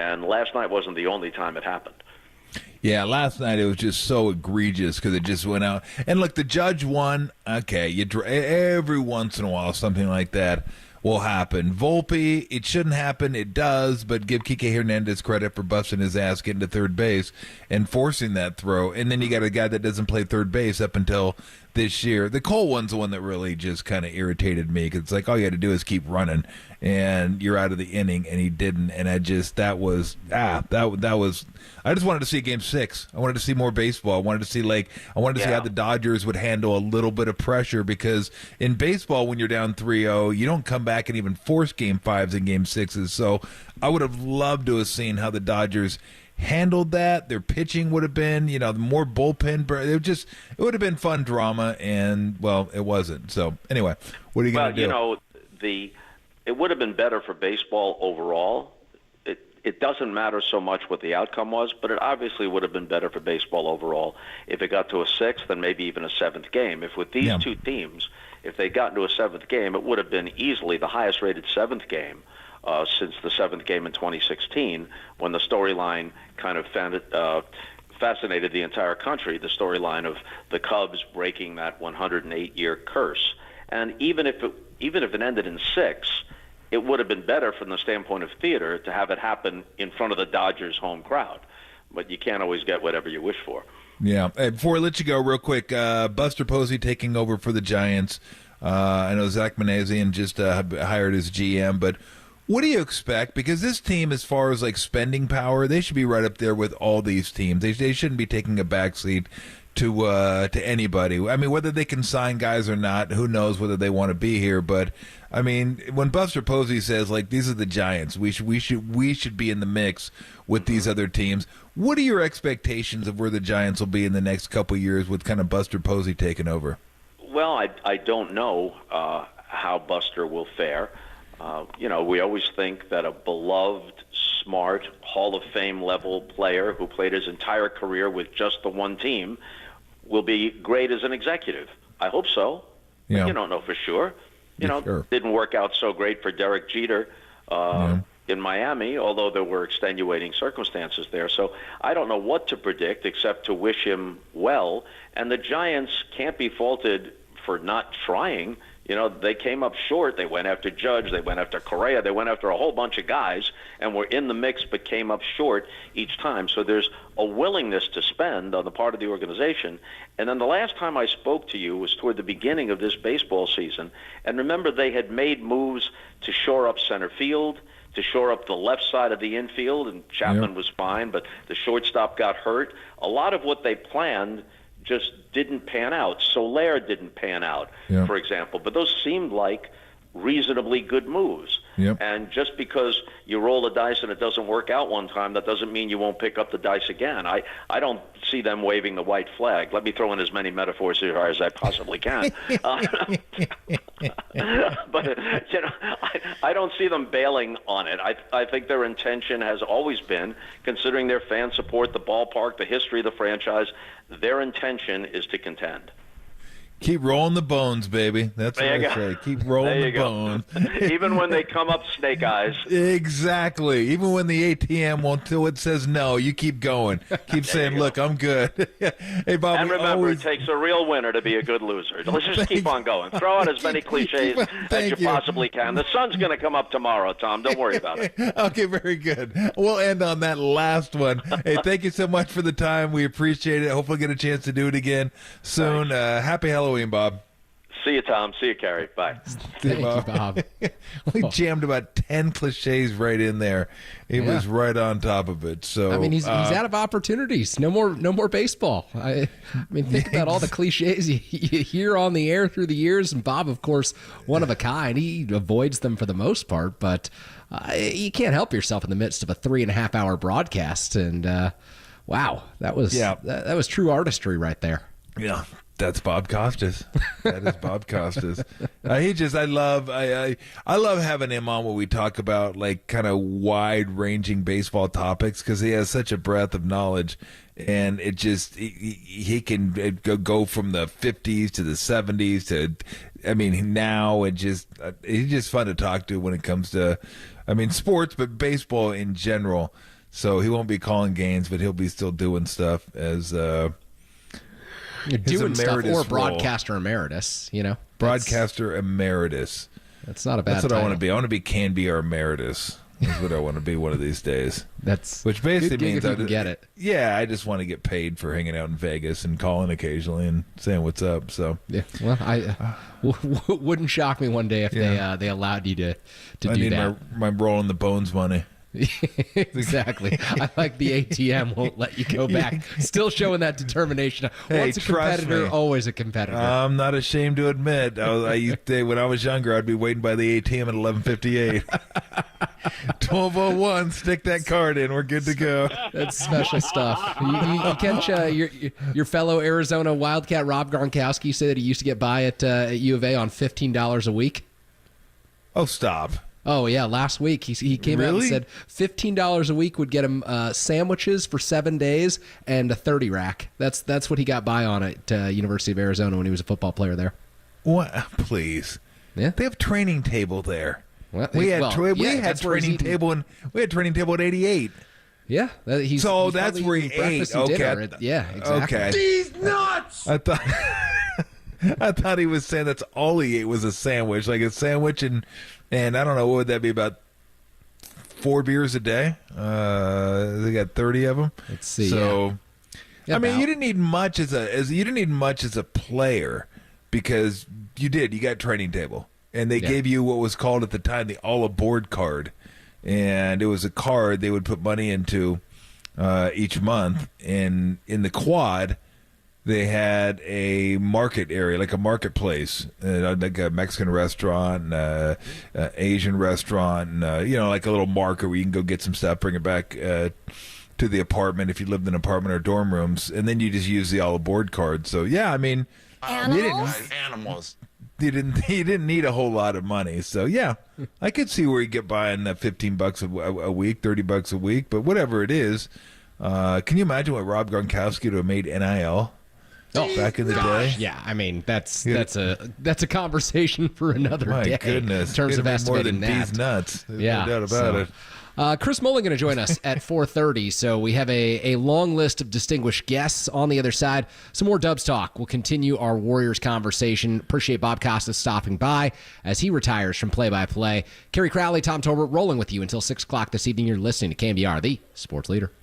And last night wasn't the only time it happened. Yeah, last night it was just so egregious because it just went out. And look, the judge won. Okay, every once in a while something like that will happen. Volpe, it shouldn't happen. It does, but give Kike Hernandez credit for busting his ass getting to third base and forcing that throw. And then you got a guy that doesn't play third base up until this year. The Cole one's the one that really just kind of irritated me because it's like all you had to do is keep running and you're out of the inning, and he didn't. And I just that was I just wanted to see Game 6. I wanted to see more baseball. I wanted to see see how the Dodgers would handle a little bit of pressure, because in baseball when you're down 3-0, you don't come back and even force Game 5s and Game 6s. So I would have loved to have seen how the Dodgers handled that. Their pitching would have been, more bullpen. It would have been fun drama, and well, it wasn't. So anyway, what are you going to do? It would have been better for baseball overall. It doesn't matter so much what the outcome was, but it obviously would have been better for baseball overall if it got to a 6th and maybe even a 7th game. If with these two teams, if they got into a 7th game, it would have been easily the highest rated 7th game since the 7th game in 2016, when the storyline kind of fascinated the entire country, the storyline of the Cubs breaking that 108-year curse. And even if it ended in 6, it would have been better from the standpoint of theater to have it happen in front of the Dodgers' home crowd. But you can't always get whatever you wish for. Yeah. Hey, before I let you go, real quick, Buster Posey taking over for the Giants. I know Zach Manassian just hired as GM, but what do you expect? Because this team, as far as spending power, they should be right up there with all these teams. They shouldn't be taking a backseat to anybody. I mean, whether they can sign guys or not, who knows whether they want to be here. But I mean, when Buster Posey says these are the Giants, we should be in the mix with these other teams. What are your expectations of where the Giants will be in the next couple of years with kind of Buster Posey taking over? Well, I don't know how Buster will fare. We always think that a beloved, smart, Hall of Fame level player who played his entire career with just the one team will be great as an executive. I hope so. Yeah. But you don't know for sure. Sure. Didn't work out so great for Derek Jeter in Miami, although there were extenuating circumstances there. So I don't know what to predict except to wish him well. And the Giants can't be faulted for not trying. They came up short. They went after Judge. They went after Correa. They went after a whole bunch of guys and were in the mix but came up short each time. So there's a willingness to spend on the part of the organization. And then the last time I spoke to you was toward the beginning of this baseball season. And remember, they had made moves to shore up center field, to shore up the left side of the infield, and Chapman was fine, but the shortstop got hurt. A lot of what they planned just didn't pan out. Soler didn't pan out, for example. But those seemed like reasonably good moves. And just because you roll the dice and it doesn't work out one time, that doesn't mean you won't pick up the dice again. I don't see them waving the white flag. Let me throw in as many metaphors here as I possibly can. But I don't see them bailing on it. I think their intention has always been, considering their fan support, the ballpark, the history of the franchise, their intention is to contend. Keep rolling the bones, baby. That's what I say. Keep rolling the bones. Even when they come up snake eyes. Exactly. Even when the ATM won't till it says no, you keep going. Keep saying, look, I'm good. Hey, Bob. And remember, it takes a real winner to be a good loser. Let's just keep on going. Throw out as many cliches as you possibly can. The sun's going to come up tomorrow, Tom. Don't worry about it. Okay, very good. We'll end on that last one. Hey, thank you so much for the time. We appreciate it. Hopefully get a chance to do it again soon. Happy Halloween. Bob. See you, Tom. See you, Carrie. Bye. Thank you, Bob. We jammed about 10 cliches right in there. He was right on top of it. So I mean, he's out of opportunities. No more baseball. I mean, think about all the cliches you hear on the air through the years. And Bob, of course, one of a kind. He avoids them for the most part, but you can't help yourself in the midst of a 3.5-hour broadcast. And wow, that was that was true artistry right there. Yeah. That's Bob Costas. That is Bob Costas. I love having him on when we talk about kind of wide-ranging baseball topics, because he has such a breadth of knowledge, and it just he can go from the 50s to the 70s to, I mean, now he's just fun to talk to when it comes to I mean, sports, but baseball in general. So he won't be calling games, but he'll be still doing stuff as You're doing stuff, or role. broadcaster emeritus, you know. Broadcaster emeritus. That's not a bad That's what title. I want to be. I want to be KNBR emeritus. That's what I want to be one of these days. Which basically good gig means if you can get it. Yeah, I just want to get paid for hanging out in Vegas and calling occasionally and saying what's up. So yeah, well, I wouldn't shock me one day if they allowed you to I do need that. my rolling the bones money. Exactly. I like the ATM won't let you go back. Still showing that determination. Hey, Once a competitor, me. always a competitor. I'm not ashamed to admit. When I was younger, I'd be waiting by the ATM at 11:58. 12:01. Stick that card in. We're good to go. That's special stuff. You catch your fellow Arizona Wildcat Rob Gronkowski say that he used to get by at U of A on $15 a week. Oh, stop. Oh, yeah, last week he came out and said $15 a week would get him sandwiches for 7 days and a 30 rack. That's what he got by on at University of Arizona when he was a football player there. What? Please. Yeah. They have training table there. Well, we had that's where training he's table at 88. Yeah, he's that's where he ate. Okay. Yeah, exactly. Okay. These nuts! I thought he was saying that's all he ate was a sandwich, like a sandwich and I don't know, what would that be, about 4 beers a day? They got 30 of them. Let's see. So, yeah. I mean, you didn't need much as a player because you got training table, and they gave you what was called at the time the all aboard card, and it was a card they would put money into each month, and in the quad they had a market area, like a marketplace, like a Mexican restaurant, Asian restaurant, like a little market where you can go get some stuff, bring it back to the apartment if you lived in an apartment or dorm rooms, and then you just use the all aboard card. So yeah, I mean, Animals. you didn't need a whole lot of money. So yeah, I could see where you get buying $15 a week, $30 a week, but whatever it is, can you imagine what Rob Gronkowski would have made NIL? Back in the day, yeah. I mean, that's a conversation for another day. My goodness, in terms of estimating more than that. bees nuts. Yeah, no doubt about it. Chris Mullin going to join us at 4:30. So we have a long list of distinguished guests on the other side. Some more Dubs talk. We'll continue our Warriors conversation. Appreciate Bob Costas stopping by as he retires from play-by-play. Kerry Crowley, Tom Tolbert, rolling with you until 6 o'clock this evening. You're listening to KNBR, the sports leader.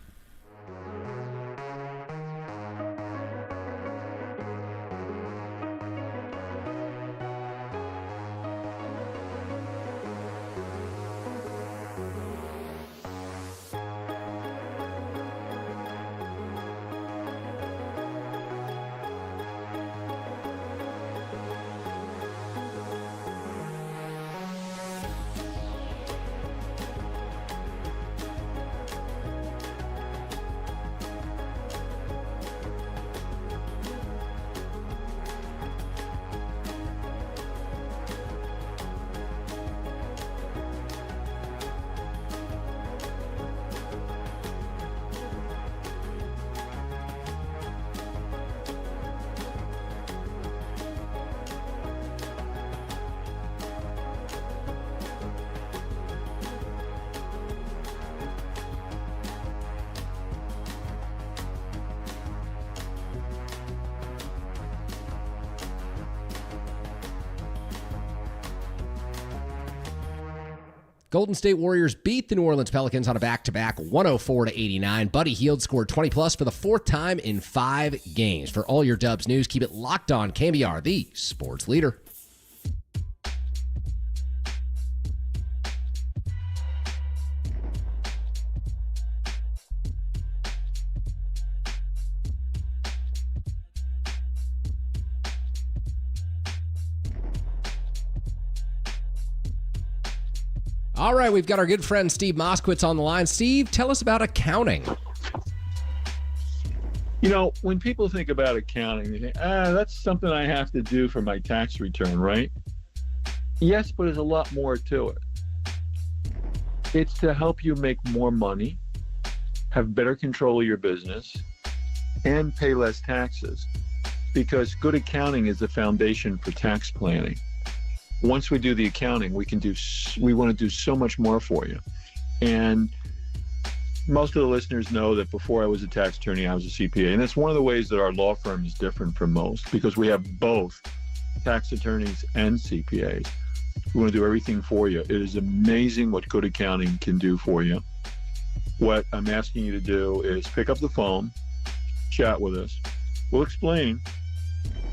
Golden State Warriors beat the New Orleans Pelicans on a back-to-back 104-89. Buddy Hield scored 20-plus for the 4th time in 5 games. For all your Dubs news, keep it locked on KNBR, the sports leader. All right, we've got our good friend Steve Moskowitz on the line. Steve, tell us about accounting. You know, when people think about accounting, they think, that's something I have to do for my tax return, right? Yes, but there's a lot more to it. It's to help you make more money, have better control of your business, and pay less taxes. Because good accounting is the foundation for tax planning. once we do the accounting, we want to do so much more for you. And most of the listeners know that before I was a tax attorney, I was a CPA. And that's one of the ways that our law firm is different from most, because we have both tax attorneys and CPAs. We want to do everything for you. It is amazing what good accounting can do for you. What I'm asking you to do is pick up the phone, chat with us. We'll explain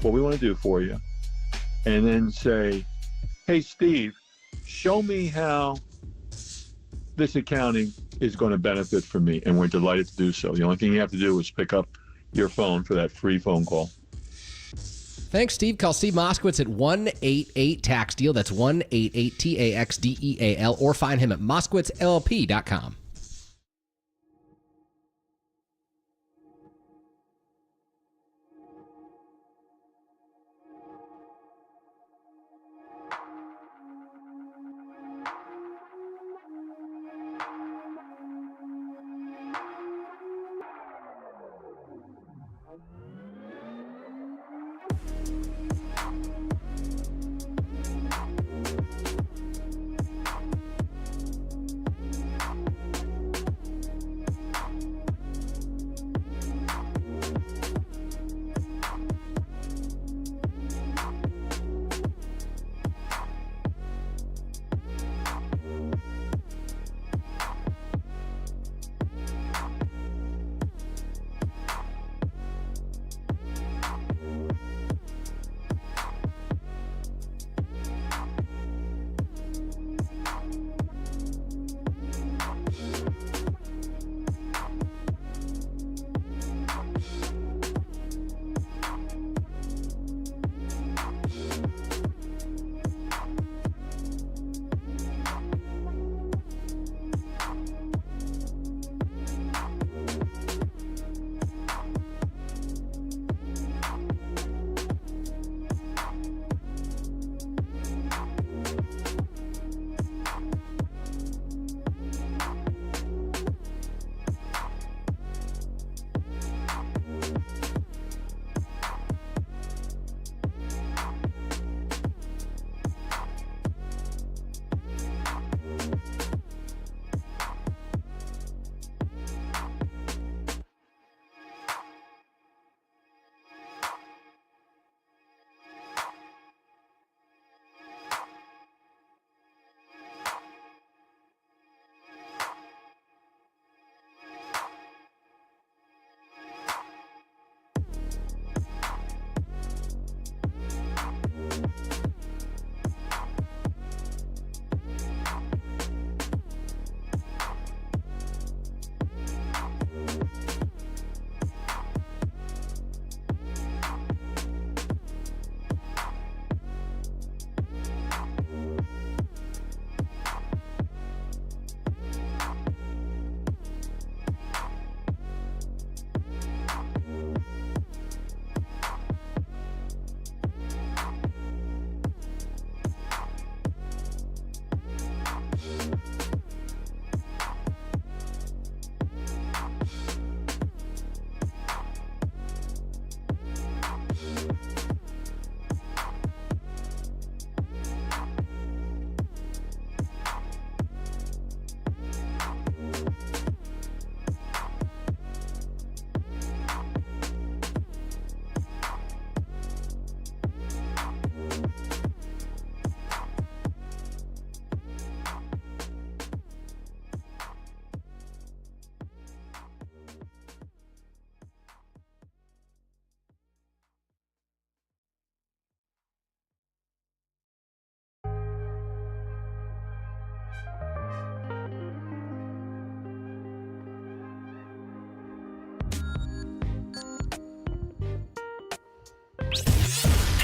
what we want to do for you. And then say, hey, Steve, show me how this accounting is going to benefit from me. And we're delighted to do so. The only thing you have to do is pick up your phone for that free phone call. Thanks, Steve. Call Steve Moskowitz at 1-88-TAX-DEAL. That's 1-88-TAXDEAL. Or find him at moskowitzllp.com.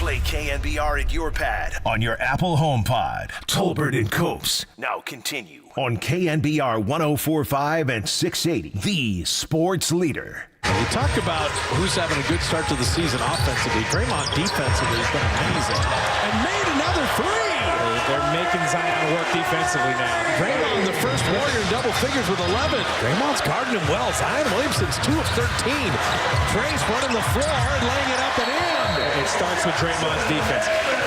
Play KNBR at your pad on your Apple HomePod. Tolbert and Copes now continue on KNBR 104.5 and 680, the sports leader. We talk about who's having a good start to the season offensively. Draymond defensively has been amazing. And made another three. They're making Zion work defensively now. Draymond, the first Warrior in double figures with 11. Draymond's guarding him well. Zion Williamson's 2 of 13. Trace running the floor, laying it up and in. It starts with Draymond's defense.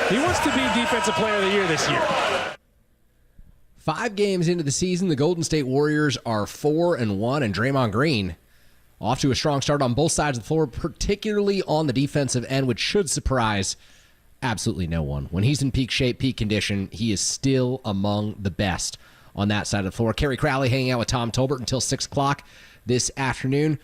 He wants to be Defensive Player of the Year this year. 5 games into the season, the Golden State Warriors are 4-1, and Draymond Green off to a strong start on both sides of the floor, particularly on the defensive end, which should surprise absolutely no one. When he's in peak shape, peak condition, he is still among the best on that side of the floor. Kerry Crowley hanging out with Tom Tolbert until 6 o'clock this afternoon.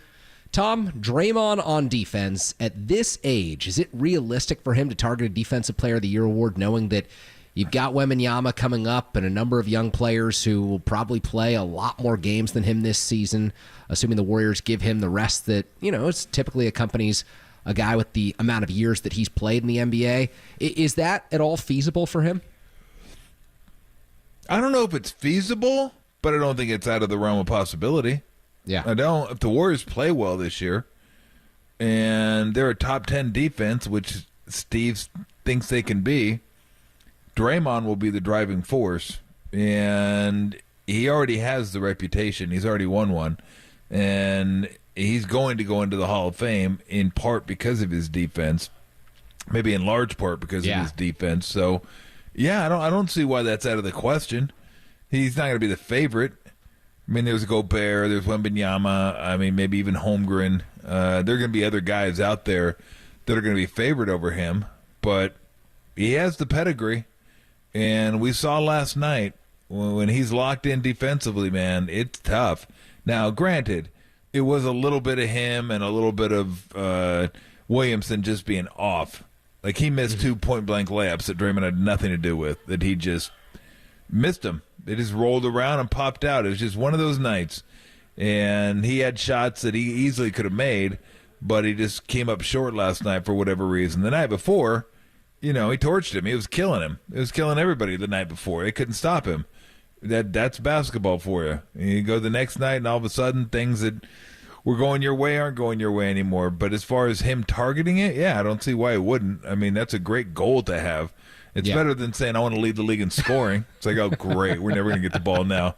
Tom, Draymond on defense, at this age, is it realistic for him to target a Defensive Player of the Year award, knowing that you've got Wembanyama coming up and a number of young players who will probably play a lot more games than him this season, assuming the Warriors give him the rest that, it's typically accompanies a guy with the amount of years that he's played in the NBA. Is that at all feasible for him? I don't know if it's feasible, but I don't think it's out of the realm of possibility. Yeah. I don't. If the Warriors play well this year and they're a top 10 defense, which Steve thinks they can be, Draymond will be the driving force. And he already has the reputation. He's already won one. And he's going to go into the Hall of Fame in part because of his defense, maybe in large part because of his defense. So, yeah, I don't see why that's out of the question. He's not going to be the favorite. I mean, there's Gobert, there's Wembanyama, I mean, maybe even Holmgren. There are going to be other guys out there that are going to be favored over him, but he has the pedigree. And we saw last night when he's locked in defensively, man, it's tough. Now, granted, it was a little bit of him and a little bit of Williamson just being off. Like, he missed 2 point-blank layups that Draymond had nothing to do with, that he just missed them. They just rolled around and popped out. It was just one of those nights. And he had shots that he easily could have made, but he just came up short last night for whatever reason. The night before, he torched him. He was killing him. It was killing everybody the night before. They couldn't stop him. That's basketball for you. And you go the next night, and all of a sudden things that were going your way aren't going your way anymore. But as far as him targeting it, I don't see why it wouldn't. I mean, that's a great goal to have. It's better than saying, I want to lead the league in scoring. It's like, oh, great, we're never going to get the ball now.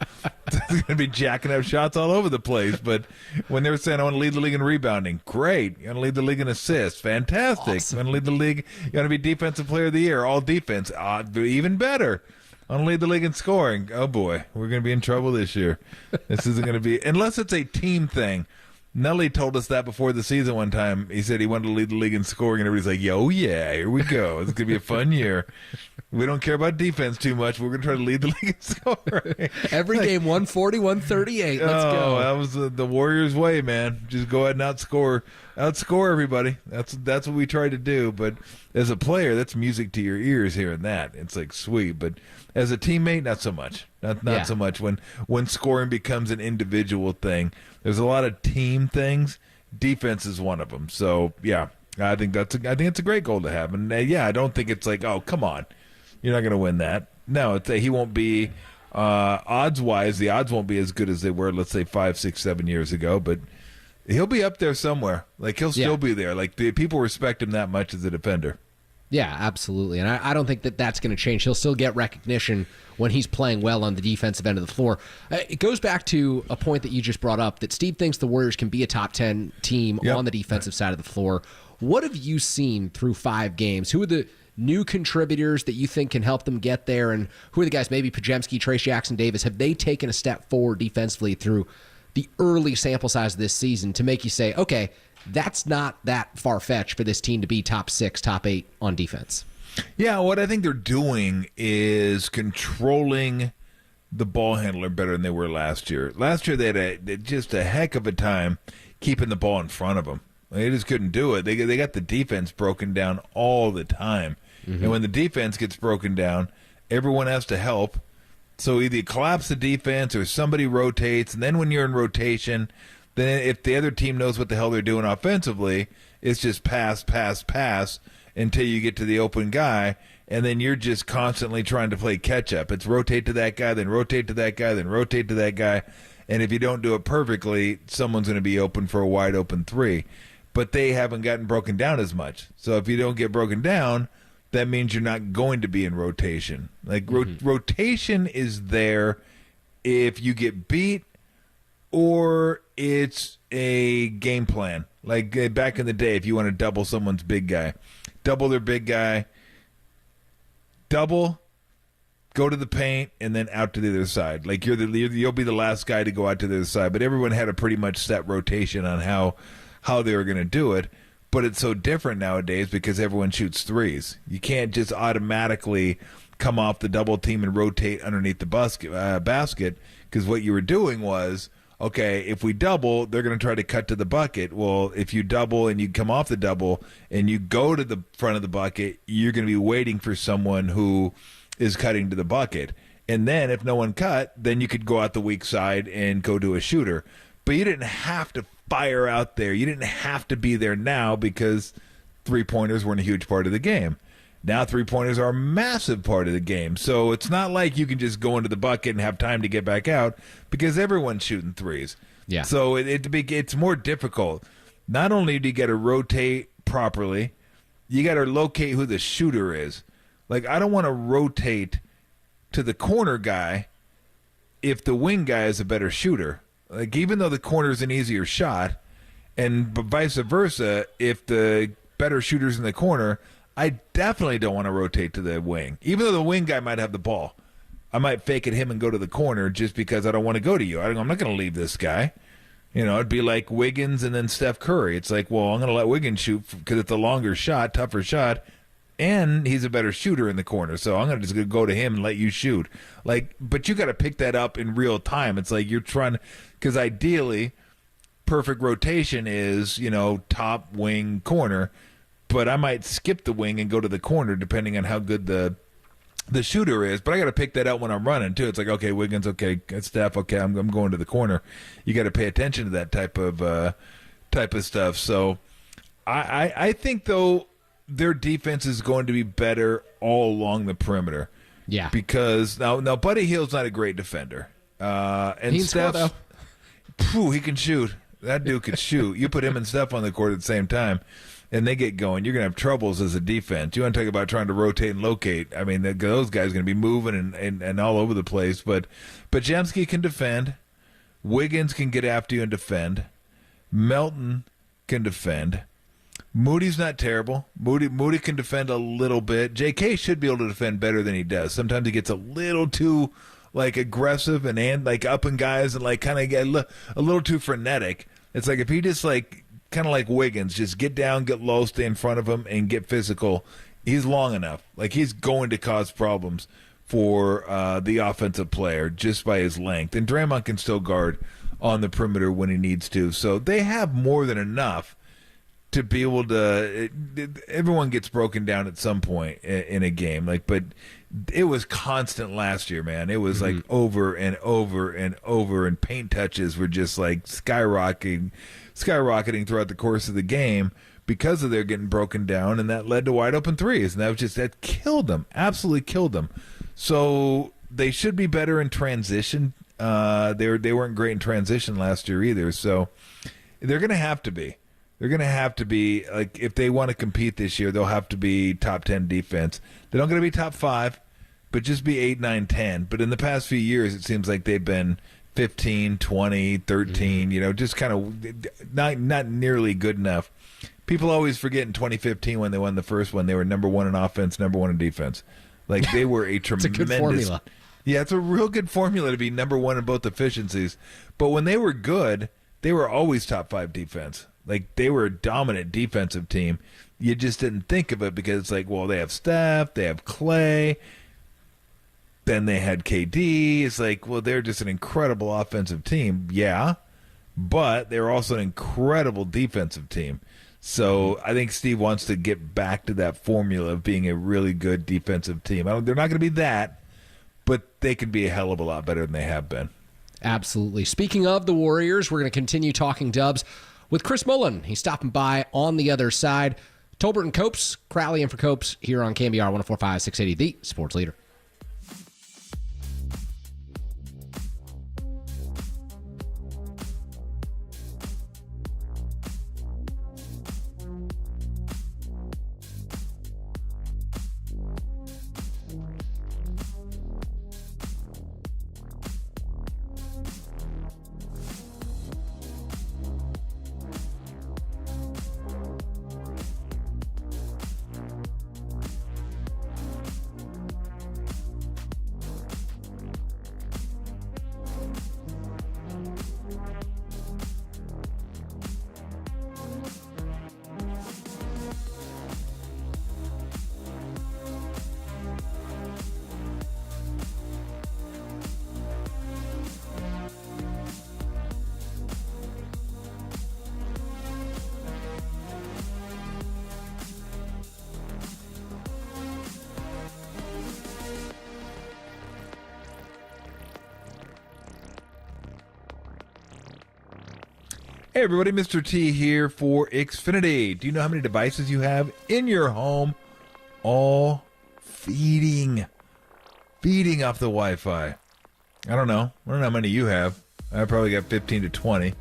It's going to be jacking up shots all over the place. But when they were saying, I want to lead the league in rebounding, great. You want to lead the league in assists, fantastic. Awesome. You want to lead the league, you want to be Defensive Player of the Year, all defense, even better. I want to lead the league in scoring. Oh, boy, we're going to be in trouble this year. This isn't going to be, unless it's a team thing. Nelly told us that before the season one time. He said he wanted to lead the league in scoring, and everybody's like, yo, yeah, here we go. It's going to be a fun year. We don't care about defense too much. We're going to try to lead the league in scoring. Every game, 140, 138. Let's go. That was the Warriors' way, man. Just go ahead and outscore everybody. That's what we tried to do. But as a player, that's music to your ears hearing that. It's like sweet. But as a teammate, not so much. Not so much when scoring becomes an individual thing. There's a lot of team things. Defense is one of them. So yeah, I think it's a great goal to have. And I don't think it's like, oh, come on, you're not going to win that. No, he won't be odds wise. The odds won't be as good as they were, let's say 5, 6, 7 years ago. But he'll be up there somewhere. Like he'll still be there. Like the people respect him that much as a defender. Yeah, absolutely. And I don't think that's going to change. He'll still get recognition when he's playing well on the defensive end of the floor. It goes back to a point that you just brought up, that Steve thinks the Warriors can be a top 10 team on the defensive side of the floor. What have you seen through 5 games? Who are the new contributors that you think can help them get there? And who are the guys, maybe Pajemski, Trace Jackson Davis, have they taken a step forward defensively through the early sample size of this season to make you say, okay, that's not that far-fetched for this team to be top 6, top 8 on defense? Yeah, what I think they're doing is controlling the ball handler better than they were last year. Last year they had just a heck of a time keeping the ball in front of them. They just couldn't do it. They got the defense broken down all the time. And when the defense gets broken down, everyone has to help. So either you collapse the defense or somebody rotates, and then when you're in rotation, then if the other team knows what the hell they're doing offensively, it's just pass, pass, pass until you get to the open guy, and then you're just constantly trying to play catch-up. It's rotate to that guy, then rotate to that guy, then rotate to that guy, and if you don't do it perfectly, someone's going to be open for a wide-open 3. But they haven't gotten broken down as much. So if you don't get broken down, that means you're not going to be in rotation. Like rotation is there if you get beat or it's a game plan. Like back in the day, if you want to double someone's big guy, double their big guy, double, go to the paint, and then out to the other side. Like you'll be the last guy to go out to the other side. But everyone had a pretty much set rotation on how they were going to do it. But it's so different nowadays because everyone shoots threes. You can't just automatically come off the double team and rotate underneath the basket, because what you were doing was, okay, if we double, they're going to try to cut to the bucket. Well, if you double and you come off the double and you go to the front of the bucket, you're going to be waiting for someone who is cutting to the bucket. And then if no one cut, then you could go out the weak side and go to a shooter. But you didn't have to fire out there. You didn't have to be there now because three-pointers weren't a huge part of the game. Now three-pointers are a massive part of the game. So it's not like you can just go into the bucket and have time to get back out because everyone's shooting threes. Yeah. So it's more difficult. Not only do you got to rotate properly, you got to locate who the shooter is. Like, I don't want to rotate to the corner guy if the wing guy is a better shooter. Like, even though the corner is an easier shot, and vice versa, if the better shooter's in the corner, I definitely don't want to rotate to the wing. Even though the wing guy might have the ball, I might fake at him and go to the corner just because I don't want to go to you. I'm not going to leave this guy. You know, it'd be like Wiggins and then Steph Curry. It's like, well, I'm going to let Wiggins shoot because it's a longer shot, tougher shot, and he's a better shooter in the corner. So I'm going to just go to him and let you shoot. Like, but you got to pick that up in real time. It's like you're trying, because ideally, perfect rotation is, you know, top wing corner. But I might skip the wing and go to the corner depending on how good the shooter is. But I got to pick that out when I'm running too. It's like, okay, Wiggins, okay, Steph, okay, I'm going to the corner. You got to pay attention to that type of stuff. So I think though their defense is going to be better all along the perimeter. Yeah, because now Buddy Hield's not a great defender, and Steph, he can shoot. That dude can shoot. You put him and Steph on the court at the same time, and they get going, you're going to have troubles as a defense. You want to talk about trying to rotate and locate. I mean, those guys are going to be moving and all over the place. But Jamski can defend. Wiggins can get after you and defend. Melton can defend. Moody's not terrible. Moody can defend a little bit. J.K. should be able to defend better than he does. Sometimes he gets a little too like aggressive and like up in guys and like kind of get a little too frenetic. It's like if he just like kind of like Wiggins, just get down, get low, stay in front of him, and get physical, he's long enough. Like, he's going to cause problems for the offensive player just by his length. And Draymond can still guard on the perimeter when he needs to. So they have more than enough to be able to everyone gets broken down at some point in a game. Like, but it was constant last year, man. It was like over and over and over, and paint touches were just like skyrocketing throughout the course of the game because of their getting broken down, and that led to wide open threes, and that killed them, absolutely killed them. So they should be better in transition. They weren't great in transition last year either, so they're going to have to be. They're going to have to be, like, if they want to compete this year, they'll have to be top 10 defense. They're not going to be top 5, but just be 8, 9, 10. But in the past few years, it seems like they've been 15, 20, 13, you know, just kind of not nearly good enough. People always forget in 2015 when they won the first one, they were number 1 in offense, number 1 in defense. Like, they were a tremendous. It's a good formula. Yeah, it's a real good formula to be number 1 in both efficiencies. But when they were good, they were always top 5 defense. Like, they were a dominant defensive team. You just didn't think of it because it's like, well, they have Steph, they have Clay, then they had KD. It's like, well, they're just an incredible offensive team. Yeah, but they're also an incredible defensive team. So I think Steve wants to get back to that formula of being a really good defensive team. They're not going to be that, but they can be a hell of a lot better than they have been. Absolutely. Speaking of the Warriors, we're going to continue talking Dubs with Chris Mullin. He's stopping by on the other side. Tolbert and Copes, Crowley in for Copes here on KNBR 104.5, 680, the sports leader. Hey everybody, Mr. T here for Xfinity. Do you know how many devices you have in your home all feeding off the Wi-Fi? I don't know. I don't know how many you have. I probably got 15 to 20.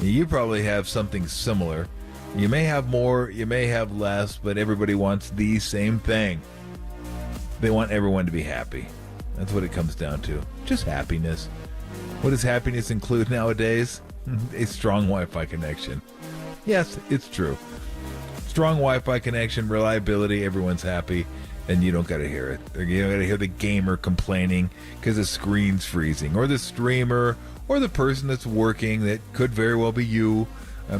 You probably have something similar. You may have more, you may have less, but everybody wants the same thing. They want everyone to be happy. That's what it comes down to. Just happiness. What does happiness include nowadays? A strong Wi-Fi connection. Yes, it's true. Strong Wi-Fi connection, reliability, everyone's happy, and you don't got to hear it. You don't got to hear the gamer complaining because the screen's freezing, or the streamer, or the person that's working that could very well be you.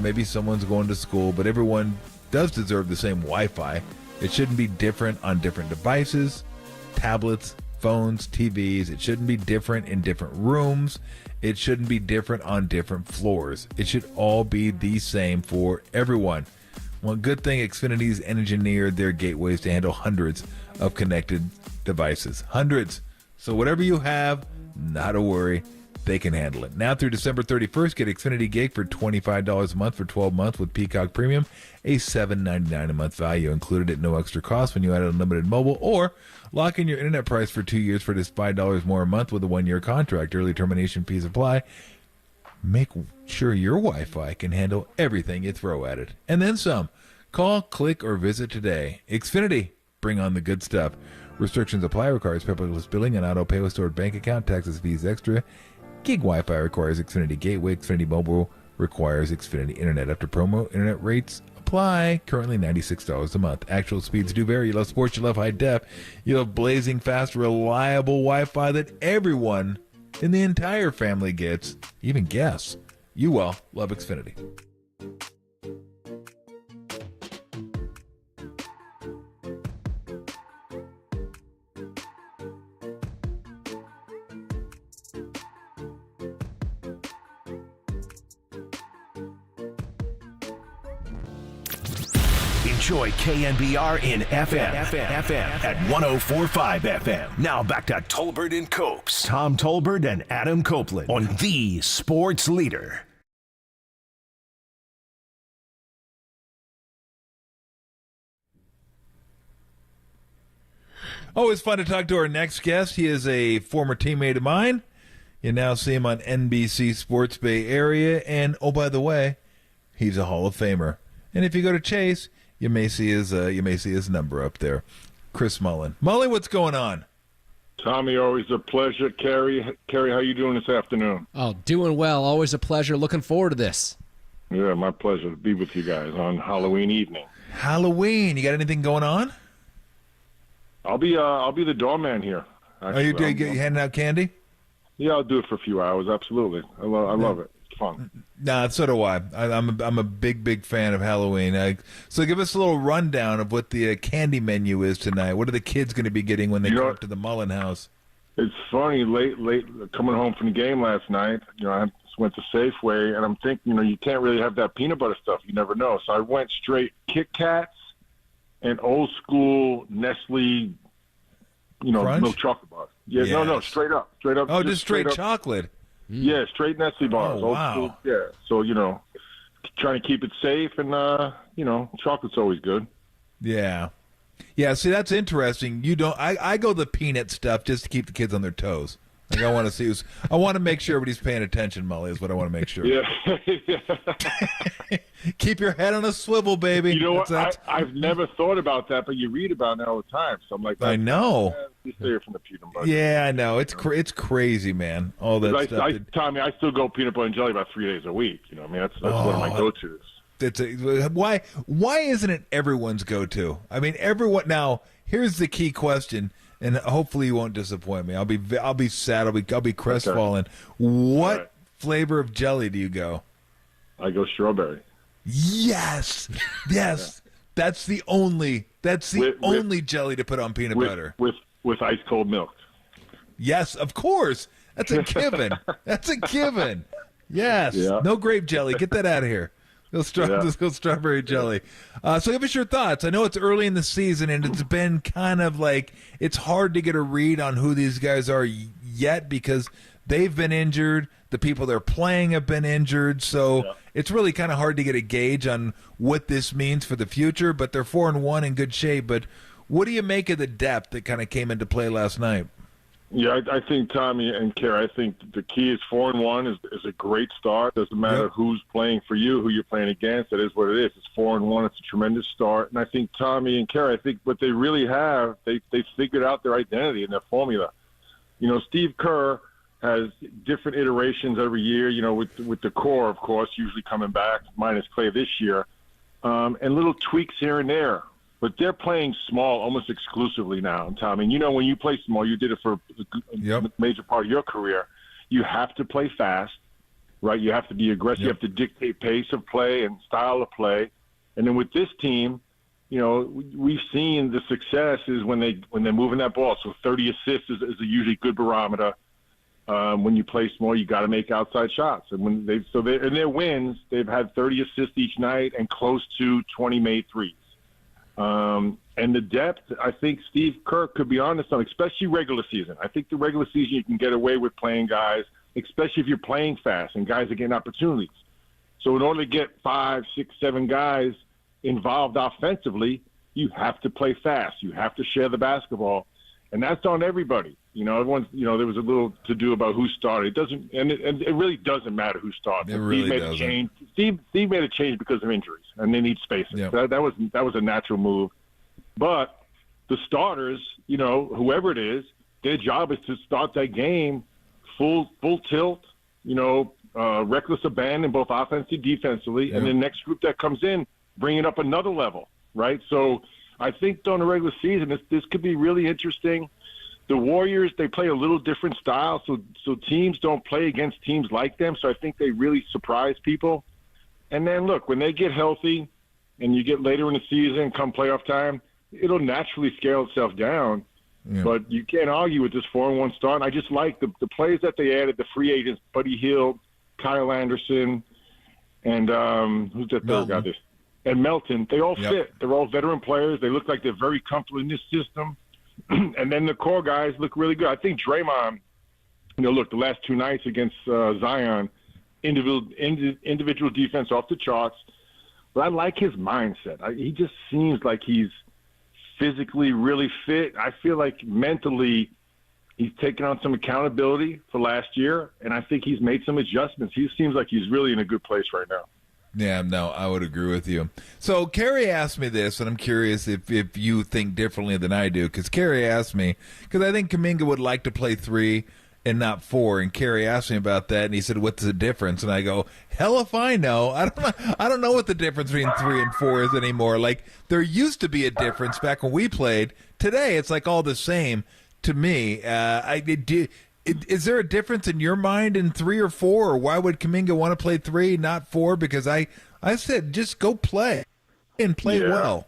Maybe someone's going to school, but everyone does deserve the same Wi-Fi. It shouldn't be different on different devices, tablets, phones, TVs. It shouldn't be different in different rooms. It shouldn't be different on different floors. It should all be the same for everyone. One good thing, Xfinity's engineered their gateways to handle hundreds of connected devices. Hundreds. So whatever you have, not to worry. They can handle it. Now through December 31st, get Xfinity Gig for $25 a month for 12 months with Peacock Premium, a $7.99 a month value included at no extra cost when you add unlimited mobile, or lock in your internet price for 2 years for just $5 more a month with a 1-year contract. Early termination fees apply. Make sure your Wi-Fi can handle everything you throw at it. And then some. Call, click, or visit today. Xfinity. Bring on the good stuff. Restrictions apply. Requires paperless billing and auto pay with stored bank account. Taxes, fees extra. Gig Wi-Fi requires Xfinity Gateway. Xfinity Mobile requires Xfinity Internet. After promo, internet rates apply. Currently $96 a month. Actual speeds do vary. You love sports, you love high def. You love blazing fast, reliable Wi-Fi that everyone in the entire family gets, even guests. You will love Xfinity. Enjoy KNBR in FM at 104.5 FM. Now back to Tolbert and Copes. Tom Tolbert and Adam Copeland on the Sports Leader. Always fun to talk to our next guest. He is a former teammate of mine. You now see him on NBC Sports Bay Area. And, oh, by the way, he's a Hall of Famer. And if you go to Chase, you may see his number up there. Chris Mullin. Mullin, what's going on? Tommy, always a pleasure. Carrie, how you doing this afternoon? Oh, doing well. Always a pleasure. Looking forward to this. Yeah, my pleasure to be with you guys on Halloween evening. Halloween. You got anything going on? I'll be the doorman here. Actually, Are you handing out candy? Yeah, I'll do it for a few hours. Absolutely. I love it. It's fun. Nah, so do I. I'm a big fan of Halloween. So give us a little rundown of what the candy menu is tonight. What are the kids going to be getting when they come up to the Mullin house? It's funny. Late coming home from the game last night. I just went to Safeway, and I'm thinking, you can't really have that peanut butter stuff. You never know. So I went straight Kit Kats and old school Nestle, Crunch? milk chocolate bars. Yeah, yes. No, straight up. Oh, just straight up. chocolate. Yeah, straight Nestle bars. Oh, wow. Old school, yeah. So, trying to keep it safe, and, chocolate's always good. Yeah. Yeah, see, that's interesting. You don't. I go the peanut stuff just to keep the kids on their toes. Like I want to make sure everybody's paying attention, Molly, is what I want to make sure. Yeah. Keep your head on a swivel, baby. You know what? I've never thought about that, but you read about it all the time. So I'm like, I know. Just stay from the peanut butter. Yeah, I know. It's crazy, man. All that stuff. Tommy, I still go peanut butter and jelly about 3 days a week. That's one of my go-tos. Why isn't it everyone's go-to? I mean, everyone. Now, here's the key question. And hopefully you won't disappoint me. I'll be sad. I'll be crestfallen. Okay. What flavor of jelly do you go? I go strawberry. Yes. Yeah. That's the only jelly to put on peanut butter. With ice cold milk. Yes, of course. That's a given. That's a given. Yes. Yeah. No grape jelly. Get that out of here. Let's go strawberry jelly. So give us your thoughts. I know it's early in the season, and it's been kind of like it's hard to get a read on who these guys are yet because they've been injured. The people they're playing have been injured. So it's really kind of hard to get a gauge on what this means for the future. But they're 4-1 in good shape. But what do you make of the depth that kind of came into play last night? Yeah, I think Tommy and Kerry, I think the key is 4-1 is a great start. Doesn't matter who's playing for you, who you're playing against. It is what it is. It's 4-1. It's a tremendous start. And I think Tommy and Kerry, I think what they really have, they figured out their identity and their formula. You know, Steve Kerr has different iterations every year, you know, with the core, of course, usually coming back, minus Clay this year, and little tweaks here and there. But they're playing small almost exclusively now, Tommy. And you know, when you play small, you did it for a major part of your career. You have to play fast, right? You have to be aggressive. You have to dictate pace of play and style of play. And then with this team, you know, we've seen the success is when they're moving that ball. So 30 assists is a usually good barometer. When you play small, you got to make outside shots. And when in their wins, they've had 30 assists each night and close to 20 made threes. And the depth, I think Steve Kerr could be honest on, especially regular season. I think the regular season you can get away with playing guys, especially if you're playing fast and guys are getting opportunities. So in order to get 5, 6, 7 guys involved offensively, you have to play fast. You have to share the basketball. And that's on everybody. You know, everyone's, you know, there was a little to do about who started. It doesn't, and it really doesn't matter who started. It really Steve made doesn't. a change. Steve made a change because of injuries, and they need spacing. Yep. That was a natural move. But the starters, you know, whoever it is, their job is to start that game full tilt, you know, reckless abandon, both offensively, defensively, and the next group that comes in, bring it up another level, right? So I think during the regular season, this could be really interesting. The Warriors, they play a little different style, so teams don't play against teams like them, so I think they really surprise people. And then, look, when they get healthy and you get later in the season, come playoff time, it'll naturally scale itself down. Yeah. But you can't argue with this 4-1 start. I just like the players that they added, the free agents, Buddy Hield, Kyle Anderson, and who's that third guy there? And Melton. They all fit. They're all veteran players. They look like they're very comfortable in this system. And then the core guys look really good. I think Draymond, you know, look, the last 2 nights against Zion, individual defense off the charts. But I like his mindset. He just seems like he's physically really fit. I feel like mentally he's taken on some accountability for last year, and I think he's made some adjustments. He seems like he's really in a good place right now. Yeah, no, I would agree with you. So Kerry asked me this, and I'm curious if you think differently than I do, because Kerry asked me, because I think Kuminga would like to play 3 and not 4, and Kerry asked me about that, and he said, what's the difference? And I go, hell if I know. I don't know what the difference between 3 and 4 is anymore. Like, there used to be a difference back when we played. Today, it's like all the same to me. Is there a difference in your mind in 3 or 4, or why would Kuminga want to play 3, not 4? Because I said just go play and play well.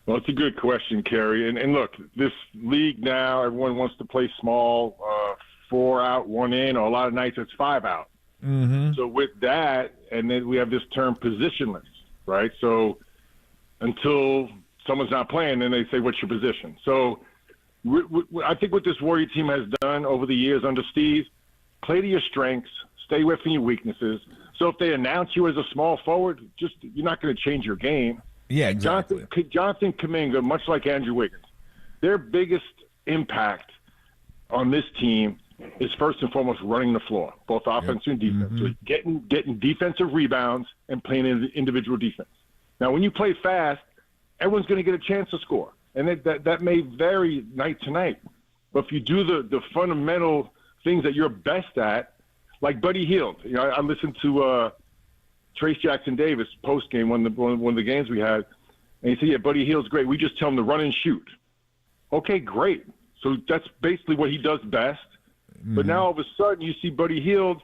Well, it's a good question, Kerry. And look, this league now, everyone wants to play small, 4 out, 1 in, or a lot of nights it's 5 out. Mm-hmm. So with that, and then we have this term positionless, right? So until someone's not playing, then they say, what's your position? So I think what this Warrior team has done over the years under Steve, play to your strengths, stay away from your weaknesses. So if they announce you as a small forward, you're not going to change your game. Yeah, exactly. Jonathan Kuminga, much like Andrew Wiggins, their biggest impact on this team is first and foremost running the floor, both offense and defense. Mm-hmm. So getting defensive rebounds and playing individual defense. Now, when you play fast, everyone's going to get a chance to score. And that may vary night to night. But if you do the fundamental things that you're best at, like Buddy Hield. You know, I listened to Trace Jackson Davis post-game, one of the games we had, and he said, yeah, Buddy Hield's great. We just tell him to run and shoot. Okay, great. So that's basically what he does best. Mm-hmm. But now all of a sudden you see Buddy Hield,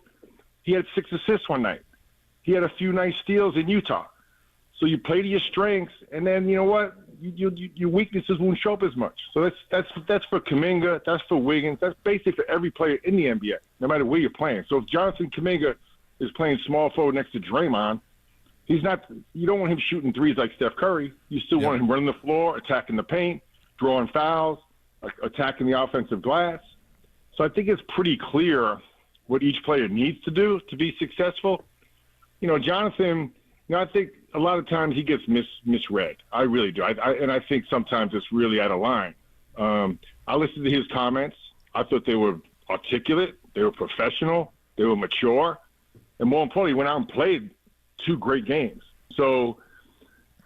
he had 6 assists one night. He had a few nice steals in Utah. So you play to your strengths, and then you know what? Your weaknesses won't show up as much. So that's for Kuminga, that's for Wiggins, that's basically for every player in the NBA, no matter where you're playing. So if Jonathan Kuminga is playing small forward next to Draymond, you don't want him shooting threes like Steph Curry. You still want him running the floor, attacking the paint, drawing fouls, attacking the offensive glass. So I think it's pretty clear what each player needs to do to be successful. Jonathan, I think a lot of times he gets misread. I really do. And I think sometimes it's really out of line. I listened to his comments. I thought they were articulate. They were professional. They were mature. And more importantly, he went out and played 2 great games. So,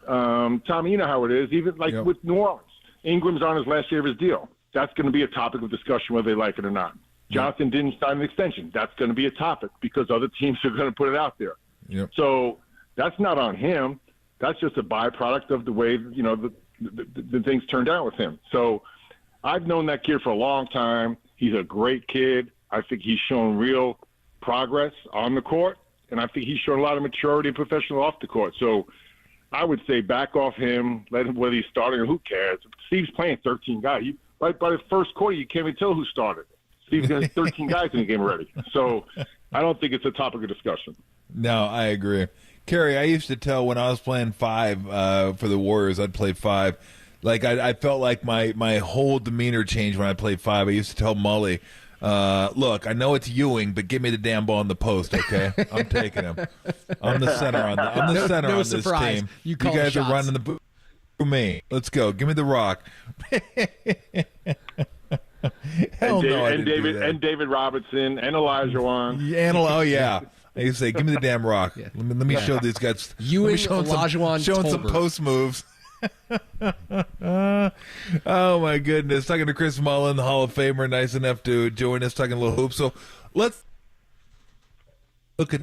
Tommy, you know how it is. Even with New Orleans, Ingram's on his last year of his deal. That's going to be a topic of discussion whether they like it or not. Jonathan didn't sign an extension. That's going to be a topic because other teams are going to put it out there. Yep. So that's not on him. That's just a byproduct of the way, the things turned out with him. So I've known that kid for a long time. He's a great kid. I think he's shown real progress on the court, and I think he's shown a lot of maturity and professional off the court. So I would say back off him, let him, whether he's starting or who cares. Steve's playing 13 guys. By the first quarter, you can't even tell who started. Steve's got 13 guys in the game already. So I don't think it's a topic of discussion. No, I agree. Kerry, I used to tell when I was playing 5 for the Warriors, I'd play 5. Like I felt like my whole demeanor changed when I played 5. I used to tell Mully, look, I know it's Ewing, but give me the damn ball in the post, okay? I'm taking him. I'm the center on this surprise. team. You guys shots. are running the boot for me. Let's go. Give me the rock. Hell no, I didn't do that. And David Robinson and Elijah Wan. Oh yeah. I used to say, give me the damn rock. Yeah. Let me show these guys. Ewing, Olajuwon, showing some post moves. Oh my goodness! Talking to Chris Mullin, the Hall of Famer, nice enough to join us, talking a little hoops. So let's look at.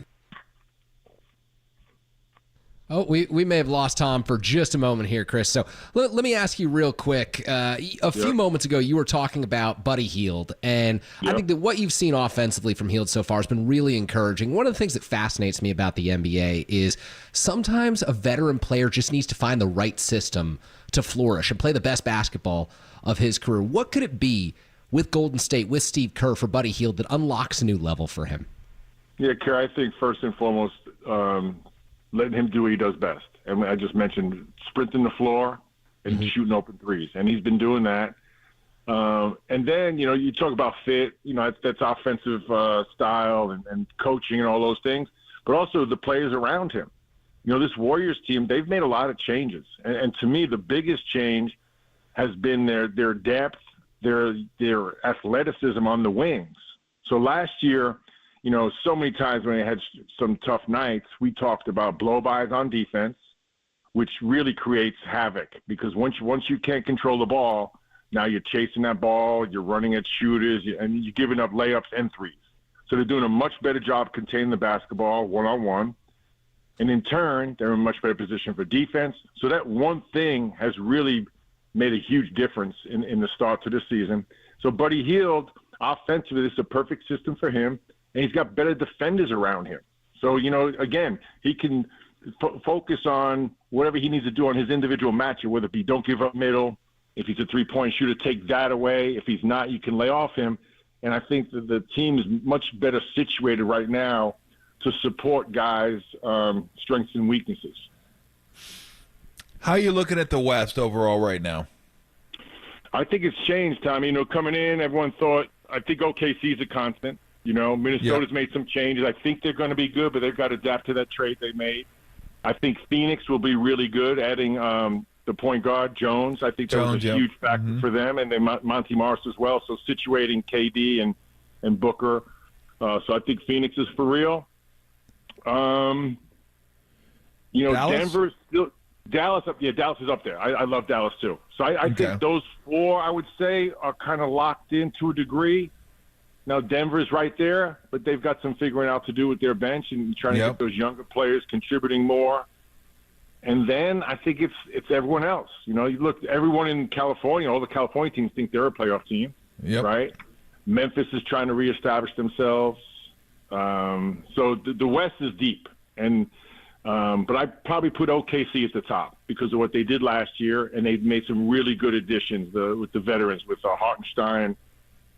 Oh, we may have lost Tom for just a moment here, Chris. So let me ask you real quick. A few moments ago, you were talking about Buddy Hield, and I think that what you've seen offensively from Hield so far has been really encouraging. One of the things that fascinates me about the NBA is sometimes a veteran player just needs to find the right system to flourish and play the best basketball of his career. What could it be with Golden State, with Steve Kerr, for Buddy Hield that unlocks a new level for him? Yeah, Kerr, I think first and foremost, letting him do what he does best. And I just mentioned sprinting the floor and shooting open threes. And he's been doing that. And then, you talk about fit, that's offensive style and coaching and all those things, but also the players around him. This Warriors team, they've made a lot of changes. And to me, the biggest change has been their depth, their athleticism on the wings. So last year, so many times when they had some tough nights, we talked about blow-bys on defense, which really creates havoc because once you can't control the ball, now you're chasing that ball, you're running at shooters, and you're giving up layups and threes. So they're doing a much better job containing the basketball one-on-one. And in turn, they're in a much better position for defense. So that one thing has really made a huge difference in the start to this season. So Buddy Hield, offensively, this is a perfect system for him. And he's got better defenders around him. So, again, he can focus on whatever he needs to do on his individual matchup, whether it be don't give up middle, if he's a three-point shooter, take that away. If he's not, you can lay off him. And I think that the team is much better situated right now to support guys' strengths and weaknesses. How are you looking at the West overall right now? I think it's changed, Tommy. Coming in, everyone thought, I think OKC's a constant. Minnesota's made some changes. I think they're going to be good, but they've got to adapt to that trade they made. I think Phoenix will be really good, adding the point guard, Jones. I think that was a huge factor for them, and then Monty Morris as well. So situating KD and Booker. So I think Phoenix is for real. Dallas? Denver's still – Dallas is up there. I love Dallas too. So I think those 4, I would say, are kind of locked in to a degree. Now, Denver's right there, but they've got some figuring out to do with their bench and trying to get those younger players contributing more. And then I think it's everyone else. You look, everyone in California, all the California teams think they're a playoff team, right? Memphis is trying to reestablish themselves. So the West is deep. And but I probably put OKC at the top because of what they did last year, and they've made some really good additions with the veterans, with Hartenstein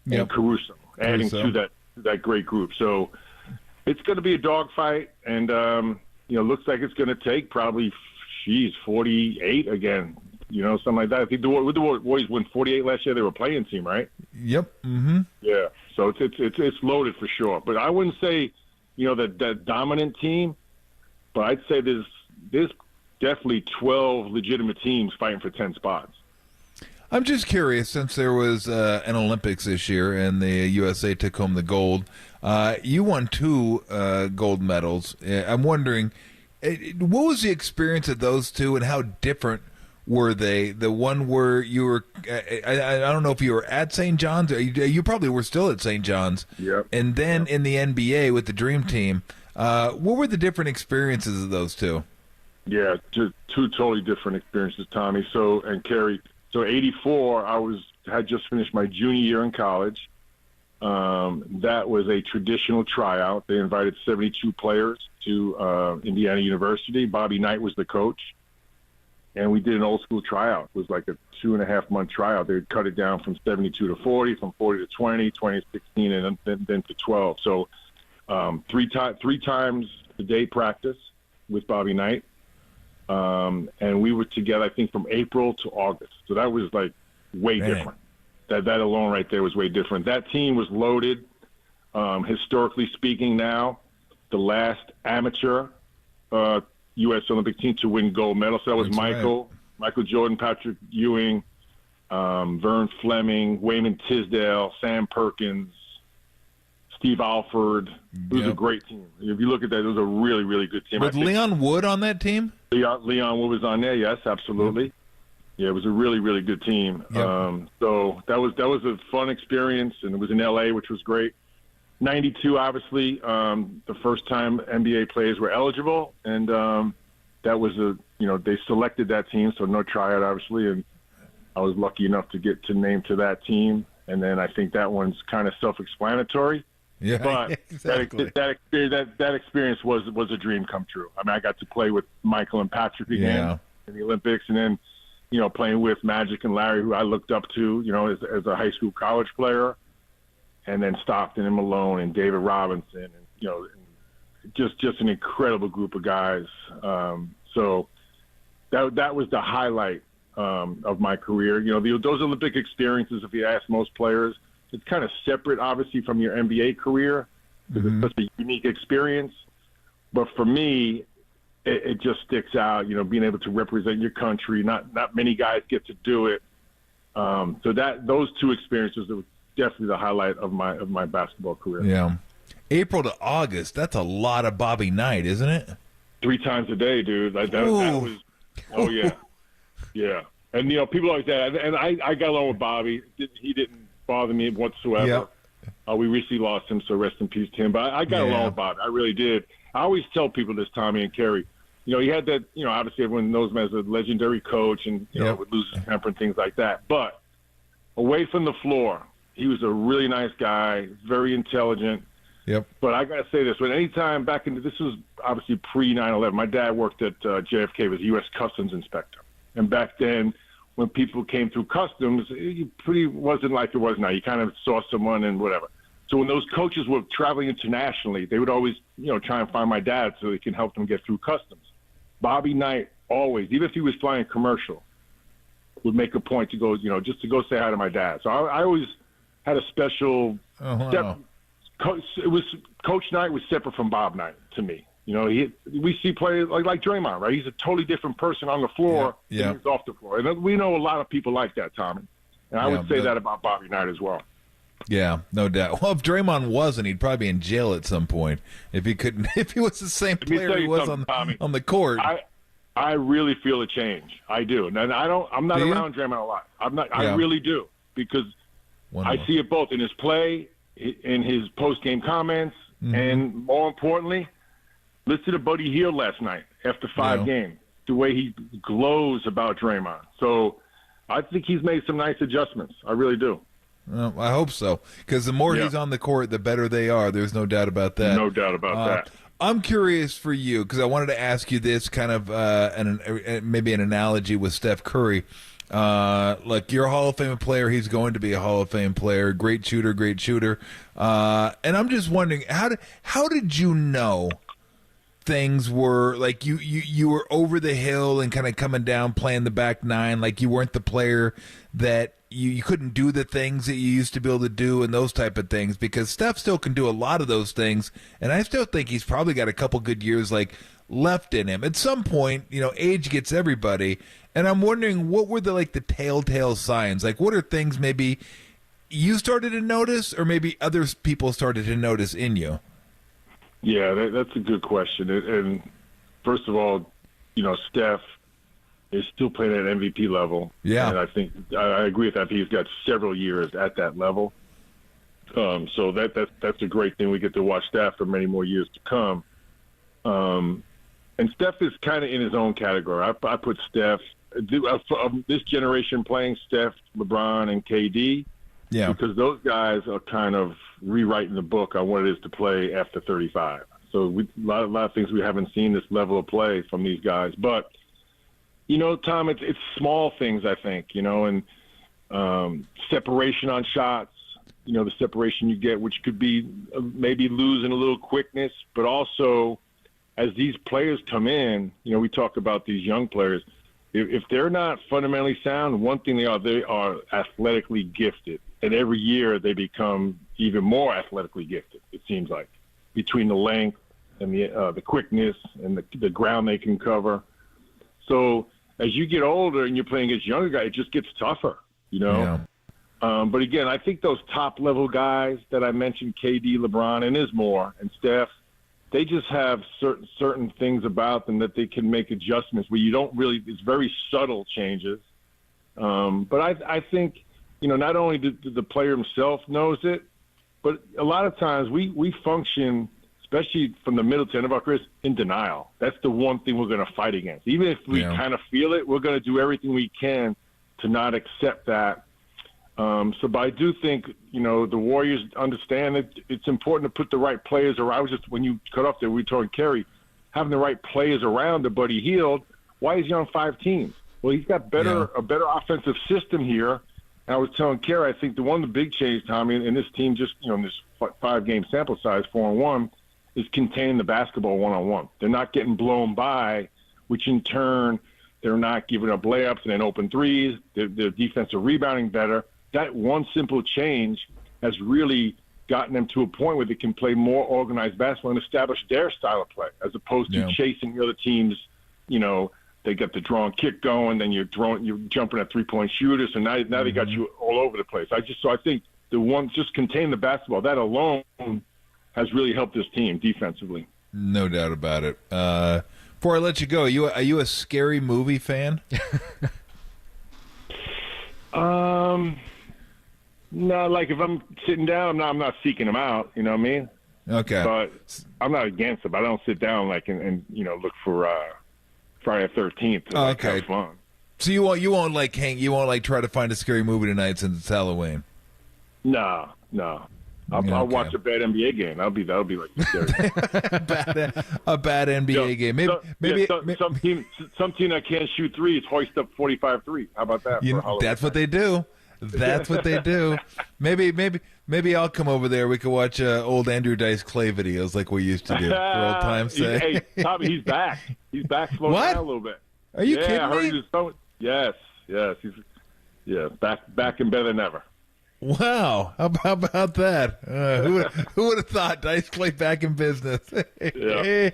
and Caruso. Adding to that great group. So it's going to be a dogfight, and, looks like it's going to take probably, 48 again, something like that. I think the Warriors won 48 last year. They were a playing team, right? Yep. Mm-hmm. Yeah. So it's loaded for sure. But I wouldn't say, that dominant team. But I'd say there's definitely 12 legitimate teams fighting for 10 spots. I'm just curious, since there was an Olympics this year and the USA took home the gold. You won 2 gold medals. I'm wondering, what was the experience of those 2, and how different were they? The one where you were, I don't know if you were at St. John's, or you probably were still at St. John's. Yep. And then in the NBA with the Dream Team, what were the different experiences of those 2? Yeah, just 2 totally different experiences, Tommy. And Kerry. So 84, I had just finished my junior year in college. That was a traditional tryout. They invited 72 players to Indiana University. Bobby Knight was the coach. And we did an old school tryout. It was like a 2.5-month tryout. They would cut it down from 72 to 40, from 40 to 20, 20 to 16, and then to 12. So 3 times a day practice with Bobby Knight. And we were together, I think, from April to August. So that was like way different. That alone right there was way different. That team was loaded. Historically speaking now, the last amateur U.S. Olympic team to win gold medal. So that was Michael Jordan, Patrick Ewing, Vern Fleming, Wayman Tisdale, Sam Perkins, Steve Alford. It was a great team. If you look at that, it was a really, really good team. Was Leon Wood on that team? Leon Wood was on there, yes, absolutely. Yep. Yeah, it was a really, really good team. Yep. So that was a fun experience, and it was in L.A., which was great. 92, obviously, the first time NBA players were eligible, and that was they selected that team, so no tryout, obviously, and I was lucky enough to get to name to that team, and then I think that one's kind of self-explanatory. Yeah, but exactly. that experience was a dream come true. I mean, I got to play with Michael and Patrick again in the Olympics, and then playing with Magic and Larry, who I looked up to, as a high school, college player, and then Stockton and Malone and David Robinson, and just an incredible group of guys. So that was the highlight of my career. Those Olympic experiences, if you ask most players, it's kind of separate, obviously, from your NBA career, because it's such a unique experience. But for me, it just sticks out, being able to represent your country. Not many guys get to do it. So those 2 experiences were definitely the highlight of my basketball career. Yeah. April to August, that's a lot of Bobby Knight, isn't it? 3 times a day, dude. That was, oh, yeah. Yeah. And, people always say, and I got along with Bobby. He didn't bother me whatsoever. Yep. We recently lost him, so rest in peace to him. But I got along with Bobby. I really did. I always tell people this, Tommy and Kerry, he had that, obviously everyone knows him as a legendary coach and, would lose his temper and things like that. But away from the floor, he was a really nice guy, very intelligent. Yep. But I got to say this, anytime this was obviously pre-9/11, my dad worked at JFK as a U.S. Customs inspector. And back then, when people came through customs, it wasn't like it was now. You kind of saw someone and whatever. So when those coaches were traveling internationally, they would always, try and find my dad so they can help them get through customs. Bobby Knight always, even if he was flying commercial, would make a point to go, just to go say hi to my dad. So I always had a special it was Coach Knight was separate from Bob Knight to me. We see players like Draymond, right? He's a totally different person on the floor than he's off the floor. And we know a lot of people like that, Tommy. And I would say that about Bobby Knight as well. Yeah, no doubt. Well, if Draymond wasn't, he'd probably be in jail at some point if he was the same player he was on the court. I really feel a change. I do. And I'm not around Draymond a lot. I really do, because I see it both in his play, in his post-game comments, and more importantly, listen to Buddy Hield last night after 5 games, the way he glows about Draymond. So I think he's made some nice adjustments. I really do. Well, I hope so, because the more he's on the court, the better they are. There's no doubt about that. No doubt about that. I'm curious for you, because I wanted to ask you this kind of maybe an analogy with Steph Curry. Like, you're a Hall of Fame player. He's going to be a Hall of Fame player. Great shooter. And I'm just wondering, how did you know things were like you were over the hill and kind of coming down playing the back nine, like you weren't the player that you couldn't do the things that you used to be able to do and those type of things, because Steph still can do a lot of those things, and I still think he's probably got a couple good years like left in him. At some point, age gets everybody, and I'm wondering what were the telltale signs, like what are things maybe you started to notice or maybe other people started to notice in you? Yeah, that's a good question. And first of all, Steph is still playing at MVP level. Yeah. And I think I agree with that. He's got several years at that level. So that's a great thing. We get to watch Steph for many more years to come. And Steph is kind of in his own category. I put Steph, this generation playing Steph, LeBron, and KD. Yeah. Because those guys are kind of rewriting the book on what it is to play after 35. So a lot of things we haven't seen this level of play from these guys. But, Tom, it's small things, I think, and separation on shots, the separation you get, which could be maybe losing a little quickness, but also as these players come in, we talk about these young players. If they're not fundamentally sound, one thing they are athletically gifted. And every year they become even more athletically gifted, it seems like, between the length and the quickness and the ground they can cover. So as you get older and you're playing against younger guys, it just gets tougher, Yeah. But again, I think those top-level guys that I mentioned, KD, LeBron, and Ismore, and Steph, they just have certain things about them that they can make adjustments where you don't really – it's very subtle changes. But I think – not only the player himself knows it, but a lot of times we function, especially from the middle to end of our careers, in denial. That's the one thing we're going to fight against. Even if we kind of feel it, we're going to do everything we can to not accept that. But I do think, the Warriors understand that it's important to put the right players around. When you cut off there, we told Kerry, having the right players around the Buddy Hield. Why is he on 5 teams? Well, he's got a better offensive system here. And I was telling Kerry, I think one of the big changes, Tommy, and this team just, in this 5-game sample size, 4-on-1, is containing the basketball one-on-one. They're not getting blown by, which in turn, they're not giving up layups and then open threes. Their defensive rebounding better. That one simple change has really gotten them to a point where they can play more organized basketball and establish their style of play, as opposed to chasing the other teams, they got the draw and kick going, then you're jumping at 3-point shooters, and now they got you all over the place. I think just contain the basketball, that alone has really helped this team defensively. No doubt about it. Before I let you go, are you a scary movie fan? No, like if I'm sitting down, I'm not seeking them out. You know what I mean? Okay. But I'm not against them. I don't sit down and look for Friday the 13th. Okay. Have fun. So you won't try to find a scary movie tonight since it's Halloween. No. I'll watch a bad NBA game. That'll be like scary. a bad NBA game. Some team that can't shoot threes hoist up 45 threes. How about that? That's what they do. That's what they do. Maybe I'll come over there. We could watch old Andrew Dice Clay videos like we used to do for old time's sake. Hey, Tommy, he's back. He's back slowing down a little bit. Are you kidding I heard me? Yes. He's back and better than ever. Wow, how about that? Who would have thought Dice Clay back in business? Yeah.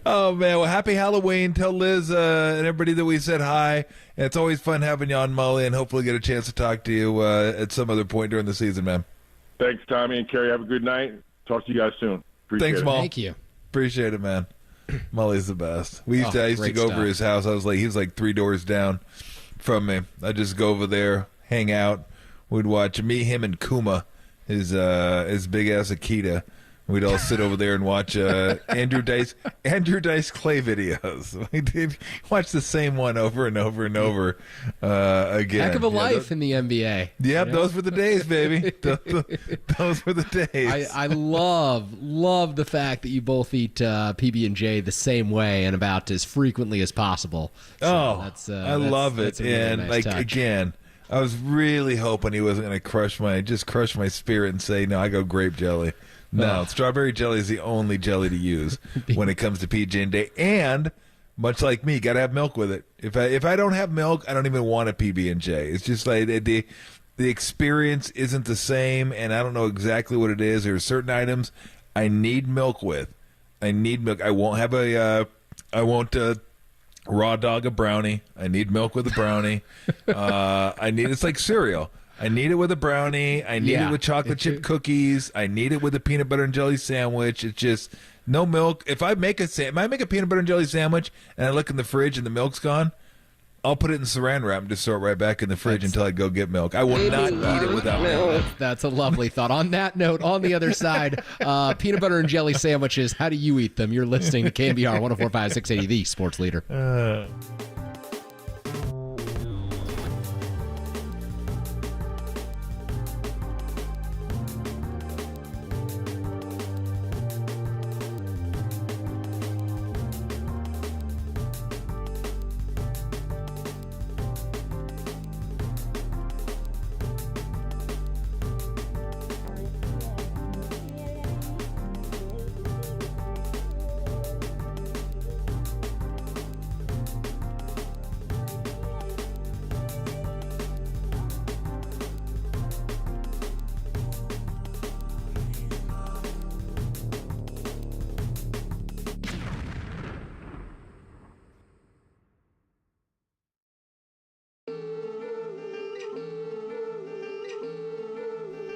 Oh, man. Well, happy Halloween. Tell Liz and everybody that we said hi. And it's always fun having you on, Mullin, and hopefully get a chance to talk to you at some other point during the season, man. Thanks, Tommy and Kerry. Have a good night. Talk to you guys soon. Thanks, Mull. Thank you. Appreciate it, man. Mully's the best. I used to go over his house. He was like 3 doors down from me. I'd just go over there, hang out. We'd watch him and Kuma, his big ass Akita. We'd all sit over there and watch Andrew Dice Clay videos. We did watch the same one over and over and over again. Heck of a life in the NBA. Yep, those were the days, baby. Those were the days. I love the fact that you both eat PB&J the same way and about as frequently as possible. So I love it. That's a really and nice touch. Again, I was really hoping he wasn't going to crush my spirit and say, no, I go grape jelly. No, strawberry jelly is the only jelly to use when it comes to PB&J. And much like me, got to have milk with it. If I don't have milk, I don't even want a PB&J. It's just like the experience isn't the same, and I don't know exactly what it is. There are certain items I need milk with. I need milk. I won't have raw dog a brownie. I need milk with a brownie. It's like cereal. I need it with a brownie. I need it with chocolate chip cookies. I need it with a peanut butter and jelly sandwich. It's just no milk. If I make a peanut butter and jelly sandwich and I look in the fridge and the milk's gone, I'll put it in saran wrap and just throw it right back in the fridge until I go get milk. I will not eat it without milk. That's a lovely thought. On that note, on the other side, peanut butter and jelly sandwiches, how do you eat them? You're listening to KNBR 104.5 680, the sports leader.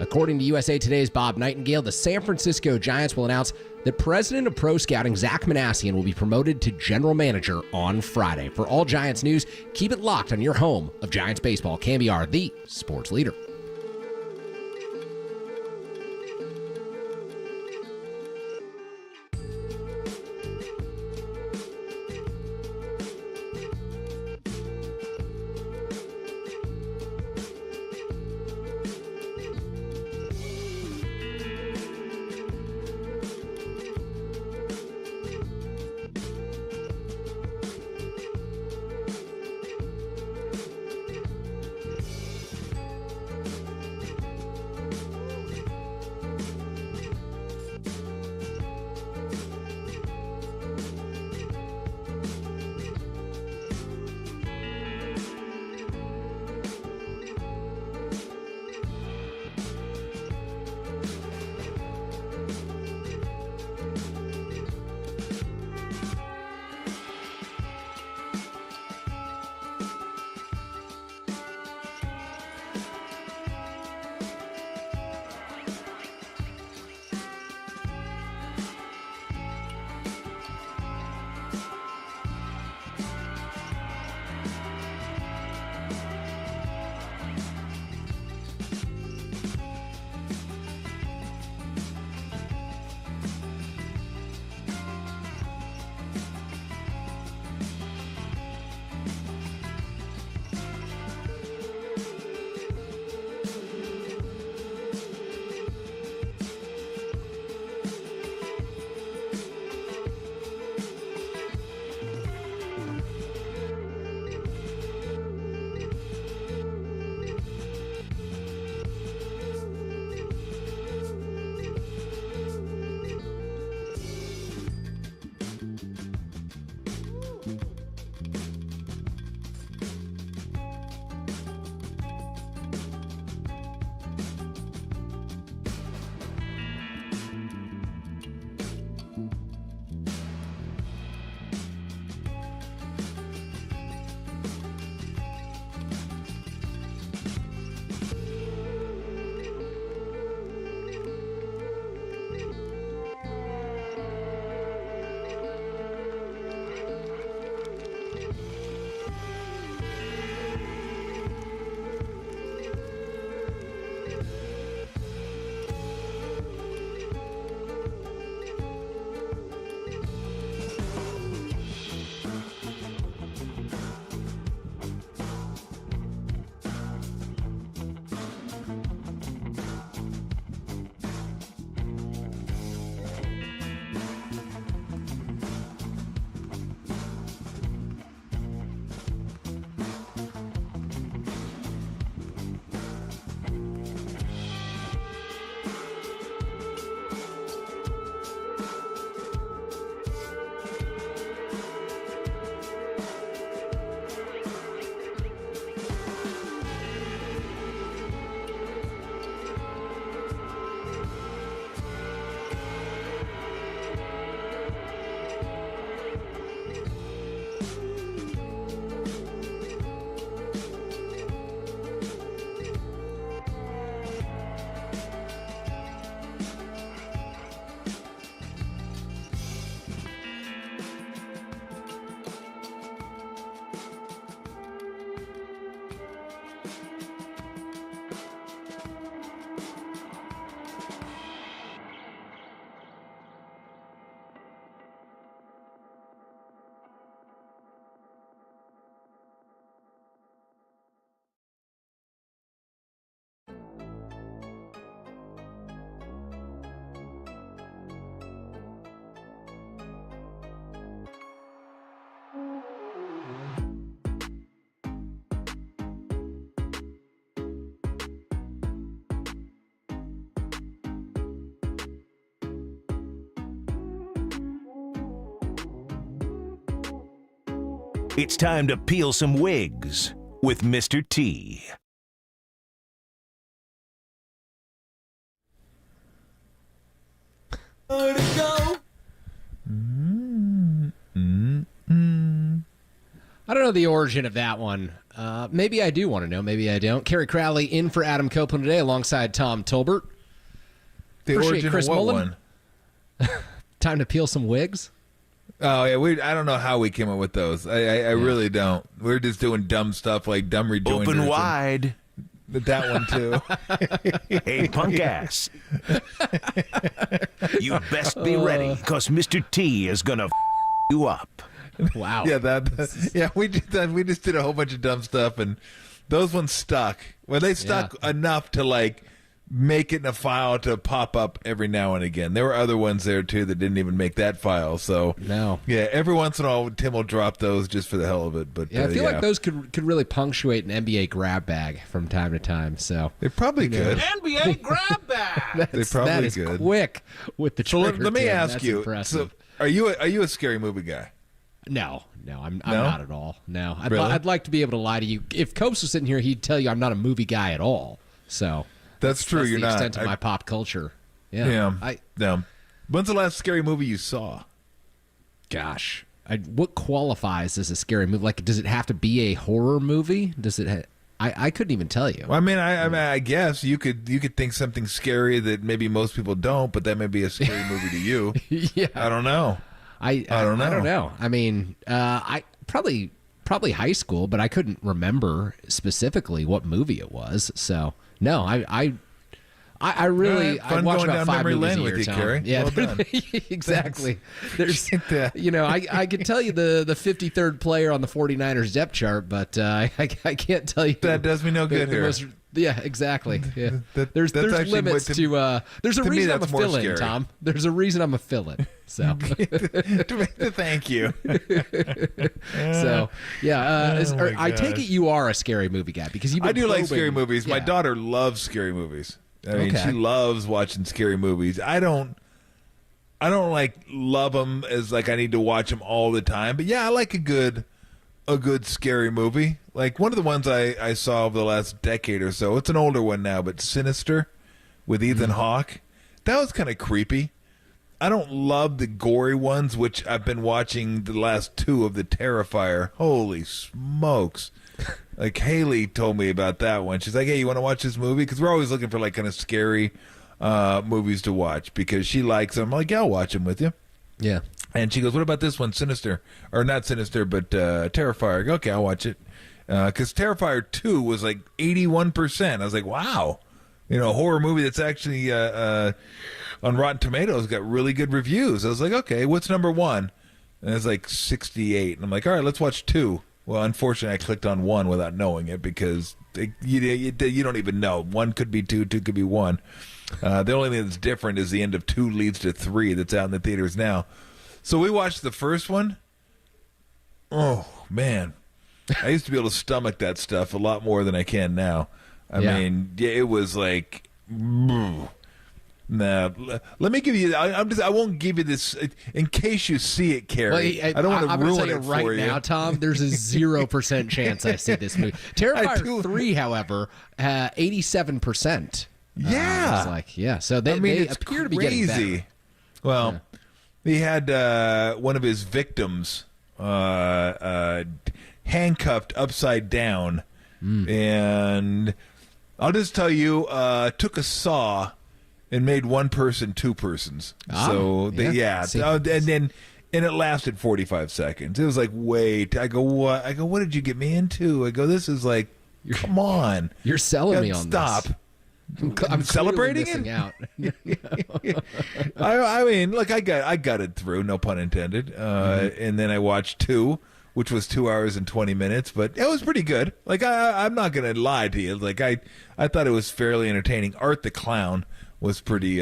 According to USA Today's Bob Nightingale, the San Francisco Giants will announce that President of Pro Scouting Zach Manassian will be promoted to General Manager on Friday. For all Giants news, keep it locked on your home of Giants baseball, KNBR, the sports leader. It's time to peel some wigs with Mr. T. I don't know the origin of that one. Maybe I do want to know. Maybe I don't. Kerry Crowley in for Adam Copeland today alongside Tom Tolbert. The Appreciate origin Chris of what Mullin. one? Time to peel some wigs. Oh yeah, I don't know how we came up with those. I really don't. We're just doing dumb stuff like dumb rejoinders. Open wide. That one too. Hey, punk ass. You best be ready, because Mr. T is going to you up. Wow. Yeah, we did that. We just did a whole bunch of dumb stuff, and those ones stuck. Well, they stuck enough to like make it in a file to pop up every now and again. There were other ones there too that didn't even make that file. So yeah, every once in a while Tim will drop those just for the hell of it. But yeah, I feel like those could really punctuate an NBA grab bag from time to time. So they probably could. NBA grab bag. They probably that is could. Quick with the trigger. So let me Tim. ask That's you. impressive. So are you a scary movie guy? No, I'm No? not at all. No, Really? I'd like to be able to lie to you. If Copes was sitting here, he'd tell you I'm not a movie guy at all. So That's true. That's You're the not. extent of my pop culture. Yeah. Yeah. When's the last scary movie you saw? Gosh, what qualifies as a scary movie? Like, does it have to be a horror movie? Does it? I couldn't even tell you. Well, I mean, I guess you could think something scary that maybe most people don't, but that may be a scary movie to you. Yeah, I don't know. I don't know. I mean, I probably high school, but I couldn't remember specifically what movie it was. So no, I really I watch about 5 movies a year, with you, Tom. Kerry. Yeah, Well done. exactly. There's I could tell you the 53rd player on the 49ers depth chart, but I can't tell you. That does me no good here. Yeah, exactly. Yeah. That's There's actually limits what to there's a to me, reason I'm a that's more fill-in, scary. Tom. There's a reason I'm a fill-in. So Thank you. so yeah, Oh my I take gosh. it you are a scary movie guy because I do like scary movies. My daughter loves scary movies. I mean, Okay. she loves watching scary movies. I don't like love them as like I need to watch them all the time. But yeah, I like a good scary movie. Like one of the ones I saw over the last decade or so. It's an older one now, but Sinister with Ethan Hawke. That was kind of creepy. I don't love the gory ones, which I've been watching the last 2 of the Terrifier. Holy smokes. Like Haley told me about that one. She's like, hey, you want to watch this movie? Because we're always looking for like kind of scary movies to watch because she likes them. I'm like, yeah, I'll watch them with you. Yeah. And she goes, what about this one, Sinister? Or not Sinister, but Terrifier. I go, okay, I'll watch it. Because Terrifier 2 was like 81%. I was like, wow. A horror movie that's actually on Rotten Tomatoes got really good reviews. I was like, okay, what's number 1? And it's like 68. And I'm like, all right, let's watch 2. Well, unfortunately, I clicked on 1 without knowing it because you don't even know. 1 could be 2, 2 could be 1. The only thing that's different is the end of 2 leads to 3 that's out in the theaters now. So we watched the first one. Oh, man. I used to be able to stomach that stuff a lot more than I can now. I mean, it was like... Nah, let me give you. I won't give you this in case you see it, Kerry. Well, I don't want to ruin tell you it right for you. now, Tom. There's a 0% chance I see this movie. Terrifier 3, however, 87%. Yeah, it's like So they it's appear crazy. to be getting better. Well, he had one of his victims handcuffed upside down, and I'll just tell you, took a saw. And made one person 2 persons. So and it lasted 45 seconds. It was like, wait. I go, what? I go, what did you get me into? I go, this is like, come on. You're selling me on stop. this. I'm celebrating missing it. Out. I mean, look, I got it through, no pun intended. And then I watched 2, which was 2 hours and 20 minutes, but it was pretty good. Like I'm not gonna lie to you. Like I thought it was fairly entertaining. Art the Clown was pretty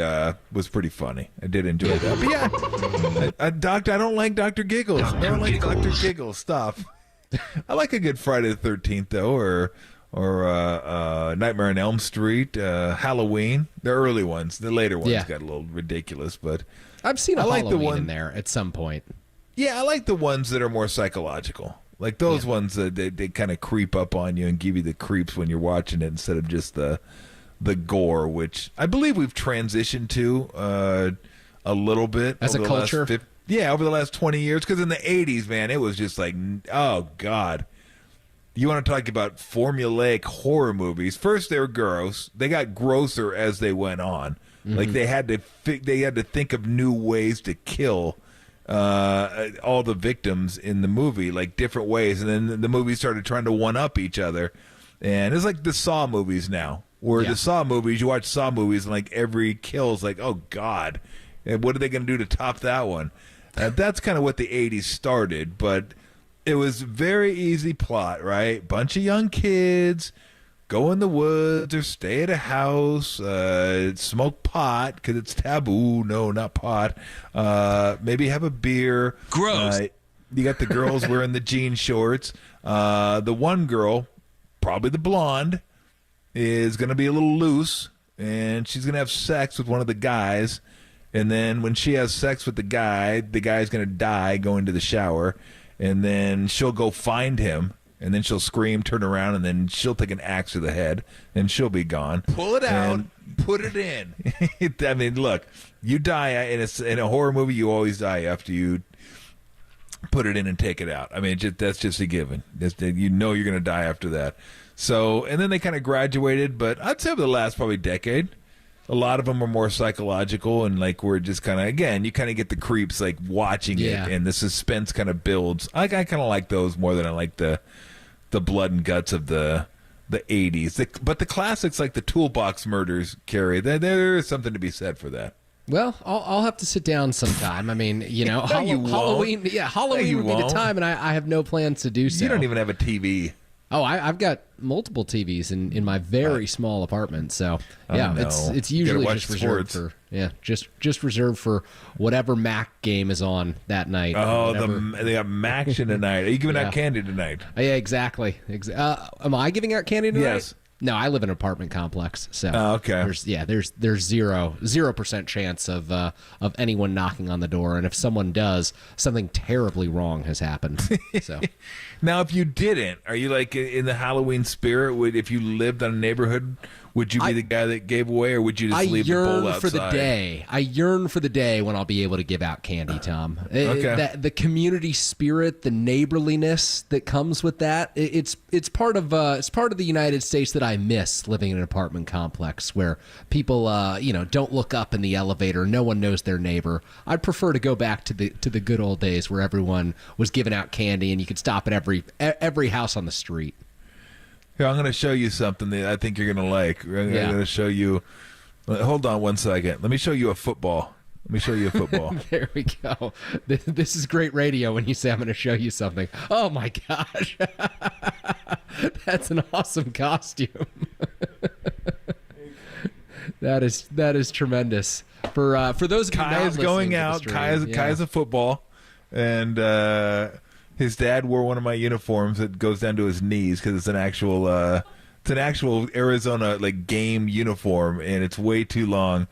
funny. I did enjoy that. But yeah, Doctor, I don't like Dr. Giggles. I don't like Dr. Giggles. Stop. I like a good Friday the 13th though, or Nightmare on Elm Street, Halloween. The early ones, the later ones got a little ridiculous, but I've seen I like Halloween the one in there at some point. Yeah, I like the ones that are more psychological. Like those ones that they kind of creep up on you and give you the creeps when you're watching it instead of just the gore, which I believe we've transitioned to a little bit as a culture. Over the last 20 years, because in the 80s, man, it was just like, oh God. You want to talk about formulaic horror movies? First, they were gross. They got grosser as they went on. Like they had to think of new ways to kill all the victims in the movie, like different ways. And then the movies started trying to one up each other. And it's like the Saw movies now, where the Saw movies, you watch Saw movies, and like every kill is like, oh God, and what are they going to do to top that one? That's kind of what the 80s started, but it was very easy plot, right? Bunch of young kids go in the woods or stay at a house, smoke pot because it's taboo. No, not pot. Maybe have a beer. Gross. You got the girls wearing the jean shorts. The one girl, probably the blonde, is going to be a little loose, and she's going to have sex with one of the guys. And then when she has sex with the guy's going to die going to the shower. And then she'll go find him, and then she'll scream, turn around, and then she'll take an axe to the head, and she'll be gone. Pull it out, put it in. I mean, look, you die in a horror movie. You always die after you put it in and take it out. I mean, that's just a given. You know you're going to die after that. So, and then they kind of graduated, but I'd say over the last probably decade, a lot of them are more psychological, and like we're just kind of, again, you kind of get the creeps like watching it, and the suspense kind of builds. I kind of like those more than I like the blood and guts of the 80s. But the classics like the Toolbox Murders, Carrie, there is something to be said for that. Well, I'll have to sit down sometime. I mean, No, Halloween. Yeah, Halloween would be the time, and I have no plans to do so. You don't even have a TV. Oh, I've got multiple TVs in my very small apartment. So yeah, it's usually just reserved for just reserved for whatever Mac game is on that night. Oh, they got Maction tonight. Are you giving out candy tonight? Yeah, exactly. Am I giving out candy tonight? Yes. No, I live in an apartment complex, so okay. There's 0% chance of anyone knocking on the door, and if someone does, something terribly wrong has happened. So, now, if you didn't, are you like in the Halloween spirit? If you lived on a neighborhood, would you be the guy that gave away, or would you just leave the bowl outside? I yearn for the day when I'll be able to give out candy, Tom. Okay. The community spirit, the neighborliness that comes with that, it's part of the United States that I miss, living in an apartment complex where people don't look up in the elevator, no one knows their neighbor. I'd prefer to go back to the good old days where everyone was giving out candy and you could stop at every house on the street. Here, I'm going to show you something that I think you're going to like. I'm going to show you. Hold on one second. Let me show you a football. There we go. This is great radio when you say I'm going to show you something. Oh, my gosh. That's an awesome costume. That is tremendous. For those of you Kai not is going out. Kai's a football. And his dad wore one of my uniforms that goes down to his knees because it's an actual Arizona like game uniform, and it's way too long.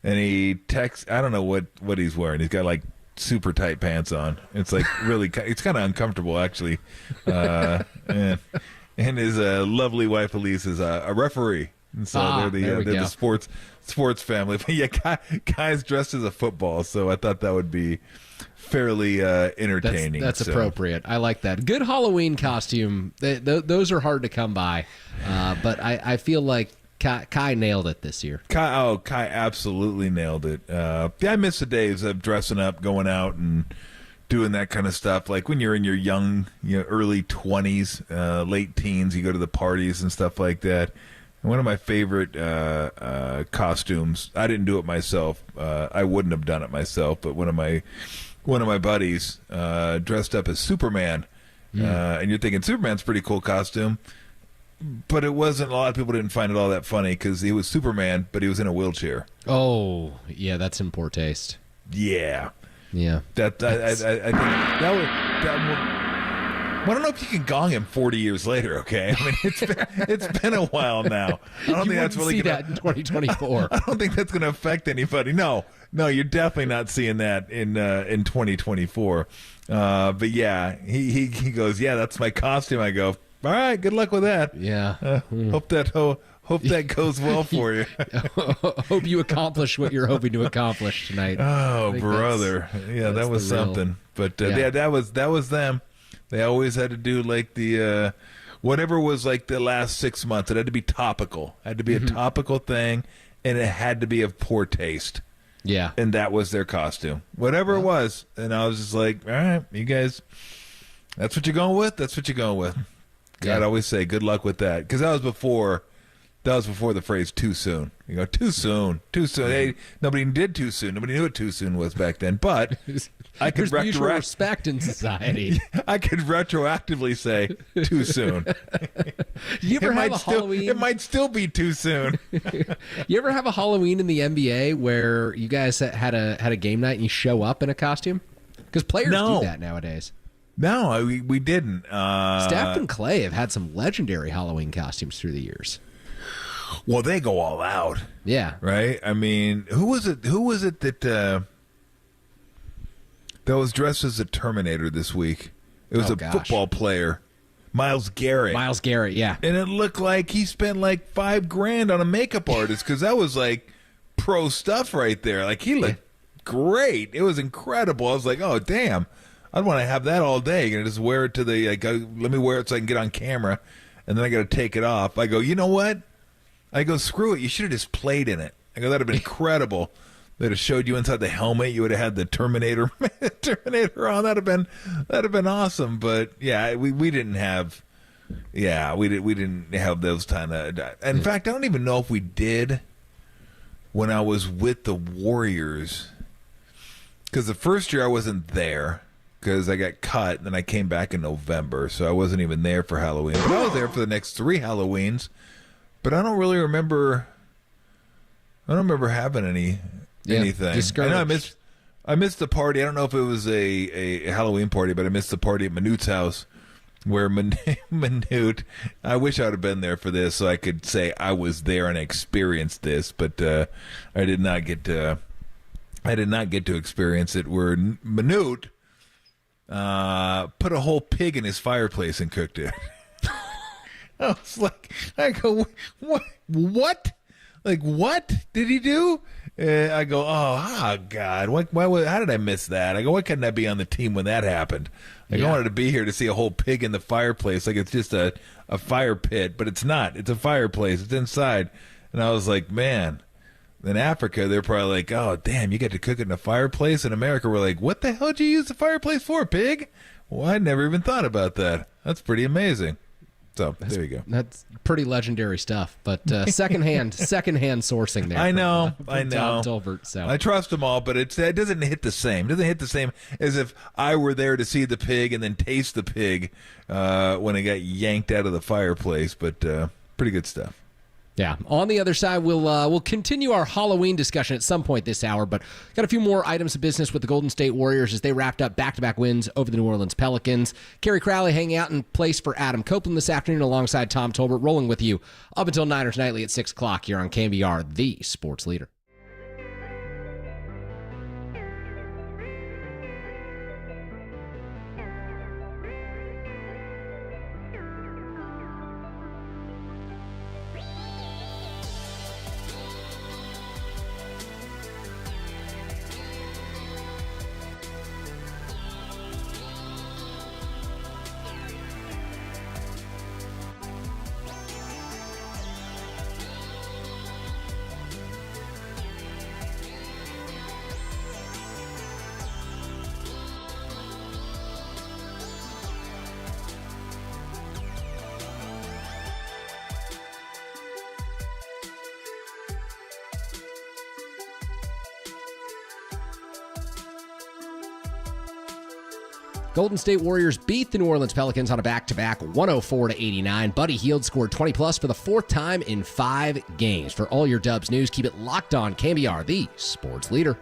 And he texts, I don't know what he's wearing. He's got like super tight pants on. It's like really, it's kind of uncomfortable actually. And his lovely wife Elise is a referee, and so they're the sports family. But yeah, Kai's dressed as a football, so I thought that would be fairly entertaining. That's appropriate. I like that. Good Halloween costume. Those are hard to come by, but I feel like Kai nailed it this year. Kai absolutely nailed it. I miss the days of dressing up, going out, and doing that kind of stuff. Like when you're in your young, early 20s, late teens, you go to the parties and stuff like that. And one of my favorite costumes, I didn't do it myself. I wouldn't have done it myself, but one of my buddies dressed up as Superman. And you're thinking, Superman's a pretty cool costume. But it wasn't. A lot of people didn't find it all that funny because he was Superman, but he was in a wheelchair. Oh, yeah, that's in poor taste. Yeah. Yeah. I think that I don't know if you can gong him 40 years later, okay? I mean, it's been a while now. I don't think that's really see that in 2024. I don't think that's going to affect anybody. No, you're definitely not seeing that in 2024. But yeah, he goes, yeah, that's my costume. I go, all right, good luck with that. Yeah. Hope that goes well for you. Hope you accomplish what you're hoping to accomplish tonight. Oh, brother. Yeah, that was something. But yeah, that was them. They always had to do like the whatever was like the last 6 months. It had to be topical. It had to be a topical thing, and it had to be of poor taste. Yeah. And that was their costume. Whatever it was. And I was just like, all right, you guys, that's what you're going with? That's what you're going with. I'd always say good luck with that. Because that was before the phrase too soon. You go, too soon. Hey, nobody did too soon. Nobody knew what too soon was back then. But I could There's mutual respect in society. I could retroactively say too soon. You ever have a Halloween? It might still be too soon. You ever have a Halloween in the NBA where you guys had a game night and you show up in a costume? Because players do that nowadays. No, we didn't. Steph and Clay have had some legendary Halloween costumes through the years. Well, they go all out. Yeah. Right? I mean, who was it that was dressed as a Terminator this week? It was football player. Myles Garrett. Myles Garrett, yeah. And it looked like he spent like $5,000 on a makeup artist because that was like pro stuff right there. Like he looked great. It was incredible. I was like, oh, damn. I'd want to have that all day and just wear it to the, like, let me wear it so I can get on camera. And then I got to take it off. I go, you know what? I go, screw it. You should have just played in it. I go, that'd have been incredible. They'd have showed you inside the helmet. You would have had the Terminator on. That'd have been awesome. But yeah, we didn't have. Yeah, we didn't have those kind of. In fact, I don't even know if we did when I was with the Warriors. Because the first year I wasn't there because I got cut, and then I came back in November, so I wasn't even there for Halloween. But I was there for the next 3 Halloweens. But I don't really remember. I don't remember having anything. I know I missed the party. I don't know if it was a Halloween party, but I missed the party at Manute's house where Manute. I wish I would have been there for this so I could say I was there and experienced this, but I did not get to. I did not get to experience it. Where Manute put a whole pig in his fireplace and cooked it. I was like, I go, what? Like, what did he do? I go, oh God, how did I miss that? I go, why couldn't that be on the team when that happened? Like, I wanted to be here to see a whole pig in the fireplace. Like, it's just a fire pit, but it's not. It's a fireplace. It's inside. And I was like, man, in Africa, they're probably like, oh, damn, you get to cook it in a fireplace? In America, we're like, what the hell did you use the fireplace for, pig? Well, I never even thought about that. That's pretty amazing. So there you go. That's pretty legendary stuff. But secondhand sourcing there. I know. Tom Tolbert, so I trust them all, but it doesn't hit the same. It doesn't hit the same as if I were there to see the pig and then taste the pig when it got yanked out of the fireplace. But pretty good stuff. Yeah. On the other side, we'll continue our Halloween discussion at some point this hour, but got a few more items of business with the Golden State Warriors as they wrapped up back-to-back wins over the New Orleans Pelicans. Kerry Crowley hanging out in place for Adam Copeland this afternoon alongside Tom Tolbert, rolling with you up until Niners Nightly at 6 o'clock here on KNBR, the sports leader. Golden State Warriors beat the New Orleans Pelicans on a back-to-back 104-89. Buddy Hield scored 20-plus for the 4th time in 5 games. For all your Dubs news, keep it locked on KNBR, the sports leader.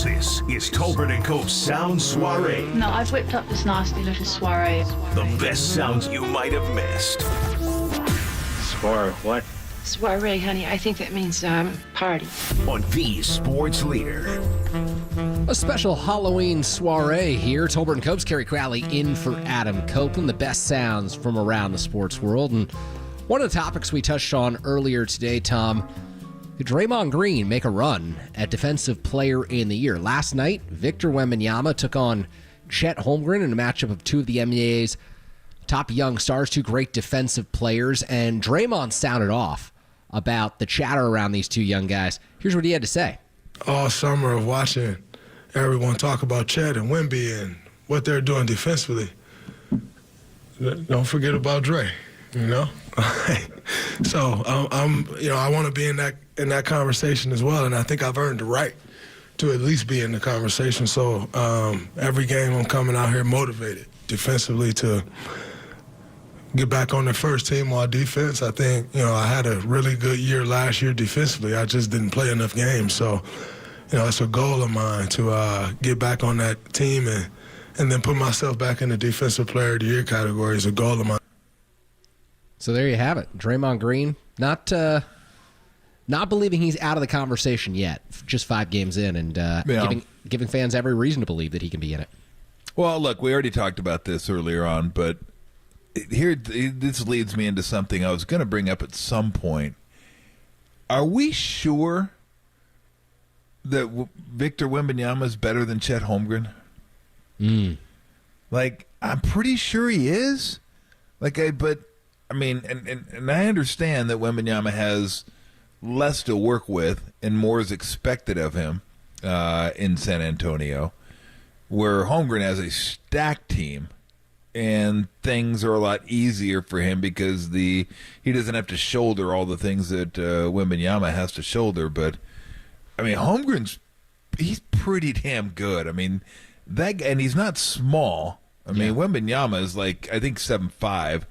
This is Tolbert and Cope's Sound Soiree. No, I've whipped up this nasty little soiree. The best sounds you might have missed. Soiree, what? Soiree, honey. I think that means party. On the sports leader. A special Halloween soiree here. Tolbert and Cope's Kerry Crowley in for Adam Copeland. The best sounds from around the sports world. And one of the topics we touched on earlier today, Tom, did Draymond Green make a run at Defensive Player in the Year? Last night, Victor Wembanyama took on Chet Holmgren in a matchup of two of the NBA's top young stars, two great defensive players, and Draymond sounded off about the chatter around these two young guys. Here's what he had to say. All summer of watching everyone talk about Chet and Wemby and what they're doing defensively, don't forget about Dre, you know? So I want to be in that conversation as well, and I think I've earned the right to at least be in the conversation. So every game I'm coming out here motivated defensively to get back on the first team on defense. I think I had a really good year last year defensively. I just didn't play enough games. So it's a goal of mine to get back on that team and then put myself back in the Defensive Player of the Year category is a goal of mine. So there you have it. Draymond Green, not believing he's out of the conversation yet, just 5 games in, and giving fans every reason to believe that he can be in it. Well, look, we already talked about this earlier on, but this leads me into something I was going to bring up at some point. Are we sure that Victor Wembanyama is better than Chet Holmgren? Like, I'm pretty sure he is. But I mean, and I understand that Wembanyama has less to work with and more is expected of him in San Antonio, where Holmgren has a stacked team and things are a lot easier for him because he doesn't have to shoulder all the things that Wembanyama has to shoulder. But I mean, he's pretty damn good. I mean, and he's not small. I mean, Wembanyama is I think 7'5".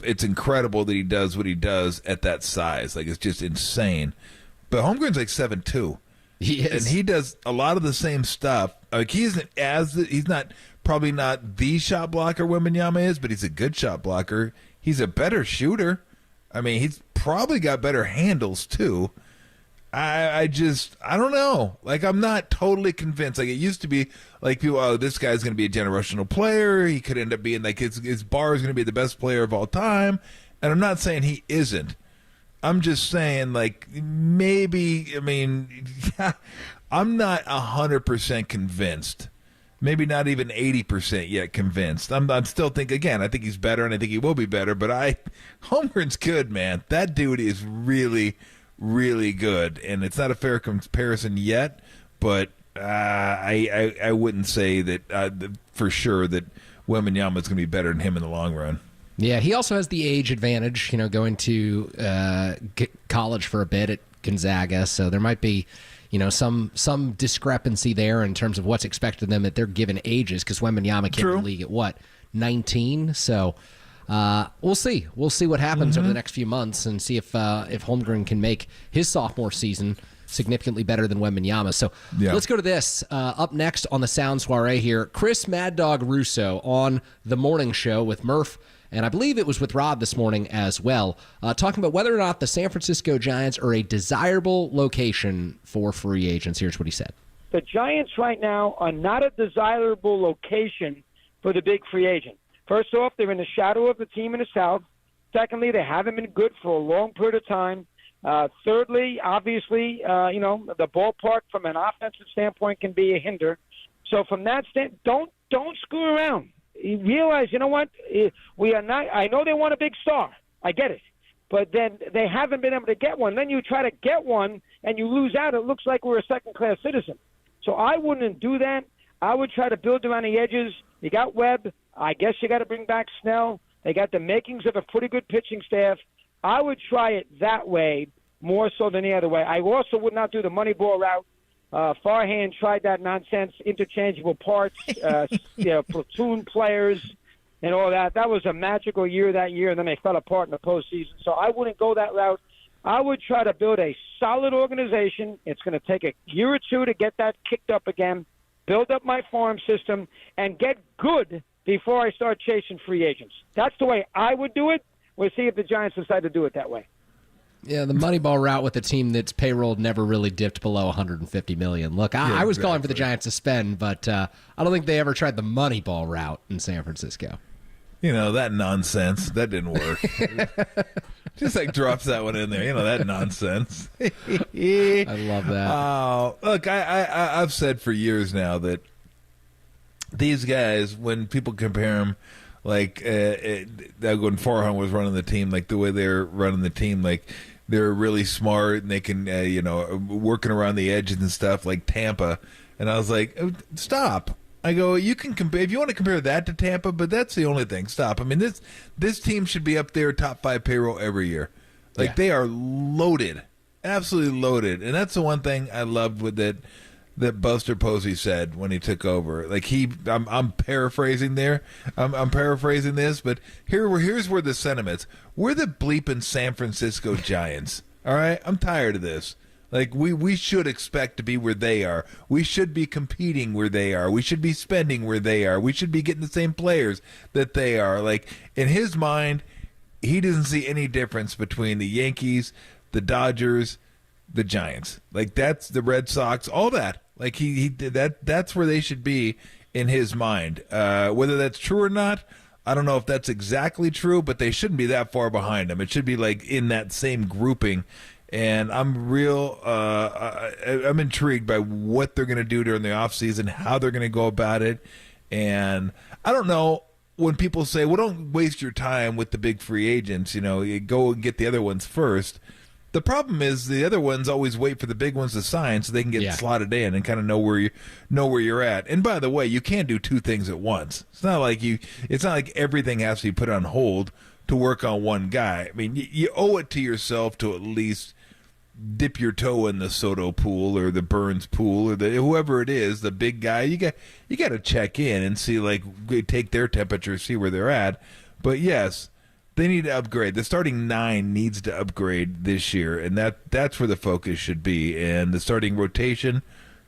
It's incredible that he does what he does at that size. It's just insane. But Holmgren's 7'2". He is. And he does a lot of the same stuff. He's probably not the shot blocker Wembanyama is, but he's a good shot blocker. He's a better shooter. I mean, he's probably got better handles too. I don't know. I'm not totally convinced. It used to be people, this guy's going to be a generational player. He could end up being his bar is going to be the best player of all time. And I'm not saying he isn't. I'm just saying maybe, I'm not 100% convinced. Maybe not even 80% yet convinced. I'm still I think he's better and I think he will be better. But Holmgren's good, man. That dude is really, really good, and it's not a fair comparison yet, but I wouldn't say that for sure that Wembanyama is going to be better than him in the long run. Yeah, he also has the age advantage, going to college for a bit at Gonzaga, so there might be some discrepancy there in terms of what's expected of them at their given ages, because Wembanyama came in the league at 19, so we'll see. We'll see what happens over the next few months and see if Holmgren can make his sophomore season significantly better than Wembanyama. So let's go to this. Up next on the Sound Soiree here, Chris Mad Dog Russo on the morning show with Murph, and I believe it was with Rod this morning as well, talking about whether or not the San Francisco Giants are a desirable location for free agents. Here's what he said. The Giants right now are not a desirable location for the big free agent. First off, they're in the shadow of the team in the South. Secondly, they haven't been good for a long period of time. Thirdly, obviously, the ballpark from an offensive standpoint can be a hinder. So from that standpoint, don't screw around. You realize, we are not. I know they want a big star. I get it. But then they haven't been able to get one. Then you try to get one and you lose out. It looks like we're a second-class citizen. So I wouldn't do that. I would try to build around the edges. You got Webb. I guess you got to bring back Snell. They got the makings of a pretty good pitching staff. I would try it that way more so than the other way. I also would not do the money ball route. Farhan tried that nonsense, interchangeable parts, platoon players, and all that. That was a magical year that year, and then they fell apart in the postseason. So I wouldn't go that route. I would try to build a solid organization. It's going to take a year or two to get that kicked up again, build up my farm system, and get good before I start chasing free agents. That's the way I would do it. We'll see if the Giants decide to do it that way. Yeah, the Moneyball route with a team that's payroll never really dipped below $150 million. Look, I was calling for the Giants to spend, but I don't think they ever tried the Moneyball route in San Francisco. That nonsense. That didn't work. Just drops that one in there. That nonsense. I love that. Look, I've said for years now that these guys, when people compare them, when Farhan was running the team, the way they're running the team, they're really smart and they can, working around the edges and stuff like Tampa. And I was like, stop. I go, you can compare if you want to compare that to Tampa, but that's the only thing. Stop. I mean, this team should be up there top 5 payroll every year. They are loaded, absolutely loaded, and that's the one thing I loved with that Buster Posey said when he took over. I'm paraphrasing there. I'm paraphrasing this, but here's where the sentiments. We're the bleeping San Francisco Giants. All right, I'm tired of this. We should expect to be where they are. We should be competing where they are. We should be spending where they are. We should be getting the same players that they are. In his mind, he doesn't see any difference between the Yankees, the Dodgers, the Giants. That's the Red Sox, all that. That's where they should be in his mind. Whether that's true or not, I don't know if that's exactly true, but they shouldn't be that far behind them. It should be in that same grouping. And I'm I'm intrigued by what they're going to do during the offseason, how they're going to go about it. And I don't know, when people say, well, don't waste your time with the big free agents, you go and get the other ones first. The problem is the other ones always wait for the big ones to sign so they can get slotted in and kind of know where you're at. And by the way, you can't do two things at once. It's not like everything has to be put on hold to work on one guy. I mean, you owe it to yourself to at least dip your toe in the Soto pool or the Burns pool or whoever it is, the big guy. You got to check in and see, take their temperature, see where they're at. But yes, they need to upgrade. The starting 9 needs to upgrade this year, and that's where the focus should be. And the starting rotation,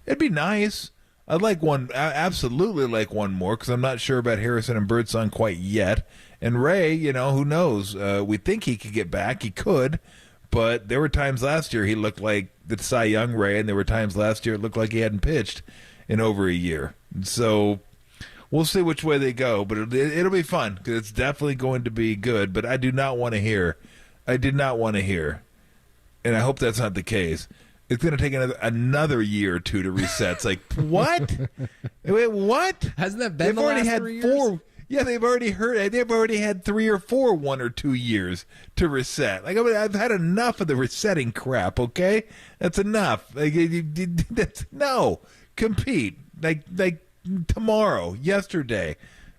it'd be nice. I'd like one, absolutely like one more, because I'm not sure about Harrison and Birdsong quite yet. And Ray, who knows? We think he could get back. He could. But there were times last year he looked like the Cy Young Ray, and there were times last year it looked like he hadn't pitched in over a year. So we'll see which way they go, but it'll be fun because it's definitely going to be good. But I did not want to hear, and I hope that's not the case. It's going to take another year or two to reset. It's what? Wait, what? Hasn't that been the last 3 years? 4. Yeah, they've already had 3 or 4 1 or 2 years to reset. I've had enough of the resetting crap. Okay, that's enough. No, compete tomorrow, yesterday.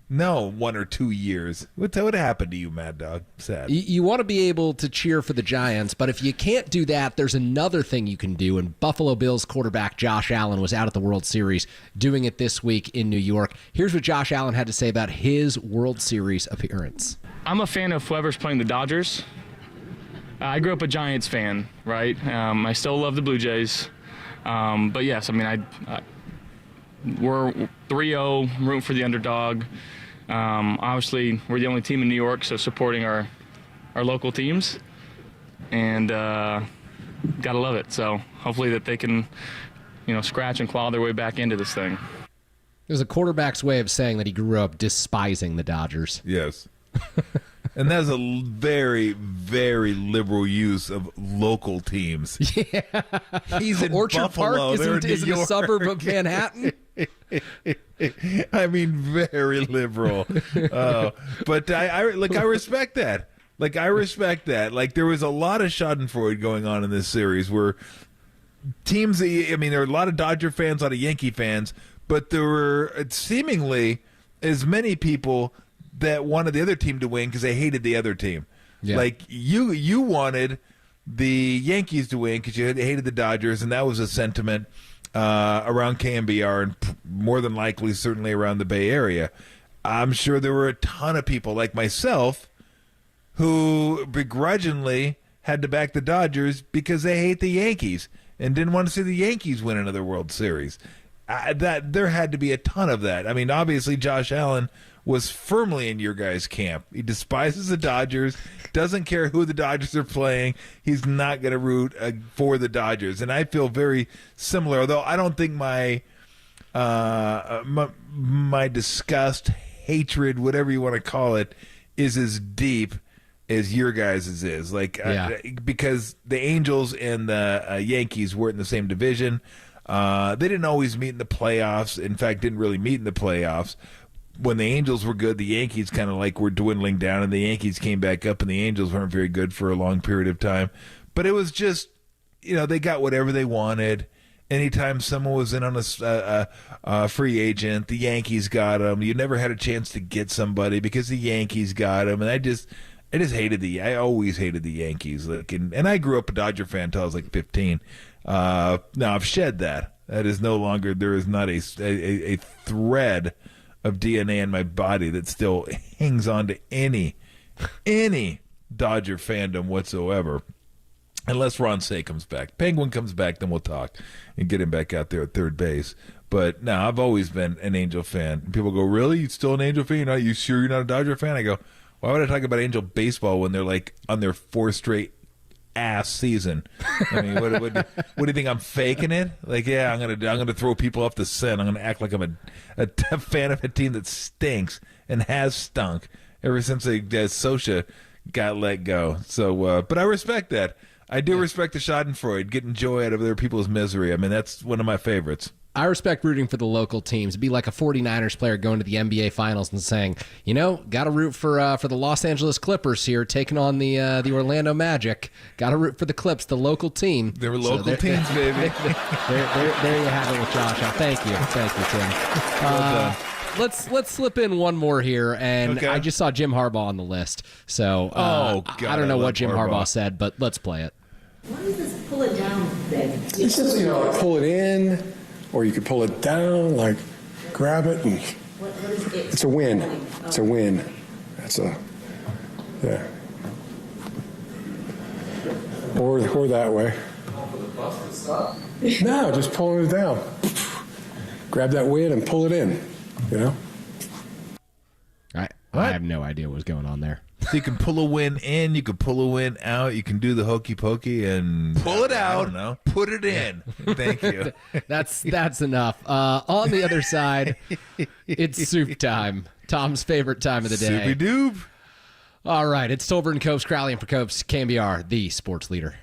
No, 1 or 2 years. What happened to you, Mad Dog? Sad. You want to be able to cheer for the Giants, but if you can't do that, there's another thing you can do. And Buffalo Bills quarterback Josh Allen was out at the World Series doing it this week in New York. Here's what Josh Allen had to say about his World Series appearance. I'm a fan of whoever's playing the Dodgers. I grew up a Giants fan, right? I still love the Blue Jays. But yes, we're 3-0, rooting for the underdog. Obviously, we're the only team in New York, so supporting our local teams, and gotta love it. So hopefully that they can, scratch and claw their way back into this thing. There's a quarterback's way of saying that he grew up despising the Dodgers. Yes. And that's a very, very liberal use of local teams. Yeah. He's in Orchard Buffalo. Park isn't a suburb of Manhattan. I mean, very liberal. But I respect that. Like, I respect that. Like, there was a lot of schadenfreude going on in this series where teams, there were a lot of Dodger fans, a lot of Yankee fans, but there were seemingly as many people that wanted the other team to win because they hated the other team. Yeah. Like, you wanted the Yankees to win because you hated the Dodgers, and that was a sentiment around KNBR and more than likely certainly around the Bay Area. I'm sure there were a ton of people like myself who begrudgingly had to back the Dodgers because they hate the Yankees and didn't want to see the Yankees win another World Series. That there had to be a ton of that. I mean, obviously Josh Allen was firmly in your guys' camp. He despises the Dodgers, doesn't care who the Dodgers are playing. He's not going to root for the Dodgers. And I feel very similar, although I don't think my disgust, hatred, whatever you want to call it, is as deep as your guys' is. Like, because the Angels and the Yankees weren't in the same division. They didn't always meet in the playoffs. In fact, didn't really meet in the playoffs. When the Angels were good, the Yankees kind of like were dwindling down, and the Yankees came back up, and the Angels weren't very good for a long period of time. But it was just, they got whatever they wanted. Anytime someone was in on a free agent, the Yankees got them. You never had a chance to get somebody because the Yankees got them, and I always hated the Yankees. Like, and I grew up a Dodger fan until I was like 15. Now I've shed that. That is no longer. There is not a thread of DNA in my body that still hangs on to any Dodger fandom whatsoever, unless Ron Say comes back. Penguin comes back, then we'll talk and get him back out there at third base. But no, I've always been an Angel fan. And people go, "Really? You still an Angel fan? You sure you're not a Dodger fan?" I go, "Why would I talk about Angel baseball when they're like on their fourth straight ass season? I mean, what do you think? I'm faking it? Like, yeah, I'm gonna throw people off the scent. I'm gonna act like I'm a fan of a team that stinks and has stunk ever since Sosha got let go. So, but I respect that. I do respect the Schadenfreude, getting joy out of other people's misery. I mean, that's one of my favorites. I respect rooting for the local teams. It'd be like a 49ers player going to the NBA Finals and saying, got to root for the Los Angeles Clippers here, taking on the Orlando Magic. Got to root for the Clips, the local team. They were local teams, baby. There you have it with Josh. Thank you, Tim. Well done. Let's slip in one more here, and okay. I just saw Jim Harbaugh on the list. So God, I don't know what Jim Harbaugh said, but let's play it. What is this pull it down thing? It's just, pull it in, or you could pull it down, like grab it, and What is it? it's a win. It's a win. Yeah. Or that way. No, just pulling it down. Grab that win and pull it in, I have no idea what was going on there. So you can pull a win in, you can pull a win out, you can do the hokey pokey and pull it out. I don't know. Put it in. Thank you. That's enough. On the other side, it's soup time. Tom's favorite time of the day. Soupy doob. All right, it's Tolbert and Copes, Crowley and for Copes, KNBR, the sports leader.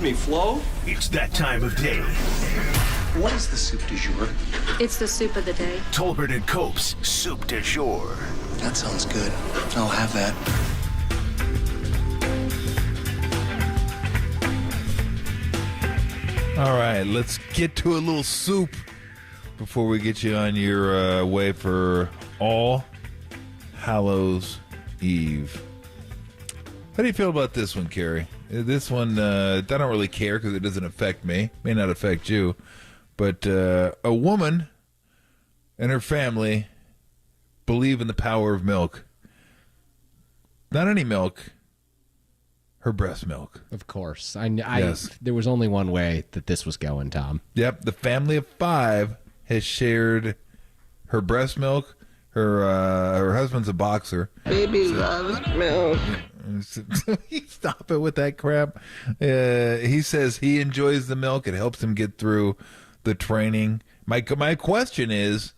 me, Flo? It's that time of day. What is the soup du jour? It's the soup of the day. Tolbert and Cope's Soup du Jour. That sounds good. I'll have that. All right, let's get to a little soup before we get you on your way for All Hallows Eve. How do you feel about this one, Carrie? This one, I don't really care because it doesn't affect me. May not affect you. But a woman and her family believe in the power of milk. Not any milk. Her breast milk. Of course. Yes. There was only one way that this was going, Tom. Yep. The family of 5 has shared her breast milk. Her husband's a boxer. Baby loves milk. Stop it with that crap. He says he enjoys the milk. It helps him get through the training. My question is,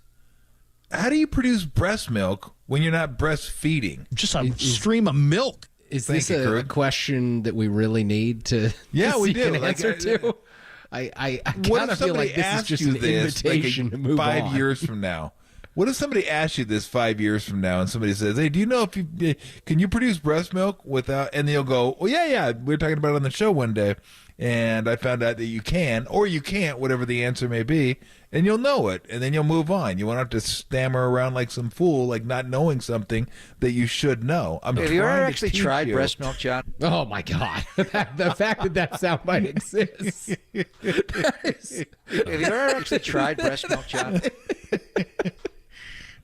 how do you produce breast milk when you're not breastfeeding? Just a stream of milk. Is this a question that we really need to we seek do. an answer to? I kind of feel like this is just an invitation to move 5 on. years from now? What if somebody asks you this 5 years from now and somebody says, hey, do you know can you produce breast milk without, and they'll go, well, yeah, we were talking about it on the show one day, and I found out that you can, or you can't, whatever the answer may be, and you'll know it, and then you'll move on. You won't have to stammer around like some fool, like not knowing something that you should know. Have you ever actually tried breast milk, John? Oh, my God. The fact that soundbite exists. Have you ever actually tried breast milk, John?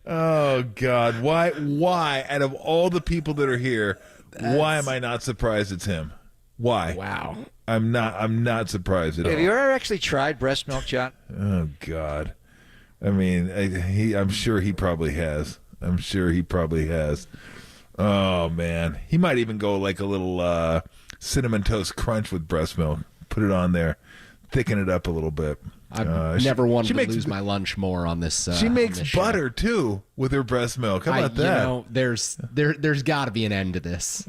Oh God! Why? Out of all the people that are here, why am I not surprised it's him? Why? Wow! I'm not surprised at all. Have you ever actually tried breast milk, John? Oh God! I mean, I'm sure he probably has. Oh man, he might even go like a little cinnamon toast crunch with breast milk. Put it on there, thicken it up a little bit. I've never wanted to lose my lunch more on this. She makes this butter too with her breast milk. How about that? You know, there's got to be an end to this.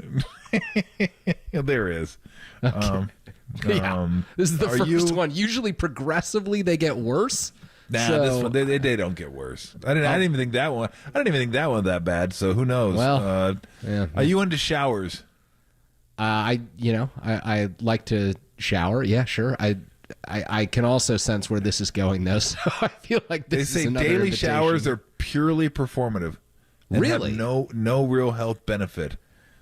There is. Okay. This is the first one. Usually, progressively, they get worse. Nah, so, this one they don't get worse. I didn't even think that one. I didn't even think that one that bad. So who knows? Well, are you into showers? I like to shower. Yeah, sure. I can also sense where this is going, though. So I feel like this they say is another daily invitation. showers are purely performative. And Really? have no real health benefit.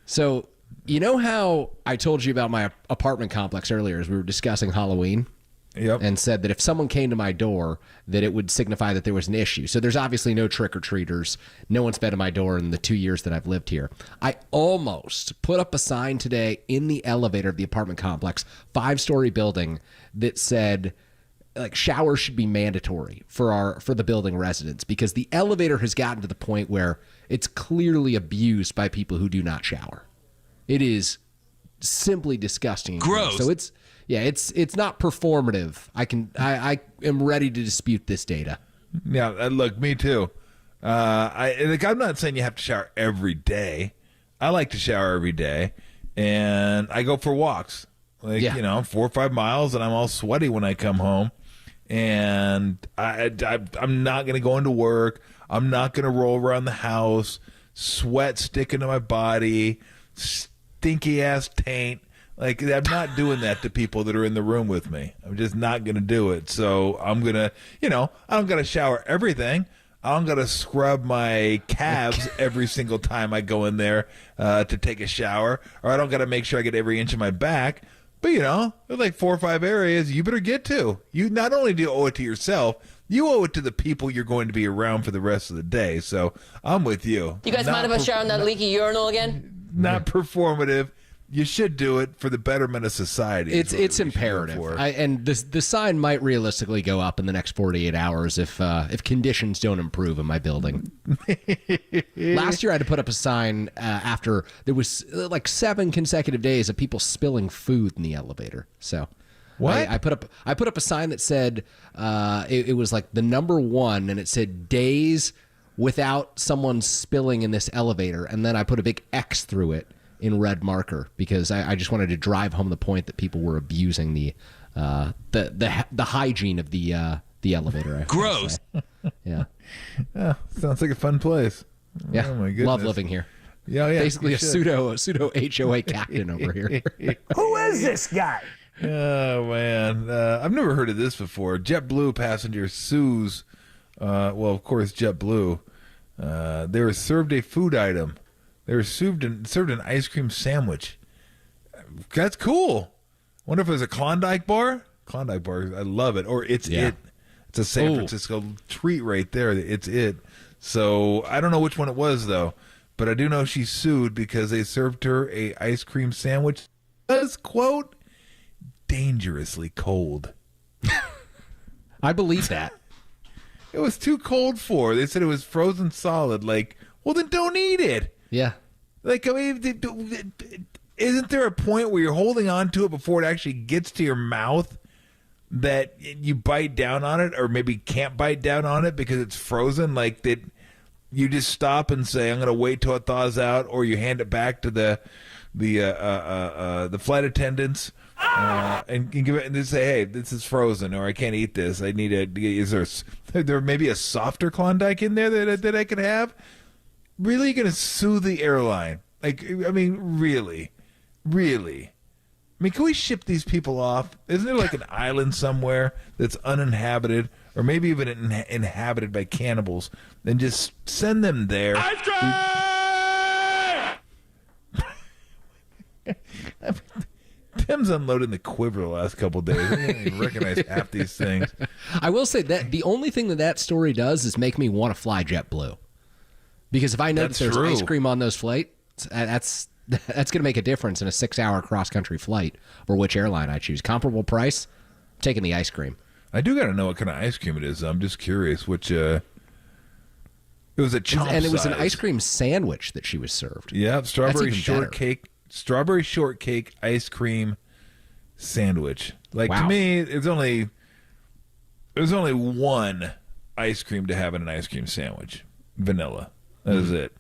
So you know how I told you about my apartment complex earlier as we were discussing Halloween? Yep. And said that if someone came to my door, that it would signify that there was an issue. So there's obviously no trick-or-treaters. No one's been to my door in the 2 years that I've lived here. I almost put up a sign today in the elevator of the apartment complex, 5-story building, that said, like, showers should be mandatory for the building residents, because the elevator has gotten to the point where it's clearly abused by people who do not shower. It is simply disgusting. Gross. So it's not performative. I am ready to dispute this data. Yeah, look, me too. I'm not saying you have to shower every day. I like to shower every day, and I go for walks, 4 or 5 miles, and I'm all sweaty when I come home. And I'm not going to go into work. I'm not going to roll around the house, sweat sticking to my body, stinky ass taint. Like, I'm not doing that to people that are in the room with me. I'm just not going to do it. So I'm going to, I don't got to shower everything. I don't got to scrub my calves every single time I go in there to take a shower. Or I don't got to make sure I get every inch of my back. But, there's like 4 or 5 areas you better get to. You not only do you owe it to yourself, you owe it to the people you're going to be around for the rest of the day. So I'm with you. You guys mind if I shower in that leaky urinal again? Not performative. You should do it for the betterment of society. It's imperative. And the sign might realistically go up in the next 48 hours if conditions don't improve in my building. Last year I had to put up a sign after there was like 7 consecutive days of people spilling food in the elevator. So what? I put up a sign that said it was like the number 1, and it said days without someone spilling in this elevator, and then I put a big X through it. in red marker because I just wanted to drive home the point that people were abusing the hygiene of the elevator. Gross. Yeah. Sounds like a fun place. Yeah. Oh my goodness. Love living here. Yeah. Basically a pseudo HOA captain over here. Who is this guy? Oh man, I've never heard of this before. JetBlue passenger sues. Well, of course, JetBlue. They were served a food item. They were served an ice cream sandwich. That's cool. Wonder if it was a Klondike bar. Klondike bar, I love it. Or it's it. It's a San Francisco treat right there. It's it. So I don't know which one it was though, but I do know she sued because they served her a ice cream sandwich. As quote, dangerously cold. I believe that. It was too cold for her. They said it was frozen solid. Like, well, then don't eat it. Yeah. Like, I mean, isn't there a point where you're holding on to it before it actually gets to your mouth that you bite down on it or maybe can't bite down on it because it's frozen? Like, that you just stop and say, I'm going to wait till it thaws out, or you hand it back to the flight attendants and give it and just say, hey, this is frozen, or I can't eat this. I need is there maybe a softer Klondike in there that I could have? Really, you're gonna sue the airline? Like, I mean, really? I mean, can we ship these people off? Isn't there like an island somewhere that's uninhabited, or maybe even inhabited by cannibals? Then just send them there. Ice cream! Tim's unloading the quiver the last couple of days. I didn't even recognize half these things. I will say that the only thing that story does is make me want to fly JetBlue. Because if I know that there's ice cream on those flights, that's going to make a difference in a 6-hour cross-country flight or which airline I choose. Comparable price, I'm taking the ice cream. I do got to know what kind of ice cream it is. I'm just curious which... It was a chomp And it was an size. ice cream sandwich that she was served. Yeah, strawberry better. shortcake ice cream sandwich. Like, Wow. to me, there's only one ice cream to have in an ice cream sandwich. Vanilla. That is it.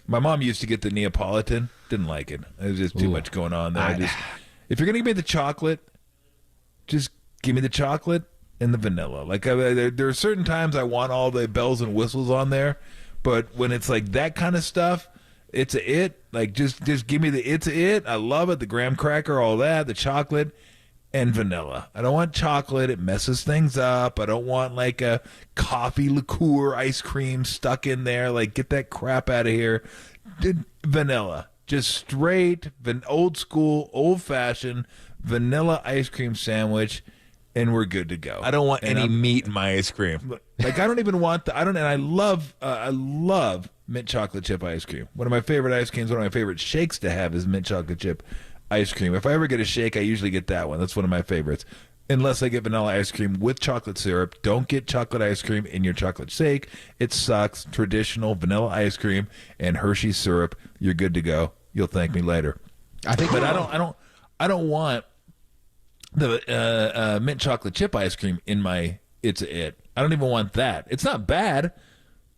My mom used to get the Neapolitan. Didn't like it. There's just too much going on there. If you're going to give me the chocolate, just give me the chocolate and the vanilla. Like, there are certain times I want all the bells and whistles on there, but when it's like that kind of stuff, it's a it. Like, just give me the it's a it. I love it. The graham cracker, all that, the chocolate and vanilla. I don't want chocolate. It messes things up. I don't want like a coffee liqueur ice cream stuck in there. Like, get that crap out of here. Vanilla. Just straight, old school, old fashioned vanilla ice cream sandwich, and we're good to go. I don't want any meat in my ice cream. Like, I don't even want and I love mint chocolate chip ice cream. One of my favorite ice creams, one of my favorite shakes to have is mint chocolate chip ice cream. If I ever get a shake, I usually get that one. That's one of my favorites. Unless I get vanilla ice cream with chocolate syrup. Don't get chocolate ice cream in your chocolate shake. It sucks. Traditional vanilla ice cream and Hershey syrup. You're good to go. You'll thank me later. I don't want the mint chocolate chip ice cream in my It's a It. I don't even want that. It's not bad,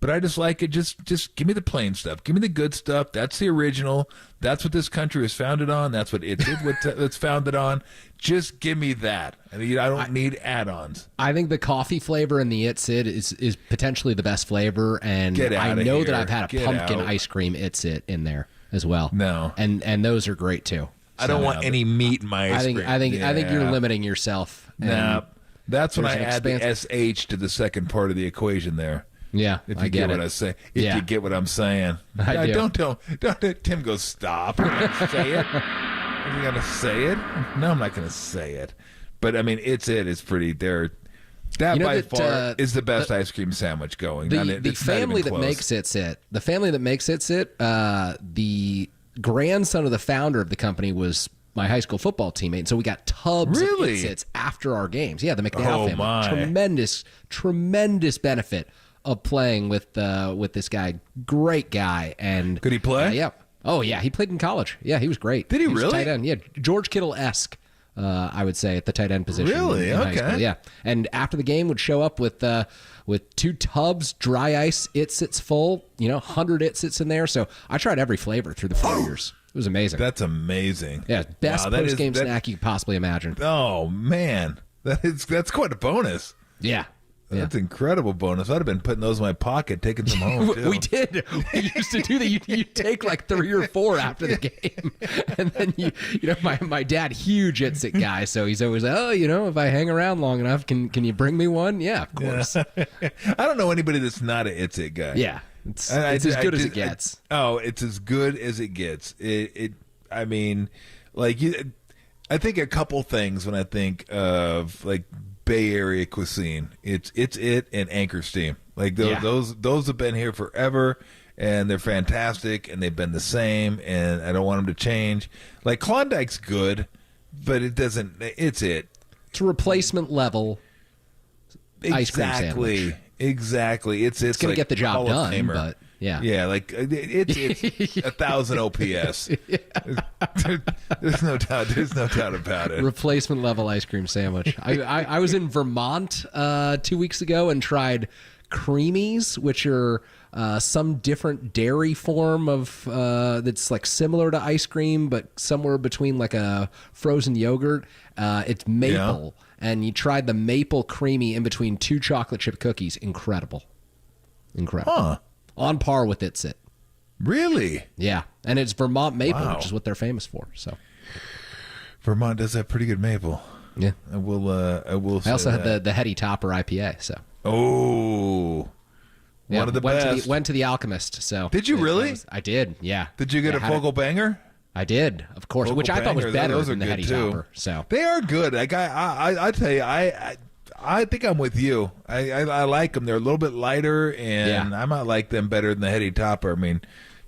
but I just like it. Just give me the plain stuff. Give me the good stuff. That's the original. That's what this country was founded on. That's what it's founded on. Just give me that. I don't need add-ons. I think the coffee flavor in the It's It is potentially the best flavor, and I know here. that I've had a pumpkin ice cream It's It in there as well. No, and those are great too. I don't want any meat in my ice cream. I think you're limiting yourself. Nah, that's when I add the expansive- SH to the second part of the equation there. Yeah, if you get what I say, you get what I'm saying. I do. Don't. Tim goes stop. Say it. Are you gonna say it? No, I'm not gonna say it. But I mean, It's pretty. That by far is the best ice cream sandwich going. The family that makes It's It. The family that makes It's It. The grandson of the founder of the company was my high school football teammate, so we got tubs of It's It's after our games. Yeah, the McDowell family. My. Tremendous benefit of playing with this guy. Great guy. And could he play? Yeah. Oh yeah, he played in college. Yeah, he was great. Did he was really? Tight end. Yeah, George Kittle-esque. I would say at the tight end position. Really? In high Okay. school. Yeah. And after the game, would show up with 2 tubs, dry ice, It's It's full. 100 It's It's in there. So I tried every flavor through the 4 years. It was amazing. That's amazing. Yeah, best Wow, post-game snack you could possibly imagine. Oh man, that's quite a bonus. Yeah. That's an incredible bonus. I'd have been putting those in my pocket, taking some home too. We did. We used to do that. You take like 3 or 4 after the game, and then you know my dad, huge Itzik guy, so he's always like, oh, if I hang around long enough, can you bring me one? Yeah, of course. I don't know anybody that's not an Itzik guy. Yeah, it's as good as it gets. It's as good as it gets. I mean, like I think a couple things when I think of like Bay Area cuisine. It's it and Anchor Steam. Like those have been here forever, and they're fantastic, and they've been the same, and I don't want them to change. Like Klondike's good, but it doesn't. It's it. It's a replacement level ice cream sandwich. Exactly. It's gonna like get the job Hall of done, Famer. but yeah, like it's 1,000 OPS. There's no doubt. There's no doubt about it. Replacement level ice cream sandwich. I was in Vermont 2 weeks ago and tried creamies, which are some different dairy form of that's like similar to ice cream, but somewhere between like a frozen yogurt. It's maple. Yeah. And you tried the maple creamy in between 2 chocolate chip cookies. Incredible. Huh. On par with Itsit. Really? Yeah. And it's Vermont maple, which is what they're famous for. So Vermont does have pretty good maple. Yeah. I will I also had the Heady Topper IPA, so. Oh. Yeah, one of the best. Went to the Alchemist, so. Did you really? I did, yeah. Did you get a Focal Banger? I did, of course, Focal which I thought was Bangers, better those are than the good Heady too. Topper. So they are good. Like I tell you, I think I'm with you. I like them. They're a little bit lighter, and I might like them better than the Heady Topper. I mean,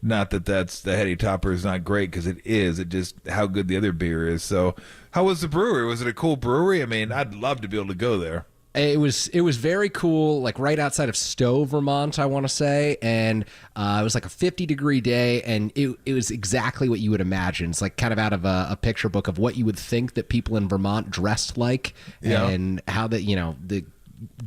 not that the Heady Topper is not great, because it is. It just how good the other beer is. So, how was the brewery? Was it a cool brewery? I mean, I'd love to be able to go there. It was very cool, like right outside of Stowe, Vermont, I want to say, and it was like a 50-degree day, and it was exactly what you would imagine. It's like kind of out of a picture book of what you would think that people in Vermont dressed like, and how the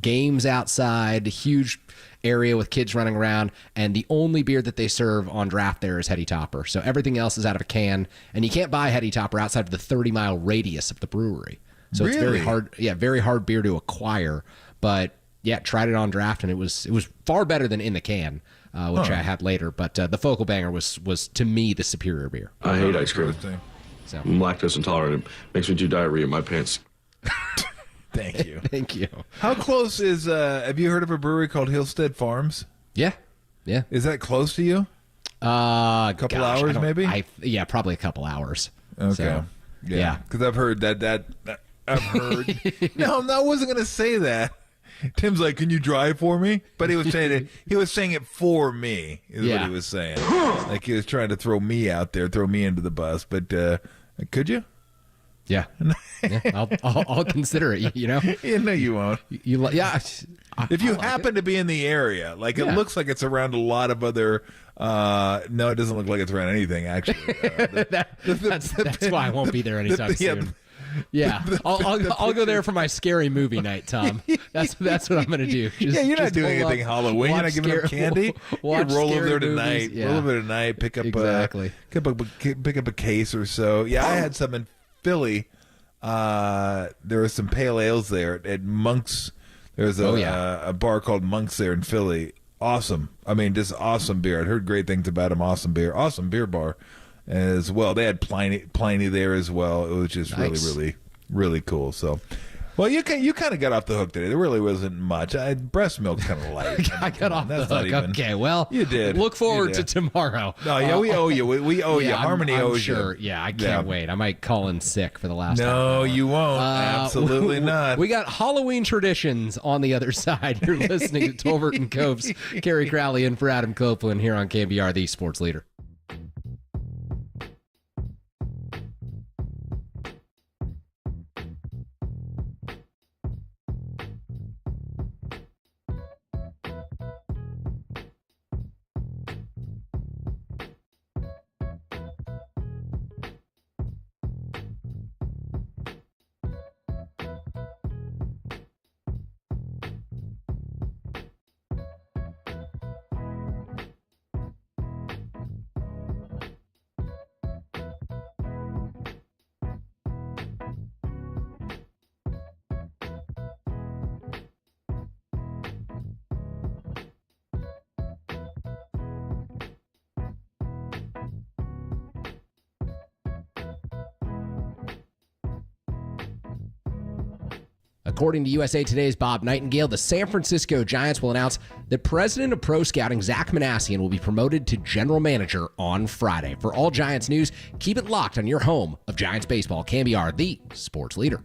games outside, huge area with kids running around, and the only beer that they serve on draft there is Heady Topper. So everything else is out of a can, and you can't buy Heady Topper outside of the 30-mile radius of the brewery. So it's very hard, very hard beer to acquire. But yeah, tried it on draft, and it was far better than in the can, which I had later. But the Focal Banger was to me the superior beer. I hate ice cream. So I'm lactose intolerant. It makes me do diarrhea in my pants. Thank you. Thank you. How close is? Have you heard of a brewery called Hillstead Farms? Yeah. Is that close to you? A couple hours, maybe. Probably a couple hours. Okay. So, yeah, because I've heard that. I've heard. No, I wasn't going to say that. Tim's like, "Can you drive for me?" But he was saying it. He was saying it for me. Is what he was saying. Like he was trying to throw me out there, throw me into the bus. But could you? Yeah. I'll consider it. You know. Yeah, no, you won't. If you happen to be in the area, like it looks like it's around a lot of other. No, it doesn't look like it's around anything. Actually, that's why I won't be there anytime soon. Yeah, I'll go there for my scary movie night, Tom. That's what I'm going to do. You're not doing anything Halloween. You're not giving up candy. You roll over there tonight. Roll over there tonight. Pick up pick up a case or so. Yeah, I had some in Philly. There were some pale ales there at Monk's. There's a bar called Monk's there in Philly. Awesome. I mean, just awesome beer. I'd heard great things about them. Awesome beer bar as well. They had Pliny there as well. It was just really, really cool. So, well, you kind of got off the hook today. There really wasn't much. Breast milk kind of light. I got off the hook. Okay, well, you did. Look forward to tomorrow. No, yeah, we owe you. We owe you. Harmony owes you. Yeah, I can't wait. I might call in sick for the last. No, you won't. Absolutely not. We got Halloween traditions on the other side. You're listening to Tolbert and Copes. Kerry Crowley in for Adam Copeland here on KNBR, the sports leader. According to USA Today's Bob Nightingale, the San Francisco Giants will announce that president of pro scouting Zach Manassian will be promoted to general manager on Friday. For all Giants news, keep it locked on your home of Giants baseball. KNBR, the sports leader.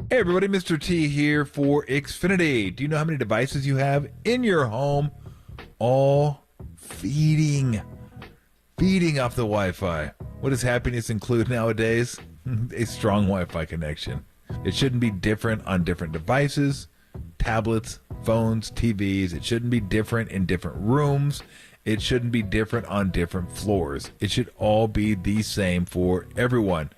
Hey everybody, Mr. T here for Xfinity. Do you know how many devices you have in your home, all feeding off the Wi-Fi? What does happiness include nowadays? A strong Wi-Fi connection. It shouldn't be different on different devices, tablets, phones, TVs. It shouldn't be different in different rooms. It shouldn't be different on different floors. It should all be the same for everyone.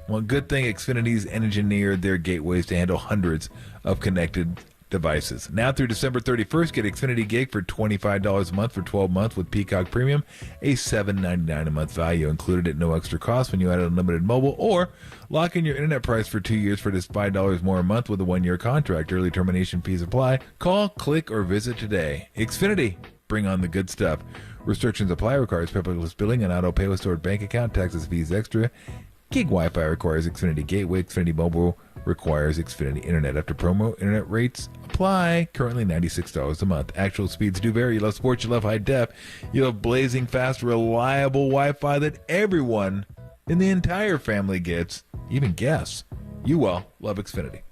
One good thing, Xfinity's engineered their gateways to handle hundreds of connected devices. Now through December 31st, get Xfinity Gig for $25 a month for 12 months with Peacock Premium, a $7.99 a month value included at no extra cost when you add unlimited mobile, or lock in your internet price for 2 years for just $5 more a month with a 1-year contract. Early termination fees apply. Call, click, or visit today. Xfinity, bring on the good stuff. Restrictions apply. Requires paperless billing and auto pay with stored bank account. Taxes, fees extra. Gig Wi-Fi requires Xfinity Gateway. Xfinity Mobile requires Xfinity Internet. After promo, internet rates apply. Currently $96 a month. Actual speeds do vary. You love sports, you love high def. You love blazing fast, reliable Wi-Fi that everyone in the entire family gets, even guests. You will love Xfinity.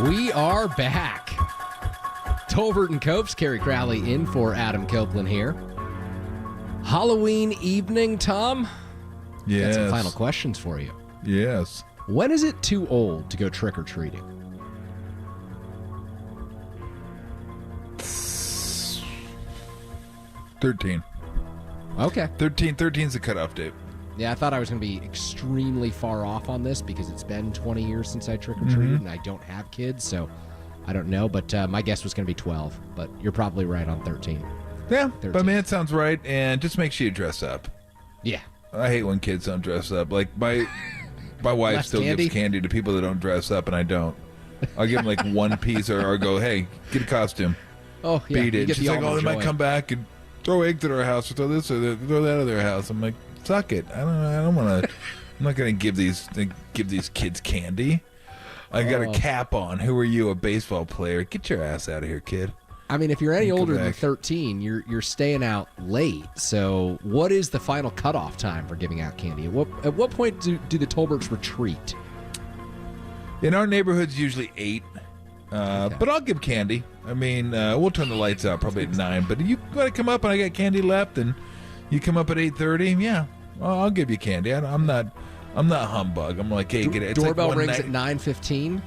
We are back. Tolbert and Copes, Kerry Crowley in for Adam Copeland here. Halloween evening, Tom. Yes. Got some final questions for you. Yes. When is it too old to go trick-or-treating? 13. Okay. 13's the cutoff date. Yeah, I thought I was going to be extremely far off on this because it's been 20 years since I trick-or-treated and I don't have kids, so I don't know. But my guess was going to be 12, but you're probably right on 13. Yeah, 13. but man, it sounds right, and just make sure you dress up. Yeah. I hate when kids don't dress up. Like, my wife Less still candy? gives candy to people that don't dress up, and I don't. I'll give them, like, one piece or go, hey, get a costume. Oh, yeah. Beat you it. get She's the like, oh, they almond might joy. come back and throw eggs at our house or throw this or throw that at their house. I'm like, suck it. I don't want to. I'm not going to give these kids candy. I got a cap on. Who are you, a baseball player? Get your ass out of here, kid. I mean, if you're any Go older than back. 13, you're staying out late. So what is the final cutoff time for giving out candy? At what point do the Tolberts retreat? In our neighborhood's usually 8, but I'll give candy. I mean, we'll turn the lights out probably at 9. But if you got to come up and I got candy left, and you come up at 8:30, yeah, I'll give you candy. I'm not humbug. I'm like, hey, get it. It's Doorbell like rings at 9:15.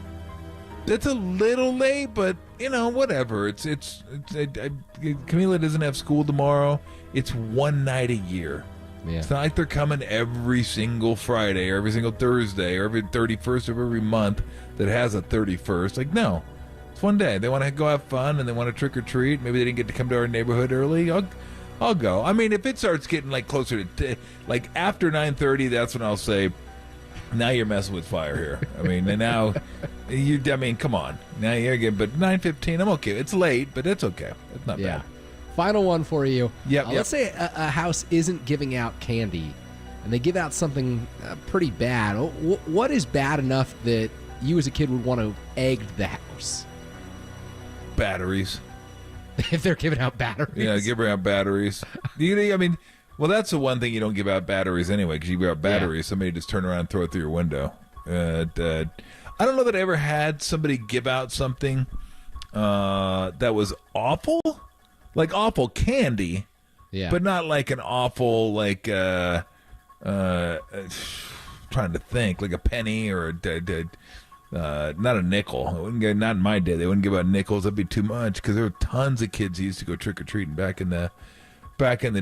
It's a little late, but whatever. It's Camila doesn't have school tomorrow. It's one night a year. Yeah. It's not like they're coming every single Friday or every single Thursday or every 31st of every month that has a 31st. Like, no. It's one day. They want to go have fun and they want to trick or treat. Maybe they didn't get to come to our neighborhood early. I'll go. I mean, if it starts getting like closer to like after 9:30, that's when I'll say, now you're messing with fire here. I mean, and now come on. Now you're getting, but 9:15, I'm okay. It's late, but it's okay. It's not bad. Final one for you. Yep. Let's say a house isn't giving out candy, and they give out something pretty bad. What is bad enough that you as a kid would want to egg the house? Batteries. If they're giving out batteries. Yeah, giving out batteries. I mean, well, that's the one thing you don't give out batteries anyway, because you give out batteries, somebody just turn around and throw it through your window. I don't know that I ever had somebody give out something that was awful. Like awful candy, but not like an awful, like, trying to think, like a penny or not a nickel. Not in my day. They wouldn't give out nickels. That'd be too much because there were tons of kids who used to go trick or treating back in the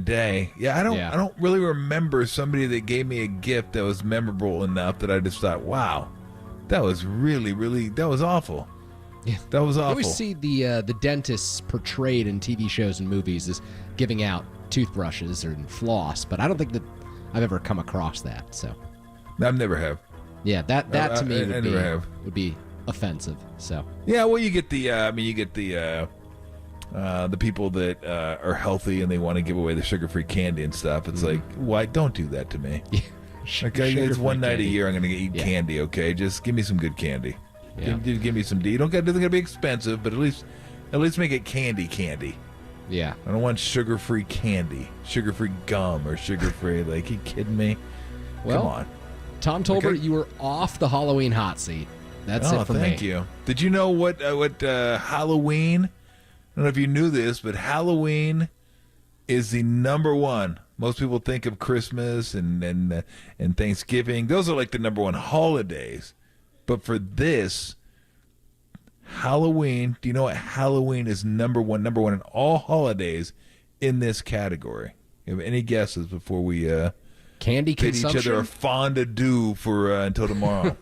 day. Yeah, I don't really remember somebody that gave me a gift that was memorable enough that I just thought, wow, that was really, really, that was awful. Yeah, that was awful. I always see the dentists portrayed in TV shows and movies as giving out toothbrushes or floss, but I don't think that I've ever come across that. So, I never have. Yeah, that to me would be offensive. So yeah, well, you get the the people that are healthy and they want to give away the sugar-free candy and stuff. It's like, why? Don't do that to me. Okay, it's one night a year. I'm going to eat candy. Okay, just give me some good candy. Yeah. Give me some. You don't got. It doesn't got to be expensive, but at least make it candy. Yeah. I don't want sugar-free candy, sugar-free gum, or sugar-free. Like, you kidding me? Well, come on. Tom Tolbert, you were off the Halloween hot seat. That's it for me. Thank you. Did you know what Halloween? I don't know if you knew this, but Halloween is the number one. Most people think of Christmas and Thanksgiving. Those are like the number one holidays. But for this, Halloween, do you know what Halloween is number one in all holidays in this category? You have any guesses before we candy bid consumption? each other a fond adieu for until tomorrow?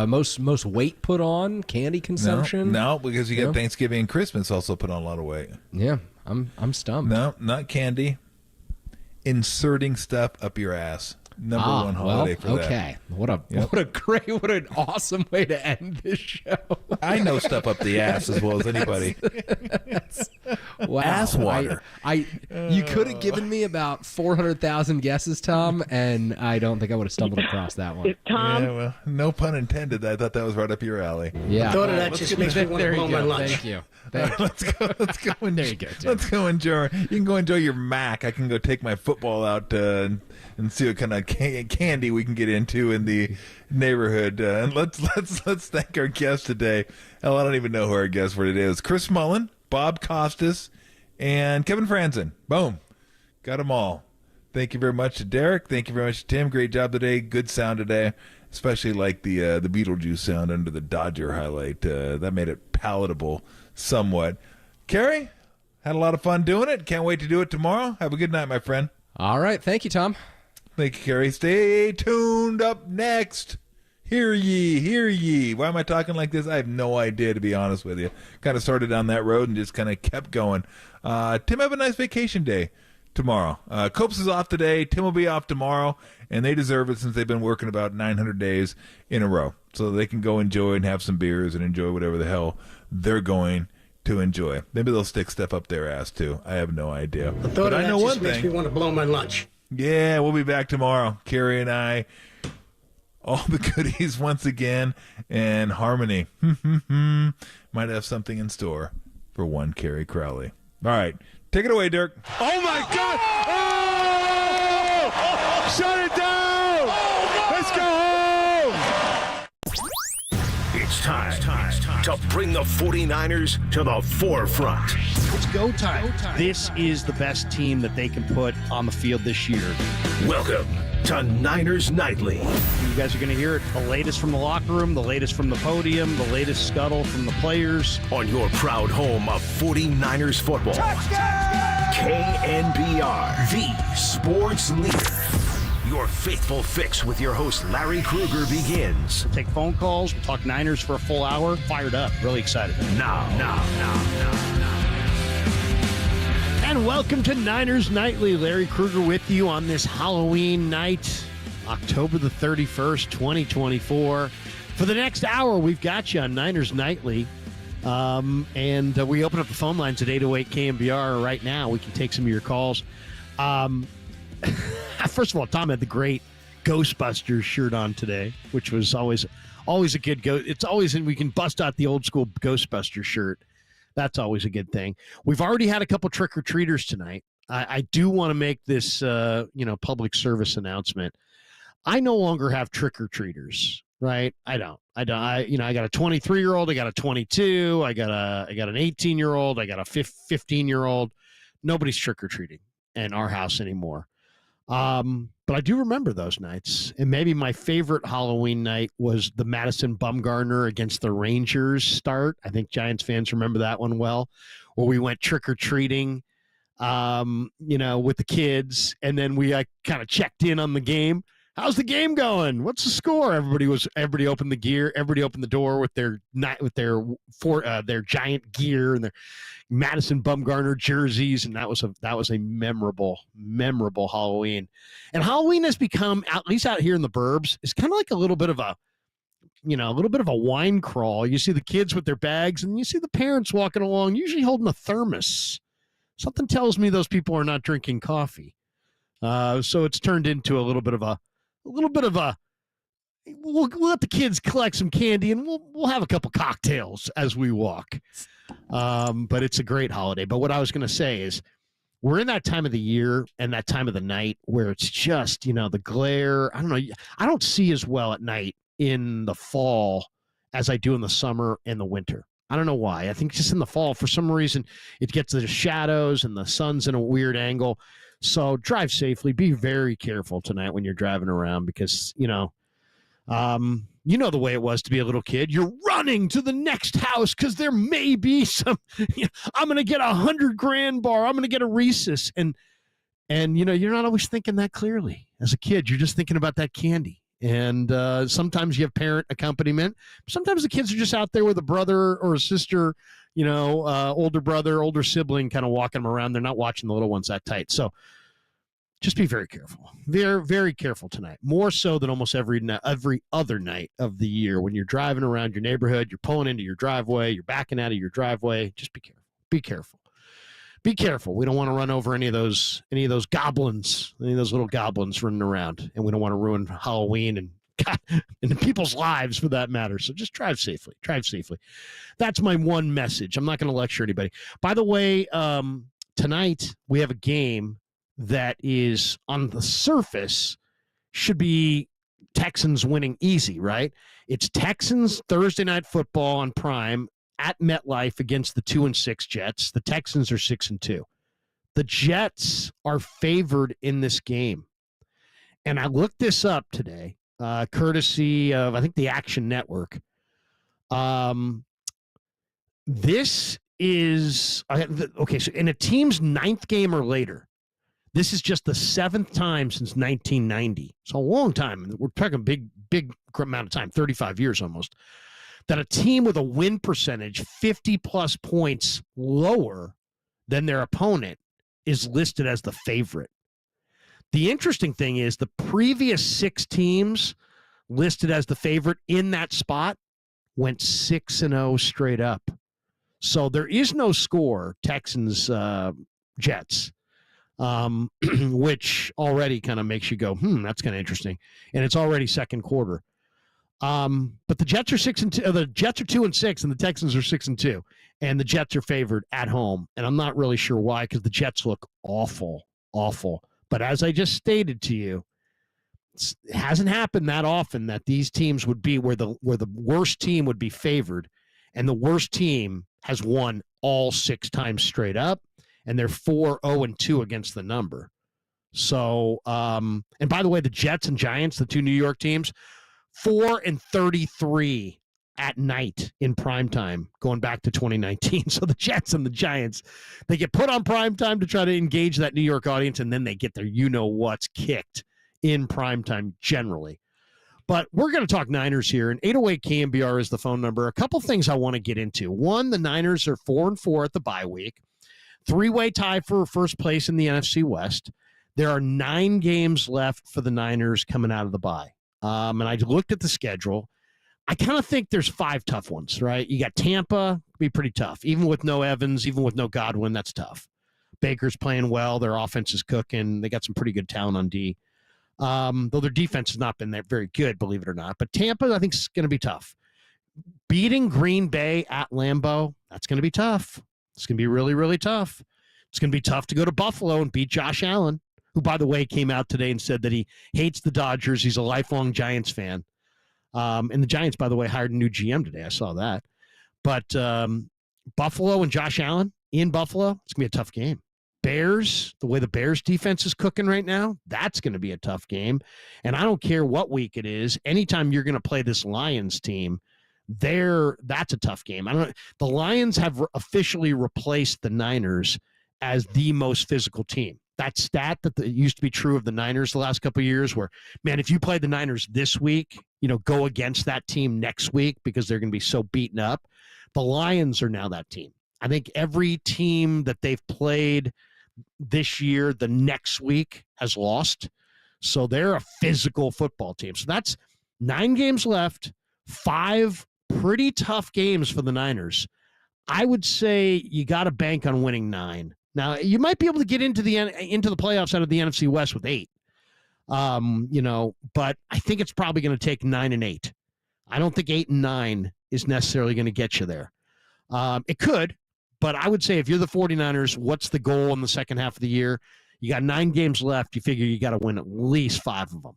Most weight put on, candy consumption. No, because you got Thanksgiving and Christmas also put on a lot of weight. Yeah, I'm stumped. No, not candy. Inserting stuff up your ass. Number one holiday for that. Okay. What an awesome way to end this show. I know stuff up the ass as well as anybody. Wow. Ass water. You could have given me about 400,000 guesses, Tom, and I don't think I would have stumbled across that one. Tom, Yeah, well, no pun intended. I thought that was right up your alley. Yeah. I thought of that just makes me want to blow my lunch. Thank you. Thank you. Let's go. There you go, Tim. Let's go enjoy. You can go enjoy your Mac. I can go take my football out and see what kind of candy we can get into in the neighborhood. And let's thank our guests today. Hell, I don't even know who our guests for today. It was Chris Mullin, Bob Costas, and Kevin Franzen. Boom, got them all. Thank you very much to Derek. Thank you very much to Tim. Great job today. Good sound today, especially like the Beetlejuice sound under the Dodger highlight. That made it palatable somewhat. Kerry, had a lot of fun doing it. Can't wait to do it tomorrow. Have a good night, my friend. All right. Thank you, Tom. Thank you, Kerry. Stay tuned. Up next, hear ye, hear ye. Why am I talking like this? I have no idea, to be honest with you. Kind of started down that road and just kind of kept going. Tim, have a nice vacation day tomorrow. Copes is off today. Tim will be off tomorrow, and they deserve it since they've been working about 900 days in a row. So they can go enjoy and have some beers and enjoy whatever the hell they're going to enjoy. Maybe they'll stick stuff up their ass, too. I have no idea. I thought of that just makes me want to blow my lunch. Yeah, we'll be back tomorrow. Kerry and I, all the goodies once again, and Harmony. Might have something in store for one Kerry Crowley. All right, take it away, Dirk. Oh, my God. Oh! Shut it down. Let's go home. It's time to bring the 49ers to the forefront. It's go time. This is the best team that they can put on the field this year. Welcome to Niners Nightly. You guys are going to hear it. The latest from the locker room, the latest from the podium, the latest scuttle from the players. On your proud home of 49ers football. Touchdown! KNBR, the sports leader. Your faithful fix with your host, Larry Krueger, begins. We'll take phone calls. We'll talk Niners for a full hour. Fired up. Really excited. Now. And welcome to Niners Nightly. Larry Krueger with you on this Halloween night, October the 31st, 2024. For the next hour, we've got you on Niners Nightly. And we open up the phone lines at 808-KNBR right now. We can take some of your calls. First of all, Tom had the great Ghostbusters shirt on today, which was always a good go. It's always, and we can bust out the old school Ghostbusters shirt. That's always a good thing. We've already had a couple trick-or-treaters tonight. I do want to make this, public service announcement. I no longer have trick-or-treaters, right? I don't. I got a 23-year-old. I got a 22. I got an 18-year-old. I got a 15-year-old. Nobody's trick-or-treating in our house anymore. But I do remember those nights. And maybe my favorite Halloween night was the Madison Bumgarner against the Rangers start. I think Giants fans remember that one well, where we went trick-or-treating, with the kids. And then we kind of checked in on the game. How's the game going? What's the score? Everybody opened the gear. Everybody opened the door with their giant gear and their Madison Bumgarner jerseys, and that was a memorable Halloween. And Halloween has become, at least out here in the burbs, is kind of like a little bit of a wine crawl. You see the kids with their bags, and you see the parents walking along, usually holding a thermos. Something tells me those people are not drinking coffee. So it's turned into a little bit of a. We'll let the kids collect some candy, and we'll have a couple cocktails as we walk. But it's a great holiday. But what I was going to say is, we're in that time of the year and that time of the night where it's just, the glare. I don't know. I don't see as well at night in the fall as I do in the summer and the winter. I don't know why. I think just in the fall, for some reason, it gets the shadows and the sun's in a weird angle. So drive safely. Be very careful tonight when you're driving around because, the way it was to be a little kid. You're running to the next house because there may be some, I'm going to get $100,000 bar. I'm going to get a Reese's. And you're not always thinking that clearly. As a kid, you're just thinking about that candy. And sometimes you have parent accompaniment. Sometimes the kids are just out there with a brother or a sister, older brother, older sibling kind of walking them around. They're not watching the little ones that tight. So just be very careful. Very, very careful tonight. More so than almost every other night of the year. When you're driving around your neighborhood, you're pulling into your driveway, you're backing out of your driveway. Just be careful. Be careful. be careful. We don't want to run over any of those goblins, any of those little goblins running around, and we don't want to ruin Halloween and people's lives for that matter. So just drive safely. Drive safely. That's my one message. I'm not going to lecture anybody. By the way, tonight we have a game that is on the surface should be Texans winning easy, right? It's Texans Thursday Night Football on Prime at MetLife against the 2-6 Jets. The Texans are 6-2. The Jets are favored in this game. And I looked this up today, courtesy of, I think, the Action Network. This is, okay, so in a team's 9th game or later, this is just the 7th time since 1990. It's a long time. We're talking big amount of time, 35 years almost, that a team with a win percentage 50-plus points lower than their opponent is listed as the favorite. The interesting thing is the previous 6 teams listed as the favorite in that spot went 6-0 straight up. So there is no score, Texans, Jets, which already kind of makes you go, that's kind of interesting. And it's already second quarter. But the Jets are 6-2. The Jets are 2-6, and the Texans are 6-2, and the Jets are favored at home. And I'm not really sure why, because the Jets look awful. But as I just stated to you, it hasn't happened that often that these teams would be where the worst team would be favored, and the worst team has won all 6 times straight up, and they're 4-0-2 against the number. So, and by the way, the Jets and Giants, the 2 New York teams, 4-33 at night in primetime, going back to 2019. So the Jets and the Giants, they get put on primetime to try to engage that New York audience, and then they get their you-know-what's kicked in primetime generally. But we're going to talk Niners here, and 808 KNBR is the phone number. A couple things I want to get into. One, the Niners are 4-4 at the bye week. 3-way tie for first place in the NFC West. There are 9 games left for the Niners coming out of the bye. And I looked at the schedule. I kind of think there's 5 tough ones, right? You got Tampa, be pretty tough. Even with no Evans, even with no Godwin, that's tough. Baker's playing well. Their offense is cooking. They got some pretty good talent on D. Though their defense has not been that very good, believe it or not. But Tampa, I think, is going to be tough. Beating Green Bay at Lambeau, that's going to be tough. It's going to be really, really tough. It's going to be tough to go to Buffalo and beat Josh Allen, who, by the way, came out today and said that he hates the Dodgers. He's a lifelong Giants fan. And the Giants, by the way, hired a new GM today. I saw that. But Buffalo and Josh Allen in Buffalo, it's going to be a tough game. Bears, the way the Bears defense is cooking right now, that's going to be a tough game. And I don't care what week it is. Anytime you're going to play this Lions team, that's a tough game. The Lions have officially replaced the Niners as the most physical team. That stat that used to be true of the Niners the last couple of years where, man, if you play the Niners this week, go against that team next week because they're going to be so beaten up. The Lions are now that team. I think every team that they've played this year, the next week has lost. So they're a physical football team. So that's 9 games left, 5 pretty tough games for the Niners. I would say you got to bank on winning 9. Now, you might be able to get into the playoffs out of the NFC West with 8. But I think it's probably going to take 9 and 8. I don't think 8 and 9 is necessarily going to get you there. It could, but I would say if you're the 49ers, what's the goal in the second half of the year? You got 9 games left. You figure you got to win at least 5 of them.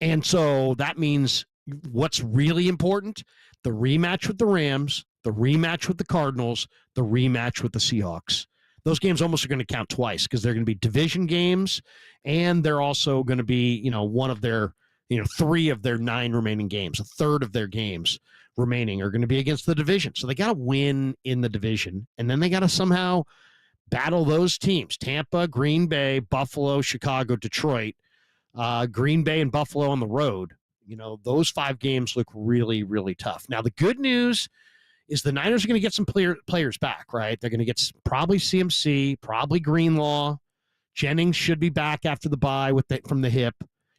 And so that means what's really important, the rematch with the Rams, the rematch with the Cardinals, the rematch with the Seahawks. Those games almost are going to count twice because they're going to be division games, and they're also going to be, one of their, 3 of their 9 remaining games. A third of their games remaining are going to be against the division. So they got to win in the division, and then they got to somehow battle those teams: Tampa, Green Bay, Buffalo, Chicago, Detroit, Green Bay and Buffalo on the road. Those 5 games look really, really tough. Now, the good news is the Niners are going to get some players back, right? They're going to get probably CMC, probably Greenlaw. Jennings should be back after the bye from the hip.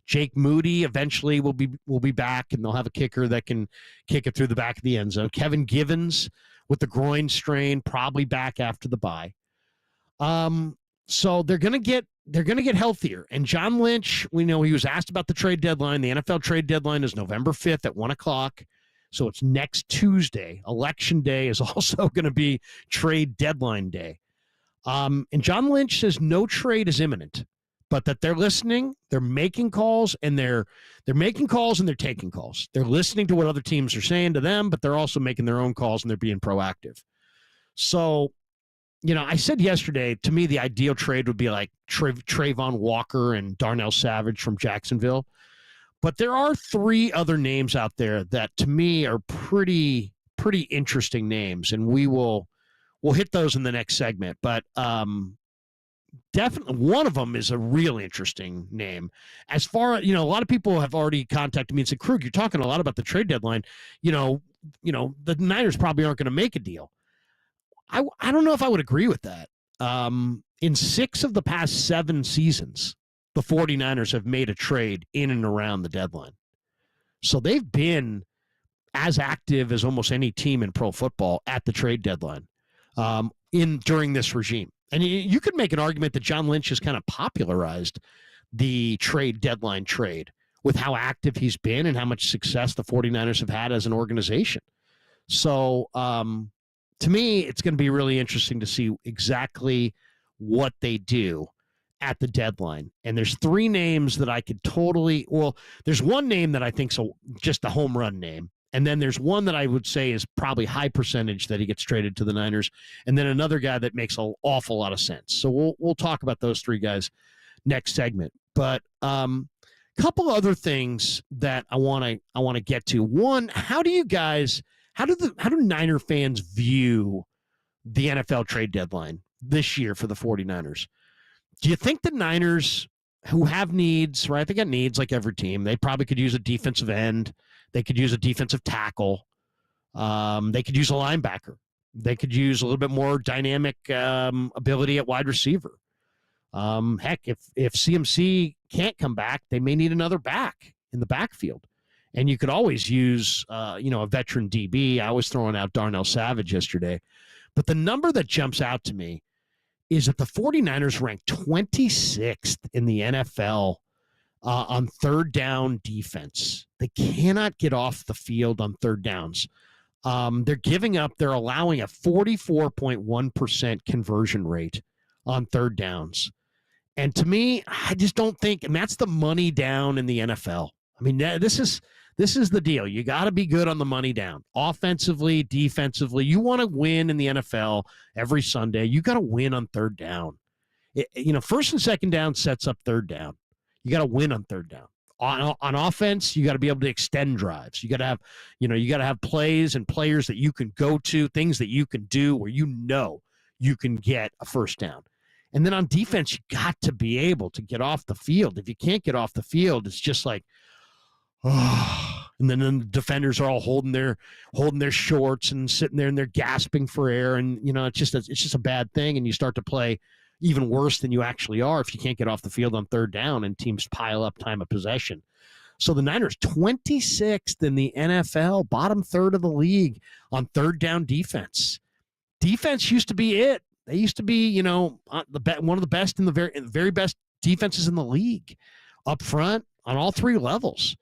Jake Moody eventually will be back, and they'll have a kicker that can kick it through the back of the end zone. Kevin Givens with the groin strain, probably back after the bye. So they're gonna get healthier. And John Lynch, we know he was asked about the trade deadline. The NFL trade deadline is November 5th at 1:00. So it's next Tuesday. Election day is also going to be trade deadline day. And John Lynch says no trade is imminent, but that they're listening, they're making calls, and they're making calls and they're taking calls. They're listening to what other teams are saying to them, but they're also making their own calls and they're being proactive. So, I said yesterday, to me, the ideal trade would be like Trayvon Walker and Darnell Savage from Jacksonville. But there are 3 other names out there that, to me, are pretty interesting names, and we'll hit those in the next segment. But definitely one of them is a real interesting name. As far as, a lot of people have already contacted me and said, Krug, you're talking a lot about the trade deadline. The Niners probably aren't going to make a deal. I don't know if I would agree with that. In 6 of the past 7 seasons, the 49ers have made a trade in and around the deadline. So they've been as active as almost any team in pro football at the trade deadline during this regime. And you could make an argument that John Lynch has kind of popularized the trade deadline trade with how active he's been and how much success the 49ers have had as an organization. So to me, it's going to be really interesting to see exactly what they do at the deadline. And there's 3 names that I could there's one name that I think's just a home run name. And then there's one that I would say is probably high percentage that he gets traded to the Niners. And then another guy that makes an awful lot of sense. So we'll talk about those 3 guys next segment. But couple other things that I want to get to. One, how do Niner fans view the NFL trade deadline this year for the 49ers? Do you think the Niners, who have needs, right? They got needs like every team. They probably could use a defensive end. They could use a defensive tackle. They could use a linebacker. They could use a little bit more dynamic ability at wide receiver. Heck, if CMC can't come back, they may need another back in the backfield. And you could always use, a veteran DB. I was throwing out Darnell Savage yesterday. But the number that jumps out to me is that the 49ers ranked 26th in the NFL on third down defense. They cannot get off the field on third downs. They're allowing a 44.1% conversion rate on third downs. And to me, I just don't think, and that's the money down in the NFL. I mean, this is the deal. You got to be good on the money down. Offensively, defensively, you want to win in the NFL every Sunday. You got to win on third down. First and second down sets up third down. You got to win on third down. On offense, you got to be able to extend drives. You got to have plays and players that you can go to, things that you can do where you can get a first down. And then on defense, you got to be able to get off the field. If you can't get off the field, it's just like, and then the defenders are all holding their shorts and sitting there and they're gasping for air, and it's just a bad thing, and you start to play even worse than you actually are if you can't get off the field on third down and teams pile up time of possession. So the Niners 26th in the NFL, bottom third of the league on third down defense. Defense used to be it. They used to be, one of the best in the very best defenses in the league, up front on all 3 levels.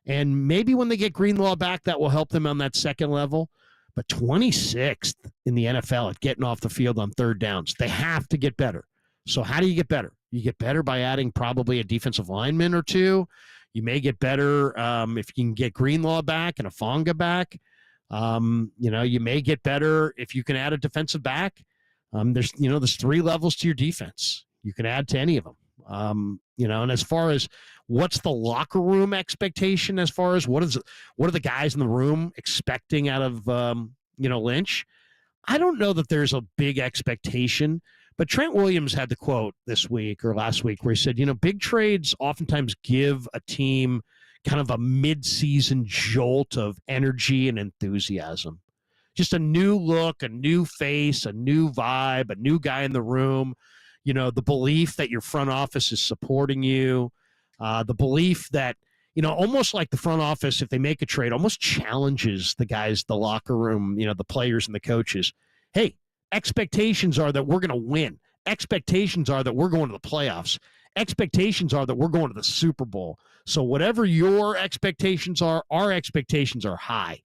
And maybe when they get Greenlaw back, that will help them on that second level. But 26th in the NFL at getting off the field on third downs. They have to get better. So how do you get better? You get better by adding probably a defensive lineman or 2. You may get better if you can get Greenlaw back and a Fonga back. You may get better if you can add a defensive back. There's 3 levels to your defense. You can add to any of them. And as far as what's the locker room expectation, as far as what are the guys in the room expecting out of Lynch, I don't know that there's a big expectation. But Trent Williams had the quote this week or last week where he said, big trades oftentimes give a team kind of a mid-season jolt of energy and enthusiasm. Just a new look, a new face, a new vibe, a new guy in the room. The belief that your front office is supporting you, the belief that, almost like the front office, if they make a trade, almost challenges the guys, the locker room, the players and the coaches. Hey, expectations are that we're going to win. expectations are that we're going to the playoffs. Expectations are that we're going to the Super Bowl. So whatever your expectations are, our expectations are high.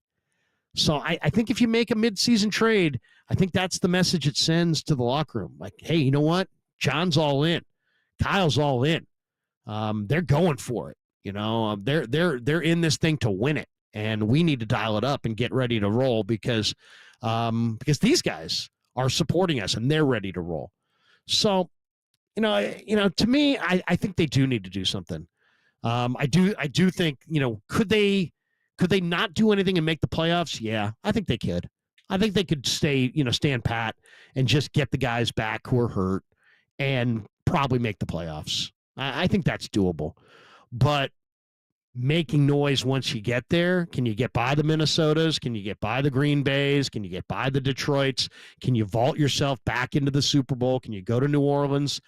So I think if you make a midseason trade, I think that's the message it sends to the locker room. Like, hey, you know what? John's all in. Kyle's all in. They're going for it. They're in this thing to win it, and we need to dial it up and get ready to roll because these guys are supporting us and they're ready to roll. So, to me, I think they do need to do something. I do think, could they not do anything and make the playoffs? Yeah, I think they could. I think they could stand pat and just get the guys back who are hurt and probably make the playoffs. I think that's doable. But making noise once you get there, can you get by the Minnesotas? Can you get by the Green Bays? Can you get by the Detroits? Can you vault yourself back into the Super Bowl? Can you go to New Orleans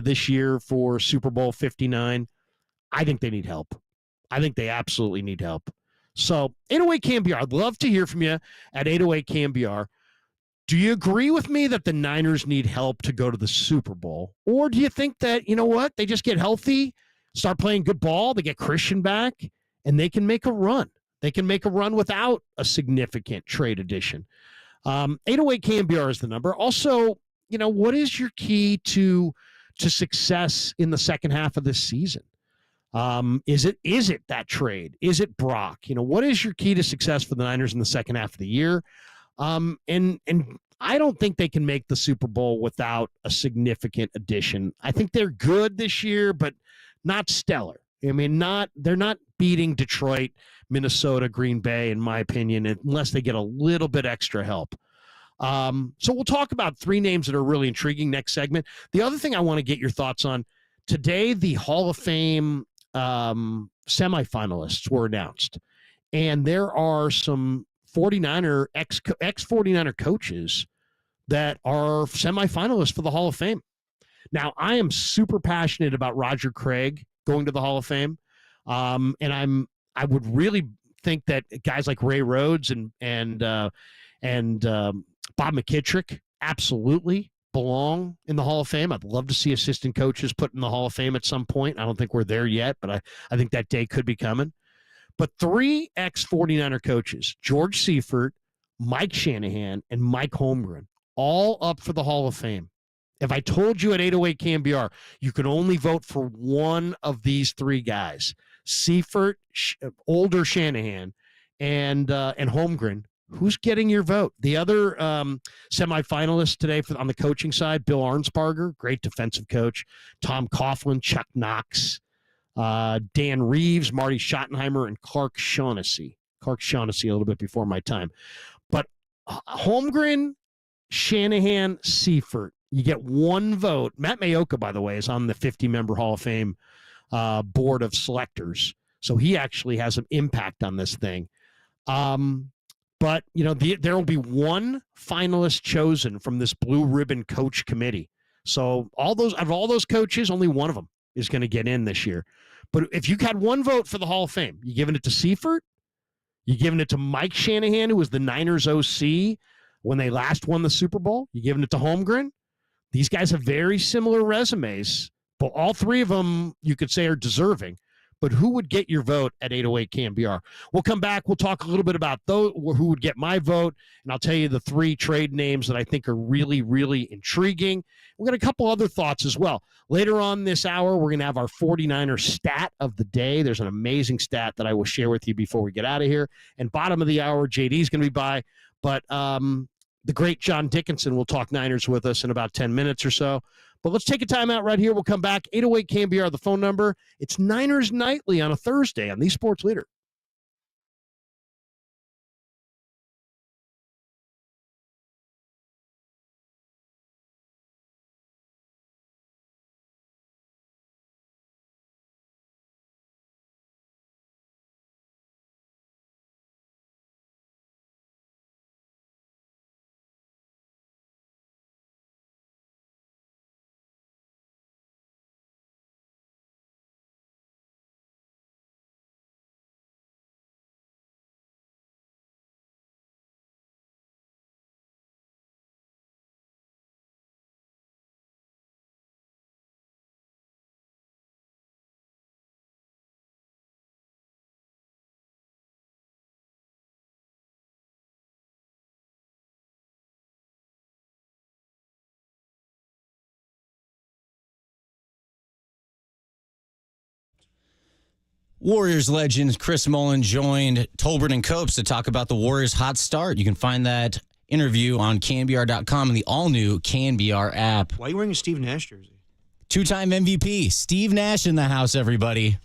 this year for Super Bowl 59? I think they need help. I think they absolutely need help. So 808 KNBR, I'd love to hear from you at 808 KNBR. Do you agree with me that the Niners need help to go to the Super Bowl? Or do you think that, they just get healthy, start playing good ball, they get Christian back, and they can make a run? They can make a run without a significant trade addition. 808 KNBR is the number. Also, what is your key to success in the second half of this season? Is it that trade? Is it Brock? What is your key to success for the Niners in the second half of the year? And I don't think they can make the Super Bowl without a significant addition. I think they're good this year, but not stellar. I mean, they're not beating Detroit, Minnesota, Green Bay, in my opinion, unless they get a little bit extra help. So we'll talk about three names that are really intriguing next segment. The other thing I want to get your thoughts on, today, the Hall of Fame semifinalists were announced, and there are some 49er ex-49er coaches that are semifinalists for the Hall of Fame. Now, I am super passionate about Roger Craig going to the Hall of Fame, and I would really think that guys like Ray Rhodes and Bob McKittrick absolutely belong in the Hall of Fame. I'd love to see assistant coaches put in the Hall of Fame at some point. I don't think we're there yet, but I think that day could be coming. But three ex-49er coaches, George Seifert, Mike Shanahan, and Mike Holmgren, all up for the Hall of Fame. If I told you at 808 KNBR, you could only vote for one of these three guys, Seifert, older Shanahan, and Holmgren, who's getting your vote? The other semifinalists today on the coaching side, Bill Arnsparger, great defensive coach, Tom Coughlin, Chuck Knox, Dan Reeves, Marty Schottenheimer, and Clark Shaughnessy. Clark Shaughnessy a little bit before my time. But Holmgren, Shanahan, Seifert, you get one vote. Matt Mayoka, by the way, is on the 50-member Hall of Fame board of selectors. So he actually has an impact on this thing. But, there will be one finalist chosen from this blue ribbon coach committee. So out of all those coaches, only one of them is going to get in this year. But if you had one vote for the Hall of Fame, you giving it to Seifert? You giving it to Mike Shanahan, who was the Niners OC when they last won the Super Bowl? You giving it to Holmgren? These guys have very similar resumes, but all three of them you could say are deserving. But who would get your vote at 808 KNBR? We'll come back. We'll talk a little bit about who would get my vote, and I'll tell you the three trade names that I think are really, really intriguing. We've got a couple other thoughts as well. Later on this hour, we're going to have our 49er stat of the day. There's an amazing stat that I will share with you before we get out of here. And bottom of the hour, JD's going to be by. But the great John Dickinson will talk Niners with us in about 10 minutes or so. But let's take a time out right here. We'll come back. 808 KNBR, the phone number. It's Niners Nightly on a Thursday on the Sports Leader. Warriors legend Chris Mullin joined Tolbert and Copes to talk about the Warriors' hot start. You can find that interview on KNBR.com and the all-new KNBR app. Why are you wearing a Steve Nash jersey? Two-time MVP, Steve Nash in the house, everybody.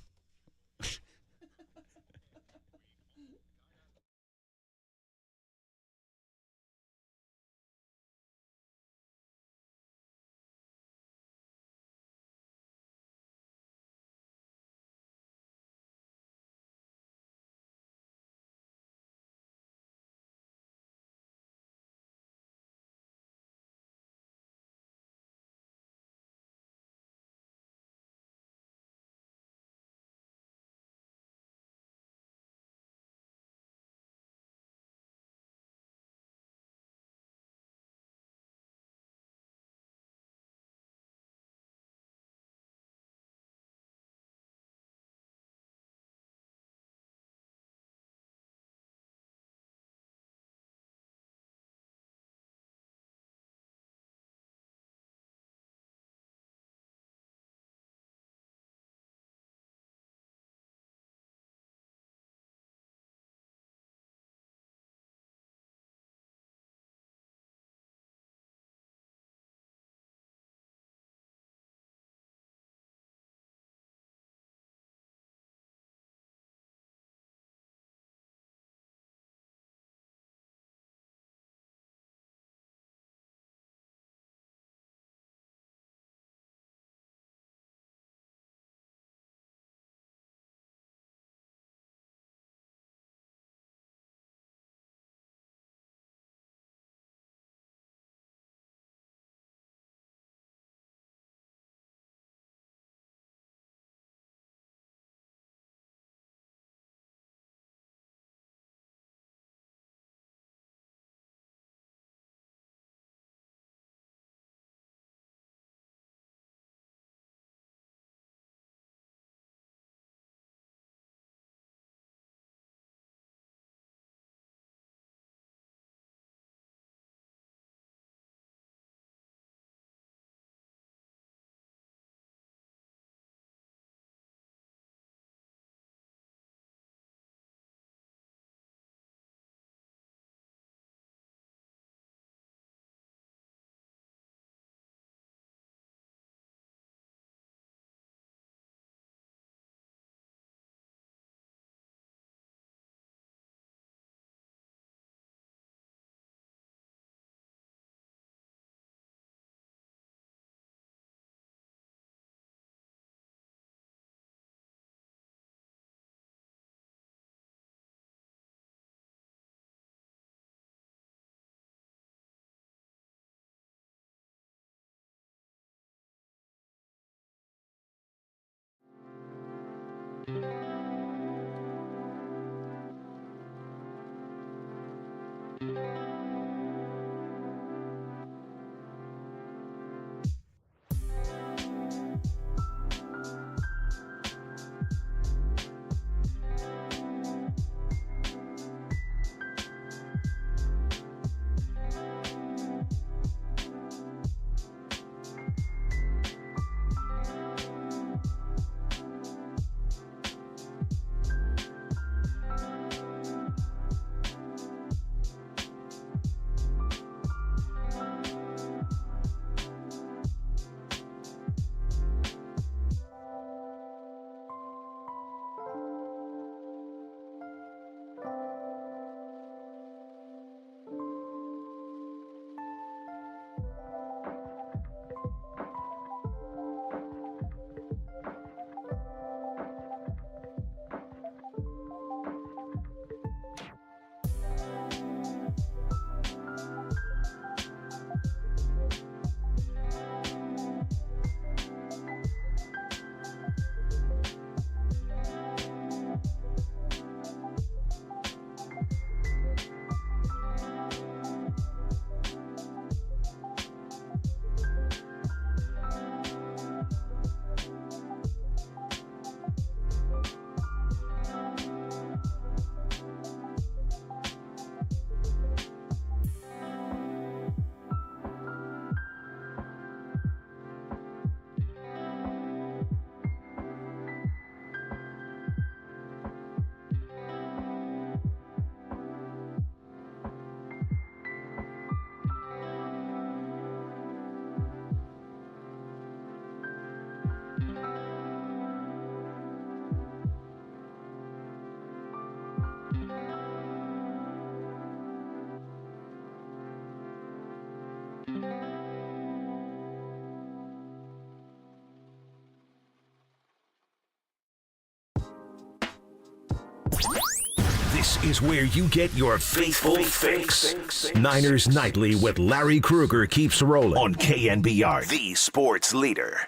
This is where you get your faithful fix. Niners Nightly with Larry Krueger keeps rolling on KNBR, the sports leader.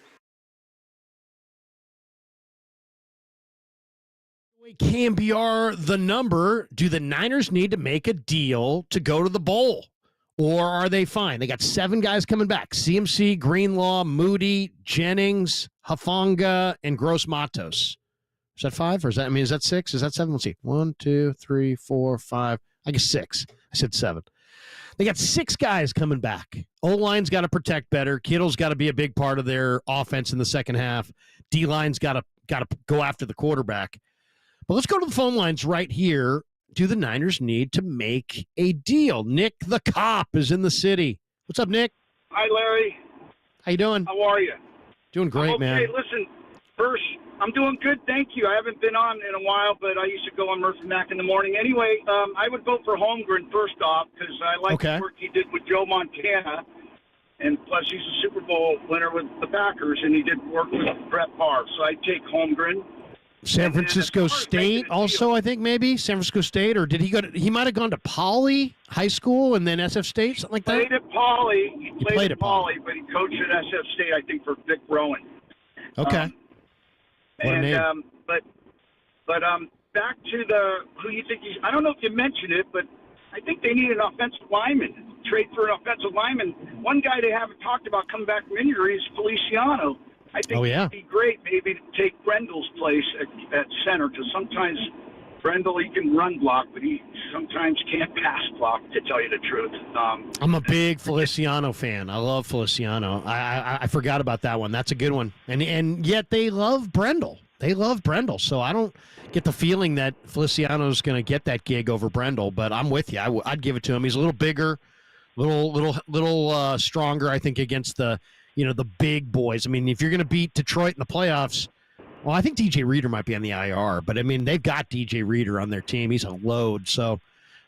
KNBR, the number. Do the Niners need to make a deal to go to the bowl? Or are they fine? They got 7 guys coming back. CMC, Greenlaw, Moody, Jennings, Hufanga, and Gross Matos. Is that 5? Or is that 6? Is that 7? Let's see. 1, 2, 3, 4, 5. I guess 6. I said 7. They got 6 guys coming back. O-line's got to protect better. Kittle's got to be a big part of their offense in the second half. D-line's got to go after the quarterback. But let's go to the phone lines right here. Do the Niners need to make a deal? Nick the Cop is in the city. What's up, Nick? Hi, Larry. How you doing? How are you? Doing great, man. Hey, listen, first, I'm doing good, thank you. I haven't been on in a while, but I used to go on Murphy Mac in the morning. Anyway, I would vote for Holmgren first off because I like the work he did with Joe Montana, and plus he's a Super Bowl winner with the Packers, and he did work with Brett Favre, so I'd take Holmgren. San Francisco State also, I think, maybe. San Francisco State, or did he go to, he might have gone to Poly High School and then SF State, something like that? Played at Poly. He played at Poly, but he coached at SF State, I think, for Vic Rowan. Okay. What a name. But back to who you think he's, I don't know if you mentioned it, but I think they need an offensive lineman, trade for an offensive lineman. One guy they haven't talked about coming back from injury is Feliciano. I think it'd be great maybe to take Brendel's place at center, because sometimes Brendel, he can run block, but he sometimes can't pass block, to tell you the truth. I'm a big Feliciano fan. I love Feliciano. I forgot about that one. That's a good one. And yet they love Brendel. They love Brendel. So I don't get the feeling that Feliciano's going to get that gig over Brendel, but I'm with you. I'd give it to him. He's a little bigger, little stronger, I think, against the big boys. I mean, if you're going to beat Detroit in the playoffs, well, I think DJ Reader might be on the IR, but I mean, they've got DJ Reader on their team. He's a load. So,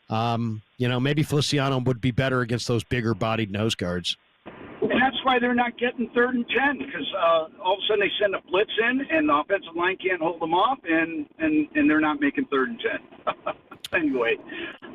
maybe Feliciano would be better against those bigger bodied nose guards. And that's why they're not getting 3rd and 10, because all of a sudden they send a blitz in and the offensive line can't hold them off, and they're not making 3rd and 10. Anyway,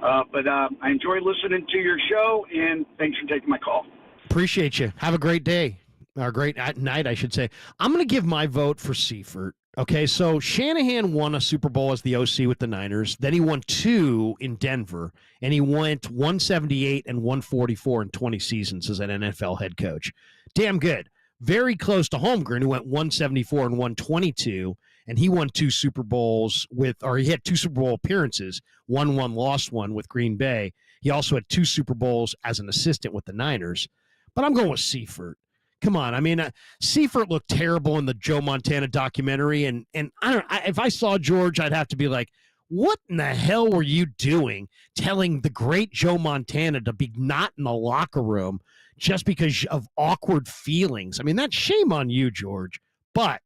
but I enjoy listening to your show, and thanks for taking my call. Appreciate you. Have a great day. Or great night, I should say. I'm going to give my vote for Seifert. Okay, so Shanahan won a Super Bowl as the OC with the Niners. Then he won 2 in Denver, and he went 178 and 144 in 20 seasons as an NFL head coach. Damn good. Very close to Holmgren, who went 174 and 122, and he won 2 Super Bowls he had 2 Super Bowl appearances, won one, lost one with Green Bay. He also had 2 Super Bowls as an assistant with the Niners. But I'm going with Seifert. Come on. I mean, Seifert looked terrible in the Joe Montana documentary. And if I saw George, I'd have to be like, what in the hell were you doing telling the great Joe Montana to be not in the locker room just because of awkward feelings? I mean, that's shame on you, George. But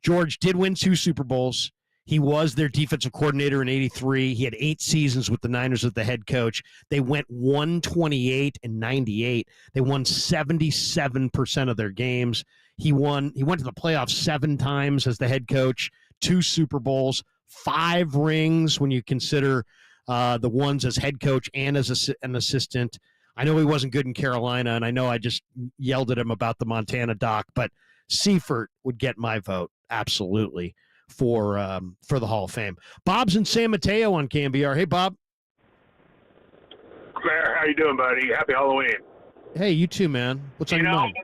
George did win 2 Super Bowls. He was their defensive coordinator in 83. He had 8 seasons with the Niners as the head coach. They went 128 and 98. They won 77% of their games. He went to the playoffs 7 times as the head coach, 2 Super Bowls, 5 rings when you consider the ones as head coach and as an assistant. I know he wasn't good in Carolina, and I know I just yelled at him about the Montana doc, but Seifert would get my vote, absolutely, for the Hall of Fame. Bob's in San Mateo on KNBR. Hey, Bob. Claire, how you doing, buddy? Happy Halloween. Hey, you too, man. What's on your mind?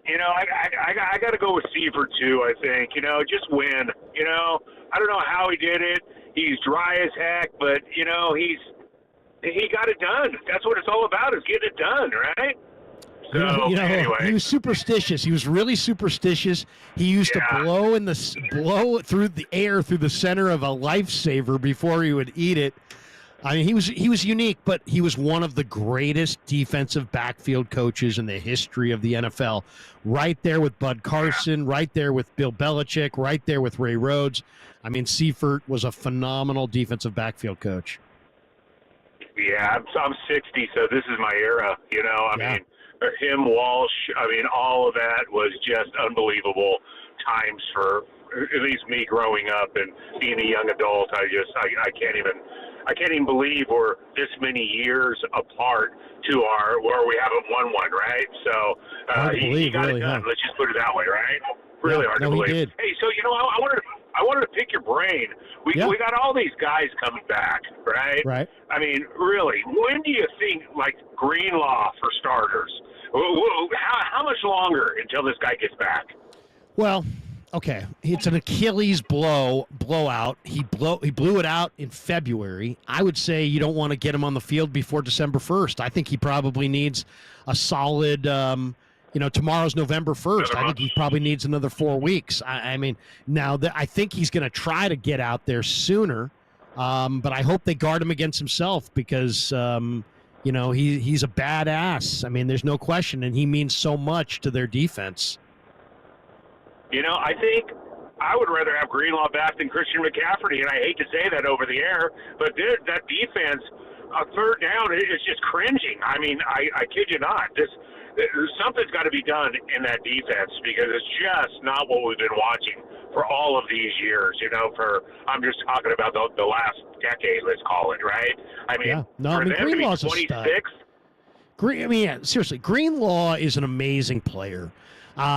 I got to go with Seifert too. I think just win. I don't know how he did it. He's dry as heck, but he got it done. That's what it's all about, is getting it done, right? So, anyway. He was superstitious. He was really superstitious. He used to blow through the air through the center of a lifesaver before he would eat it. I mean, he was unique, but he was one of the greatest defensive backfield coaches in the history of the NFL. Right there with Bud Carson, right there with Bill Belichick, right there with Ray Rhodes. I mean, Seifert was a phenomenal defensive backfield coach. Yeah, I'm 60, so this is my era. I mean, him, Walsh, I mean, all of that was just unbelievable times for at least me growing up and being a young adult, I can't even believe we're this many years apart to where we haven't won one, right? So he got really, it done. huh? Let's just put it that way, right? Really hard to he believe. did. Hey, so I wanted to pick your brain. We got all these guys coming back, right? Right. I mean, really, when do you think, like, Greenlaw for starters? How much longer until this guy gets back? Well, okay, it's an Achilles blowout. He blew it out in February. I would say you don't want to get him on the field before December 1st. I think he probably needs a solid. Tomorrow's November 1st. I think he probably needs another 4 weeks. I mean, now I think he's going to try to get out there sooner, but I hope they guard him against himself because he's a badass. I mean, there's no question, and he means so much to their defense. I think I would rather have Greenlaw back than Christian McCaffrey, and I hate to say that over the air, but that defense, third down, it's just cringing. I mean, I kid you not. Something's got to be done in that defense because it's just not what we've been watching for all of these years. I'm just talking about the last decade, let's call it, right? I mean, Greenlaw's a stud. 26. Seriously, Greenlaw is an amazing player.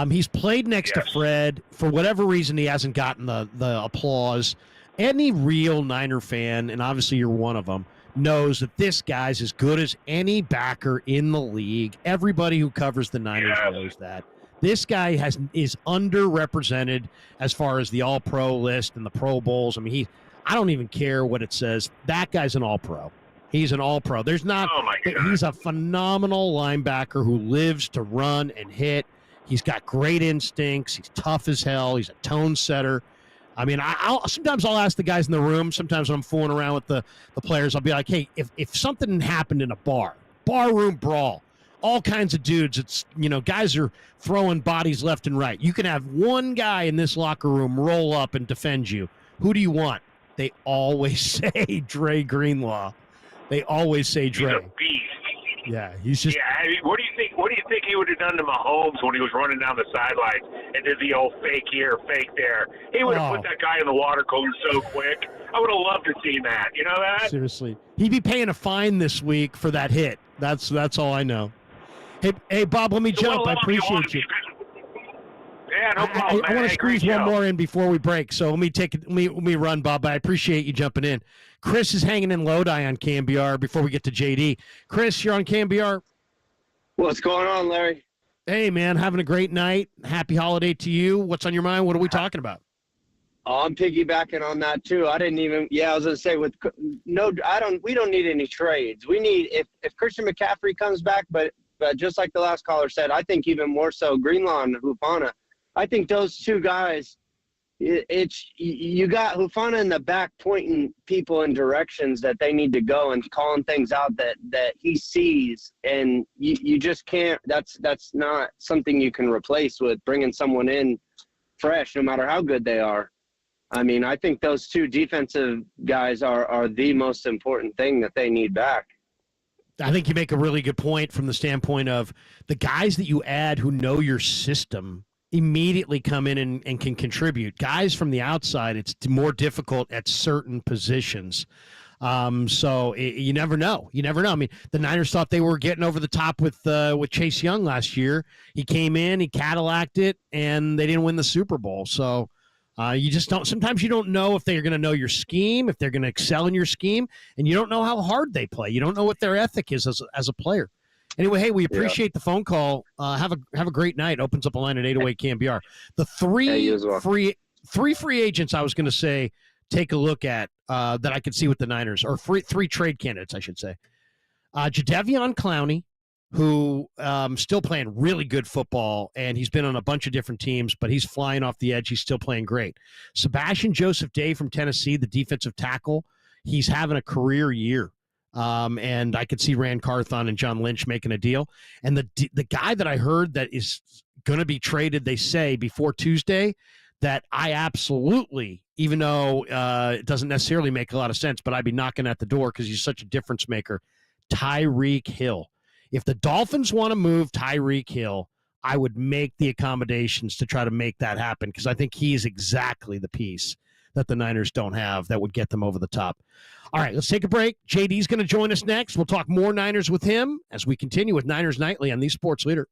He's played next to Fred. For whatever reason, he hasn't gotten the applause. Any real Niner fan, and obviously you're one of them, knows that this guy's as good as any backer in the league. Everybody who covers the Niners knows that. This guy is underrepresented as far as the All-Pro list and the Pro Bowls. I mean, I don't even care what it says. That guy's an All-Pro. He's an All-Pro. He's a phenomenal linebacker who lives to run and hit. He's got great instincts. He's tough as hell. He's a tone setter. I mean, sometimes I'll ask the guys in the room. Sometimes when I'm fooling around with the players, I'll be like, hey, if something happened in a barroom brawl, all kinds of dudes, it's, guys are throwing bodies left and right. You can have one guy in this locker room roll up and defend you. Who do you want? They always say Dre Greenlaw. They always say Dre. He's a beast. Yeah, he's just. Yeah, I mean, what do you think he would have done to Mahomes when he was running down the sideline and did the old fake here, fake there? He would have put that guy in the water cooler so quick. I would have loved to see that. You know that? Seriously, he'd be paying a fine this week for that hit. That's all I know. Hey, Bob, let me jump. I appreciate you. Yeah, no problem. I want to squeeze one more in before we break, so let me run, Bob. I appreciate you jumping in. Chris is hanging in Lodi on KNBR before we get to JD. Chris, you're on KNBR. What's going on, Larry? Hey, man, having a great night. Happy holiday to you. What's on your mind? What are we talking about? Oh, I'm piggybacking on that too. I was going to say we don't need any trades. We need, if Christian McCaffrey comes back, but just like the last caller said, I think even more so Greenlaw and Hufana. I think those two guys, you got Hufana in the back pointing people in directions that they need to go and calling things out that he sees, and you just can't. That's not something you can replace with bringing someone in fresh, no matter how good they are. I mean, I think those two defensive guys are the most important thing that they need back. I think you make a really good point from the standpoint of the guys that you add who know your system immediately come in and can contribute. Guys from the outside, it's more difficult at certain positions. You never know. You never know. I mean, the Niners thought they were getting over the top with Chase Young last year. He came in, he Cadillac'd it, and they didn't win the Super Bowl. So you just don't. Sometimes you don't know if they're going to know your scheme, if they're going to excel in your scheme, and you don't know how hard they play. You don't know what their ethic is as a player. Anyway, hey, we appreciate the phone call. Have a great night. Opens up a line at 808 KNBR. The three free agents I was going to say take a look at that I could see with the Niners, or three trade candidates, I should say. Jadeveon Clowney, who still playing really good football, and he's been on a bunch of different teams, but he's flying off the edge. He's still playing great. Sebastian Joseph Day from Tennessee, the defensive tackle, he's having a career year. And I could see Rand Carthon and John Lynch making a deal. And the guy that I heard that is going to be traded, they say, before Tuesday, that I absolutely, even though it doesn't necessarily make a lot of sense, but I'd be knocking at the door because he's such a difference maker, Tyreek Hill. If the Dolphins want to move Tyreek Hill, I would make the accommodations to try to make that happen because I think he's exactly the piece that the Niners don't have that would get them over the top. All right, let's take a break. JD's going to join us next. We'll talk more Niners with him as we continue with Niners Nightly on the Sports Leader.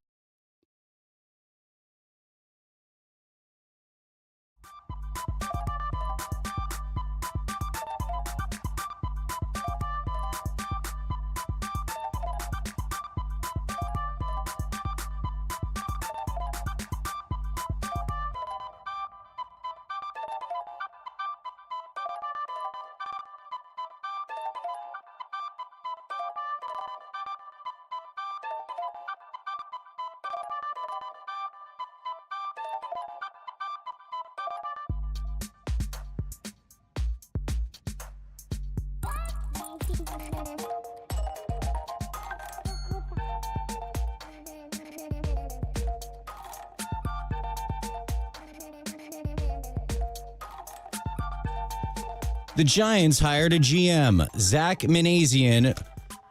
The Giants hired a GM. Zach Manazian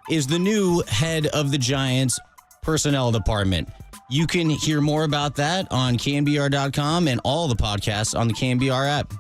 is the new head of the Giants personnel department. You can hear more about that on KNBR.com and all the podcasts on the KNBR app.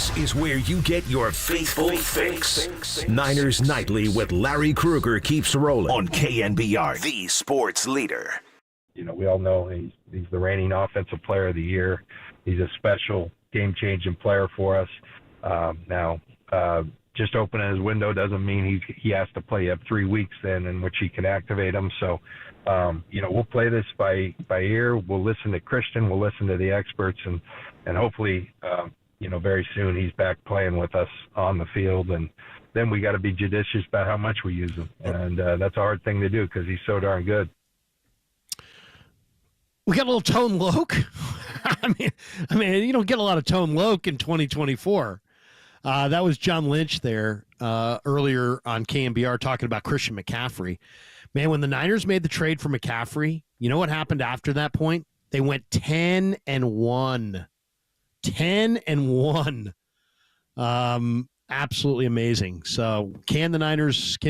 This is where you get your faithful fix. Niners Nightly with Larry Krueger keeps rolling on KNBR, the sports leader. You know, we all know he's the reigning offensive player of the year. He's a special game-changing player for us. Now, just opening his window doesn't mean he has to play. You have 3 weeks then in which he can activate him. So, we'll play this by ear. We'll listen to Christian. We'll listen to the experts, and hopefully, very soon he's back playing with us on the field. And then we got to be judicious about how much we use him. And that's a hard thing to do because he's so darn good. We got a little Tone Loc. I mean, you don't get a lot of Tone Loc in 2024. That was John Lynch there earlier on KNBR talking about Christian McCaffrey. Man, when the Niners made the trade for McCaffrey, you know what happened after that point? They went 10-1. 10-1. Absolutely amazing. So can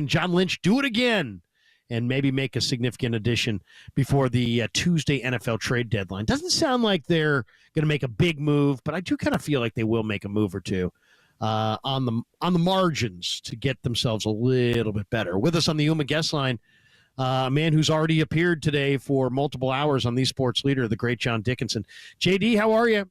John Lynch do it again and maybe make a significant addition before the Tuesday NFL trade deadline? Doesn't sound like they're going to make a big move, but I do kind of feel like they will make a move or two on the margins to get themselves a little bit better. With us on the UMA guest line, a man who's already appeared today for multiple hours on the Sports Leader, the great John Dickinson. JD, how are you?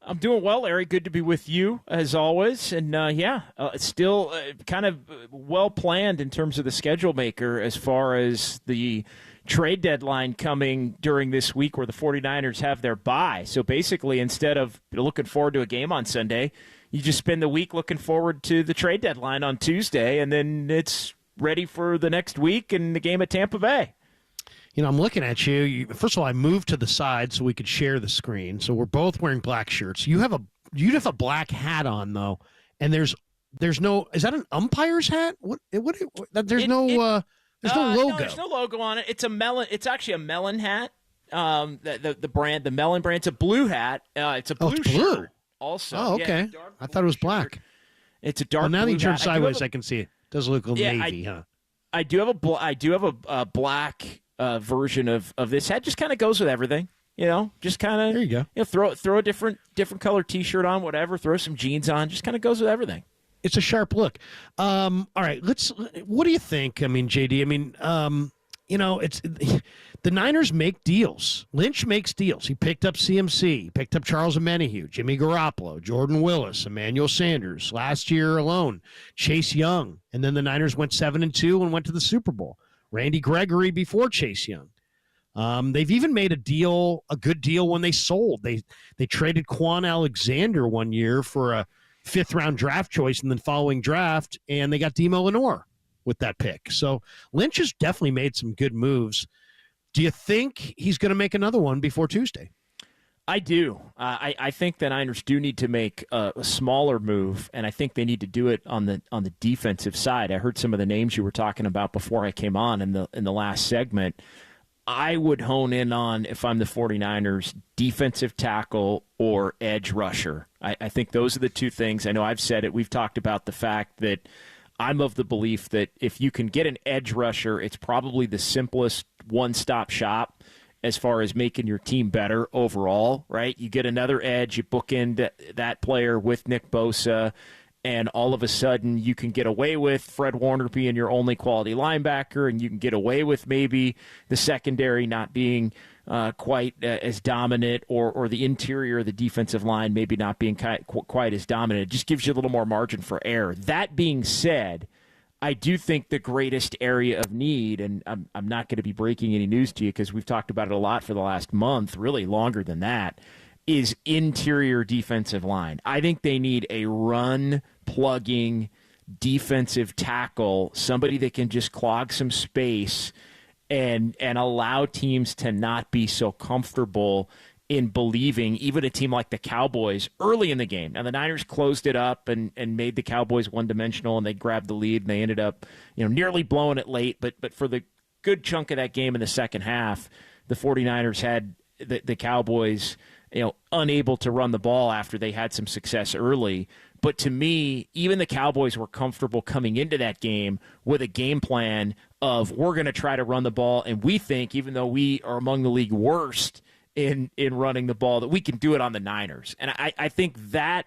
I'm doing well, Larry. Good to be with you, as always. And, it's still kind of well-planned in terms of the schedule maker as far as the trade deadline coming during this week where the 49ers have their bye. So basically, instead of looking forward to a game on Sunday, you just spend the week looking forward to the trade deadline on Tuesday, and then it's ready for the next week and the game at Tampa Bay. You know, I'm looking at you. First of all, I moved to the side so we could share the screen. So we're both wearing black shirts. You have a black hat on though, and there's no. Is that an umpire's hat? There's no logo. No, there's no logo on it. It's a melon. It's actually a melon hat. The brand, the Melon brand. It's a blue hat. It's a blue shirt. Also. Oh, okay. Yeah, I thought it was black. It's a dark. Well, now that you turn hat. sideways, I can see it. Does look a little navy, huh? I do have a black version of this hat. Just kind of goes with everything, Just kind of there you go. Throw a different color T-shirt on, whatever. Throw some jeans on. Just kind of goes with everything. It's a sharp look. All right, what do you think? I mean, JD. I mean, it's the Niners make deals. Lynch makes deals. He picked up CMC, he picked up Charles Omenihu, Jimmy Garoppolo, Jordan Willis, Emmanuel Sanders. Last year alone, Chase Young, and then the Niners went 7-2 and went to the Super Bowl. Randy Gregory before Chase Young. They've even made a good deal when they sold. They traded Quan Alexander one year for a 5th-round draft choice in the following draft, and they got Demo Lenore with that pick. So Lynch has definitely made some good moves. Do you think he's going to make another one before Tuesday? I do. I think the Niners do need to make a smaller move, and I think they need to do it on the defensive side. I heard some of the names you were talking about before I came on in the last segment. I would hone in on, if I'm the 49ers, defensive tackle or edge rusher. I think those are the two things. I know I've said it. We've talked about the fact that I'm of the belief that if you can get an edge rusher, it's probably the simplest one-stop shop as far as making your team better overall, right? You get another edge, you bookend that player with Nick Bosa, and all of a sudden you can get away with Fred Warner being your only quality linebacker, and you can get away with maybe the secondary not being quite as dominant, or the interior of the defensive line maybe not being quite as dominant. It just gives you a little more margin for error. That being said, I do think the greatest area of need, and I'm not going to be breaking any news to you because we've talked about it a lot for the last month, really longer than that, is interior defensive line. I think they need a run-plugging defensive tackle, somebody that can just clog some space and allow teams to not be so comfortable in believing, even a team like the Cowboys early in the game. Now, the Niners closed it up and made the Cowboys one-dimensional, and they grabbed the lead, and they ended up nearly blowing it late. But for the good chunk of that game in the second half, the 49ers had the Cowboys unable to run the ball after they had some success early. But to me, even the Cowboys were comfortable coming into that game with a game plan of, we're going to try to run the ball, and we think, even though we are among the league worst in running the ball, that we can do it on the Niners. And I think that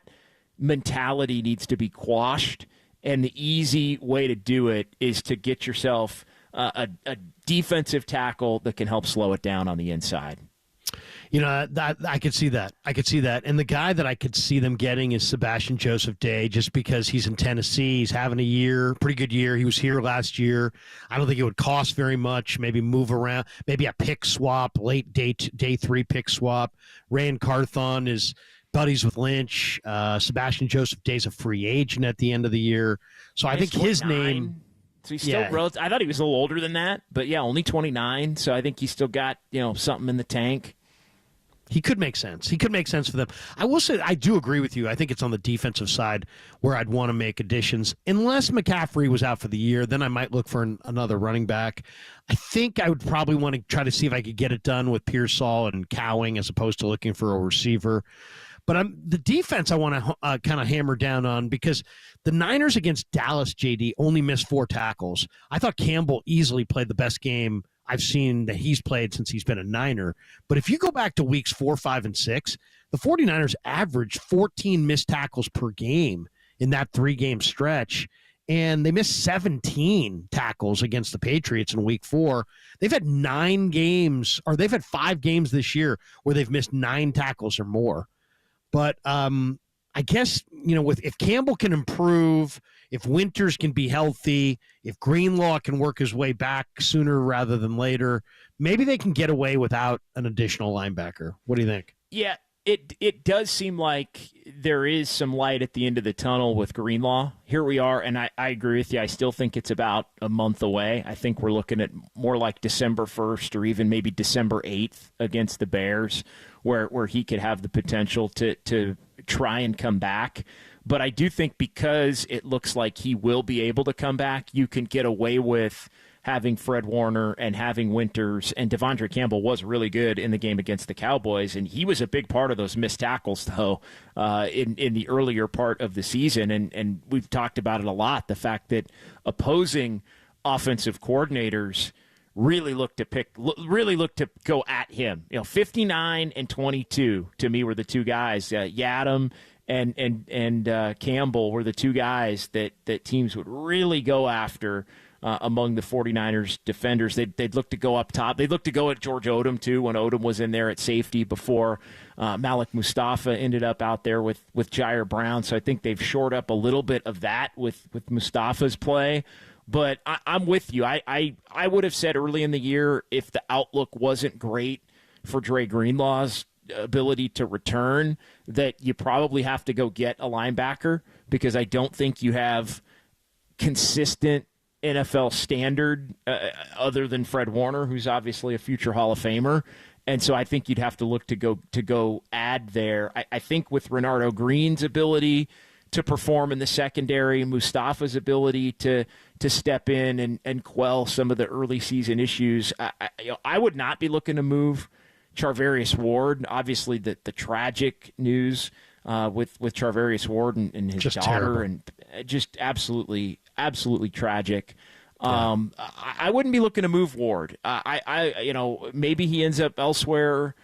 mentality needs to be quashed. And the easy way to do it is to get yourself a defensive tackle that can help slow it down on the inside. I could see that. And the guy that I could see them getting is Sebastian Joseph Day, just because he's in Tennessee. He's having a pretty good year. He was here last year. I don't think it would cost very much. Maybe move around, maybe a pick swap, late day 3 pick swap. Rand Carthon is buddies with Lynch. Sebastian Joseph Day's a free agent at the end of the year. So I think his name. So he's still relative. I thought he was a little older than that, but yeah, only 29. So I think he's still got, something in the tank. He could make sense. He could make sense for them. I will say, I do agree with you. I think it's on the defensive side where I'd want to make additions. Unless McCaffrey was out for the year, then I might look for another running back. I think I would probably want to try to see if I could get it done with Pearsall and Cowing as opposed to looking for a receiver. But the defense I want to kind of hammer down on, because the Niners against Dallas, JD, only missed 4 tackles. I thought Campbell easily played the best game I've seen that he's played since he's been a Niner. But if you go back to weeks 4, 5, and 6, the 49ers averaged 14 missed tackles per game in that 3-game stretch. And they missed 17 tackles against the Patriots in week 4. They've had 5 games this year where they've missed 9 tackles or more. But I guess, if Campbell can improve, if Winters can be healthy, if Greenlaw can work his way back sooner rather than later, maybe they can get away without an additional linebacker. What do you think? Yeah, it does seem like there is some light at the end of the tunnel with Greenlaw. Here we are, and I agree with you. I still think it's about a month away. I think we're looking at more like December 1st or even maybe December 8th against the Bears, where he could have the potential to try and come back. But I do think because it looks like he will be able to come back, you can get away with having Fred Warner and having Winters. And Devondre Campbell was really good in the game against the Cowboys, and he was a big part of those missed tackles, though, in the earlier part of the season. And we've talked about it a lot, the fact that opposing offensive coordinators really look to go at him. 59 and 22 to me were the two guys. Yadam and Campbell were the two guys that teams would really go after among the 49ers defenders. They'd look to go up top. They'd look to go at George Odom, too, when Odom was in there at safety before Malik Mustafa ended up out there with Jair Brown. So I think they've shored up a little bit of that with Mustafa's play. But I'm with you. I would have said early in the year, if the outlook wasn't great for Dre Greenlaw's ability to return, that you probably have to go get a linebacker, because I don't think you have consistent NFL standard other than Fred Warner, who's obviously a future Hall of Famer. And so I think you'd have to look to go add there. I think with Renardo Green's ability to perform in the secondary, Mustafa's ability to step in and quell some of the early season issues, I would not be looking to move Charvarius Ward. Obviously, the tragic news with Charvarius Ward and his just daughter, terrible. and just absolutely tragic. Yeah. I wouldn't be looking to move Ward. Maybe he ends up elsewhere.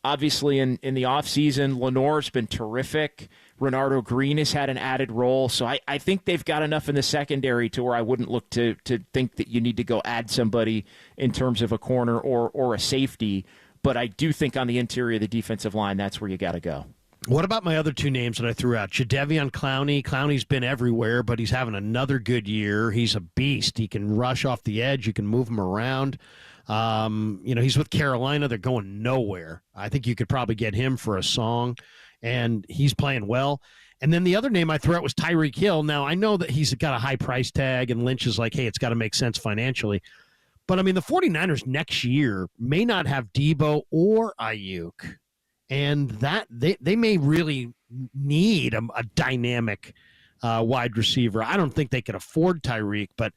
Obviously, in the offseason, Lenore's been terrific. Renardo Green has had an added role. So I think they've got enough in the secondary to where I wouldn't look to think that you need to go add somebody in terms of a corner or a safety. But I do think on the interior of the defensive line, that's where you got to go. What about my other two names that I threw out? Jadeveon Clowney. Clowney's been everywhere, but he's having another good year. He's a beast. He can rush off the edge. You can move him around. He's with Carolina. They're going nowhere. I think you could probably get him for a song, and he's playing well. And then the other name I threw out was Tyreek Hill. Now, I know that he's got a high price tag, and Lynch is like, hey, it's got to make sense financially. But, the 49ers next year may not have Debo or Ayuk, and that they may really need a dynamic wide receiver. I don't think they could afford Tyreek, but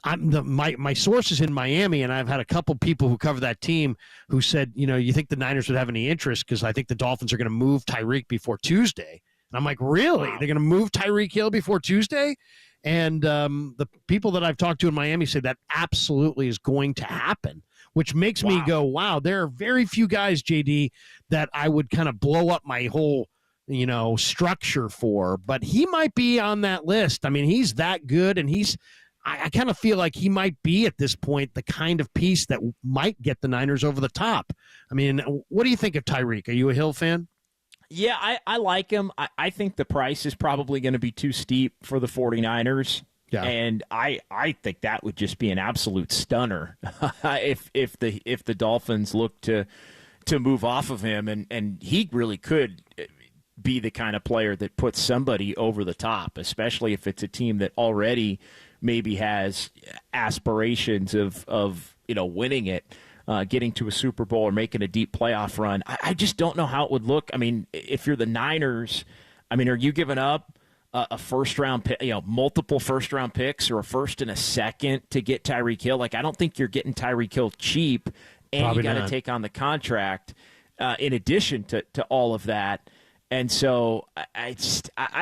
my sources in Miami, and I've had a couple people who cover that team who said, you think the Niners would have any interest, because I think the Dolphins are going to move Tyreek before Tuesday. And I'm like, really? They're going to move Tyreek Hill before Tuesday? And the people that I've talked to in Miami say that absolutely is going to happen, which makes me go, wow, there are very few guys, JD, that I would kind of blow up my whole structure for, but he might be on that list. I mean, he's that good, and I kind of feel like he might be at this point the kind of piece that might get the Niners over the top. I mean, what do you think of Tyreek? Are you a Hill fan? Yeah, I like him. I think the price is probably going to be too steep for the 49ers. Yeah. And I think that would just be an absolute stunner if the Dolphins look to move off of him, and he really could be the kind of player that puts somebody over the top, especially if it's a team that already maybe has aspirations of winning it, getting to a Super Bowl or making a deep playoff run. I just don't know how it would look. I mean, if you're the Niners, I mean, are you giving up a first-round pick, multiple first-round picks or a first and a second to get Tyreek Hill? Like, I don't think you're getting Tyreek Hill cheap, and Probably you got to not. take on the contract in addition to all of that. And so I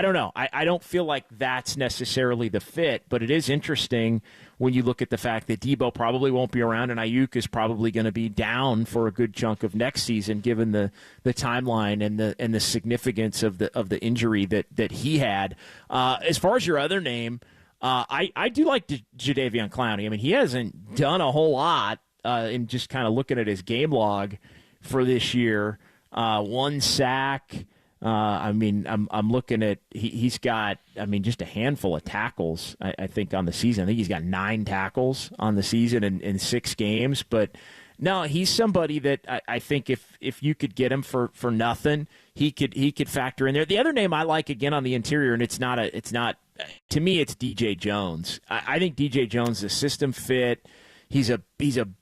don't know. I don't feel like that's necessarily the fit, but it is interesting when you look at the fact that Debo probably won't be around and Ayuk is probably going to be down for a good chunk of next season, given the timeline and the significance of the injury that he had. As far as your other name, I do like Jadeveon Clowney. I mean, he hasn't done a whole lot in just kind of looking at his game log for this year. 1 sack. I'm looking at he's got just a handful of tackles. I think on the season. I think he's got 9 tackles on the season in 6 games. But no, he's somebody that I think if you could get him for nothing, he could factor in there. The other name I like again on the interior, and it's not to me, it's DJ Jones. I think DJ Jones is a system fit. He's a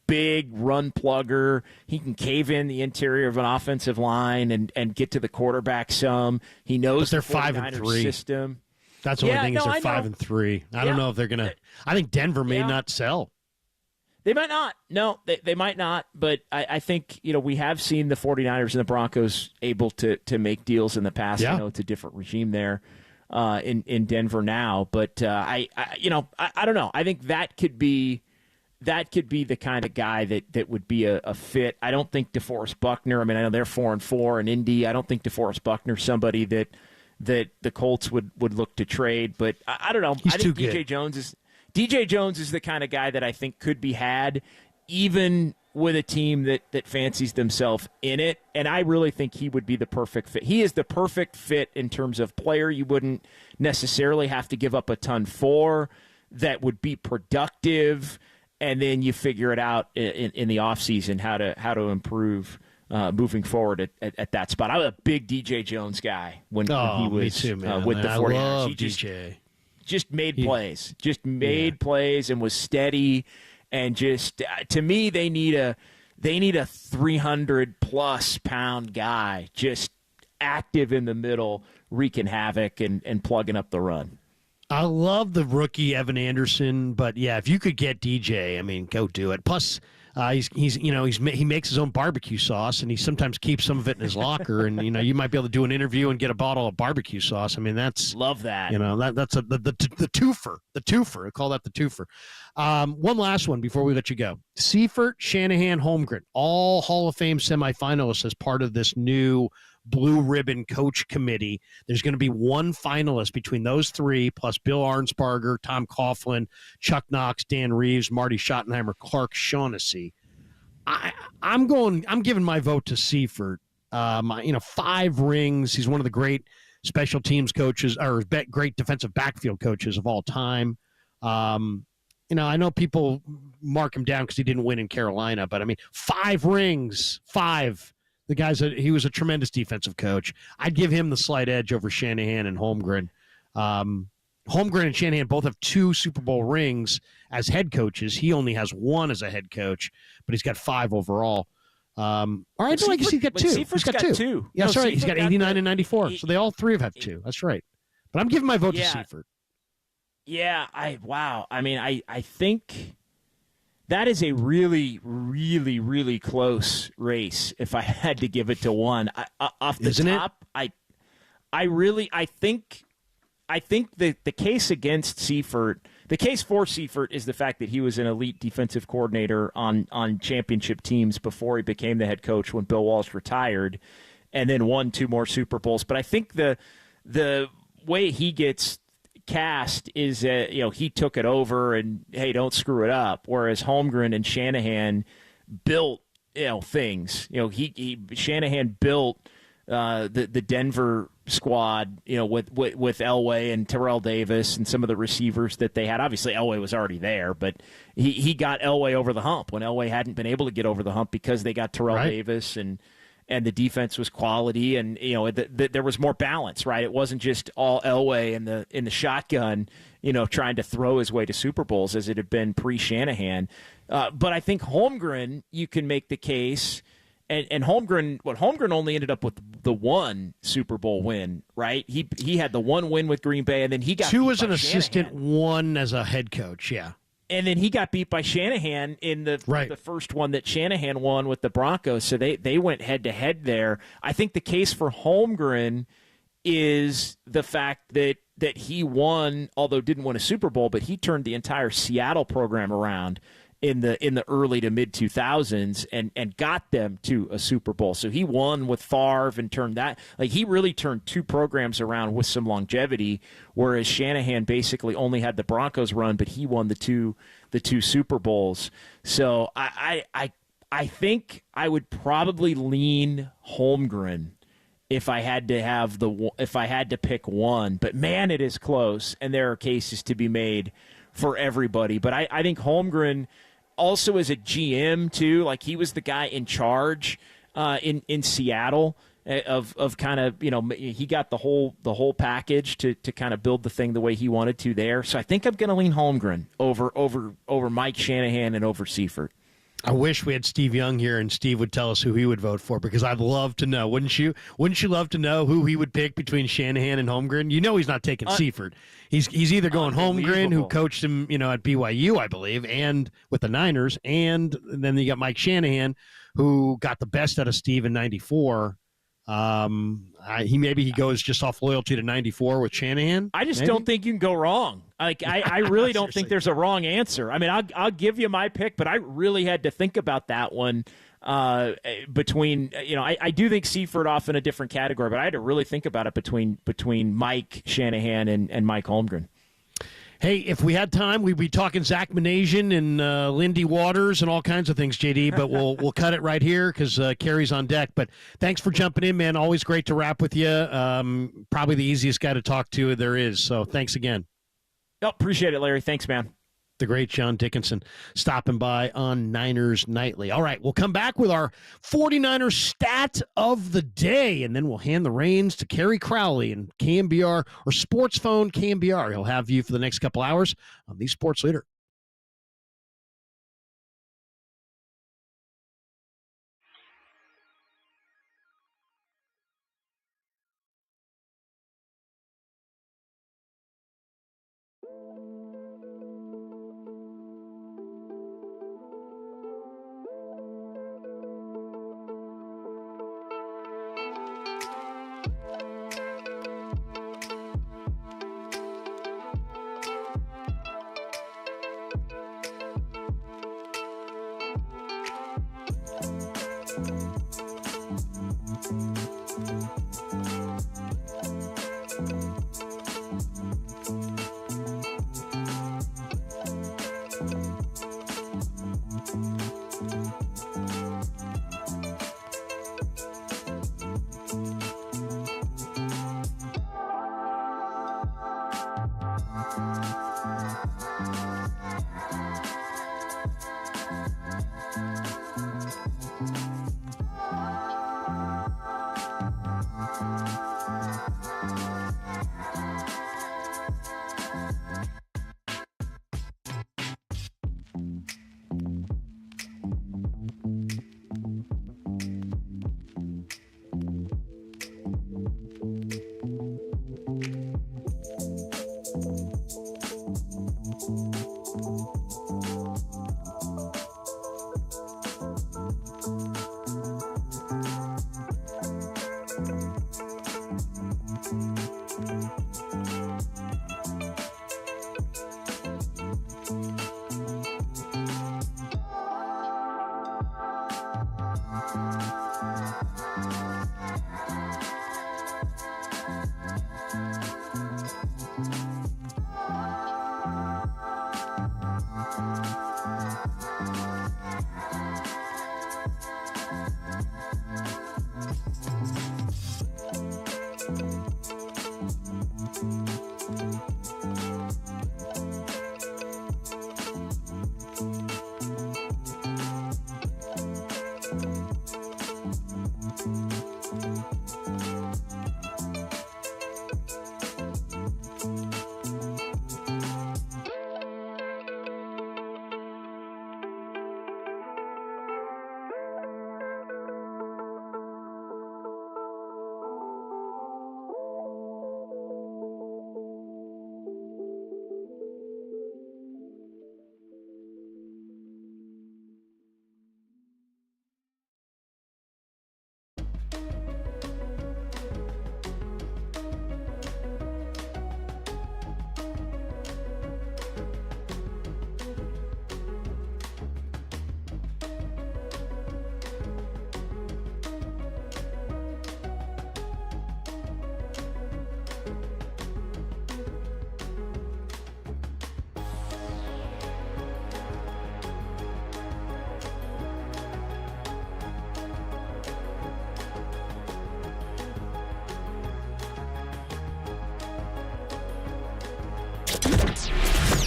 big run plugger. He can cave in the interior of an offensive line and get to the quarterback some. He knows they're the 49ers system. That's the only thing is they're 5-3. I don't know if they're gonna. I think Denver may not sell. They might not. No, they might not. But I think we have seen the 49ers and the Broncos able to make deals in the past. Yeah. I know it's a different regime there in Denver now, but I don't know. I think that could be the kind of guy that would be a fit. I don't think DeForest Buckner. I mean, I know they're 4-4 in Indy. I don't think DeForest Buckner's somebody that the Colts would look to trade. But I don't know. He's I think too good. DJ Jones is the kind of guy that I think could be had, even with a team that fancies themselves in it. And I really think he would be the perfect fit. He is the perfect fit in terms of player you wouldn't necessarily have to give up a ton for, that would be productive. And then you figure it out in the offseason how to improve moving forward at that spot. I'm a big DJ Jones guy when he was me too, man. with the 49ers. Love He DJ. just made plays. Just made plays and was steady. And just to me, they need a 300-plus pound guy, just active in the middle, wreaking havoc and plugging up the run. I love the rookie Evan Anderson, but yeah, if you could get DJ, I mean, go do it. Plus, he makes his own barbecue sauce, and he sometimes keeps some of it in his locker. And you might be able to do an interview and get a bottle of barbecue sauce. I mean, that's love that. That's the twofer. The twofer. I call that the twofer. One last one before we let you go. Seifert, Shanahan, Holmgren, all Hall of Fame semifinalists as part of this new Blue Ribbon Coach Committee. There's going to be one finalist between those 3, plus Bill Arnsparger, Tom Coughlin, Chuck Knox, Dan Reeves, Marty Schottenheimer, Clark Shaughnessy. I'm giving my vote to Seifert. 5 rings. He's one of the great special teams coaches, or great defensive backfield coaches of all time. I know people mark him down because he didn't win in Carolina, but 5 rings, 5. The guy's he was a tremendous defensive coach. I'd give him the slight edge over Shanahan and Holmgren. Holmgren and Shanahan both have 2 Super Bowl rings as head coaches. He only has 1 as a head coach, but he's got 5 overall. All right, I guess he's got 2. Seifert's got 2. Yeah, that's right. He's got 89 and 94. So they all 3 have 2. That's right. But I'm giving my vote to Seifert. Yeah, I think that is a really, really, really close race. If I had to give it to one, off the Isn't top, I think the case against Seifert, the case for Seifert, is the fact that he was an elite defensive coordinator on championship teams before he became the head coach when Bill Walsh retired. and then won 2 more Super Bowls. But I think the way he gets cast is that, he took it over and, hey, don't screw it up. Whereas Holmgren and Shanahan built, things. Shanahan built the Denver squad, with Elway and Terrell Davis and some of the receivers that they had. Obviously, Elway was already there, but he got Elway over the hump when Elway hadn't been able to get over the hump because they got Terrell Davis and the defense was quality, and there was more balance, right? It wasn't just all Elway in the shotgun, trying to throw his way to Super Bowls as it had been pre-Shanahan. But I think Holmgren, you can make the case. And Holmgren only ended up with the 1 Super Bowl win, right? He had the 1 win with Green Bay, and then he got 2 as an assistant, 1 as a head coach, yeah. And then he got beat by Shanahan in the first one that Shanahan won with the Broncos, so they went head-to-head there. I think the case for Holmgren is the fact that he won, although didn't win a Super Bowl, but he turned the entire Seattle program around in the early to mid 2000s and got them to a Super Bowl. So he won with Favre and turned that, he really turned 2 programs around with some longevity, whereas Shanahan basically only had the Broncos run, but he won the two Super Bowls. So I think I would probably lean Holmgren if I had to pick one, but man, it is close, and there are cases to be made for everybody. But I think Holmgren, also as a GM too, he was the guy in charge in Seattle of kind of, he got the whole package to kind of build the thing the way he wanted to there. So I think I'm going to lean Holmgren over Mike Shanahan and over Seifert. I wish we had Steve Young here and Steve would tell us who he would vote for, because I'd love to know. Wouldn't you? Wouldn't you love to know who he would pick between Shanahan and Holmgren? He's not taking Seifert. He's either going Holmgren, who coached him, at BYU, I believe, and with the Niners, and then you got Mike Shanahan, who got the best out of Steve in '94. He goes just off loyalty to '94 with Shanahan. I just don't think you can go wrong. I really don't think there's a wrong answer. I mean, I'll give you my pick, but I really had to think about that one between, I do think Seifert off in a different category, but I had to really think about it between Mike Shanahan and Mike Holmgren. Hey, if we had time, we'd be talking Zach Manasian and Lindy Waters and all kinds of things, JD, but we'll cut it right here because Kerry's on deck. But thanks for jumping in, man. Always great to rap with you. Probably the easiest guy to talk to there is, so thanks again. Oh, appreciate it, Larry. Thanks, man. The great John Dickinson stopping by on Niners Nightly. All right, we'll come back with our 49ers stat of the day, and then we'll hand the reins to Kerry Crowley and KNBR, or Sports Phone KNBR. He'll have you for the next couple hours on the Sports Leader.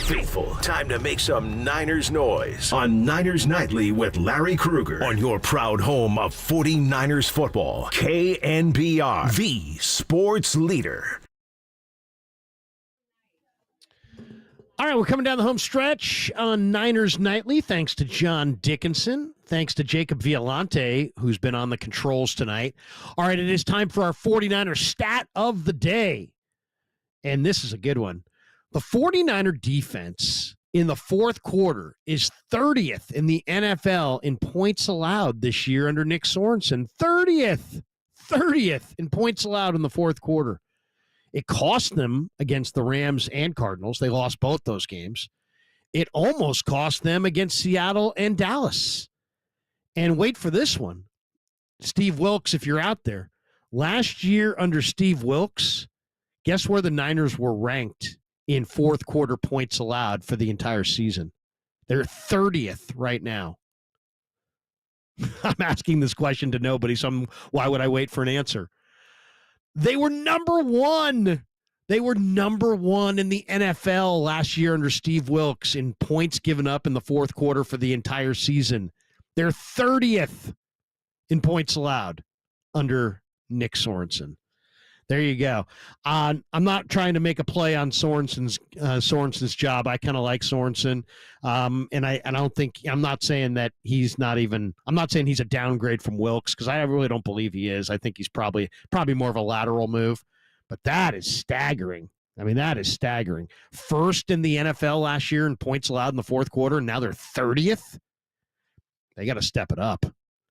faithful. Time to make some Niners noise on Niners Nightly with Larry Krueger on your proud home of 49ers football. KNBR, the sports leader. All right, we're coming down the home stretch on Niners Nightly. Thanks to John Dickinson. Thanks to Jacob Violante, who's been on the controls tonight. All right, it is time for our 49er stat of the day. And this is a good one. The 49er defense in the fourth quarter is 30th in the NFL in points allowed this year under Nick Sorensen. 30th in points allowed in the fourth quarter. It cost them against the Rams and Cardinals. They lost both those games. It almost cost them against Seattle and Dallas. And wait for this one. Steve Wilks, if you're out there. Last year under Steve Wilks, guess where the Niners were ranked in fourth quarter points allowed for the entire season? They're 30th right now. I'm asking this question to nobody, so why would I wait for an answer? They were number one. They were number one in the NFL last year under Steve Wilks in points given up in the fourth quarter for the entire season. They're 30th in points allowed under Nick Sorensen. There you go. I'm not trying to make a play on Sorensen's job. I kind of like Sorensen, and I don't think I'm not saying that he's not even. I'm not saying he's a downgrade from Wilks because I really don't believe he is. I think he's probably more of a lateral move. But that is staggering. I mean, that is staggering. First in the NFL last year in points allowed in the fourth quarter, and now they're 30th. They got to step it up.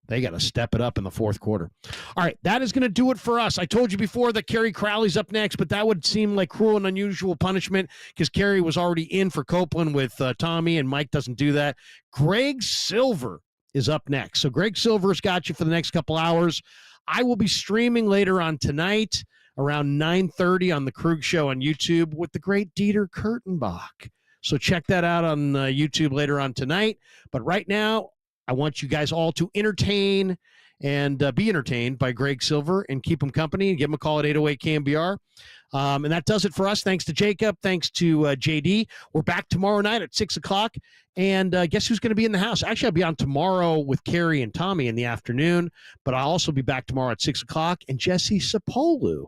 They got to step it up in the fourth quarter. All right, that is going to do it for us. I told you before that Kerry Crowley's up next, but that would seem like cruel and unusual punishment because Kerry was already in for Copeland with Tommy, and Mike doesn't do that. Greg Silver is up next. So Greg Silver's got you for the next couple hours. I will be streaming later on tonight around 9:30 on the Krug Show on YouTube with the great Dieter Kurtenbach. So check that out on YouTube later on tonight. But right now, I want you guys all to entertain and be entertained by Greg Silver and keep him company and give him a call at 808 KNBR. And that does it for us. Thanks to Jacob. Thanks to JD. We're back tomorrow night at 6 o'clock. And guess who's going to be in the house? Actually, I'll be on tomorrow with Carrie and Tommy in the afternoon. But I'll also be back tomorrow at 6 o'clock. And Jesse Sapolu,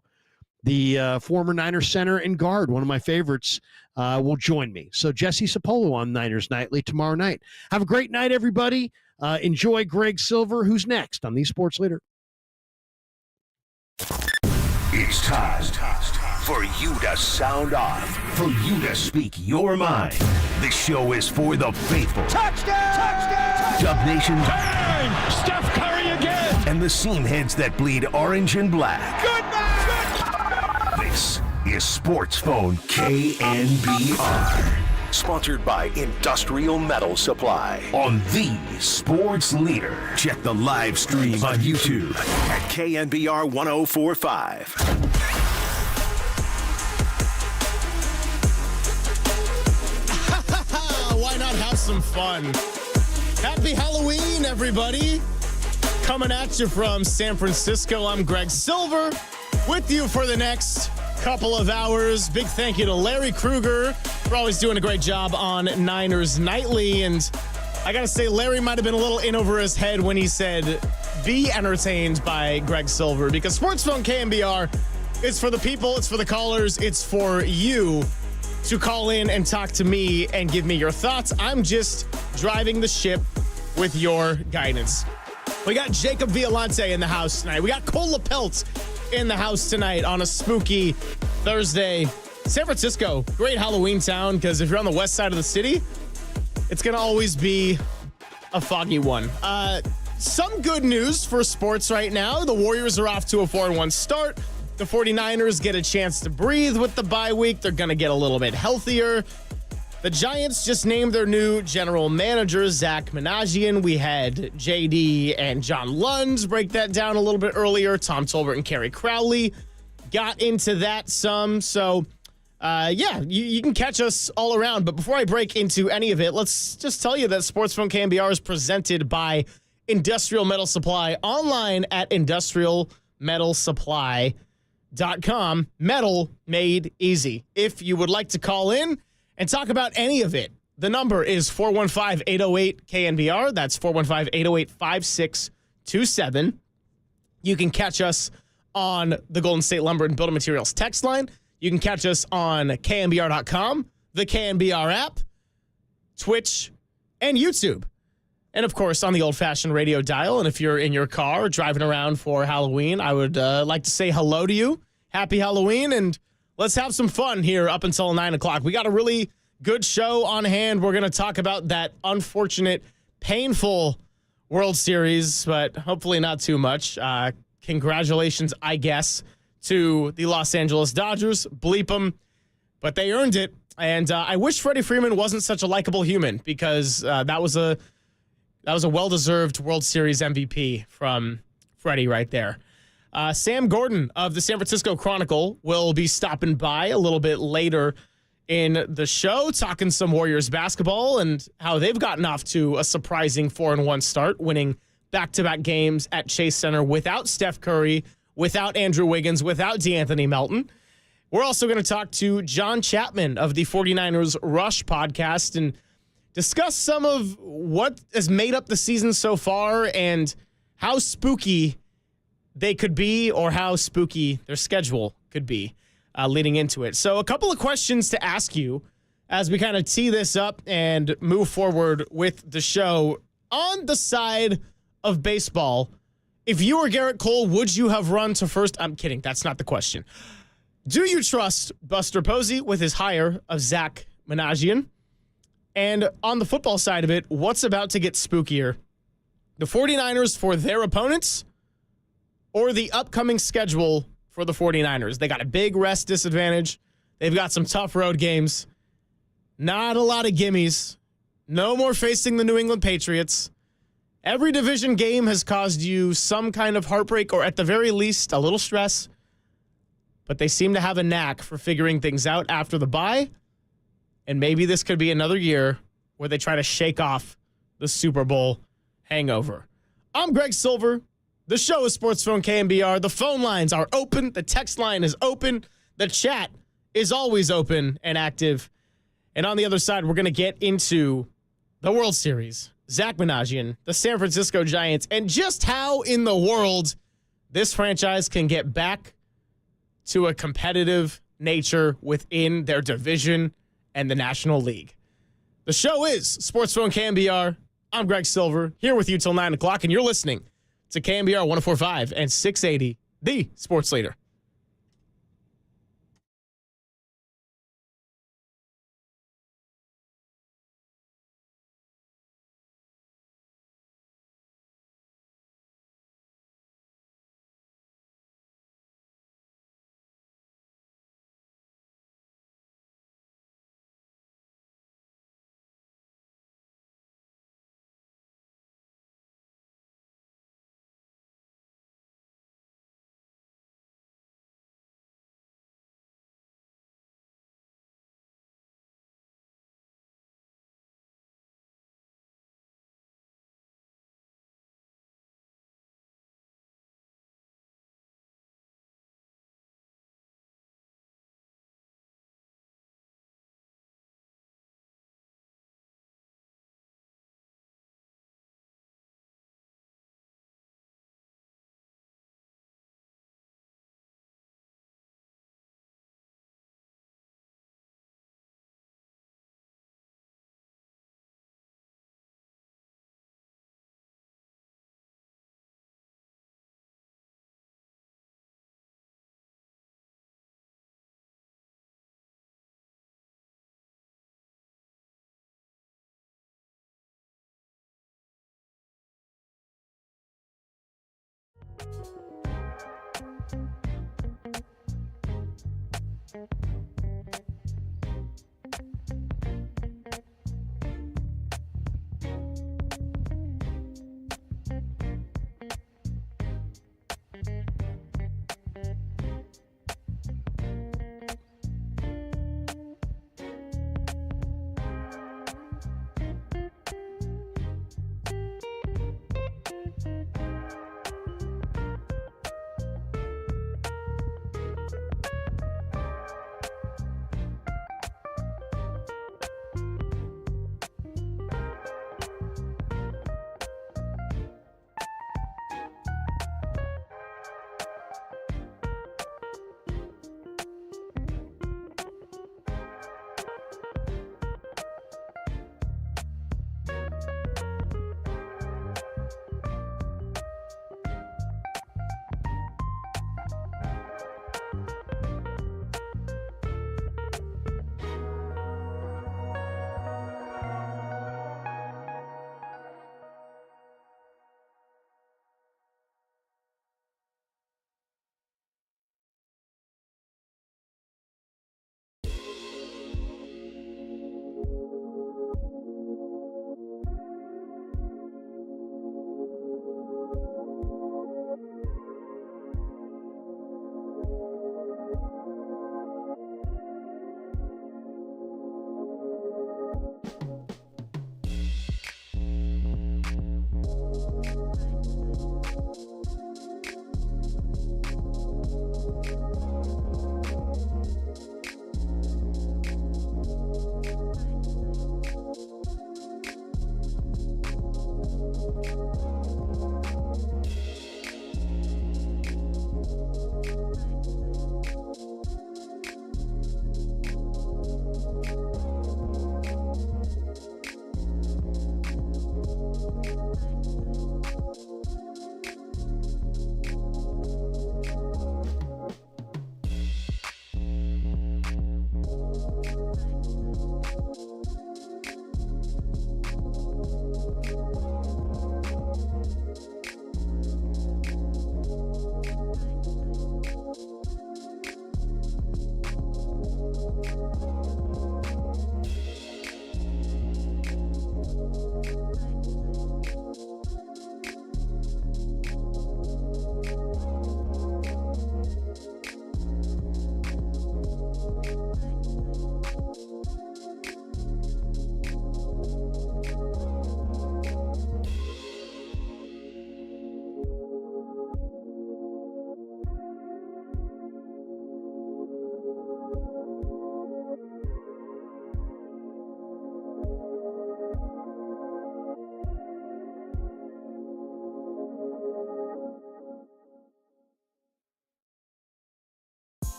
the former Niners center and guard, one of my favorites, will join me. So Jesse Sapolu on Niners Nightly tomorrow night. Have a great night, everybody. Enjoy Greg Silver, who's next on the Sports Leader. It's time for you to sound off, for you to speak your mind. This show is for the faithful. Touchdown! Dub Nation. Bang! Steph Curry again! And the seam heads that bleed orange and black. Good man! This is Sports Phone KNBR. Sponsored by Industrial Metal Supply on the Sports Leader. Check the live stream on YouTube at KNBR 1045. Why not have some fun? Happy Halloween, everybody. Coming at you from San Francisco, I'm Greg Silver with you for the next couple of hours. Big thank you to Larry Krueger for always doing a great job on Niners Nightly. And I got to say, Larry might have been a little in over his head when he said, be entertained by Greg Silver, because Sports Phone KNBR, it's for the people, it's for the callers, it's for you to call in and talk to me and give me your thoughts. I'm just driving the ship with your guidance. We got Jacob Violante in the house tonight. We got Cole LaPelt in the house tonight on a spooky Thursday. San Francisco, great Halloween town, because if you're on the west side of the city, it's going to always be a foggy one. Some good news for sports right now. The Warriors are off to a 4-1 start. The 49ers get a chance to breathe with the bye week. They're going to get a little bit healthier. The Giants just named their new general manager, Zach Managian. We had JD and John Lund break that down a little bit earlier. Tom Tolbert and Kerry Crowley got into that some. So, you can catch us all around. But before I break into any of it, let's just tell you that Sports Phone KNBR is presented by Industrial Metal Supply, online at industrialmetalsupply.com. Metal made easy. If you would like to call in and talk about any of it. The number is 415-808-KNBR. That's 415-808-5627. You can catch us on the Golden State Lumber and Building Materials text line. You can catch us on KNBR.com, the KNBR app, Twitch, and YouTube. And, of course, on the old-fashioned radio dial. And if you're in your car driving around for Halloween, I would like to say hello to you. Happy Halloween, and let's have some fun here up until 9 o'clock. We got a really good show on hand. We're going to talk about that unfortunate, painful World Series, but hopefully not too much. Congratulations, I guess, to the Los Angeles Dodgers. Bleep them, but they earned it. And I wish Freddie Freeman wasn't such a likable human, because that was a well-deserved World Series MVP from Freddie right there. Sam Gordon of the San Francisco Chronicle will be stopping by a little bit later in the show, talking some Warriors basketball and how they've gotten off to a surprising 4-1 start, winning back-to-back games at Chase Center without Steph Curry, without Andrew Wiggins, without DeAnthony Melton. We're also going to talk to John Chapman of the 49ers Rush podcast and discuss some of what has made up the season so far and how spooky they could be, or how spooky their schedule could be leading into it. So a couple of questions to ask you as we kind of tee this up and move forward with the show. On the side of baseball, if you were Garrett Cole, would you have run to first? I'm kidding. That's not the question. Do you trust Buster Posey with his hire of Zach Managian? And on the football side of it, what's about to get spookier? The 49ers for their opponents, or the upcoming schedule for the 49ers? They got a big rest disadvantage. They've got some tough road games. Not a lot of gimmies. No more facing the New England Patriots. Every division game has caused you some kind of heartbreak, or at the very least, a little stress. But they seem to have a knack for figuring things out after the bye. And maybe this could be another year where they try to shake off the Super Bowl hangover. I'm Greg Silver. The show is Sports Phone KNBR. The phone lines are open. The text line is open. The chat is always open and active. And on the other side, we're going to get into the World Series, Zach Managian, the San Francisco Giants, and just how in the world this franchise can get back to a competitive nature within their division and the National League. The show is Sports Phone KNBR. I'm Greg Silver, here with you till 9 o'clock, and you're listening to KNBR 104.5 and 680, the sports leader.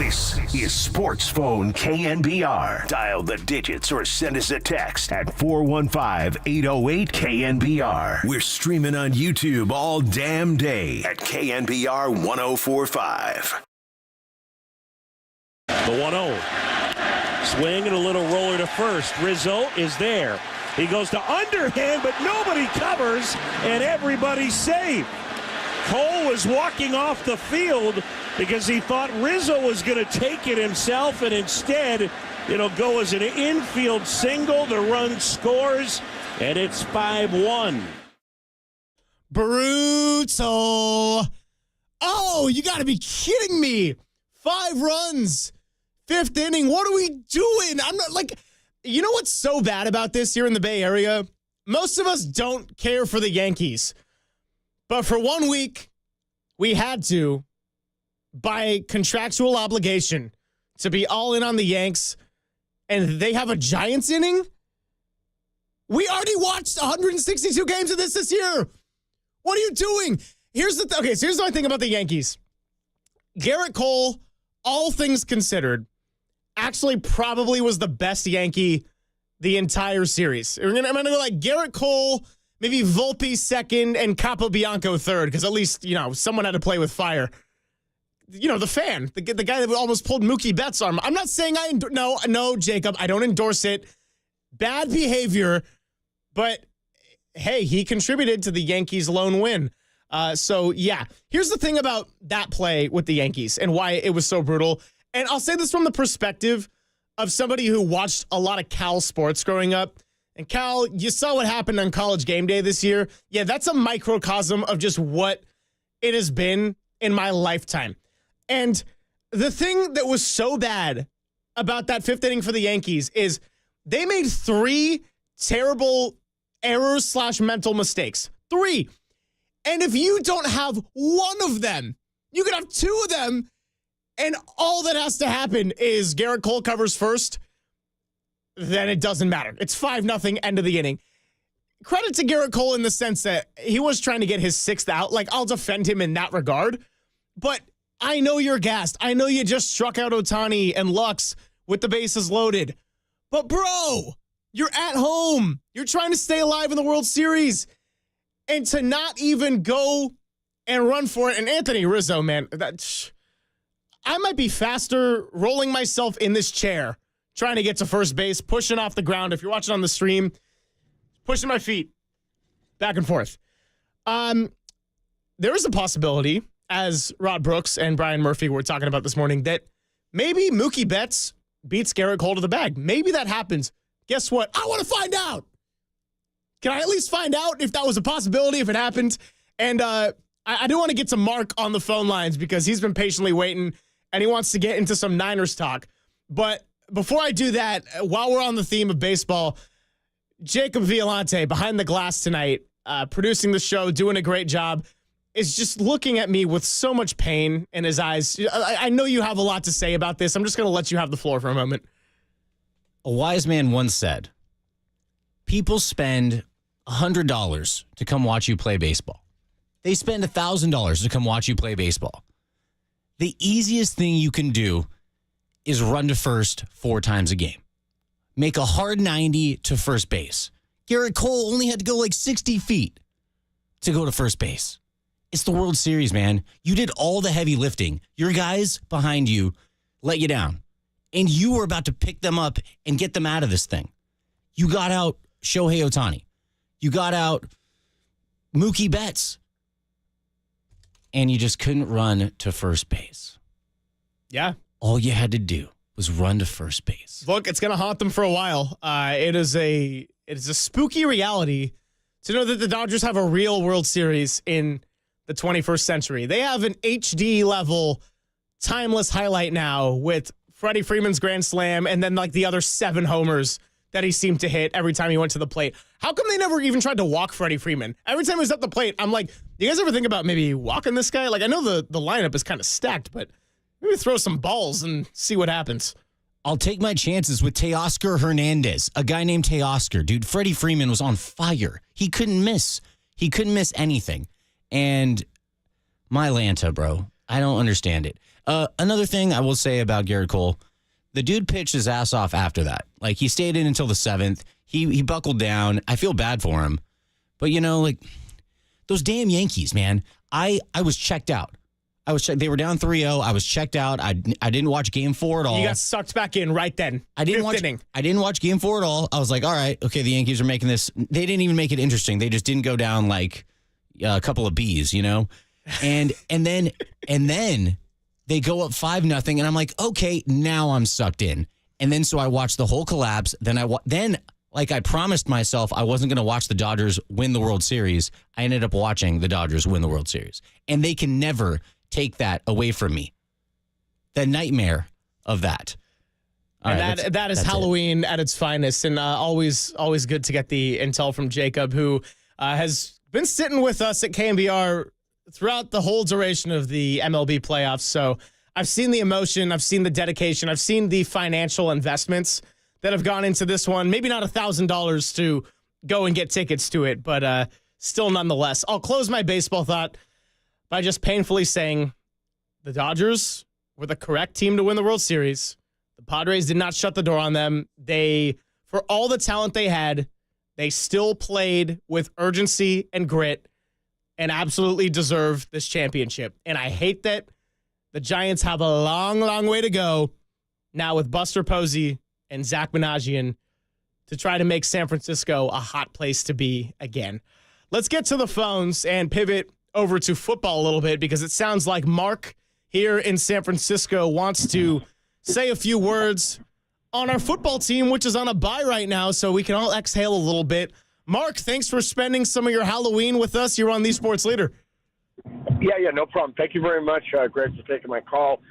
This is Sports Phone KNBR. Dial the digits or send us a text at 415-808-KNBR. We're streaming on YouTube all damn day at KNBR 1045. The 1-0. Swing and a little roller to first. Rizzo is there. He goes to underhand, but nobody covers, and everybody's safe. Cole was walking off the field because he thought Rizzo was going to take it himself, and instead it'll go as an infield single. The run scores, and it's 5-1. Brutal. Oh, you got to be kidding me. 5 runs. 5th inning. What are we doing? I'm not like, you know what's so bad about this here in the Bay Area? Most of us don't care for the Yankees. But for 1 week, we had to, by contractual obligation, to be all in on the Yanks, and they have a Giants inning? We already watched 162 games of this year. What are you doing? Here's the here's what I think about the Yankees. Garrett Cole, all things considered, actually probably was the best Yankee the entire series. I'm going to go like Garrett Cole, maybe Volpe second, and Capobianco third, because at least, someone had to play with fire. The fan, the guy that almost pulled Mookie Betts' arm. I'm not saying no, Jacob, I don't endorse it. Bad behavior, but hey, he contributed to the Yankees' lone win. So, yeah, here's the thing about that play with the Yankees and why it was so brutal. And I'll say this from the perspective of somebody who watched a lot of Cal sports growing up. And Cal, you saw what happened on College Game Day this year. Yeah, that's a microcosm of just what it has been in my lifetime. And the thing that was so bad about that 5th inning for the Yankees is they made 3 terrible errors / mental mistakes. 3. And if you don't have one of them, you could have 2 of them, and all that has to happen is Garrett Cole covers first, then it doesn't matter. It's 5-0, end of the inning. Credit to Garrett Cole in the sense that he was trying to get his 6th out. Like, I'll defend him in that regard. But I know you're gassed. I know you just struck out Ohtani and Lux with the bases loaded. But, bro, you're at home. You're trying to stay alive in the World Series. And to not even go and run for it. And Anthony Rizzo, man, I might be faster rolling myself in this chair, trying to get to first base, pushing off the ground. If you're watching on the stream, pushing my feet back and forth. There is a possibility, as Rod Brooks and Brian Murphy were talking about this morning, that maybe Mookie Betts beats Garrett Cole to the bag. Maybe that happens. Guess what? I want to find out. Can I at least find out if that was a possibility, if it happened? And I do want to get to Mark on the phone lines because he's been patiently waiting and he wants to get into some Niners talk. But before I do that, while we're on the theme of baseball, Jacob Violante, behind the glass tonight, producing the show, doing a great job, is just looking at me with so much pain in his eyes. I know you have a lot to say about this. I'm just going to let you have the floor for a moment. A wise man once said, people spend $100 to come watch you play baseball. They spend $1,000 to come watch you play baseball. The easiest thing you can do is run to first 4 times a game. Make a hard 90 to first base. Garrett Cole only had to go like 60 feet to go to first base. It's the World Series, man. You did all the heavy lifting. Your guys behind you let you down. And you were about to pick them up and get them out of this thing. You got out Shohei Ohtani. You got out Mookie Betts. And you just couldn't run to first base. Yeah. All you had to do was run to first base. Look, it's going to haunt them for a while. It is a spooky reality to know that the Dodgers have a real World Series in the 21st century. They have an HD level, timeless highlight now with Freddie Freeman's grand slam and then like the other 7 homers that he seemed to hit every time he went to the plate. How come they never even tried to walk Freddie Freeman? Every time he was at the plate, I'm like, do you guys ever think about maybe walking this guy? Like, I know the lineup is kind of stacked, but maybe throw some balls and see what happens. I'll take my chances with Teoscar Hernandez, a guy named Teoscar. Dude, Freddie Freeman was on fire. He couldn't miss. He couldn't miss anything. And my Lanta, bro, I don't understand it. Another thing I will say about Garrett Cole, the dude pitched his ass off after that. Like, he stayed in until the 7th. He buckled down. I feel bad for him. But, those damn Yankees, man. I was checked out. They were down 3-0. I was checked out. I didn't watch Game 4 at all. You got sucked back in right then. I didn't watch Game 4 at all. I was like, all right, okay, the Yankees are making this. They didn't even make it interesting. They just didn't go down like a couple of Bs, And then they go up 5-0, and I'm like, okay, now I'm sucked in. And then so I watched the whole collapse. Then like I promised myself I wasn't going to watch the Dodgers win the World Series. I ended up watching the Dodgers win the World Series. And they can never take that away from me. The nightmare of that. And that is Halloween at its finest, and always good to get the intel from Jacob, who has been sitting with us at KNBR throughout the whole duration of the MLB playoffs. So I've seen the emotion, I've seen the dedication, I've seen the financial investments that have gone into this one. Maybe not $1,000 to go and get tickets to it, but still nonetheless. I'll close my baseball thought by just painfully saying the Dodgers were the correct team to win the World Series. The Padres did not shut the door on them. For all the talent they had, they still played with urgency and grit and absolutely deserve this championship. And I hate that the Giants have a long, long way to go now with Buster Posey and Zach Managian to try to make San Francisco a hot place to be again. Let's get to the phones and pivot over to football a little bit, because it sounds like Mark here in San Francisco wants to say a few words on our football team, which is on a bye right now, so we can all exhale a little bit. Mark, thanks for spending some of your Halloween with us. You're on The Sports Leader. Yeah, no problem. Thank you very much, Greg, for taking my call.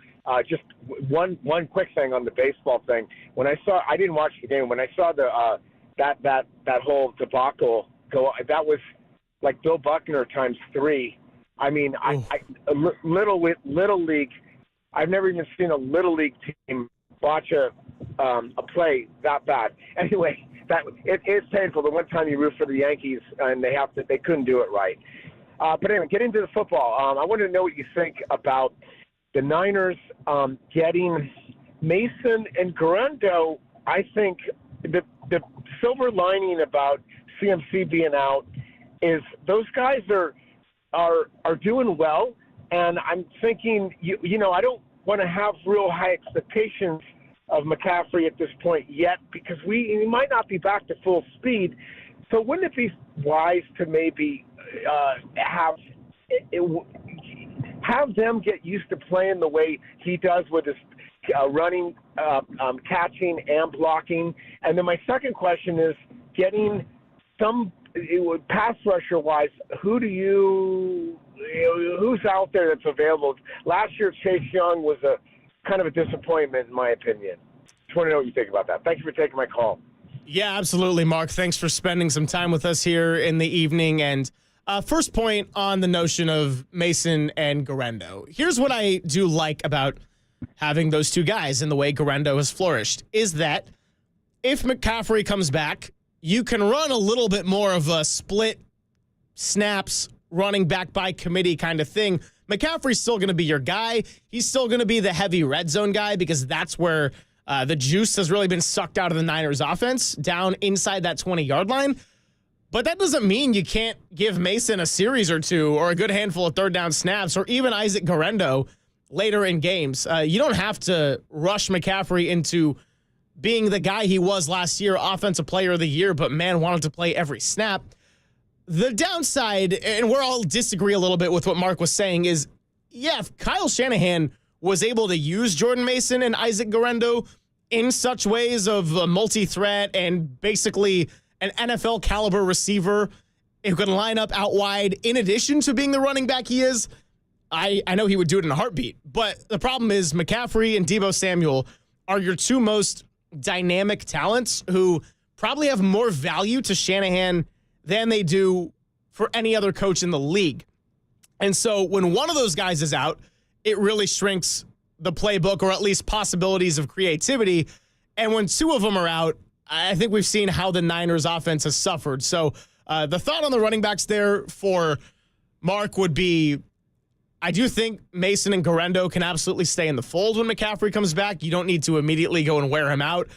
Just one quick thing on the baseball thing. I didn't watch the game. When I saw that whole debacle go, that was like Bill Buckner times 3. I mean, Little League. I've never even seen a Little League team watch a play that bad. Anyway, it is painful. The one time you root for the Yankees and they couldn't do it right. But anyway, get into the football. I wanted to know what you think about the Niners getting Mason and Guerrero. I think the silver lining about CMC being out is those guys are doing well, and I'm thinking, I don't want to have real high expectations of McCaffrey at this point yet, because we might not be back to full speed. So wouldn't it be wise to maybe have them get used to playing the way he does with his running, catching, and blocking? And then my second question is getting some pass rusher wise. Who's out there that's available? Last year, Chase Young was a kind of a disappointment, in my opinion. Just want to know what you think about that. Thank you for taking my call. Yeah, absolutely, Mark. Thanks for spending some time with us here in the evening. And first point on the notion of Mason and Guerrero. Here's what I do like about having those two guys and the way Guerrero has flourished, is that if McCaffrey comes back, you can run a little bit more of a split snaps, running back by committee kind of thing. McCaffrey's still going to be your guy. He's still going to be the heavy red zone guy, because that's where the juice has really been sucked out of the Niners offense, down inside that 20-yard line. But that doesn't mean you can't give Mason a series or two or a good handful of third down snaps, or even Isaac Guerrero later in games. You don't have to rush McCaffrey into being the guy he was last year, Offensive Player of the Year, but man wanted to play every snap. The downside, and we're all disagree a little bit with what Mark was saying, is, yeah, if Kyle Shanahan was able to use Jordan Mason and Isaac Guerrero in such ways of a multi-threat and basically an NFL caliber receiver who can line up out wide in addition to being the running back he is, I know he would do it in a heartbeat. But the problem is McCaffrey and Deebo Samuel are your two most dynamic talents who probably have more value to Shanahan than they do for any other coach in the league. And so when one of those guys is out, it really shrinks the playbook, or at least possibilities of creativity. And when two of them are out, I think we've seen how the Niners offense has suffered. So the thought on the running backs there for Mark would be, I do think Mason and Garendo can absolutely stay in the fold when McCaffrey comes back. You don't need to immediately go and wear him out.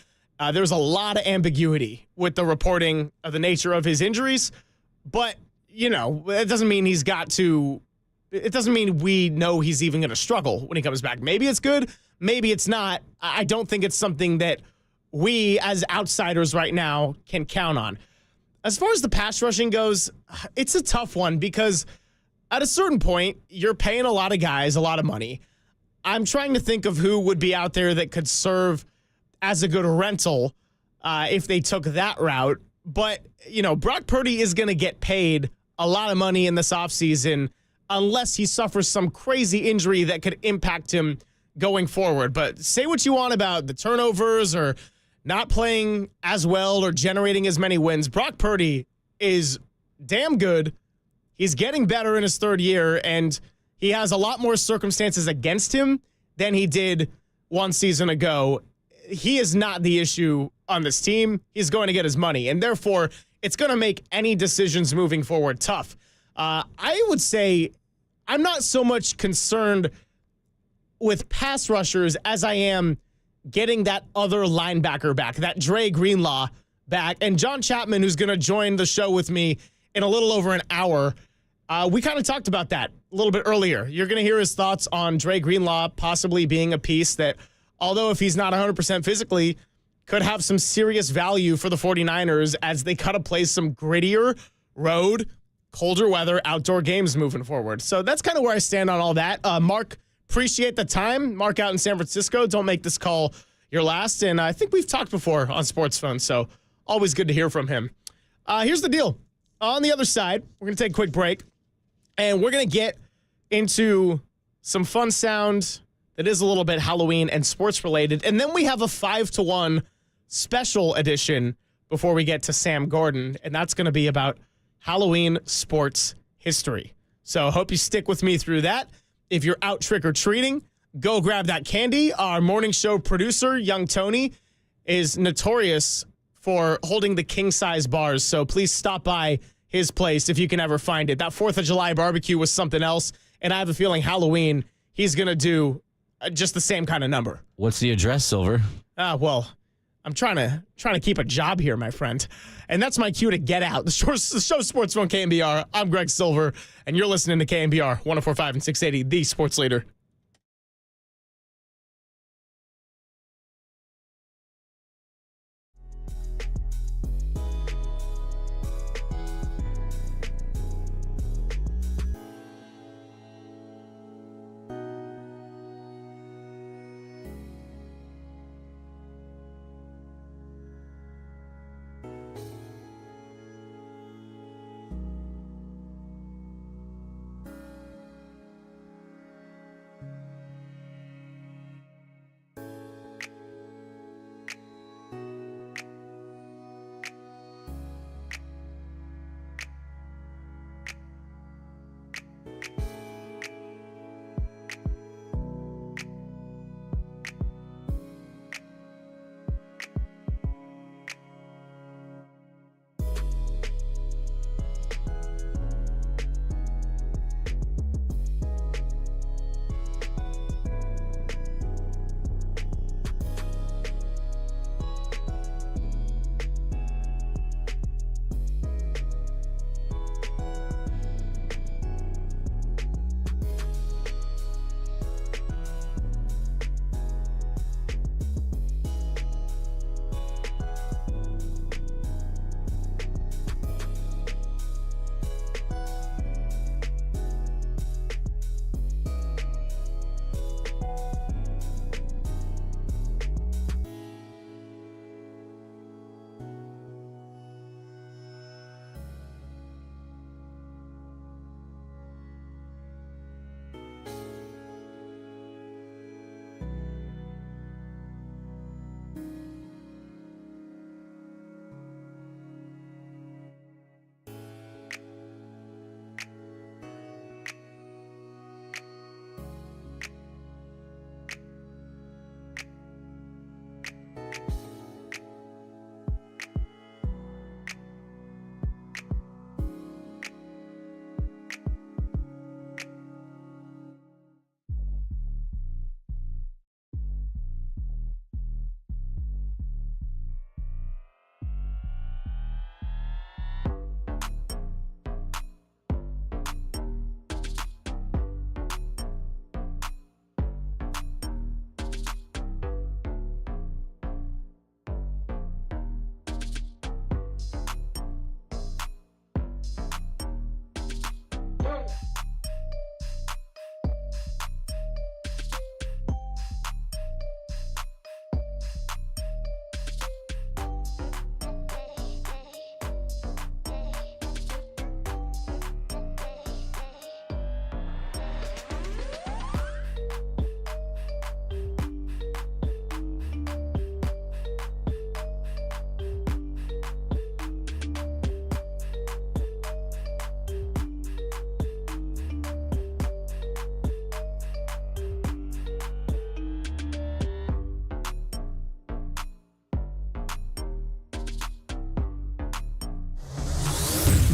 There's a lot of ambiguity with the reporting of the nature of his injuries, but, it doesn't mean it doesn't mean we know he's even going to struggle when he comes back. Maybe it's good, maybe it's not. I don't think it's something that we as outsiders right now can count on. As far as the pass rushing goes, it's a tough one because at a certain point, you're paying a lot of guys a lot of money. I'm trying to think of who would be out there that could serve as a good rental if they took that route. But, Brock Purdy is going to get paid a lot of money in this offseason unless he suffers some crazy injury that could impact him going forward. But say what you want about the turnovers or not playing as well or generating as many wins. Brock Purdy is damn good. He's getting better in his third year, and he has a lot more circumstances against him than he did one season ago. He is not the issue on this team. He's going to get his money, and therefore it's going to make any decisions moving forward tough. I would say I'm not so much concerned with pass rushers as I am getting that other linebacker back, that Dre Greenlaw back, and John Chapman, who's going to join the show with me in a little over an hour. We kind of talked about that a little bit earlier. You're going to hear his thoughts on Dre Greenlaw possibly being a piece that, although if he's not 100% physically, could have some serious value for the 49ers as they kind of play some grittier road, colder weather, outdoor games moving forward. So that's kind of where I stand on all that. Mark, appreciate the time. Mark out in San Francisco. Don't make this call your last. And I think we've talked before on Sports Phone, so always good to hear from him. Here's the deal. On the other side, we're going to take a quick break, and we're going to get into some fun sound that is a little bit Halloween and sports related. And then we have a 5-to-1 special edition before we get to Sam Gordon, and that's going to be about Halloween sports history. So I hope you stick with me through that. If you're out trick-or-treating, go grab that candy. Our morning show producer, young Tony, is notorious for holding the king-size bars, so please stop by his place if you can ever find it. That 4th of July barbecue was something else, and I have a feeling Halloween, he's going to do just the same kind of number. What's the address, Silver? Well, I'm trying to keep a job here, my friend. And that's my cue to get out. The show Sports Phone KNBR. I'm Greg Silver, and you're listening to KNBR 104.5 and 680, the sports leader.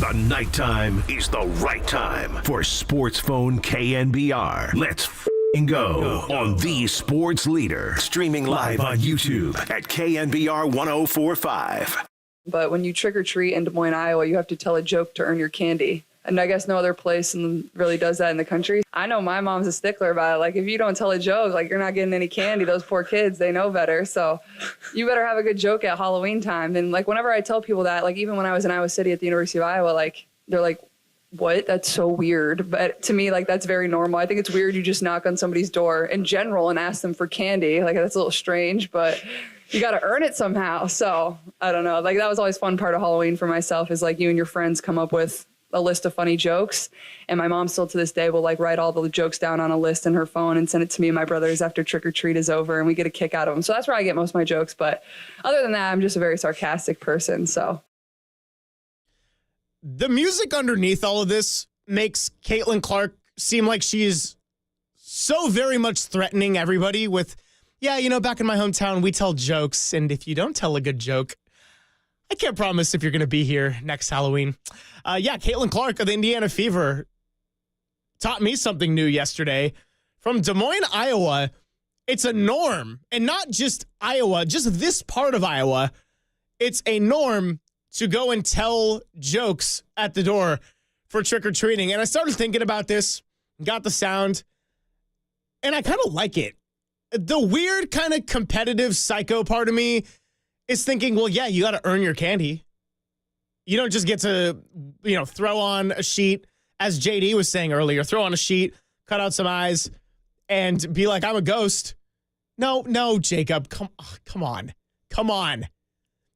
The nighttime is the right time for Sports Phone KNBR. Let's go on the sports leader. Streaming live on YouTube at KNBR 1045. But when you trick or treat in Des Moines, Iowa, you have to tell a joke to earn your candy. And I guess no other place really does that in the country. I know my mom's a stickler about it. Like, if you don't tell a joke, like, you're not getting any candy. Those poor kids, they know better. So you better have a good joke at Halloween time. And, like, whenever I tell people that, like, even when I was in Iowa City at the University of Iowa, like, they're like, what? That's so weird. But to me, like, that's very normal. I think it's weird you just knock on somebody's door in general and ask them for candy. Like, that's a little strange, but you got to earn it somehow. So I don't know. Like, that was always fun part of Halloween for myself, is like you and your friends come up with a list of funny jokes. And my mom still to this day will like write all the jokes down on a list in her phone and send it to me and my brothers after trick or treat is over, and we get a kick out of them. So that's where I get most of my jokes. But other than that, I'm just a very sarcastic person. So the music underneath all of this makes Caitlin Clark seem like she is so very much threatening everybody with, yeah, you know, back in my hometown, we tell jokes. And if you don't tell a good joke, I can't promise if you're going to be here next Halloween. Caitlin Clark of the Indiana Fever taught me something new yesterday. From Des Moines, Iowa, it's a norm. And not just Iowa, just this part of Iowa. It's a norm to go and tell jokes at the door for trick-or-treating. And I started thinking about this, got the sound, and I kind of like it. The weird kind of competitive psycho part of me is thinking, well, yeah, you got to earn your candy. You don't just get to, throw on a sheet, as JD was saying earlier, throw on a sheet, cut out some eyes, and be like, I'm a ghost. No, Jacob, come on.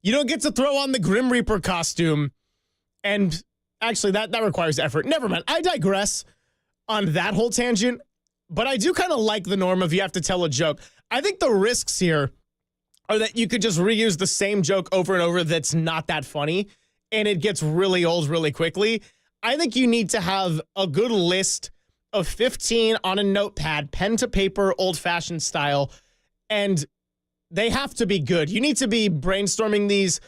You don't get to throw on the Grim Reaper costume, and actually that requires effort. Never mind. I digress on that whole tangent, but I do kind of like the norm of you have to tell a joke. I think the risks here are that you could just reuse the same joke over and over that's not that funny, and it gets really old really quickly. I think you need to have a good list of 15 on a notepad, pen to paper, old-fashioned style, and they have to be good. You need to be brainstorming these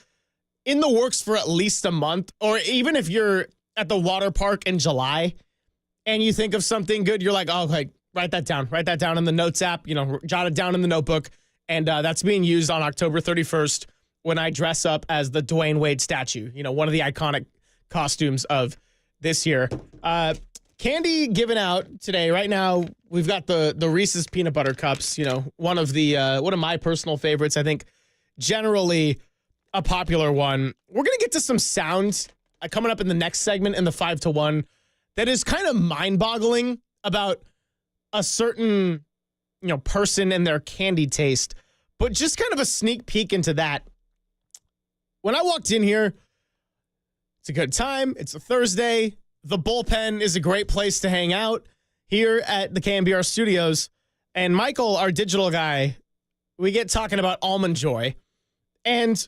in the works for at least a month, or even if you're at the water park in July and you think of something good, you're like, oh, like, write that down in the notes app, jot it down in the notebook. And that's being used on October 31st when I dress up as the Dwayne Wade statue, one of the iconic costumes of this year. Candy given out today. Right now, we've got the Reese's Peanut Butter Cups, one of my personal favorites. I think generally a popular one. We're going to get to some sounds coming up in the next segment in the 5 to 1 that is kind of mind-boggling about a certain person and their candy taste, but just kind of a sneak peek into that. When I walked in here, it's a good time. It's a Thursday. The bullpen is a great place to hang out here at the KNBR studios. And Michael, our digital guy, we get talking about Almond Joy. And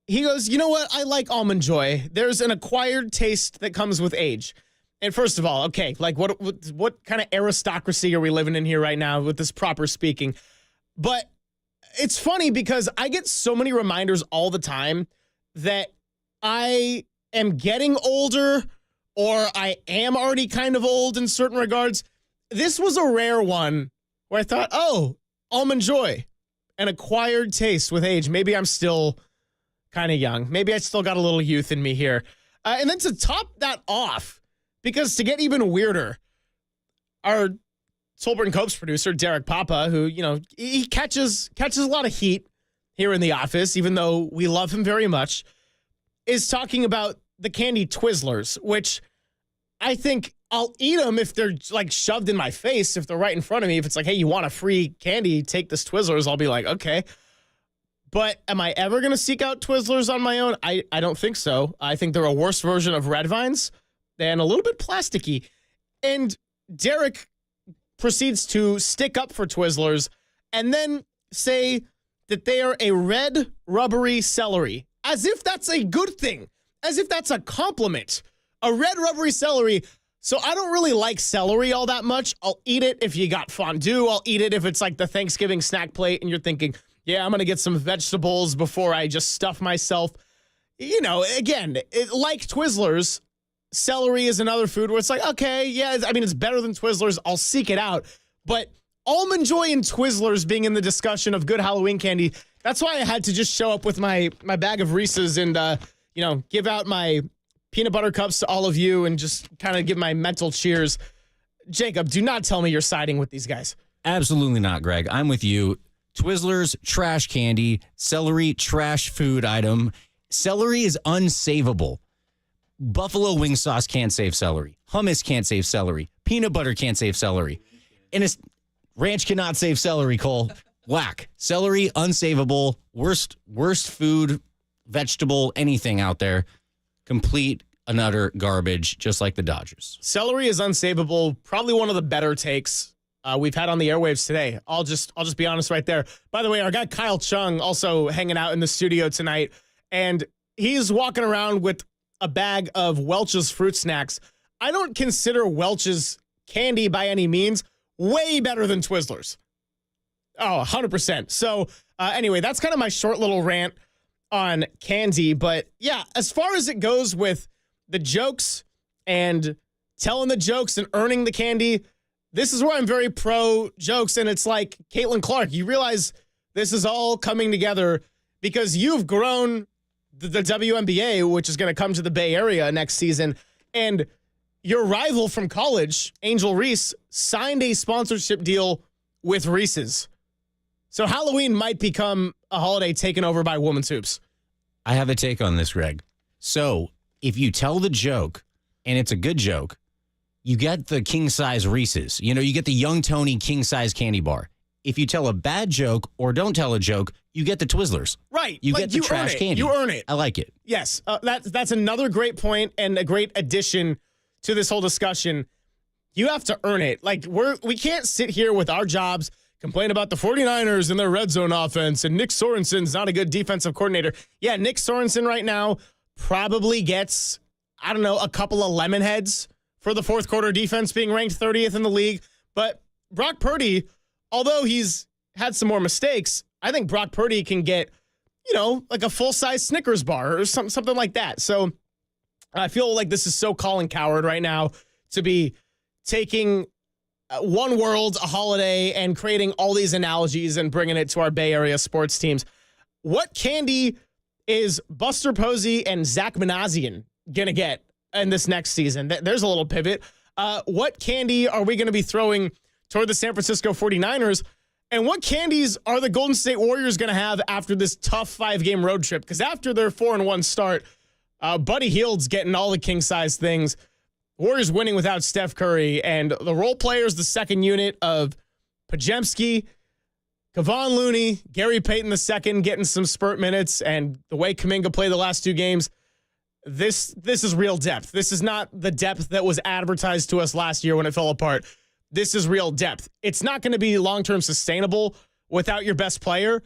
he goes, you know what? I like Almond Joy. There's an acquired taste that comes with age. And first of all, okay, like what kind of aristocracy are we living in here right now with this proper speaking? But it's funny because I get so many reminders all the time that I am getting older or I am already kind of old in certain regards. This was a rare one where I thought, oh, Almond Joy, an acquired taste with age. Maybe I'm still kind of young. Maybe I still got a little youth in me here. And then to top that off, because to get even weirder, our Tolbert and Copes producer, Derek Papa, who, he catches a lot of heat here in the office, even though we love him very much, is talking about the candy Twizzlers, which I think I'll eat them if they're like shoved in my face, if they're right in front of me. If it's like, hey, you want a free candy, take this Twizzlers, I'll be like, okay. But am I ever going to seek out Twizzlers on my own? I don't think so. I think they're a worse version of Red Vines and a little bit plasticky. And Derek proceeds to stick up for Twizzlers and then say that they are a red, rubbery celery, as if that's a good thing, as if that's a compliment. A red, rubbery celery. So I don't really like celery all that much. I'll eat it if you got fondue. I'll eat it if it's like the Thanksgiving snack plate and you're thinking, yeah, I'm going to get some vegetables before I just stuff myself. again, like Twizzlers, celery is another food where it's like, okay, yeah, I mean, it's better than Twizzlers. I'll seek it out. But Almond Joy and Twizzlers being in the discussion of good Halloween candy, that's why I had to just show up with my bag of Reese's and, give out my peanut butter cups to all of you and just kind of give my mental cheers. Jacob, do not tell me you're siding with these guys. Absolutely not, Greg. I'm with you. Twizzlers, trash candy. Celery, trash food item. Celery is unsavable. Buffalo wing sauce can't save celery. Hummus can't save celery. Peanut butter can't save celery. And ranch cannot save celery, Cole. Whack. Celery, unsavable. Worst food, vegetable, anything out there. Complete and utter garbage, just like the Dodgers. Celery is unsavable. Probably one of the better takes we've had on the airwaves today. I'll just be honest right there. By the way, our guy Kyle Chung also hanging out in the studio tonight, and he's walking around with a bag of Welch's fruit snacks. I don't consider Welch's candy by any means. Way better than Twizzlers. Oh, 100%. So anyway, that's kind of my short little rant on candy. But yeah, as far as it goes with the jokes and telling the jokes and earning the candy, this is where I'm very pro jokes. And it's like Caitlin Clark. You realize this is all coming together because you've grown the WNBA, which is going to come to the Bay Area next season. And your rival from college, Angel Reese, signed a sponsorship deal with Reese's. So Halloween might become a holiday taken over by women's hoops. I have a take on this, Greg. So if you tell the joke and it's a good joke, you get the king-size Reese's. You get the Young Tony king-size candy bar. If you tell a bad joke or don't tell a joke, you get the Twizzlers. Right. You get the trash candy. You earn it. I like it. Yes. That's another great point and a great addition to this whole discussion. You have to earn it. Like, we can't sit here with our jobs, complain about the 49ers and their red zone offense, and Nick Sorensen's not a good defensive coordinator. Yeah, Nick Sorensen right now probably gets, I don't know, a couple of lemon heads for the fourth quarter defense being ranked 30th in the league. But Brock Purdy, although he's had some more mistakes, I think Brock Purdy can get, like a full-size Snickers bar or something like that. So I feel like this is so Colin Cowherd right now to be taking one world, a holiday, and creating all these analogies and bringing it to our Bay Area sports teams. What candy is Buster Posey and Zach Manassian going to get in this next season? There's a little pivot. What candy are we going to be throwing toward the San Francisco 49ers? And what candies are the Golden State Warriors going to have after this tough 5-game road trip? Because after their 4-1 start, Buddy Hield's getting all the king-size things. Warriors winning without Steph Curry. And the role players, the second unit of Podziemski, Kevon Looney, Gary Payton II getting some spurt minutes, and the way Kuminga played the last 2 games, this is real depth. This is not the depth that was advertised to us last year when it fell apart. This is real depth. It's not going to be long-term sustainable without your best player,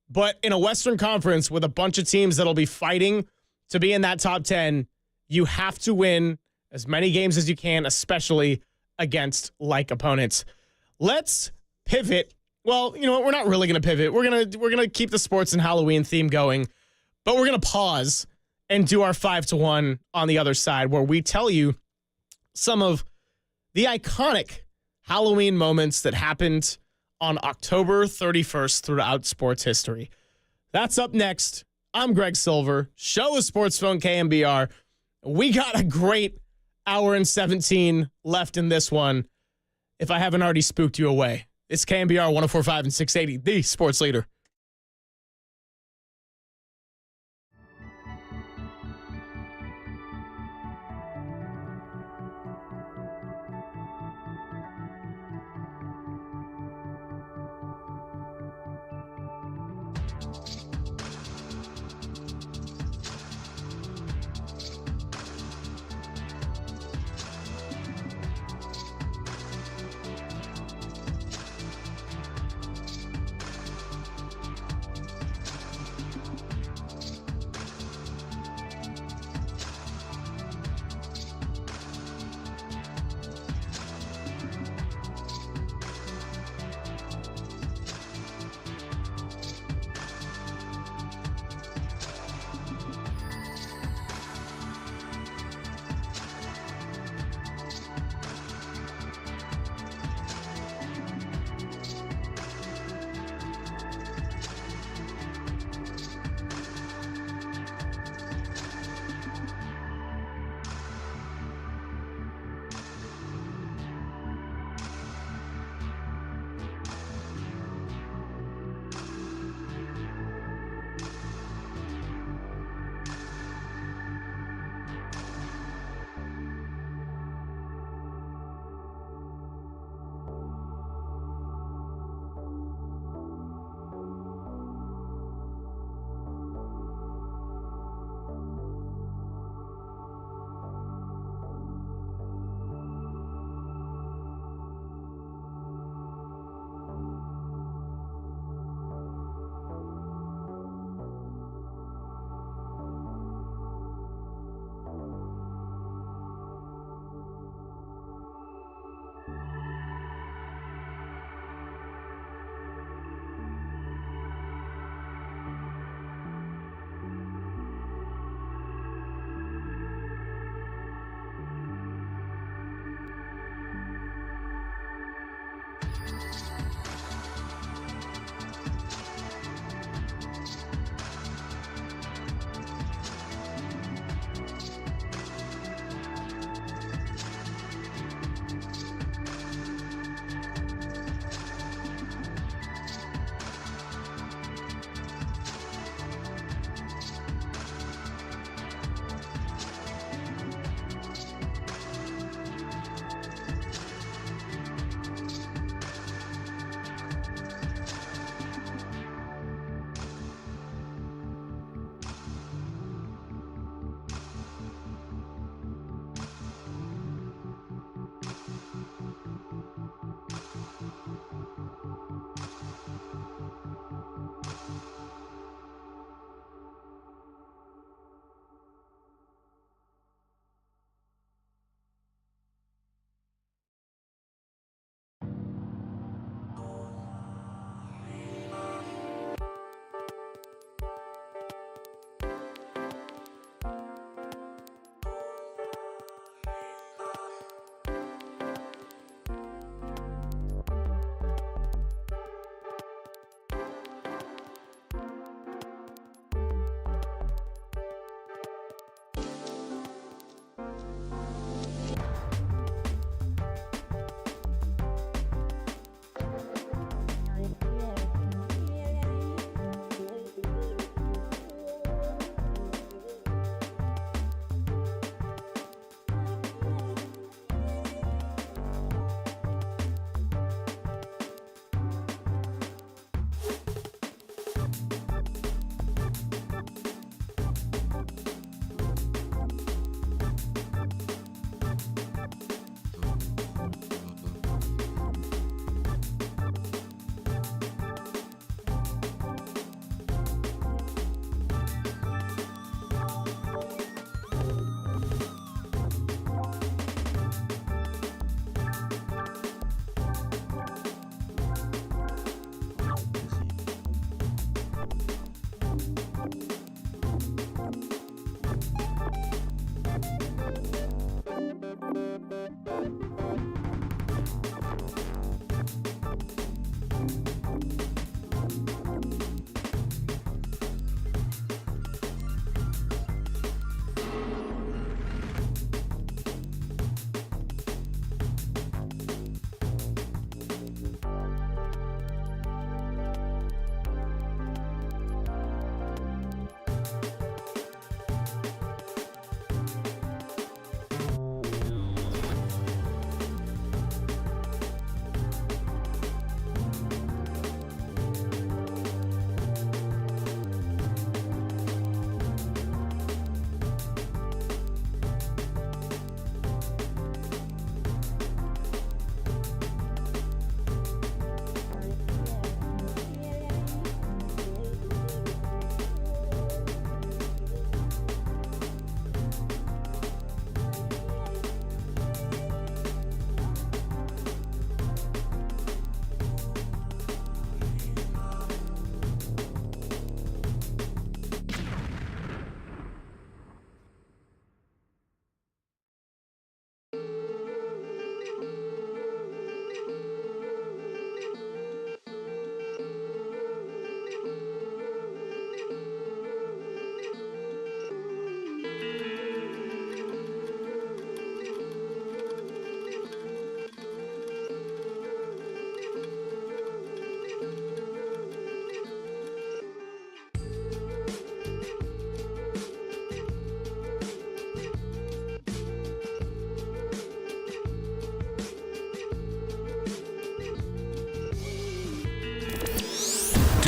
but in a Western Conference with a bunch of teams that'll be fighting to be in that top 10, you have to win as many games as you can, especially against like opponents. Let's pivot. Well, you know what? We're not really going to pivot. We're going to keep the sports and Halloween theme going, but we're going to pause and do our 5-1 on the other side, where we tell you some of the iconic Halloween moments that happened on October 31st throughout sports history. That's up next. I'm Greg Silver. Show is Sports Phone KNBR. We got a great hour and 17 left in this one, if I haven't already spooked you away. It's KNBR 104.5 and 680, the sports leader.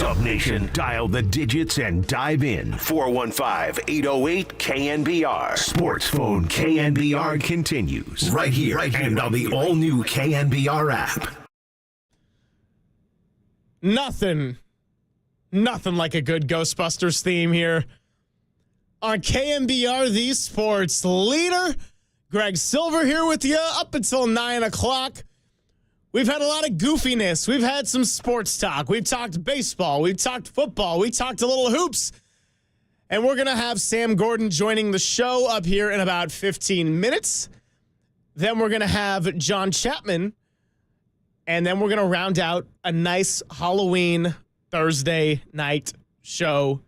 Cub Nation, dial the digits and dive in. 415-808-KNBR. Sports Phone KNBR continues right here and on the all-new KNBR app. Nothing like a good Ghostbusters theme here on KNBR, the sports leader. Greg Silver here with you up until 9 o'clock. We've had a lot of goofiness. We've had some sports talk. We've talked baseball. We've talked football. We talked a little hoops. And we're going to have Sam Gordon joining the show up here in about 15 minutes. Then we're going to have John Chapman. And then we're going to round out a nice Halloween Thursday night show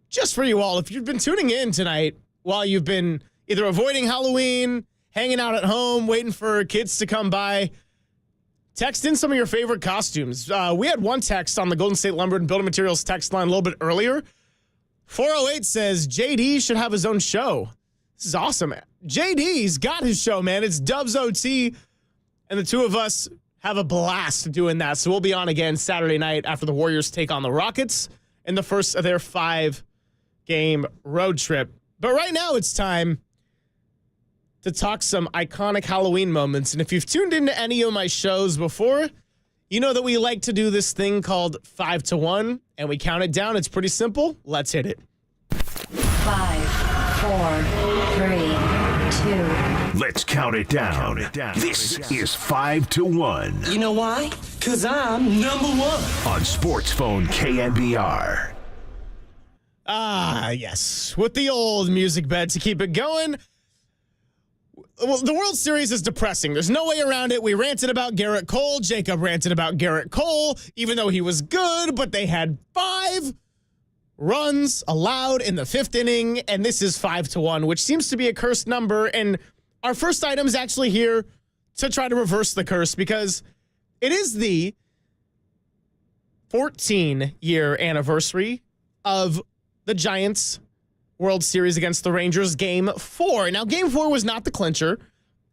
just for you all. If you've been tuning in tonight while you've been either avoiding Halloween, hanging out at home, waiting for kids to come by, text in some of your favorite costumes. We had one text on the Golden State Lumber and Building Materials text line a little bit earlier. 408 says, JD should have his own show. This is awesome. JD's got his show, man. It's Dubs OT, and the two of us have a blast doing that. So we'll be on again Saturday night after the Warriors take on the Rockets in the first of their 5-game road trip. But right now it's time to talk some iconic Halloween moments. And if you've tuned into any of my shows before, you know that we like to do this thing called 5 to 1, and we count it down. It's pretty simple. Let's hit it. 5, 4, 3, 2. Let's count it down. This is 5 to 1. You know why? Because I'm number one. On Sports Phone KNBR. Ah, yes. With the old music bed to keep it going. Well, the World Series is depressing. There's no way around it. We ranted about Garrett Cole. Jacob ranted about Garrett Cole, even though he was good, but they had 5 runs allowed in the 5th inning, and this is 5 to 1, which seems to be a cursed number. And our first item is actually here to try to reverse the curse, because it is the 14-year anniversary of the Giants' World Series against the Rangers, Game 4. Now, Game 4 was not the clincher,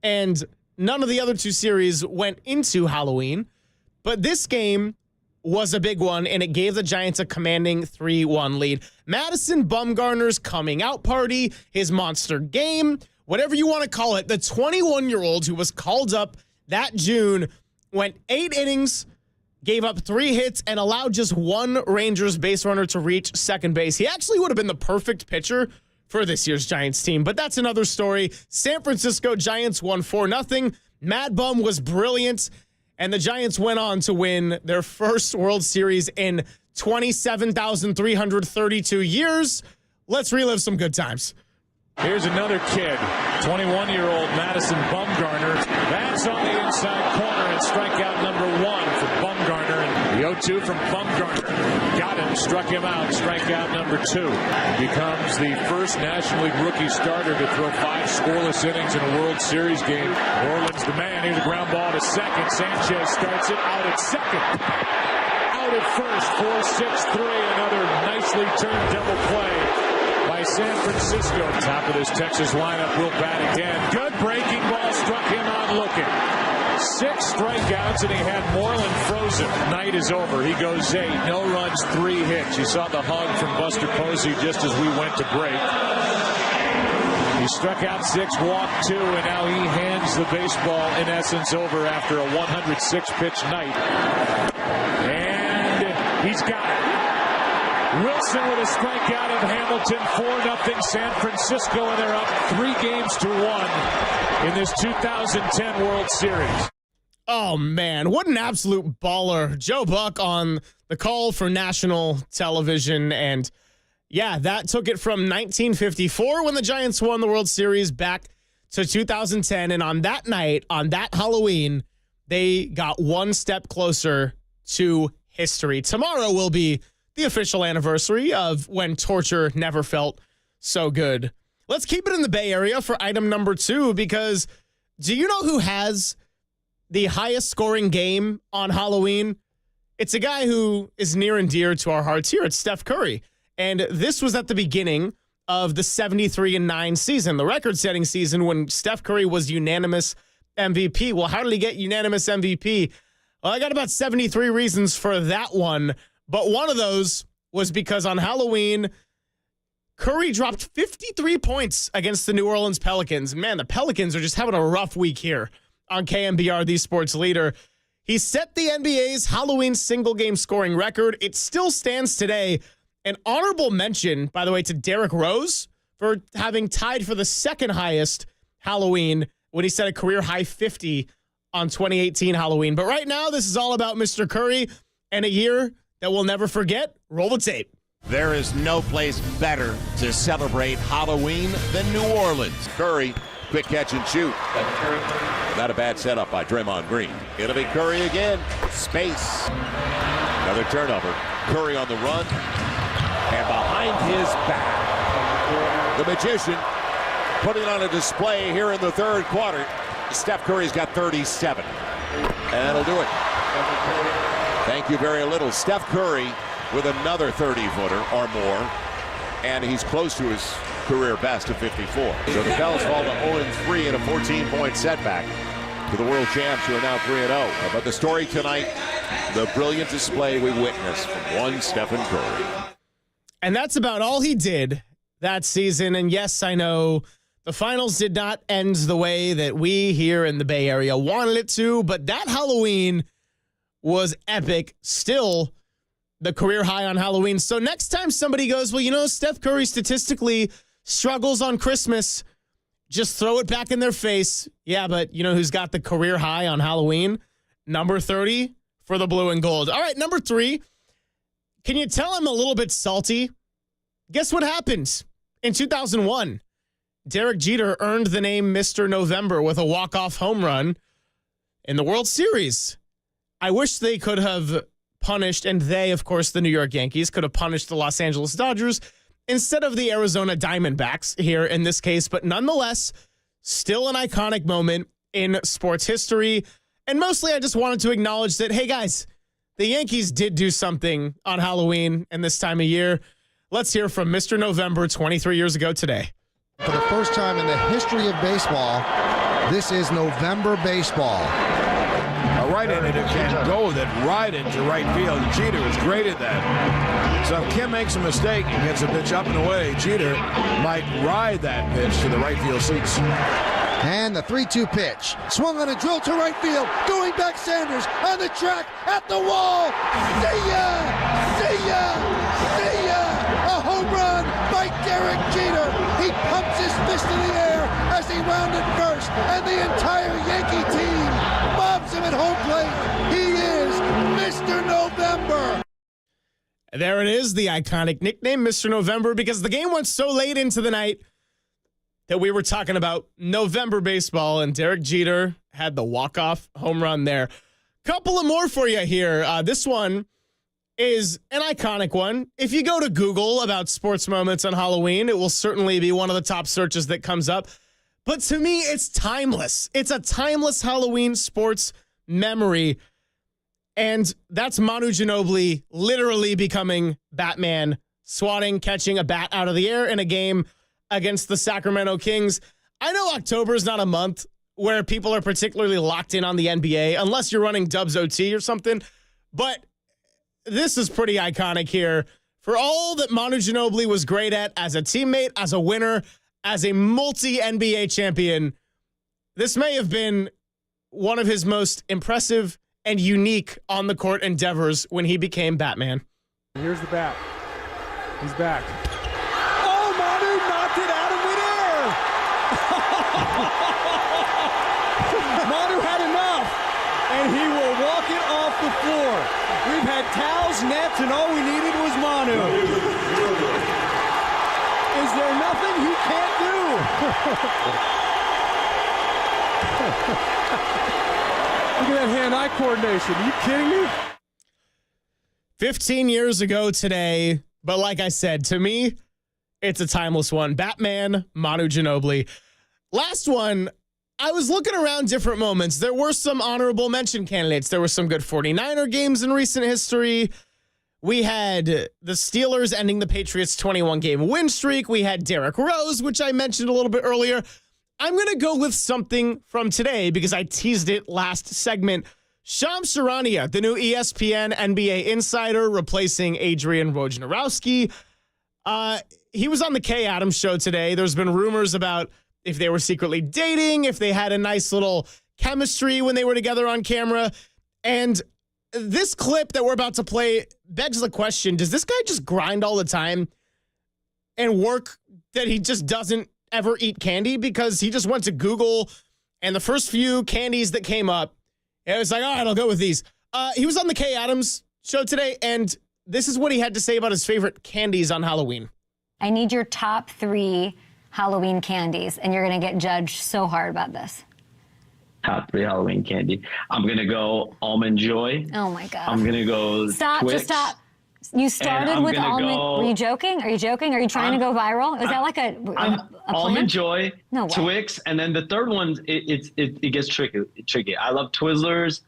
and none of the other 2 series went into Halloween, but this game was a big one, and it gave the Giants a commanding 3-1 lead. Madison Bumgarner's coming out party, his monster game, whatever you want to call it, the 21-year-old who was called up that June went 8 innings, gave up 3 hits, and allowed just 1 Rangers base runner to reach second base. He actually would have been the perfect pitcher for this year's Giants team, but that's another story. San Francisco Giants won 4-0. Mad Bum was brilliant, and the Giants went on to win their first World Series in 27,332 years. Let's relive some good times. Here's another kid, 21-year-old Madison Bumgarner. That's on the inside corner, and strikeout number 1 for Bumgarner. And the 0-2 from Bumgarner. Got him, struck him out, strikeout number 2. Becomes the first National League rookie starter to throw 5 scoreless innings in a World Series game. Orland's the man. Here's a ground ball to second. Sanchez starts it out at second. Out at first, 4-6-3. Another nicely turned double play by San Francisco. Top of this Texas lineup will bat again. Good breaking ball, struck him out looking. 6 strikeouts, and he had Mullin frozen. Night is over. He goes 8. No runs, 3 hits. You saw the hug from Buster Posey just as we went to break. He struck out 6, walked 2, and now he hands the baseball, in essence, over after a 106-pitch night. And he's got it. Wilson with a strikeout of Hamilton, 4-0 San Francisco, and they're up 3-1 in this 2010 World Series. Oh, man, what an absolute baller. Joe Buck on the call for national television, and yeah, that took it from 1954 when the Giants won the World Series back to 2010, and on that night, on that Halloween, they got one step closer to history. Tomorrow will be the official anniversary of when torture never felt so good. Let's keep it in the Bay Area for item number 2, because do you know who has the highest scoring game on Halloween? It's a guy who is near and dear to our hearts here. It's Steph Curry. And this was at the beginning of the 73-9 season, the record-setting season when Steph Curry was unanimous MVP. Well, how did he get unanimous MVP? Well, I got about 73 reasons for that one. But one of those was because on Halloween, Curry dropped 53 points against the New Orleans Pelicans. Man, the Pelicans are just having a rough week here on KNBR, the sports leader. He set the NBA's Halloween single-game scoring record. It still stands today. An honorable mention, by the way, to Derrick Rose for having tied for the second highest Halloween when he set a career-high 50 on 2018 Halloween. But right now, this is all about Mr. Curry and a year that we'll never forget. Roll the tape. There is no place better to celebrate Halloween than New Orleans. Curry, quick catch and shoot. Not a bad setup by Draymond Green. It'll be Curry again. Space. Another turnover. Curry on the run. And behind his back, the magician putting on a display here in the third quarter. Steph Curry's got 37. And that'll do it. Thank you very little. Steph Curry with another 30-footer or more, and he's close to his career best of 54. So the Pels fall to 0-3 in a 14-point setback to the world champs, who are now 3-0. But the story tonight, the brilliant display we witnessed from one Stephen Curry. And that's about all he did that season. And yes, I know the finals did not end the way that we here in the Bay Area wanted it to, but that Halloween was epic. Still the career high on Halloween. So next time somebody goes, well, you know, Steph Curry statistically struggles on Christmas, just throw it back in their face. Yeah, but you know who's got the career high on Halloween? Number 30 for the blue and gold. All right, number 3. Can you tell I'm a little bit salty? Guess what happened? In 2001, Derek Jeter earned the name Mr. November with a walk-off home run in the World Series. I wish they could have punished, and they, of course, the New York Yankees, could have punished the Los Angeles Dodgers instead of the Arizona Diamondbacks here in this case. But nonetheless, still an iconic moment in sports history. And mostly I just wanted to acknowledge that, hey, guys, the Yankees did do something on Halloween and this time of year. Let's hear from Mr. November 23 years ago today. For the first time in the history of baseball, this is November baseball. A right-handed can go with it right into right field. Jeter is great at that. So if Kim makes a mistake and gets a pitch up and away, Jeter might ride that pitch to the right field seats. And the 3-2 pitch. Swung on a drill to right field. Going back Sanders on the track at the wall. See ya! See ya! See ya! A home run by Derek Jeter. He pumps his fist in the air as he rounded first. And the entire Yankee team mobs him at home plate. He is Mr. November. There it is, the iconic nickname, Mr. November, because the game went so late into the night that we were talking about November baseball, and Derek Jeter had the walk-off home run there. Couple of more for you here. This one is an iconic one. If you go to Google about sports moments on Halloween, it will certainly be one of the top searches that comes up. But to me, it's timeless. It's a timeless Halloween sports memory. And that's Manu Ginobili literally becoming Batman, swatting, catching a bat out of the air in a game against the Sacramento Kings. I know October is not a month where people are particularly locked in on the NBA, unless you're running Dubs OT or something. But this is pretty iconic here. For all that Manu Ginobili was great at as a teammate, as a winner, as a multi-NBA champion, this may have been one of his most impressive and unique on-the-court endeavors when he became Batman. Here's the bat. He's back. Oh, Manu knocked it out of midair! Manu had enough, and he will walk it off the floor. We've had towels, nets, and all we needed was Manu. Is there nothing he can't do? Look at that hand-eye coordination. Are you kidding me? 15 years ago today, but like I said, to me, it's a timeless one. Batman, Manu Ginobili. Last one, I was looking around different moments. There were some honorable mention candidates. There were some good 49er games in recent history. We had the Steelers ending the Patriots' 21-game win streak. We had Derrick Rose, which I mentioned a little bit earlier. I'm going to go with something from today because I teased it last segment. Shams Charania, the new ESPN NBA insider, replacing Adrian Wojnarowski. He was on the Kay Adams show today. There's been rumors about if they were secretly dating, if they had a nice little chemistry when they were together on camera. And this clip that we're about to play begs the question, does this guy just grind all the time and work that he just doesn't ever eat candy? Because he just went to Google, and the first few candies that came up, it was like, all right, I'll go with these. He was on the Kay Adams show today, and this is what he had to say about his favorite candies on Halloween. I need your top 3 Halloween candies, and you're going to get judged so hard about this. Top 3 Halloween candy. I'm going to go Almond Joy. Oh, my God. I'm going to go Stop, Twix. just stop. You started with almond. Were you joking? Are you joking? Are you trying to go viral? Is that like a Almond Joy, No way. Twix, and then the third one, it gets tricky. I love Twizzlers.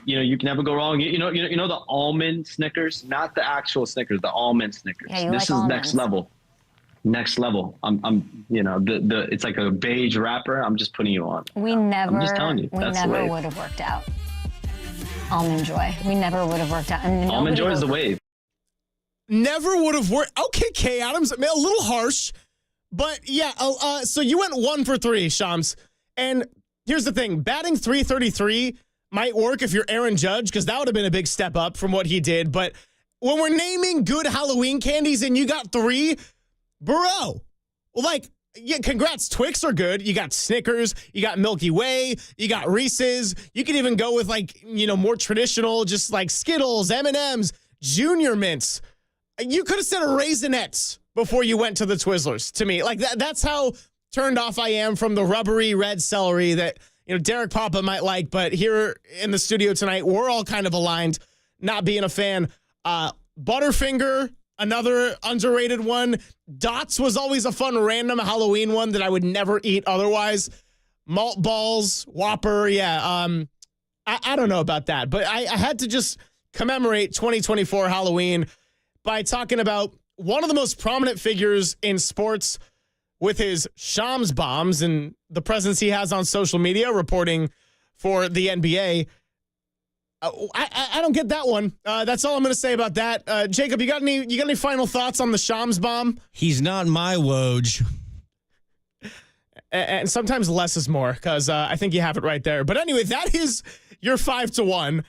You can never go wrong. You know the almond Snickers, not the actual Snickers, the almond Snickers. Yeah, this is almonds. next level. Next level. It's like a beige wrapper. I'm just putting you on. I'm just telling you. We That's the never wave. would have worked out. Almond Joy. We never would have worked out. And Almond Joy is the wave. Never would have worked. Okay, Kay Adams, a little harsh, but yeah. So you went 1 for 3, Shams. And here's the thing: batting .333 might work if you're Aaron Judge, because that would have been a big step up from what he did. But when we're naming good Halloween candies and you got 3, bro, yeah, congrats. Twix are good. You got Snickers, you got Milky Way, you got Reese's. You can even go with more traditional, just like Skittles, M&Ms, Junior Mints. You could have said Raisinets before you went to the Twizzlers to me. Like that's how turned off I am from the rubbery red celery that, Derek Papa might like. But here in the studio tonight, we're all kind of aligned, not being a fan. Butterfinger, another underrated one. Dots was always a fun random Halloween one that I would never eat otherwise. Malt balls, Whopper. Yeah. I don't know about that, but I had to just commemorate 2024 Halloween by talking about one of the most prominent figures in sports with his Shams bombs and the presence he has on social media reporting for the NBA. I don't get that one. That's all I'm going to say about that. Jacob, you got any final thoughts on the Shams bomb? He's not my Woj. And sometimes less is more, because I think you have it right there. But anyway, that is your 5-1.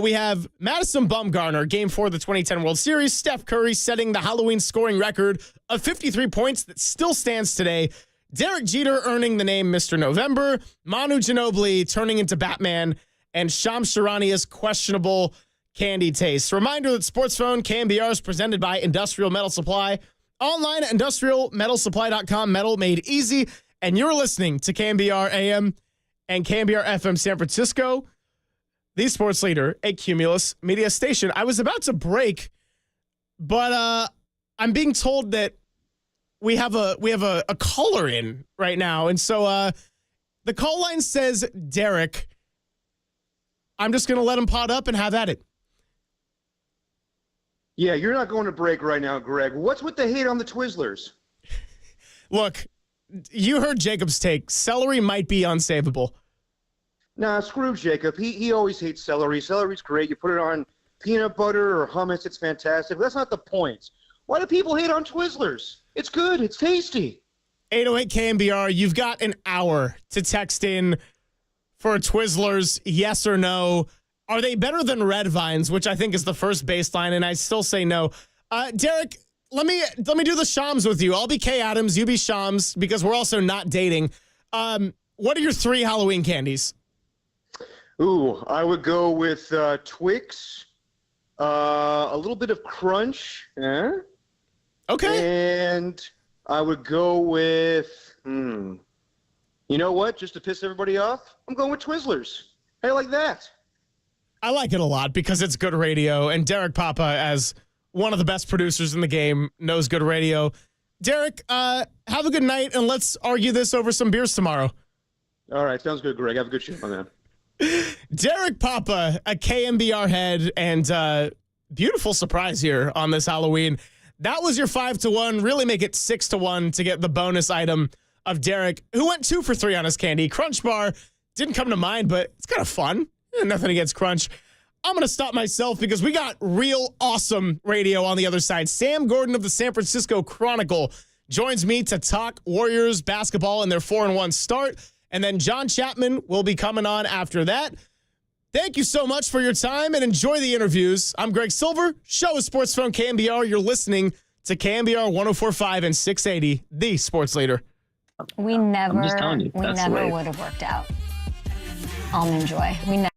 We have Madison Bumgarner, Game 4 of the 2010 World Series. Steph Curry setting the Halloween scoring record of 53 points that still stands today. Derek Jeter earning the name Mr. November. Manu Ginobili turning into Batman. And Shams Charania's questionable candy taste. Reminder that Sports Phone KNBR is presented by Industrial Metal Supply. Online at industrialmetalsupply.com. Metal made easy. And you're listening to KNBR AM and KNBR FM San Francisco, the sports leader, a Cumulus media station. I was about to break, but I'm being told that we have a caller in right now. And so the call line says Derek. I'm just going to let him pot up and have at it. Yeah, you're not going to break right now, Greg. What's with the hate on the Twizzlers? Look, you heard Jacob's take. Celery might be unsavable. Nah, screw Jacob. He always hates celery. Celery's great. You put it on peanut butter or hummus, it's fantastic. But that's not the point. Why do people hate on Twizzlers? It's good. It's tasty. 808 KNBR, you've got an hour to text in for Twizzlers, yes or no. Are they better than Red Vines, which I think is the first baseline, and I still say no. Derek, let me do the Shams with you. I'll be Kay Adams, you be Shams, because we're also not dating. What are your 3 Halloween candies? Ooh, I would go with Twix, a little bit of Crunch. Okay. And I would go with, you know what? Just to piss everybody off, I'm going with Twizzlers. How you like that? I like it a lot because it's good radio, and Derek Papa, as one of the best producers in the game, knows good radio. Derek, have a good night, and let's argue this over some beers tomorrow. All right, sounds good, Greg. Have a good show, man. Derek Papa, a KNBR head, and beautiful surprise here on this Halloween. That was your 5-1. Really make it 6-1 to get the bonus item of Derek, who went 2 for 3 on his candy. Crunch Bar didn't come to mind, but it's kind of fun. Nothing against Crunch. I'm going to stop myself because we got real awesome radio on the other side. Sam Gordon of the San Francisco Chronicle joins me to talk Warriors basketball and their 4-1 start. And then John Chapman will be coming on after that. Thank you so much for your time and enjoy the interviews. I'm Greg Silver, show is Sports Phone KNBR. You're listening to KNBR 104.5 and 680, the sports leader. We never I'm just telling you, that's the way. would have worked out. Almond Joy. We never.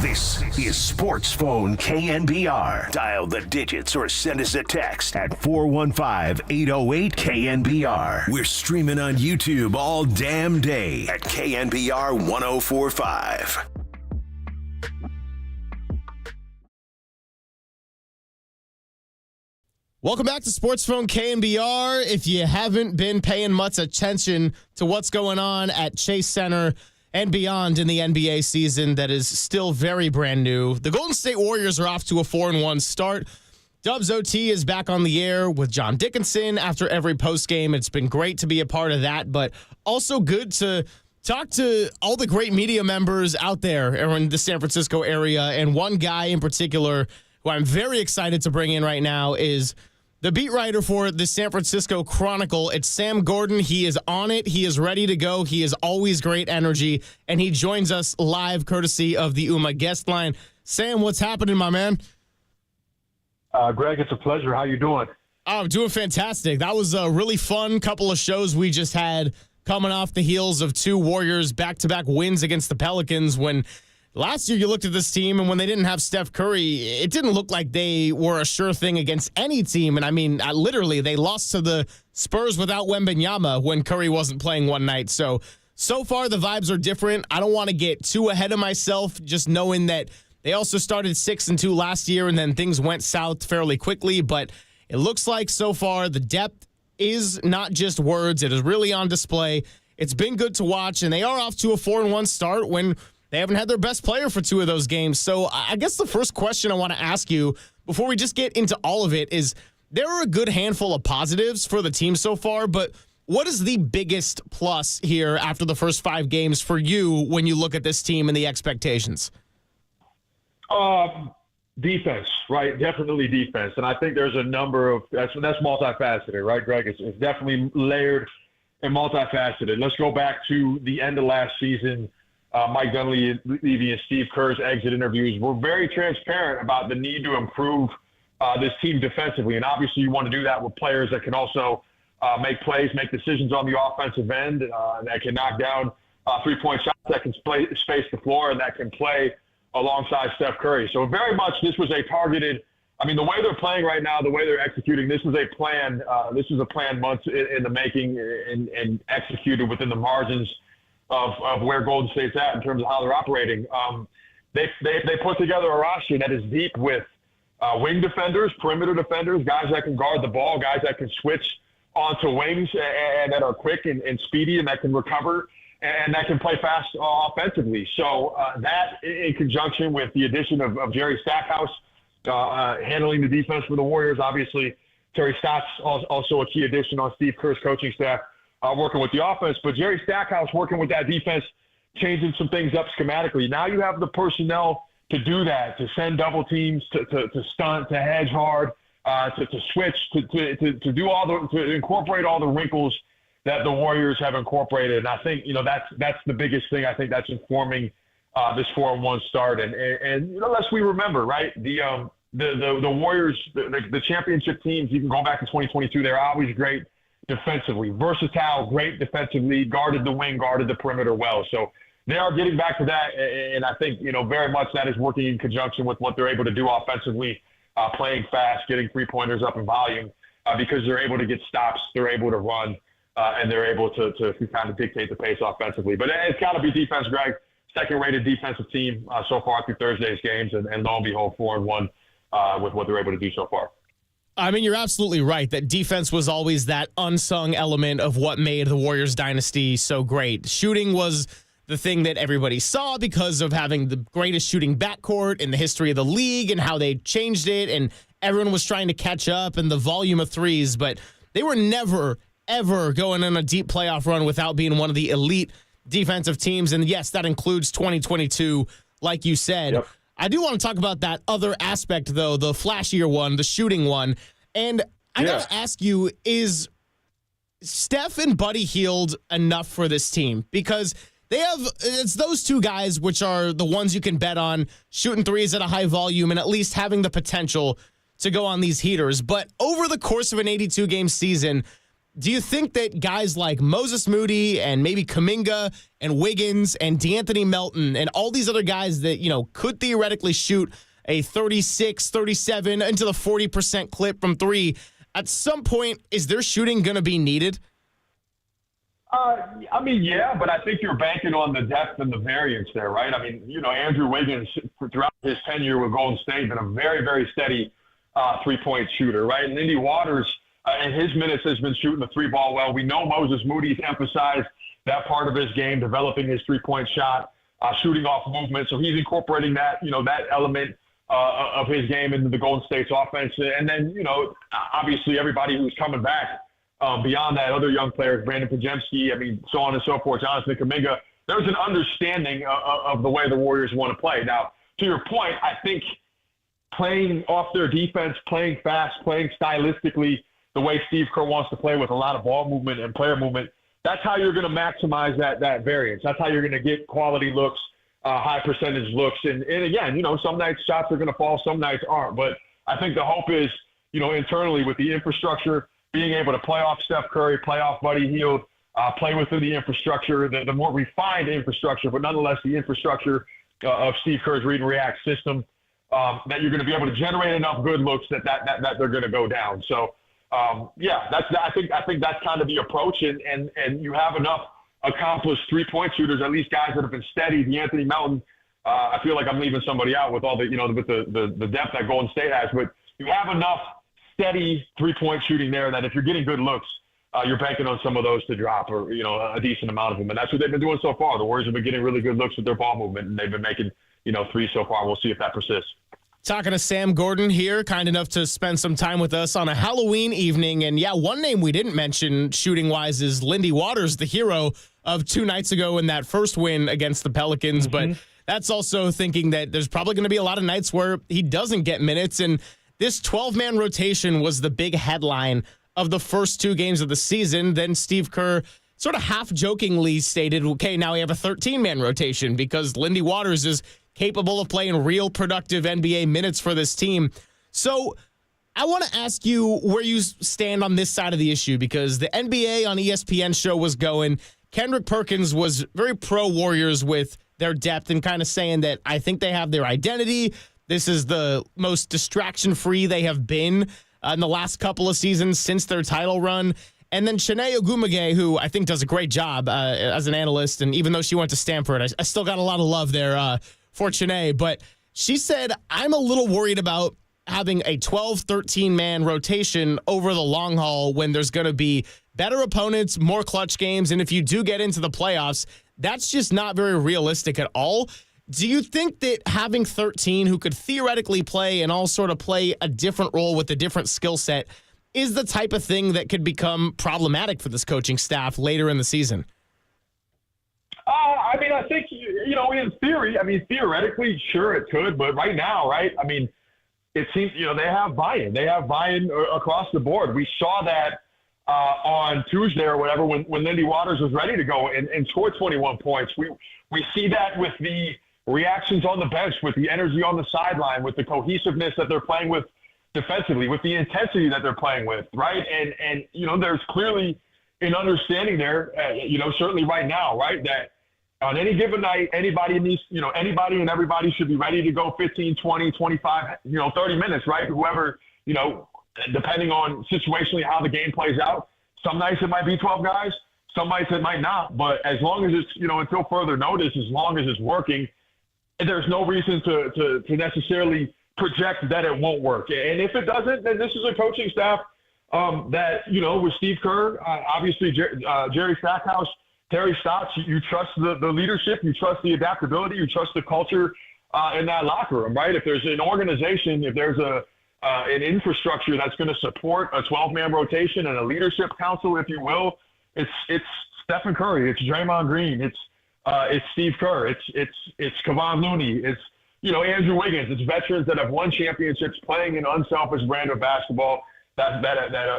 This is Sports Phone KNBR. Dial the digits or send us a text at 415-808-KNBR. We're streaming on YouTube all damn day at KNBR 1045. Welcome back to Sports Phone KNBR. If you haven't been paying much attention to what's going on at Chase Center and beyond in the NBA season that is still very brand new, the Golden State Warriors are off to a 4-1 start. Dubs OT is back on the air with John Dickinson after every postgame. It's been great to be a part of that, but also good to talk to all the great media members out there in the San Francisco area. And one guy in particular who I'm very excited to bring in right now is the beat writer for the San Francisco Chronicle. It's Sam Gordon. He is on it. He is ready to go. He is always great energy, and he joins us live courtesy of the UMA guest line. Sam, what's happening, my man? Greg, it's a pleasure. How you doing? Oh, I'm doing fantastic. That was a really fun couple of shows we just had coming off the heels of two Warriors back-to-back wins against the Pelicans. When last year you looked at this team, and when they didn't have Steph Curry, it didn't look like they were a sure thing against any team. And I mean, literally, they lost to the Spurs without Wembanyama when Curry wasn't playing one night. So far the vibes are different. I don't want to get too ahead of myself, just knowing that they also started 6-2 last year, and then things went south fairly quickly. But it looks like so far the depth is not just words. It is really on display. It's been good to watch, and they are off to a 4-1 start when they haven't had their best player for two of those games. So I guess the first question I want to ask you before we just get into all of it is, there are a good handful of positives for the team so far, but what is the biggest plus here after the first 5 games for you when you look at this team and the expectations? Defense, right? Definitely defense. And I think there's a number of that's multifaceted, right, Greg? It's definitely layered and multifaceted. Let's go back to the end of last season. Mike Dunleavy and Steve Kerr's exit interviews were very transparent about the need to improve this team defensively. And obviously you want to do that with players that can also make plays, make decisions on the offensive end, that can knock down three-point shots, that can space the floor, and that can play alongside Steph Curry. So very much this was a targeted – I mean, the way they're playing right now, the way they're executing, this was a plan. This was a plan months in the making and executed within the margins of where Golden State's at in terms of how they're operating. They put together a roster that is deep with wing defenders, perimeter defenders, guys that can guard the ball, guys that can switch onto wings and that are quick and speedy and that can recover and that can play fast offensively. So that in conjunction with the addition of Jerry Stackhouse handling the defense for the Warriors, obviously Terry Stotts also a key addition on Steve Kerr's coaching staff, working with the offense, but Jerry Stackhouse working with that defense, changing some things up schematically. Now you have the personnel to do that, to send double teams, to stunt, to hedge hard, to switch, to do to incorporate all the wrinkles that the Warriors have incorporated. And I think, that's the biggest thing I think that's informing this 4-1 start. And lest we remember, right, the Warriors, the championship teams, even going back to 2022, they're always great defensively, versatile, great defensively, guarded the wing, guarded the perimeter well. So they are getting back to that, and I think, very much that is working in conjunction with what they're able to do offensively, playing fast, getting three-pointers up in volume, because they're able to get stops, they're able to run, and they're able to kind of dictate the pace offensively. But it's got to be defense, Greg. Second-rated defensive team so far through Thursday's games, and lo and behold, 4-1 with what they're able to do so far. I mean, you're absolutely right that defense was always that unsung element of what made the Warriors dynasty so great. Shooting was the thing that everybody saw because of having the greatest shooting backcourt in the history of the league and how they changed it, and everyone was trying to catch up and the volume of threes, but they were never, ever going on a deep playoff run without being one of the elite defensive teams. And yes, that includes 2022, like you said. Yep. I do want to talk about that other aspect, though, the flashier one, the shooting one. And I got to ask you, is Steph and Buddy Hield enough for this team? Because it's those two guys which are the ones you can bet on shooting threes at a high volume and at least having the potential to go on these heaters. But over the course of an 82-game season, do you think that guys like Moses Moody and maybe Kuminga and Wiggins and DeAnthony Melton and all these other guys that, could theoretically shoot a 36, 37 into the 40% clip from three, at some point, is their shooting going to be needed? Yeah, but I think you're banking on the depth and the variance there, right? Andrew Wiggins, throughout his tenure with Golden State, been a very, very steady three-point shooter, right? And Lindy Waters, in his minutes, has been shooting the three ball well. We know Moses Moody's emphasized that part of his game, developing his three-point shot, shooting off movement. So he's incorporating that, that element of his game into the Golden State's offense. And then, obviously everybody who's coming back beyond that, other young players, Brandon Podziemski, so on and so forth, Jonathan Kuminga, there's an understanding of the way the Warriors want to play. Now, to your point, I think playing off their defense, playing fast, playing stylistically the way Steve Kerr wants to play with a lot of ball movement and player movement, that's how you're going to maximize that variance. That's how you're going to get quality looks, high percentage looks. And again, some nights shots are going to fall, some nights aren't. But I think the hope is, internally with the infrastructure, being able to play off Steph Curry, play off Buddy Hield, play within the infrastructure, the more refined infrastructure, but nonetheless the infrastructure of Steve Kerr's read and react system, that you're going to be able to generate enough good looks that they're going to go down. So, I think that's kind of the approach, and you have enough accomplished three-point shooters, at least guys that have been steady. DeAnthony Melton, I feel like I'm leaving somebody out with all the with the depth that Golden State has, but you have enough steady three-point shooting there that if you're getting good looks, you're banking on some of those to drop, or a decent amount of them, and that's what they've been doing so far. The Warriors have been getting really good looks with their ball movement, and they've been making threes so far. We'll see if that persists. Talking to Sam Gordon here, kind enough to spend some time with us on a Halloween evening. And one name we didn't mention shooting-wise is Lindy Waters, the hero of 2 nights ago in that first win against the Pelicans. Mm-hmm. But that's also thinking that there's probably going to be a lot of nights where he doesn't get minutes. And this 12-man rotation was the big headline of the first 2 games of the season. Then Steve Kerr sort of half-jokingly stated, okay, now we have a 13-man rotation because Lindy Waters is capable of playing real productive NBA minutes for this team. So I want to ask you where you stand on this side of the issue, because the NBA on ESPN show was going. Kendrick Perkins was very pro-Warriors with their depth and kind of saying that I think they have their identity. This is the most distraction-free they have been in the last couple of seasons since their title run. And then Chiney Ogwumike, who I think does a great job as an analyst, and even though she went to Stanford, I still got a lot of love there for Chiney. But she said, I'm a little worried about having a 12, 13-man rotation over the long haul when there's going to be better opponents, more clutch games, and if you do get into the playoffs, that's just not very realistic at all. Do you think that having 13 who could theoretically play and all sort of play a different role with a different skill set is the type of thing that could become problematic for this coaching staff later in the season? I think, in theory, theoretically, sure it could, but right now, right, it seems, they have buy-in. They have buy-in across the board. We saw that on Tuesday or whatever when Lindy Waters was ready to go and score 21 points. We see that with the reactions on the bench, with the energy on the sideline, with the cohesiveness that they're playing with defensively, with the intensity that they're playing with, right? And there's clearly an understanding there, certainly right now, right, that on any given night, anybody and everybody should be ready to go 15, 20, 25, 30 minutes, right? Whoever, depending on situationally how the game plays out. Some nights it might be 12 guys, some nights it might not. But as long as it's, until further notice, as long as it's working, there's no reason to necessarily project that it won't work. And if it doesn't, then this is a coaching staff that, with Steve Kerr, obviously Jerry Stackhouse, Terry Stotts, you trust the leadership, you trust the adaptability, you trust the culture in that locker room, right? If there's an organization, if there's an infrastructure that's going to support a 12-man rotation and a leadership council, if you will, it's Stephen Curry, it's Draymond Green, it's Steve Kerr, it's Kevon Looney, it's Andrew Wiggins, it's veterans that have won championships playing an unselfish brand of basketball that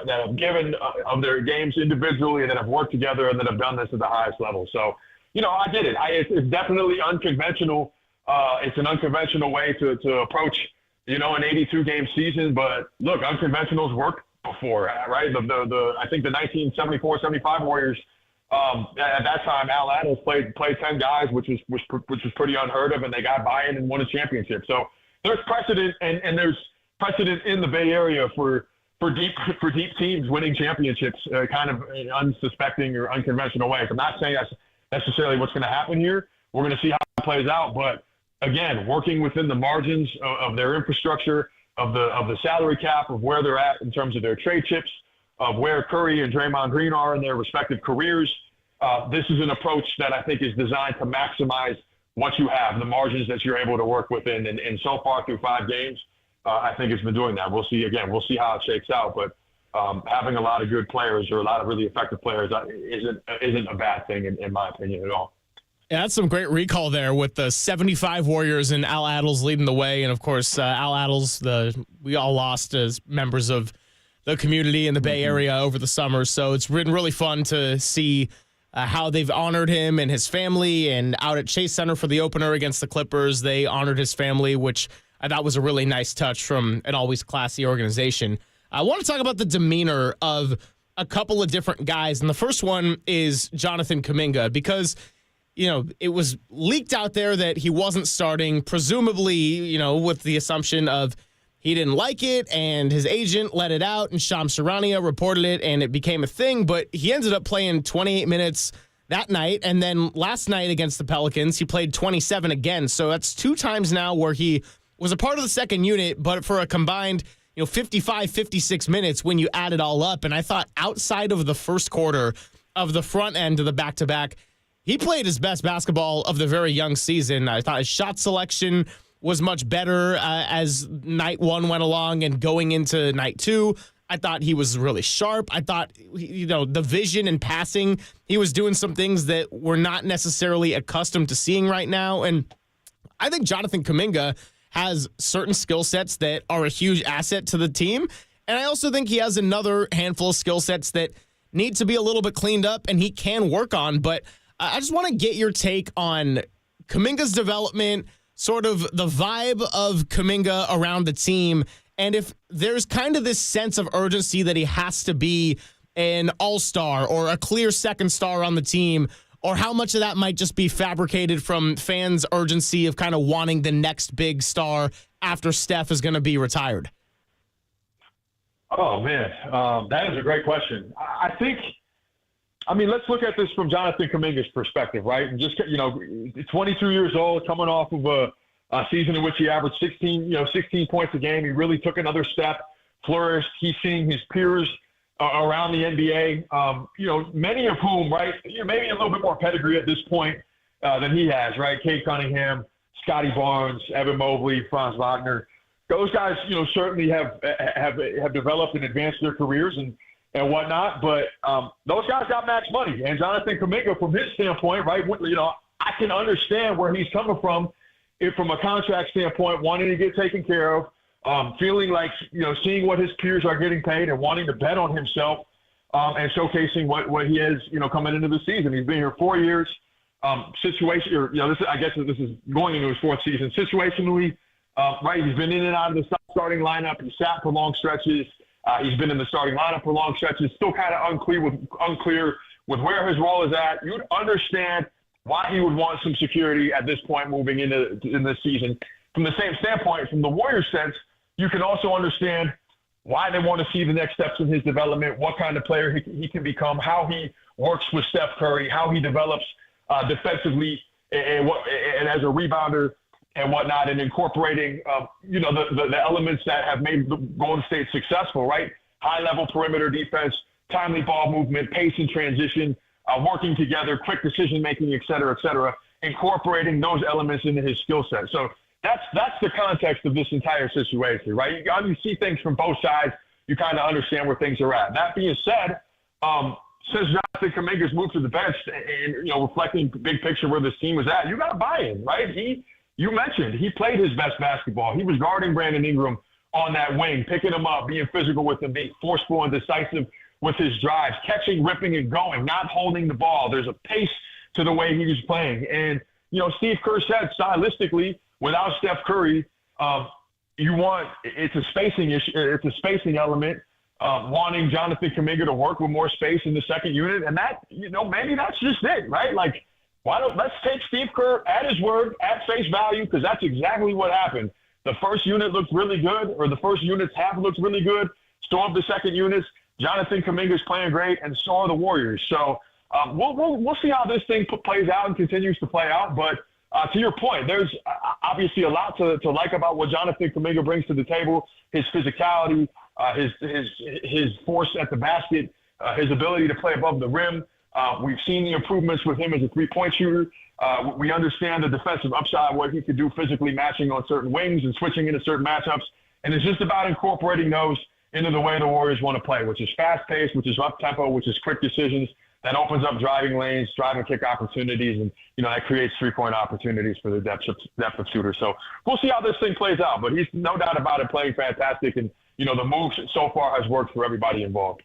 have given of their games individually and that have worked together and that have done this at the highest level. So, I get it. It's definitely unconventional. It's an unconventional way to approach, an 82-game season. But look, unconventionals work before, right? I think the 1974-75 Warriors. At that time, Al Attles played 10 guys, which was pretty unheard of, and they got buy-in and won a championship. So there's precedent, and there's precedent in the Bay Area for deep teams winning championships, kind of in unsuspecting or unconventional ways. I'm not saying that's necessarily what's going to happen here. We're going to see how it plays out, but again, working within the margins of their infrastructure, of the salary cap, of where they're at in terms of their trade chips, of where Curry and Draymond Green are in their respective careers. This is an approach that I think is designed to maximize what you have, the margins that you're able to work within. And so far through 5 games, I think it's been doing that. We'll see how it shakes out. But having a lot of good players or a lot of really effective players isn't a bad thing in my opinion at all. Yeah, that's some great recall there with the 75 Warriors and Al Attles leading the way. And, of course, Al Attles, we all lost as members of the community in the Bay Area over the summer. So it's been really fun to see how they've honored him and his family. And out at Chase Center for the opener against the Clippers, they honored his family, which I thought was a really nice touch from an always classy organization. I want to talk about the demeanor of a couple of different guys. And the first one is Jonathan Kuminga, because it was leaked out there that he wasn't starting, presumably, with the assumption of he didn't like it, and his agent let it out, and Shams Charania reported it, and it became a thing. But he ended up playing 28 minutes that night, and then last night against the Pelicans, he played 27 again. So that's 2 times now where he was a part of the second unit, but for a combined 55, 56 minutes when you add it all up. And I thought outside of the first quarter of the front end of the back-to-back, he played his best basketball of the very young season. I thought his shot selection was much better as night 1 went along and going into night 2. I thought he was really sharp. I thought, the vision and passing, he was doing some things that we're not necessarily accustomed to seeing right now. And I think Jonathan Kuminga has certain skill sets that are a huge asset to the team. And I also think he has another handful of skill sets that need to be a little bit cleaned up and he can work on. But I just want to get your take on Kuminga's development, sort of the vibe of Kuminga around the team, and if there's kind of this sense of urgency that he has to be an all-star or a clear second star on the team, or how much of that might just be fabricated from fans' urgency of kind of wanting the next big star after Steph is going to be retired. Oh, man, that is a great question. Let's look at this from Jonathan Kuminga's perspective, right? And just, 22 years old, coming off of a season in which he averaged 16 points a game. He really took another step, flourished. He's seeing his peers around the NBA, many of whom, right, maybe a little bit more pedigree at this point than he has, right? Cade Cunningham, Scotty Barnes, Evan Mobley, Franz Wagner. Those guys, certainly have developed and advanced their careers and whatnot, but those guys got max money. And Jonathan Kuminga, from his standpoint, right, I can understand where he's coming from a contract standpoint, wanting to get taken care of, feeling like, seeing what his peers are getting paid and wanting to bet on himself and showcasing what he has, coming into the season. He's been here 4 years. I guess this is going into his 4th season. Situationally, right, he's been in and out of the starting lineup. He sat for long stretches. He's been in the starting lineup for long stretches, still kind of unclear with where his role is at. You'd understand why he would want some security at this point moving in this season. From the same standpoint, from the Warriors' sense, you can also understand why they want to see the next steps in his development, what kind of player he can become, how he works with Steph Curry, how he develops defensively and as a rebounder and whatnot, and incorporating, the elements that have made Golden State successful, right? High-level perimeter defense, timely ball movement, pace and transition, working together, quick decision-making, et cetera, incorporating those elements into his skill set. So that's the context of this entire situation, right? You see things from both sides. You kind of understand where things are at. That being said, since Jonathan Kuminga's moved to the bench and, reflecting big picture where this team was at, you got to buy in, right? You mentioned he played his best basketball. He was guarding Brandon Ingram on that wing, picking him up, being physical with him, being forceful and decisive with his drives, catching, ripping, and going, not holding the ball. There's a pace to the way he was playing. And, Steve Kerr said stylistically, without Steph Curry, it's a spacing issue. It's a spacing element. wanting Jonathan Kuminga to work with more space in the second unit. And that, maybe that's just it, right? Like, let's take Steve Kerr at his word, at face value, because that's exactly what happened. The first unit looked really good, or the first unit's half looked really good. Stormed the second units. Jonathan Kuminga's playing great, and so are the Warriors. So we'll see how this thing plays out and continues to play out. But to your point, there's obviously a lot to like about what Jonathan Kuminga brings to the table. His physicality, his force at the basket, his ability to play above the rim. We've seen the improvements with him as a three-point shooter. We understand the defensive upside, what he could do physically, matching on certain wings and switching into certain matchups. And it's just about incorporating those into the way the Warriors want to play, which is fast-paced, which is up-tempo, which is quick decisions. That opens up driving lanes, driving kick opportunities, and, that creates three-point opportunities for the depth of shooters. So we'll see how this thing plays out. But he's no doubt about it playing fantastic. And, the move so far has worked for everybody involved.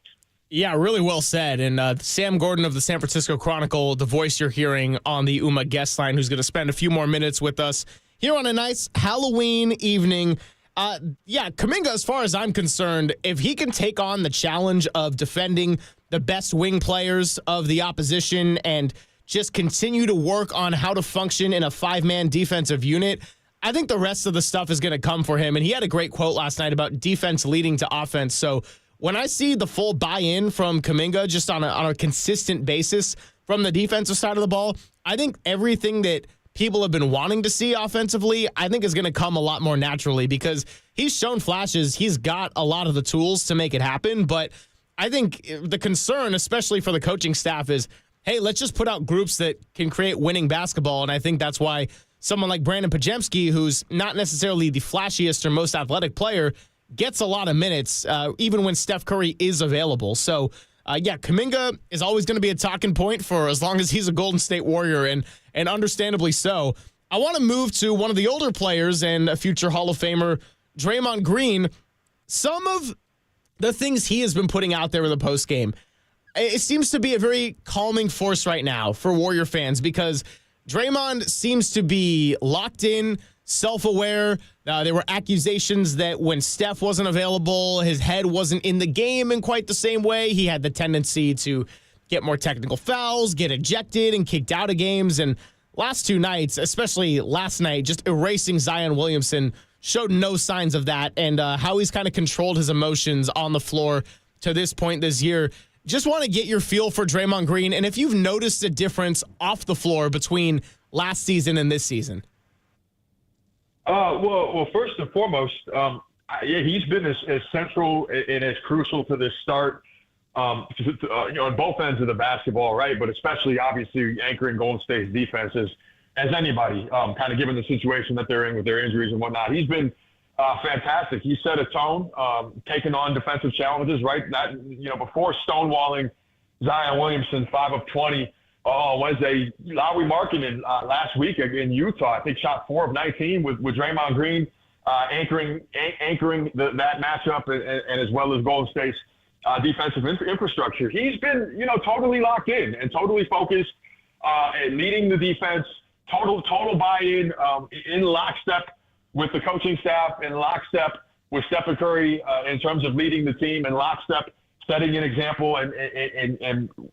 Yeah, really well said. And Sam Gordon of the San Francisco Chronicle, the voice you're hearing on the UMA guest line, who's going to spend a few more minutes with us here on a nice Halloween evening. Kuminga, as far as I'm concerned, if he can take on the challenge of defending the best wing players of the opposition and just continue to work on how to function in a five-man defensive unit, I think the rest of the stuff is going to come for him. And he had a great quote last night about defense leading to offense. So when I see the full buy-in from Kuminga just on a consistent basis from the defensive side of the ball, I think everything that people have been wanting to see offensively, I think is going to come a lot more naturally because he's shown flashes. He's got a lot of the tools to make it happen. But I think the concern, especially for the coaching staff, is, hey, let's just put out groups that can create winning basketball. And I think that's why someone like Brandon Pajemski, who's not necessarily the flashiest or most athletic player, gets a lot of minutes, even when Steph Curry is available. So, Kuminga is always going to be a talking point for as long as he's a Golden State Warrior, and understandably so. I want to move to one of the older players and a future Hall of Famer, Draymond Green. Some of the things he has been putting out there in the postgame, it seems to be a very calming force right now for Warrior fans because Draymond seems to be locked in, self-aware. There were accusations that when Steph wasn't available, his head wasn't in the game in quite the same way. He had the tendency to get more technical fouls, get ejected, and kicked out of games. And last two nights, especially last night, just erasing Zion Williamson showed no signs of that, and how he's kind of controlled his emotions on the floor to this point this year. Just want to get your feel for Draymond Green, and if you've noticed a difference off the floor between last season and this season. Well, first and foremost, he's been as central and as crucial to this start, on both ends of the basketball, right? But especially, obviously, anchoring Golden State's defenses as anybody, kind of given the situation that they're in with their injuries and whatnot. He's been fantastic. He set a tone, taking on defensive challenges, right? Before stonewalling Zion Williamson, 5 of 20 on Wednesday, Lauri Markkanen last week in Utah, I think shot 4 of 19 with Draymond Green anchoring that matchup and as well as Golden State's defensive infrastructure. He's been, totally locked in and totally focused and leading the defense, total buy-in, in lockstep with the coaching staff, in lockstep with Stephen Curry in terms of leading the team, in lockstep setting an example and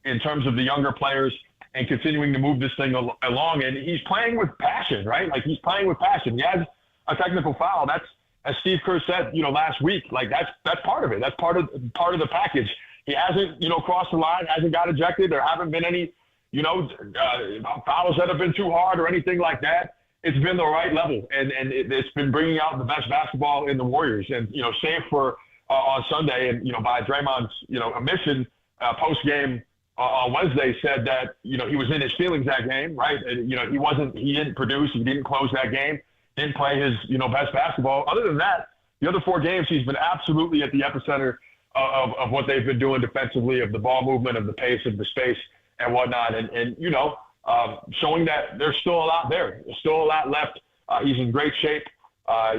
in terms of the younger players and continuing to move this thing along. And he's playing with passion, right? Like, he's playing with passion. He has a technical foul. That's, as Steve Kerr said, last week, like that's part of it. That's part of the package. He hasn't, crossed the line, hasn't got ejected. There haven't been any, fouls that have been too hard or anything like that. It's been the right level, and it's been bringing out the best basketball in the Warriors. And, save for on Sunday and, by Draymond's, omission post-game on Wednesday said that, he was in his feelings that game, right? And, he didn't produce, he didn't close that game, didn't play his, best basketball. Other than that, the other 4 games, he's been absolutely at the epicenter of what they've been doing defensively, of the ball movement, of the pace, of the space and whatnot. And showing that there's still a lot there. There's still a lot left. He's in great shape.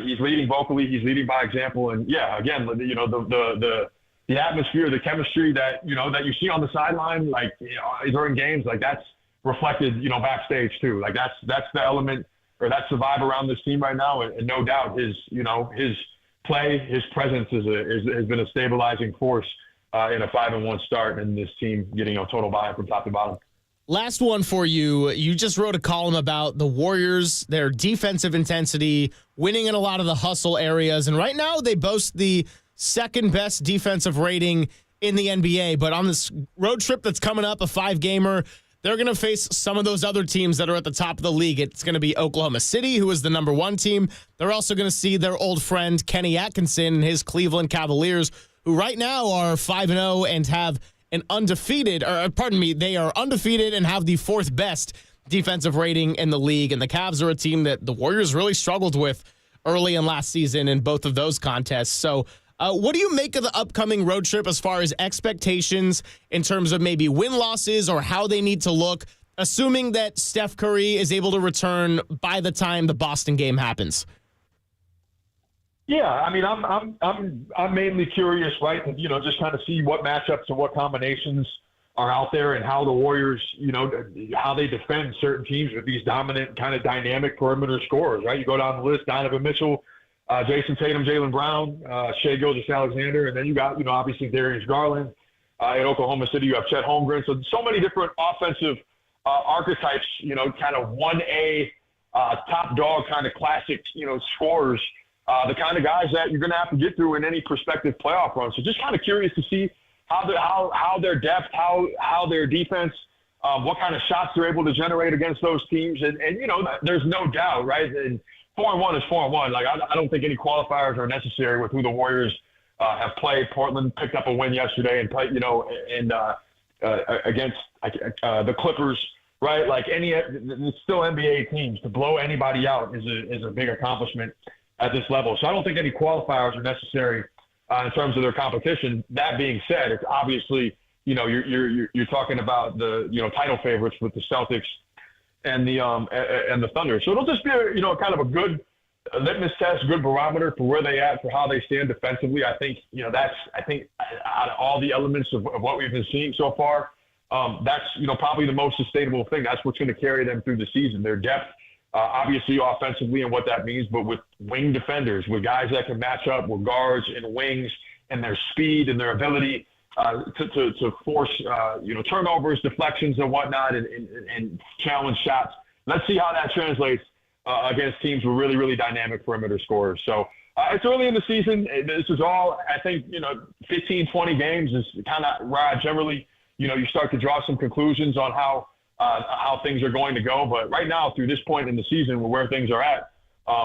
He's leading vocally. He's leading by example. And again, the atmosphere, the chemistry that you see on the sideline, like, during games, like, that's reflected, backstage too. Like, that's the element, or that's the vibe around this team right now. And no doubt his play, his presence has been a stabilizing force in a 5-1 start, and this team getting a total buy from top to bottom. Last one for you. You just wrote a column about the Warriors, their defensive intensity, winning in a lot of the hustle areas. And right now they boast the second best defensive rating in the NBA. But on this road trip that's coming up, a 5-gamer, they're going to face some of those other teams that are at the top of the league. It's going to be Oklahoma City, who is the number 1 team. They're also going to see their old friend Kenny Atkinson and his Cleveland Cavaliers, who right now are 5-0 and have an undefeated, or pardon me, they are undefeated and have the 4th best defensive rating in the league. And the Cavs are a team that the Warriors really struggled with early in last season in both of those contests. So what do you make of the upcoming road trip as far as expectations in terms of maybe win-losses or how they need to look, assuming that Steph Curry is able to return by the time the Boston game happens? Yeah, I mean, I'm mainly curious, right? You know, just kind of see what matchups and what combinations are out there, and how the Warriors, you know, how they defend certain teams with these dominant, kind of dynamic perimeter scorers, right? You go down the list: Donovan Mitchell, Jason Tatum, Jaylen Brown, Shai Gilgeous-Alexander, and then you got, you know, obviously Darius Garland. In Oklahoma City, you have Chet Holmgren. So many different offensive archetypes, you know, kind of 1A top dog kind of classic, you know, scorers. The kind of guys that you're going to have to get through in any prospective playoff run. So just kind of curious to see how their depth, how their defense, what kind of shots they're able to generate against those teams. And you know, there's no doubt, right? And 4-1 is 4-1. Like, I don't think any qualifiers are necessary with who the Warriors have played. Portland picked up a win yesterday and played, you know, and against the Clippers, right? Like, it's still NBA teams. To blow anybody out is a big accomplishment at this level. So I don't think any qualifiers are necessary in terms of their competition. That being said, it's obviously, you know, you're talking about the, you know, title favorites with the Celtics and the Thunder. So it'll just be you know, kind of a good litmus test, good barometer for where they at, for how they stand defensively. I think, you know, out of all the elements of what we've been seeing so far, that's, you know, probably the most sustainable thing. That's what's going to carry them through the season. Their depth, obviously offensively and what that means, but with wing defenders, with guys that can match up with guards and wings, and their speed and their ability to force, you know, turnovers, deflections, and whatnot, and challenge shots. Let's see how that translates against teams with really, really dynamic perimeter scorers. So it's early in the season. This is all, I think, you know, 15, 20 games is kind of where I generally, you know, you start to draw some conclusions on how things are going to go. But right now, through this point in the season, where things are at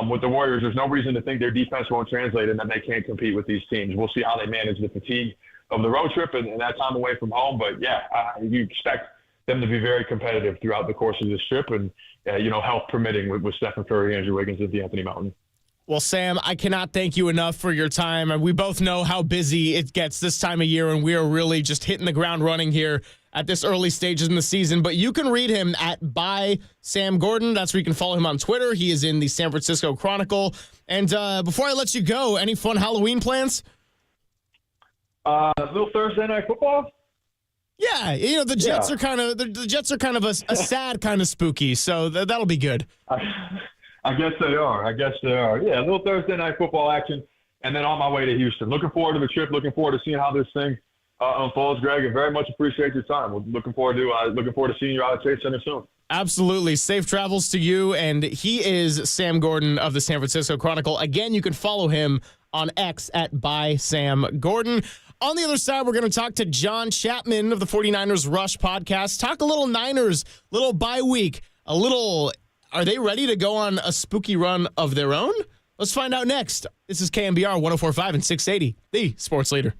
with the Warriors, there's no reason to think their defense won't translate and that they can't compete with these teams. We'll see how they manage the fatigue of the road trip and that time away from home. But yeah, you expect them to be very competitive throughout the course of this trip, and you know, health permitting with Stephen Curry, Andrew Wiggins, and Anthony Mountain. Well, Sam, I cannot thank you enough for your time. And we both know how busy it gets this time of year, and we are really just hitting the ground running here at this early stages in the season. But you can read him at by Sam Gordon. That's where you can follow him on Twitter. He is in the San Francisco Chronicle. And before I let you go, any fun Halloween plans? Little Thursday night football. Yeah, you know, the Jets are kind of the Jets are kind of a sad kind of spooky, so that'll be good. I guess they are. Yeah, a little Thursday night football action, and then on my way to Houston. Looking forward to the trip. Looking forward to seeing how this thing unfolds, Greg. And very much appreciate your time. We're looking forward to seeing you out at Chase Center soon. Absolutely. Safe travels to you. And he is Sam Gordon of the San Francisco Chronicle. Again, you can follow him on X at by Sam Gordon. On the other side, we're going to talk to John Chapman of the 49ers Rush podcast. Talk a little Niners, little bye week, a little. Are they ready to go on a spooky run of their own? Let's find out next. This is KNBR 104.5 and 680, the sports leader.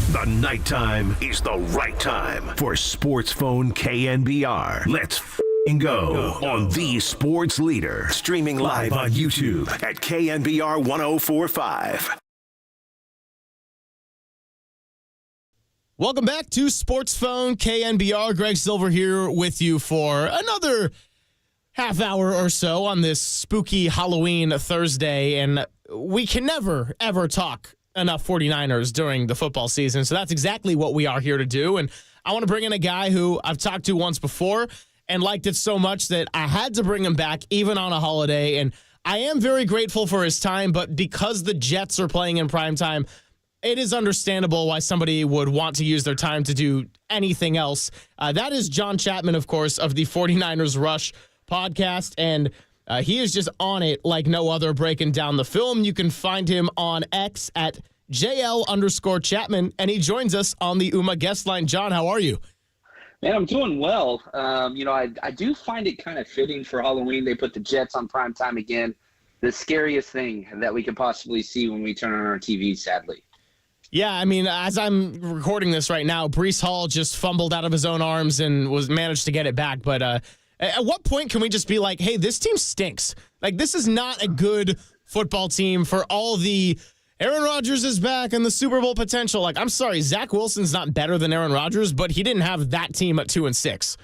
The nighttime is the right time for Sports Phone KNBR. Let's go on the sports leader. Streaming live on YouTube at KNBR 1045. Welcome back to Sports Phone KNBR. Greg Silver here with you for another half hour or so on this spooky Halloween Thursday. And we can never, ever talk enough 49ers during the football season. So that's exactly what we are here to do. And I want to bring in a guy who I've talked to once before and liked it so much that I had to bring him back even on a holiday. And I am very grateful for his time, but because the Jets are playing in primetime, it is understandable why somebody would want to use their time to do anything else. That is John Chapman, of course, of the 49ers Rush podcast, and he is just on it like no other, breaking down the film. You can find him on X at JL_Chapman, and he joins us on the UMA guest line. John, how are you? Man, I'm doing well. I do find it kind of fitting for Halloween. They put the Jets on primetime again. The scariest thing that we could possibly see when we turn on our TV, sadly. Yeah, I mean, as I'm recording this right now, Breece Hall just fumbled out of his own arms and managed to get it back. But at what point can we just be like, hey, this team stinks? Like, this is not a good football team for all the Aaron Rodgers is back and the Super Bowl potential. Like, I'm sorry, Zach Wilson's not better than Aaron Rodgers, but he didn't have that team at 2-6.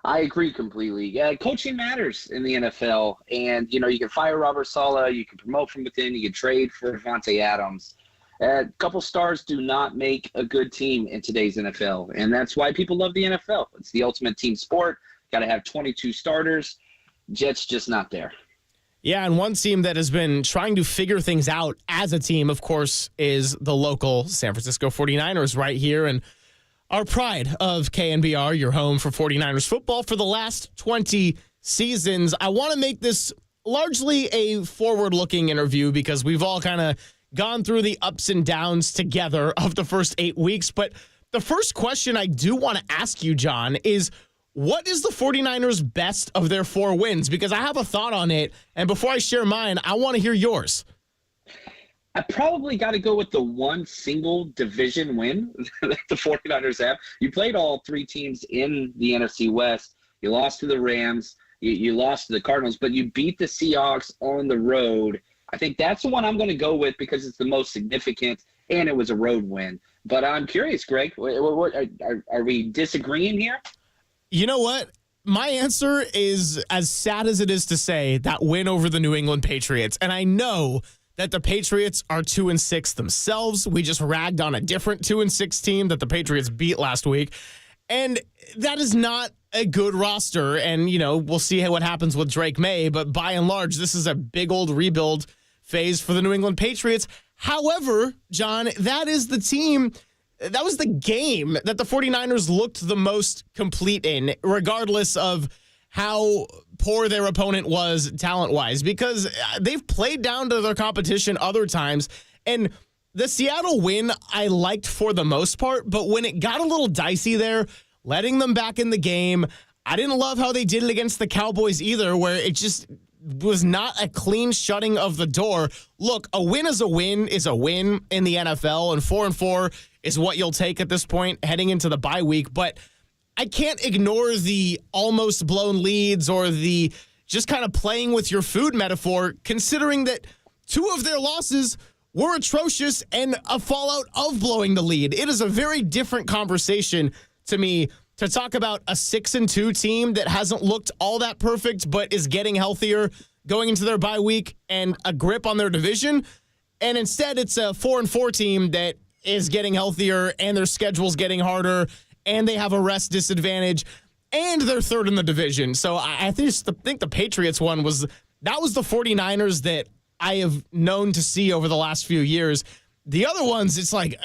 I agree completely. Yeah, coaching matters in the NFL. And, you can fire Robert Saleh, you can promote from within, you can trade for Devontae Adams. A couple stars do not make a good team in today's NFL, and that's why people love the NFL. It's the ultimate team sport. Got to have 22 starters. Jets just not there. Yeah, and one team that has been trying to figure things out as a team, of course, is the local San Francisco 49ers right here. And our pride of KNBR, your home for 49ers football for the last 20 seasons. I want to make this largely a forward-looking interview because we've all kind of gone through the ups and downs together of the first 8 weeks. But the first question I do want to ask you, John, is what is the 49ers' best of their 4 wins? Because I have a thought on it, and before I share mine, I want to hear yours. I probably got to go with the one single division win that the 49ers have. You played all 3 teams in the NFC West. You lost to the Rams. You lost to the Cardinals, but you beat the Seahawks on the road. I think that's the one I'm going to go with because it's the most significant, and it was a road win. But I'm curious, Greg, are we disagreeing here? You know what? My answer is as sad as it is to say that win over the New England Patriots. And I know that the Patriots are 2-6 themselves. We just ragged on a different 2-6 team that the Patriots beat last week. And that is not a good roster. And, we'll see what happens with Drake May. But by and large, this is a big old rebuild phase for the New England Patriots. However, John, that is the team, that was the game that the 49ers looked the most complete in, regardless of how poor their opponent was talent-wise, because they've played down to their competition other times. And the Seattle win I liked for the most part, but when it got a little dicey there, letting them back in the game, I didn't love how they did it against the Cowboys either, where it just was not a clean shutting of the door. Look, a win is a win in the NFL, and 4-4 is what you'll take at this point heading into the bye week. But I can't ignore the almost blown leads or the just kind of playing with your food metaphor, considering that 2 of their losses were atrocious and a fallout of blowing the lead. It is a very different conversation to me to talk about a 6-2 team that hasn't looked all that perfect but is getting healthier going into their bye week and a grip on their division. And instead, it's a 4-4 team that is getting healthier and their schedule's getting harder and they have a rest disadvantage and they're 3rd in the division. So I think the Patriots one was the 49ers that I have known to see over the last few years. The other ones, it's like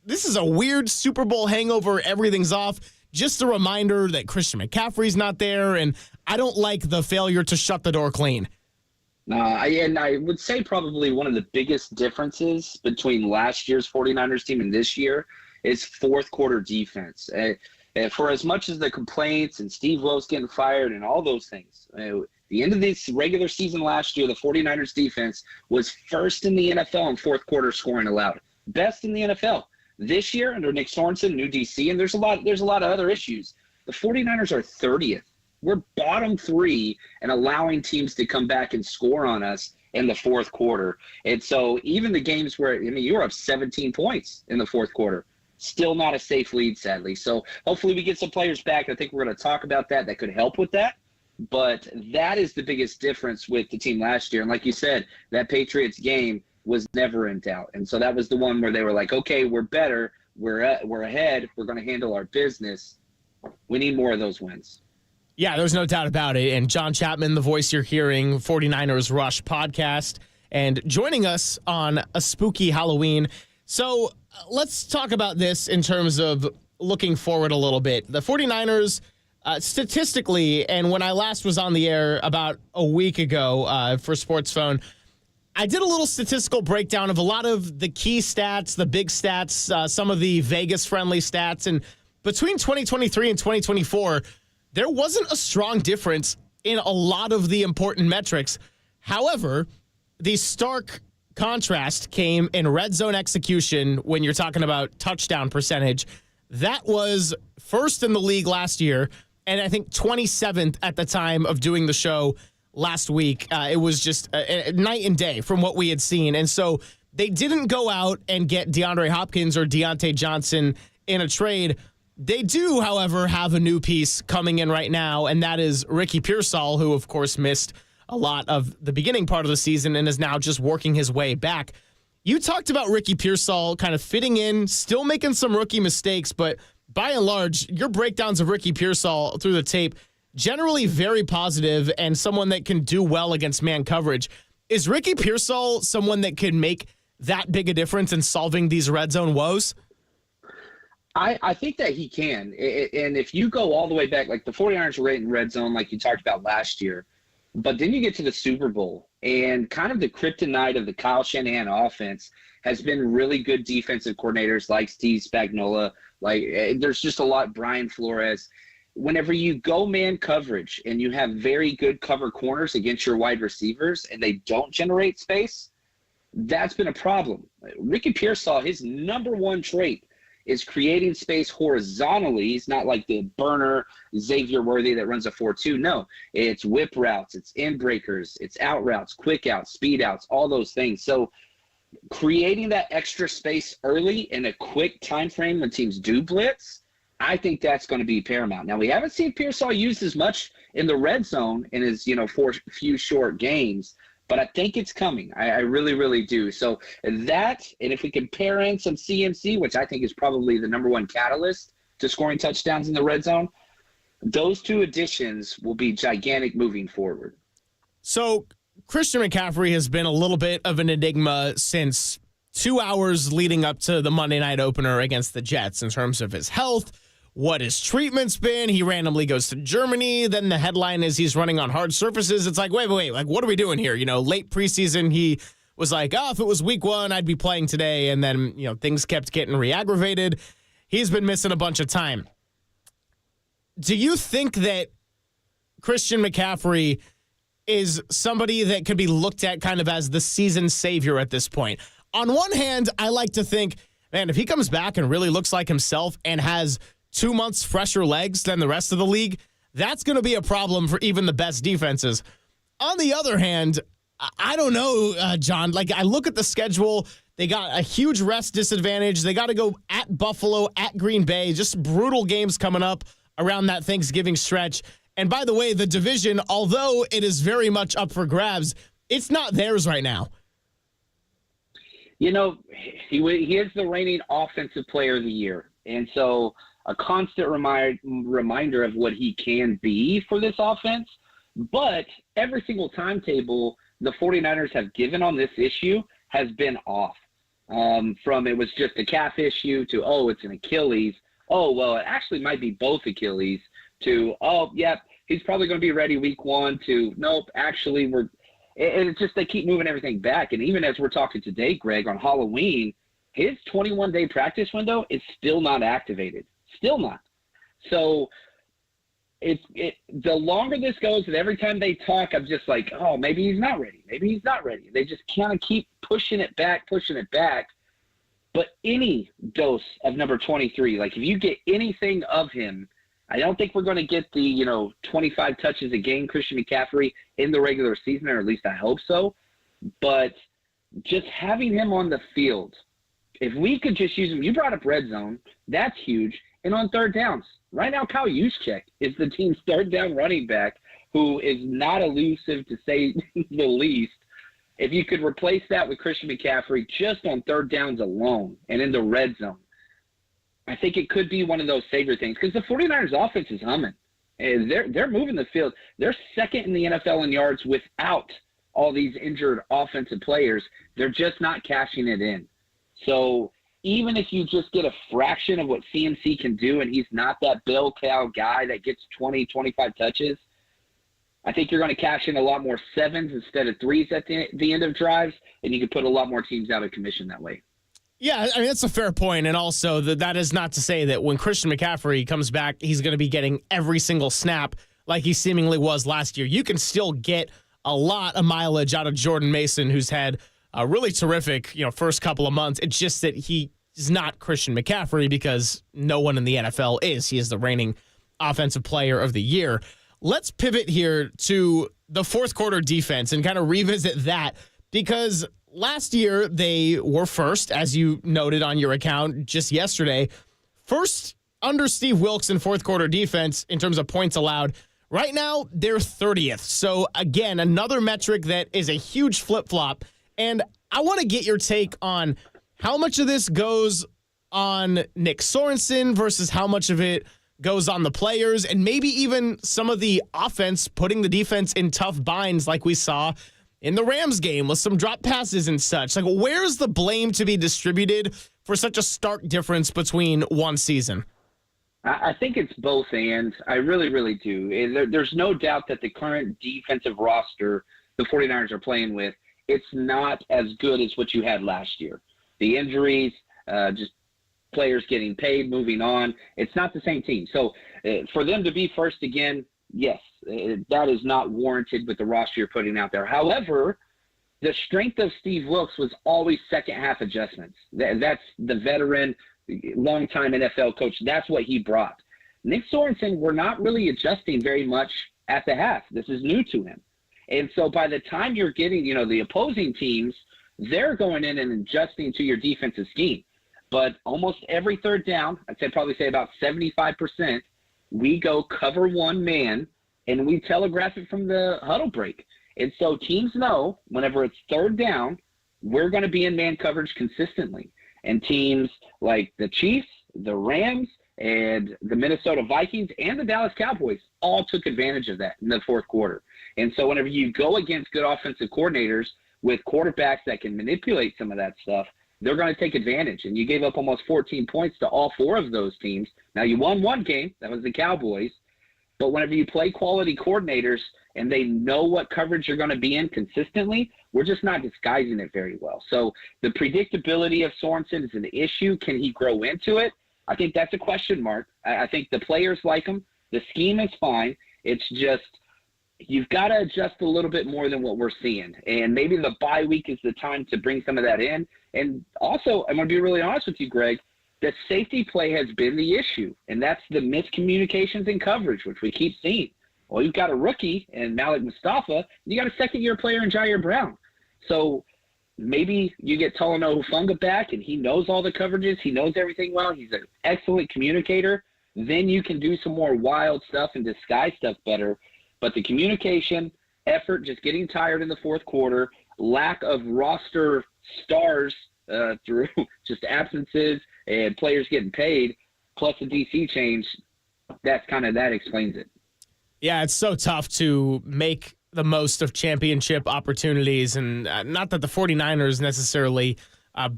this is a weird Super Bowl hangover. Everything's off. Just a reminder that Christian McCaffrey's not there, and I don't like the failure to shut the door clean. And I would say probably one of the biggest differences between last year's 49ers team and this year is 4th quarter defense. For as much as the complaints and Steve Wilkes getting fired and all those things, the end of this regular season last year, the 49ers defense was 1st in the NFL in 4th quarter scoring allowed. Best in the NFL. This year under Nick Sorensen, new DC, and there's a lot of other issues. The 49ers are 30th. We're bottom 3 and allowing teams to come back and score on us in the fourth quarter. And so even the games where, you were up 17 points in the fourth quarter, still not a safe lead, sadly. So hopefully we get some players back. I think we're going to talk about that could help with that. But that is the biggest difference with the team last year. And like you said, that Patriots game was never in doubt. And so that was the one where they were like, okay, we're better. We're ahead. We're going to handle our business. We need more of those wins. Yeah, there's no doubt about it. And John Chapman, the voice you're hearing, 49ers Rush podcast, and joining us on a spooky Halloween. So let's talk about this in terms of looking forward a little bit. The 49ers, statistically, and when I last was on the air about a week ago for Sports Phone, I did a little statistical breakdown of a lot of the key stats, the big stats, some of the Vegas-friendly stats. And between 2023 and 2024, there wasn't a strong difference in a lot of the important metrics. However, the stark contrast came in red zone execution when you're talking about touchdown percentage. That was first in the league last year, and I think 27th at the time of doing the show last week. It was just night and day from what we had seen. And so they didn't go out and get DeAndre Hopkins or Deontay Johnson in a trade. They do, however, have a new piece coming in right now, and that is Ricky Pearsall, who, of course, missed a lot of the beginning part of the season and is now just working his way back. You talked about Ricky Pearsall kind of fitting in, still making some rookie mistakes, but by and large, your breakdowns of Ricky Pearsall through the tape, generally very positive and someone that can do well against man coverage. Is Ricky Pearsall someone that can make that big a difference in solving these red zone woes? I think that he can. And if you go all the way back, like the 49ers were in red zone like you talked about last year, but then you get to the Super Bowl, and kind of the kryptonite of the Kyle Shanahan offense has been really good defensive coordinators like Steve Spagnuolo. Like there's just a lot, Brian Flores. Whenever you go man coverage and you have very good cover corners against your wide receivers and they don't generate space, that's been a problem. Ricky Pearsall, his number one trait is creating space horizontally. He's not like the burner Xavier Worthy that runs a 4-2. No, it's whip routes, it's in breakers, it's out routes, quick outs, speed outs, all those things. So creating that extra space early in a quick time frame when teams do blitz, I think that's going to be paramount. Now, we haven't seen Pearsall used as much in the red zone in his, few short games, but I think it's coming. I really, really do. So that, and if we can pair in some CMC, which I think is probably the number one catalyst to scoring touchdowns in the red zone, those two additions will be gigantic moving forward. So Christian McCaffrey has been a little bit of an enigma since 2 hours leading up to the Monday night opener against the Jets in terms of his health, what his treatment's been. He randomly goes to Germany. Then the headline is he's running on hard surfaces. It's like, wait, like, what are we doing here? Late preseason, he was like, if it was week 1, I'd be playing today. And then, things kept getting re-aggravated. He's been missing a bunch of time. Do you think that Christian McCaffrey is somebody that could be looked at kind of as the season savior at this point? On one hand, I like to think, man, if he comes back and really looks like himself and has 2 months fresher legs than the rest of the league, that's going to be a problem for even the best defenses. On the other hand, I don't know, John. Like, I look at the schedule. They got a huge rest disadvantage. They got to go at Buffalo, at Green Bay. Just brutal games coming up around that Thanksgiving stretch. And by the way, the division, although it is very much up for grabs, it's not theirs right now. He is the reigning offensive player of the year. And so a constant reminder of what he can be for this offense. But every single timetable the 49ers have given on this issue has been off. From it was just a calf issue to, it's an Achilles. Oh, well, it actually might be both Achilles to, he's probably going to be ready week 1 to, nope, actually it's just they keep moving everything back. And even as we're talking today, Greg, on Halloween, his 21-day practice window is still not activated. Still not. So the longer this goes, and every time they talk, I'm just like, maybe he's not ready. Maybe he's not ready. They just kind of keep pushing it back. But any dose of number 23, like if you get anything of him, I don't think we're going to get the 25 touches a game Christian McCaffrey in the regular season, or at least I hope so. But just having him on the field, if we could just use him, you brought up red zone, that's huge. And on third downs, right now Kyle Juszczyk is the team's third down running back, who is not elusive to say the least. If you could replace that with Christian McCaffrey just on third downs alone and in the red zone, I think it could be one of those savior things, because the 49ers offense is humming. And they're moving the field. They're second in the NFL in yards without all these injured offensive players. They're just not cashing it in. So even if you just get a fraction of what CMC can do, and he's not that bell cow guy that gets 20, 25 touches, I think you're going to cash in a lot more sevens instead of threes at the end of drives, and you can put a lot more teams out of commission that way. Yeah, I mean, that's a fair point. And also, that is not to say that when Christian McCaffrey comes back, he's going to be getting every single snap like he seemingly was last year. You can still get a lot of mileage out of Jordan Mason, who's had a really terrific, first couple of months. It's just that he is not Christian McCaffrey, because no one in the NFL is. He is the reigning offensive player of the year. Let's pivot here to the fourth quarter defense and kind of revisit that, because last year they were first, as you noted on your account just yesterday, first under Steve Wilkes in fourth quarter defense in terms of points allowed. Right now, they're 30th. So again, another metric that is a huge flip-flop. And I want to get your take on how much of this goes on Nick Sorensen versus how much of it goes on the players, and maybe even some of the offense putting the defense in tough binds like we saw in the Rams game with some drop passes and such. Like, where's the blame to be distributed for such a stark difference between one season? I think it's both, and I really, really do. There's no doubt that the current defensive roster the 49ers are playing with, it's not as good as what you had last year. The injuries, just players getting paid, moving on. It's not the same team. So for them to be first again, yes, that is not warranted with the roster you're putting out there. However, the strength of Steve Wilkes was always second half adjustments. That's the veteran, longtime NFL coach. That's what he brought. Nick Sorensen, we're not really adjusting very much at the half. This is new to him. And so by the time you're getting, the opposing teams, they're going in and adjusting to your defensive scheme. But almost every third down, probably say about 75%, we go cover one man, and we telegraph it from the huddle break. And so teams know whenever it's third down, we're going to be in man coverage consistently. And teams like the Chiefs, the Rams, and the Minnesota Vikings and the Dallas Cowboys all took advantage of that in the fourth quarter. And so whenever you go against good offensive coordinators with quarterbacks that can manipulate some of that stuff, they're going to take advantage. And you gave up almost 14 points to all four of those teams. Now, you won one game. That was the Cowboys. But whenever you play quality coordinators and they know what coverage you're going to be in consistently, we're just not disguising it very well. So the predictability of Sorensen is an issue. Can he grow into it? I think that's a question mark. I think the players like him. The scheme is fine. It's just you've got to adjust a little bit more than what we're seeing. And maybe the bye week is the time to bring some of that in. And also, I'm going to be really honest with you, Greg, the safety play has been the issue, and that's the miscommunications in coverage, which we keep seeing. Well, you've got a rookie in Malik Mustafa, and you got a second-year player in Jair Brown. So maybe you get Talanoa Hufanga back, and he knows all the coverages. He knows everything well. He's an excellent communicator. Then you can do some more wild stuff and disguise stuff better. But the communication, effort, just getting tired in the fourth quarter, lack of roster stars through just absences and players getting paid, plus the DC change, that explains it. Yeah, it's so tough to make the most of championship opportunities. And not that the 49ers necessarily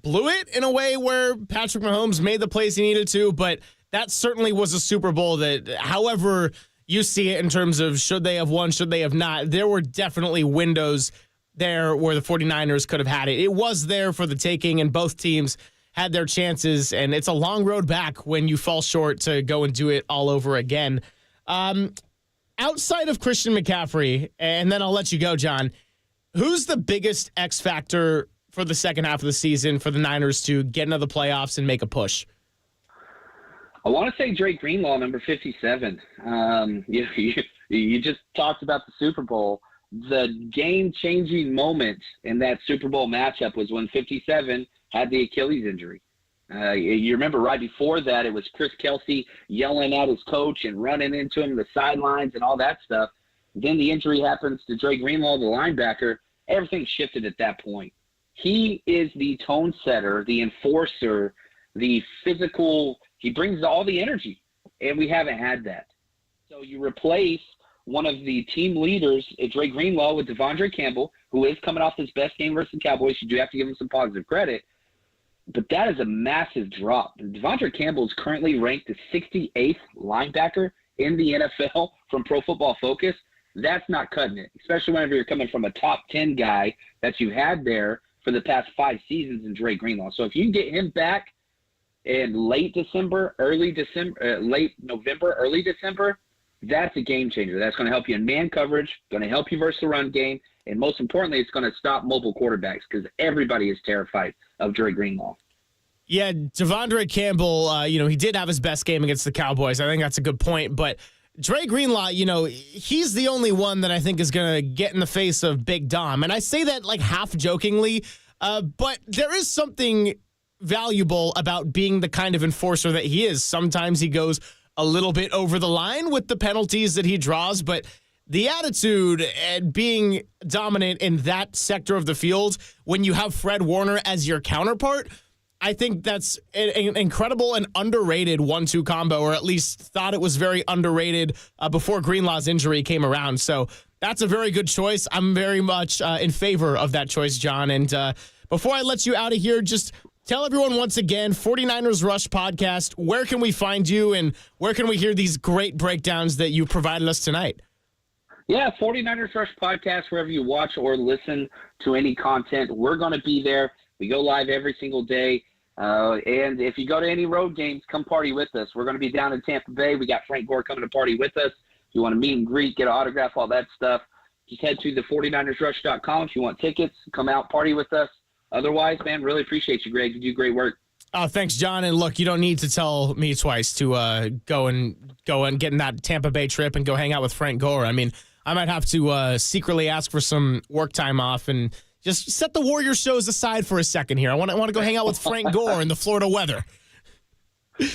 blew it in a way where Patrick Mahomes made the plays he needed to, but that certainly was a Super Bowl that, however you see it in terms of should they have won, should they have not, there were definitely windows there where the 49ers could have had it. It was there for the taking, and both teams had their chances, and it's a long road back when you fall short to go and do it all over again. Outside of Christian McCaffrey, and then I'll let you go, John, who's the biggest X factor for the second half of the season for the Niners to get into the playoffs and make a push? I want to say Drake Greenlaw, number 57. You just talked about the Super Bowl. The game-changing moment in that Super Bowl matchup was when 57 had the Achilles injury. You remember right before that, it was Chris Kelsey yelling at his coach and running into him, the sidelines and all that stuff. Then the injury happens to Drake Greenlaw, the linebacker. Everything shifted at that point. He is the tone setter, the enforcer, the physical. He brings all the energy, and we haven't had that. So you replace one of the team leaders, Drake Greenlaw, with Devondre Campbell, who is coming off his best game versus the Cowboys. You do have to give him some positive credit. But that is a massive drop. Devondre Campbell is currently ranked the 68th linebacker in the NFL from Pro Football Focus. That's not cutting it, especially whenever you're coming from a top 10 guy that you had there for the past 5 seasons in Drake Greenlaw. So if you can get him back in late November, early December, that's a game changer. That's going to help you in man coverage, going to help you versus the run game, and most importantly, it's going to stop mobile quarterbacks because everybody is terrified of Drake Greenlaw. Yeah, Devondre Campbell, he did have his best game against the Cowboys. I think that's a good point, but Drake Greenlaw, he's the only one that I think is going to get in the face of Big Dom. And I say that like half jokingly, but there is something valuable about being the kind of enforcer that he is. Sometimes he goes a little bit over the line with the penalties that he draws, but the attitude and being dominant in that sector of the field when you have Fred Warner as your counterpart, I think that's an incredible and underrated 1-2 combo, or at least thought it was very underrated before Greenlaw's injury came around. So that's a very good choice. I'm very much in favor of that choice, John. And before I let you out of here, just tell everyone once again, 49ers Rush podcast, where can we find you and where can we hear these great breakdowns that you provided us tonight? Yeah, 49ers Rush podcast, wherever you watch or listen to any content, we're going to be there. We go live every single day. And if you go to any road games, come party with us. We're going to be down in Tampa Bay. We got Frank Gore coming to party with us. If you want to meet and greet, get an autograph, all that stuff, just head to the 49ersrush.com. If you want tickets, come out, party with us. Otherwise, man, really appreciate you, Greg. You do great work. Oh, thanks, John. And look, you don't need to tell me twice to go and get in that Tampa Bay trip and go hang out with Frank Gore. I mean, I might have to secretly ask for some work time off and just set the Warrior shows aside for a second here. I want to go hang out with Frank Gore in the Florida weather.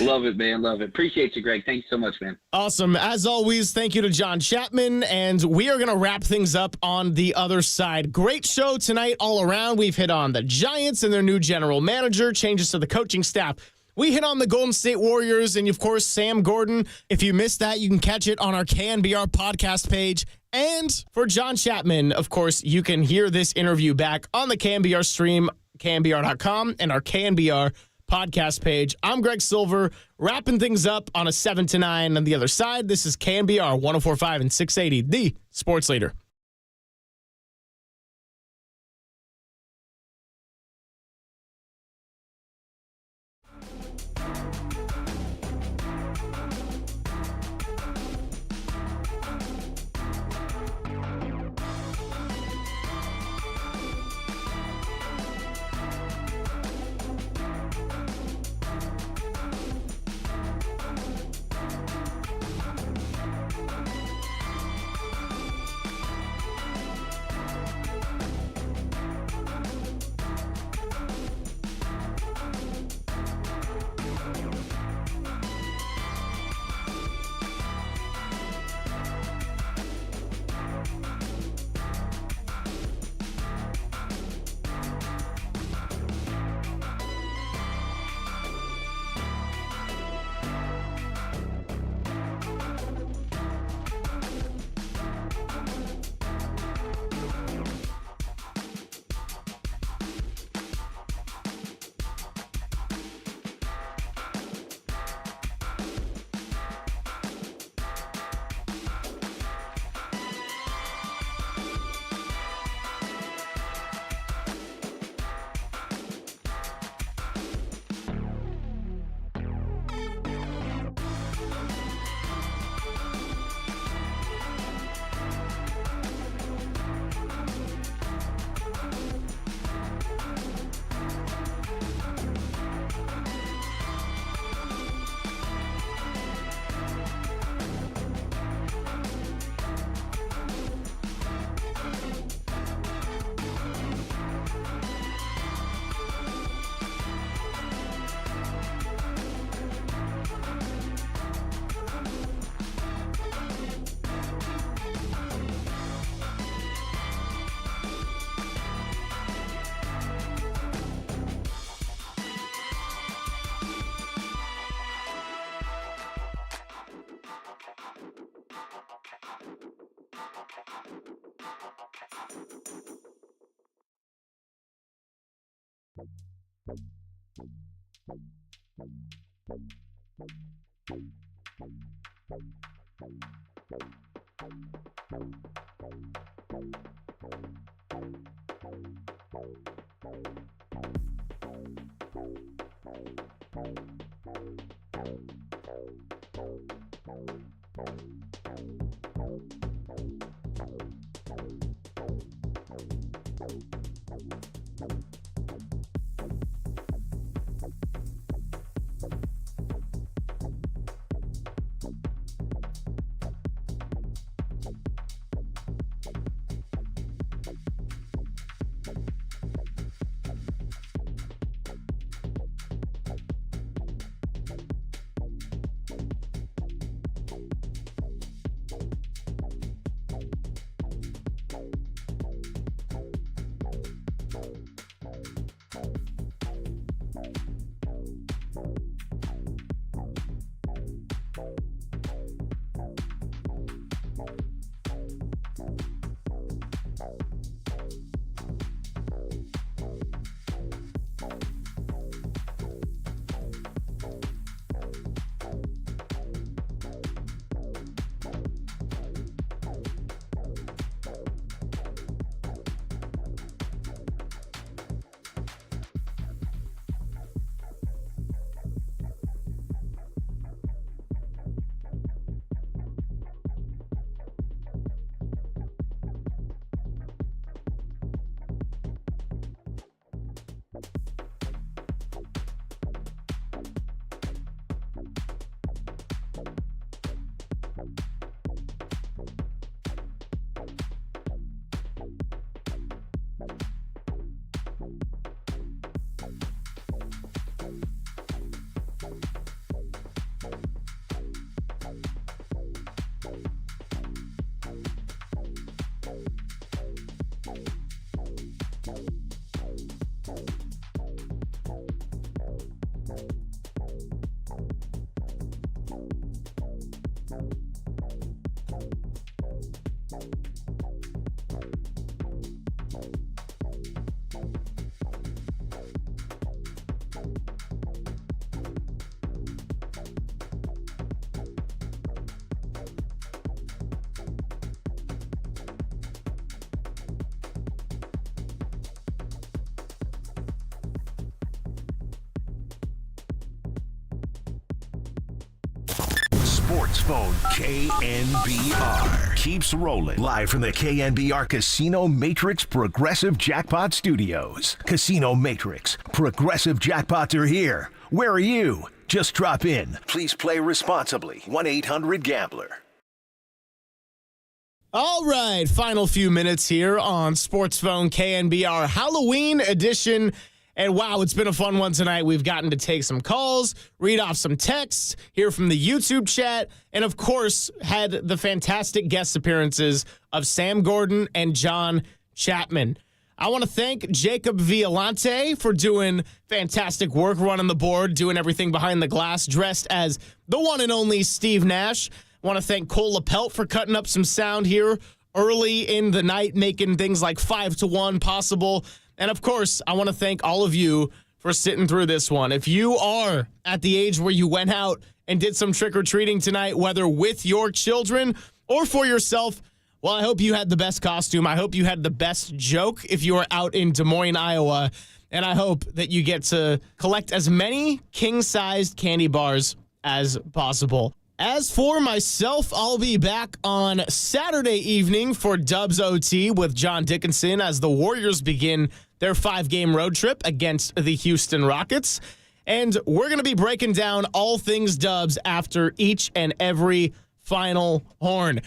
Love it, man. Love it. Appreciate you, Greg. Thanks so much, man. Awesome. As always, thank you to John Chapman, and we are going to wrap things up on the other side. Great show tonight all around. We've hit on the Giants and their new general manager, changes to the coaching staff. We hit on the Golden State Warriors and, of course, Sam Gordon. If you missed that, you can catch it on our KNBR podcast page. And for John Chapman, of course, you can hear this interview back on the KNBR stream, KNBR.com, and our KNBR podcast page. I'm Greg Silver, wrapping things up on a 7 to 9 on the other side. This is KNBR 104.5 and 680, the sports leader. Sports Phone KNBR keeps rolling live from the KNBR Casino Matrix Progressive Jackpot Studios. Casino Matrix Progressive Jackpots are here. Where are you? Just drop in. Please play responsibly. 1-800-GAMBLER. All right, final few minutes here on Sports Phone KNBR Halloween edition. And wow, it's been a fun one tonight. We've gotten to take some calls, read off some texts, hear from the YouTube chat, and of course, had the fantastic guest appearances of Sam Gordon and John Chapman. I want to thank Jacob Violante for doing fantastic work running the board, doing everything behind the glass, dressed as the one and only Steve Nash. I want to thank Cole LaPelt for cutting up some sound here early in the night, making things like 5-1 possible. And of course, I want to thank all of you for sitting through this one. If you are at the age where you went out and did some trick-or-treating tonight, whether with your children or for yourself, well, I hope you had the best costume. I hope you had the best joke if you are out in Des Moines, Iowa. And I hope that you get to collect as many king-sized candy bars as possible. As for myself, I'll be back on Saturday evening for Dubs OT with John Dickinson as the Warriors begin their 5-game road trip against the Houston Rockets. And we're going to be breaking down all things Dubs after each and every final horn.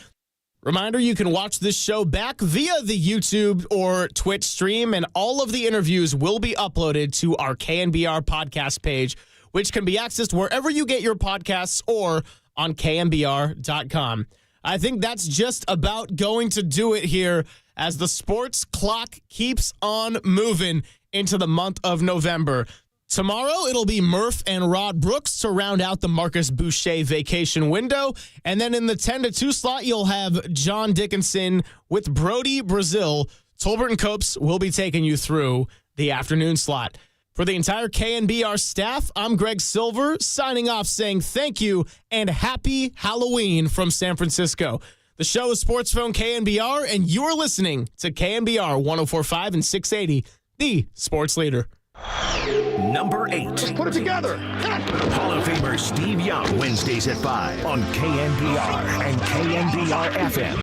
Reminder, you can watch this show back via the YouTube or Twitch stream, and all of the interviews will be uploaded to our KNBR podcast page, which can be accessed wherever you get your podcasts or on KNBR.com. I think that's just about going to do it here as the sports clock keeps on moving into the month of November. Tomorrow, it'll be Murph and Rod Brooks to round out the Marcus Boucher vacation window. And then in the 10 to 2 slot, you'll have John Dickinson with Brody Brazil. Tolbert and Copes will be taking you through the afternoon slot. For the entire KNBR staff, I'm Greg Silver, signing off saying thank you and happy Halloween from San Francisco. The show is Sports Phone KNBR, and you're listening to KNBR 104.5 and 680, the sports leader. Number 8. Let's put it together. Hall of Famer Steve Young, Wednesdays at 5 on KNBR and KNBR FM.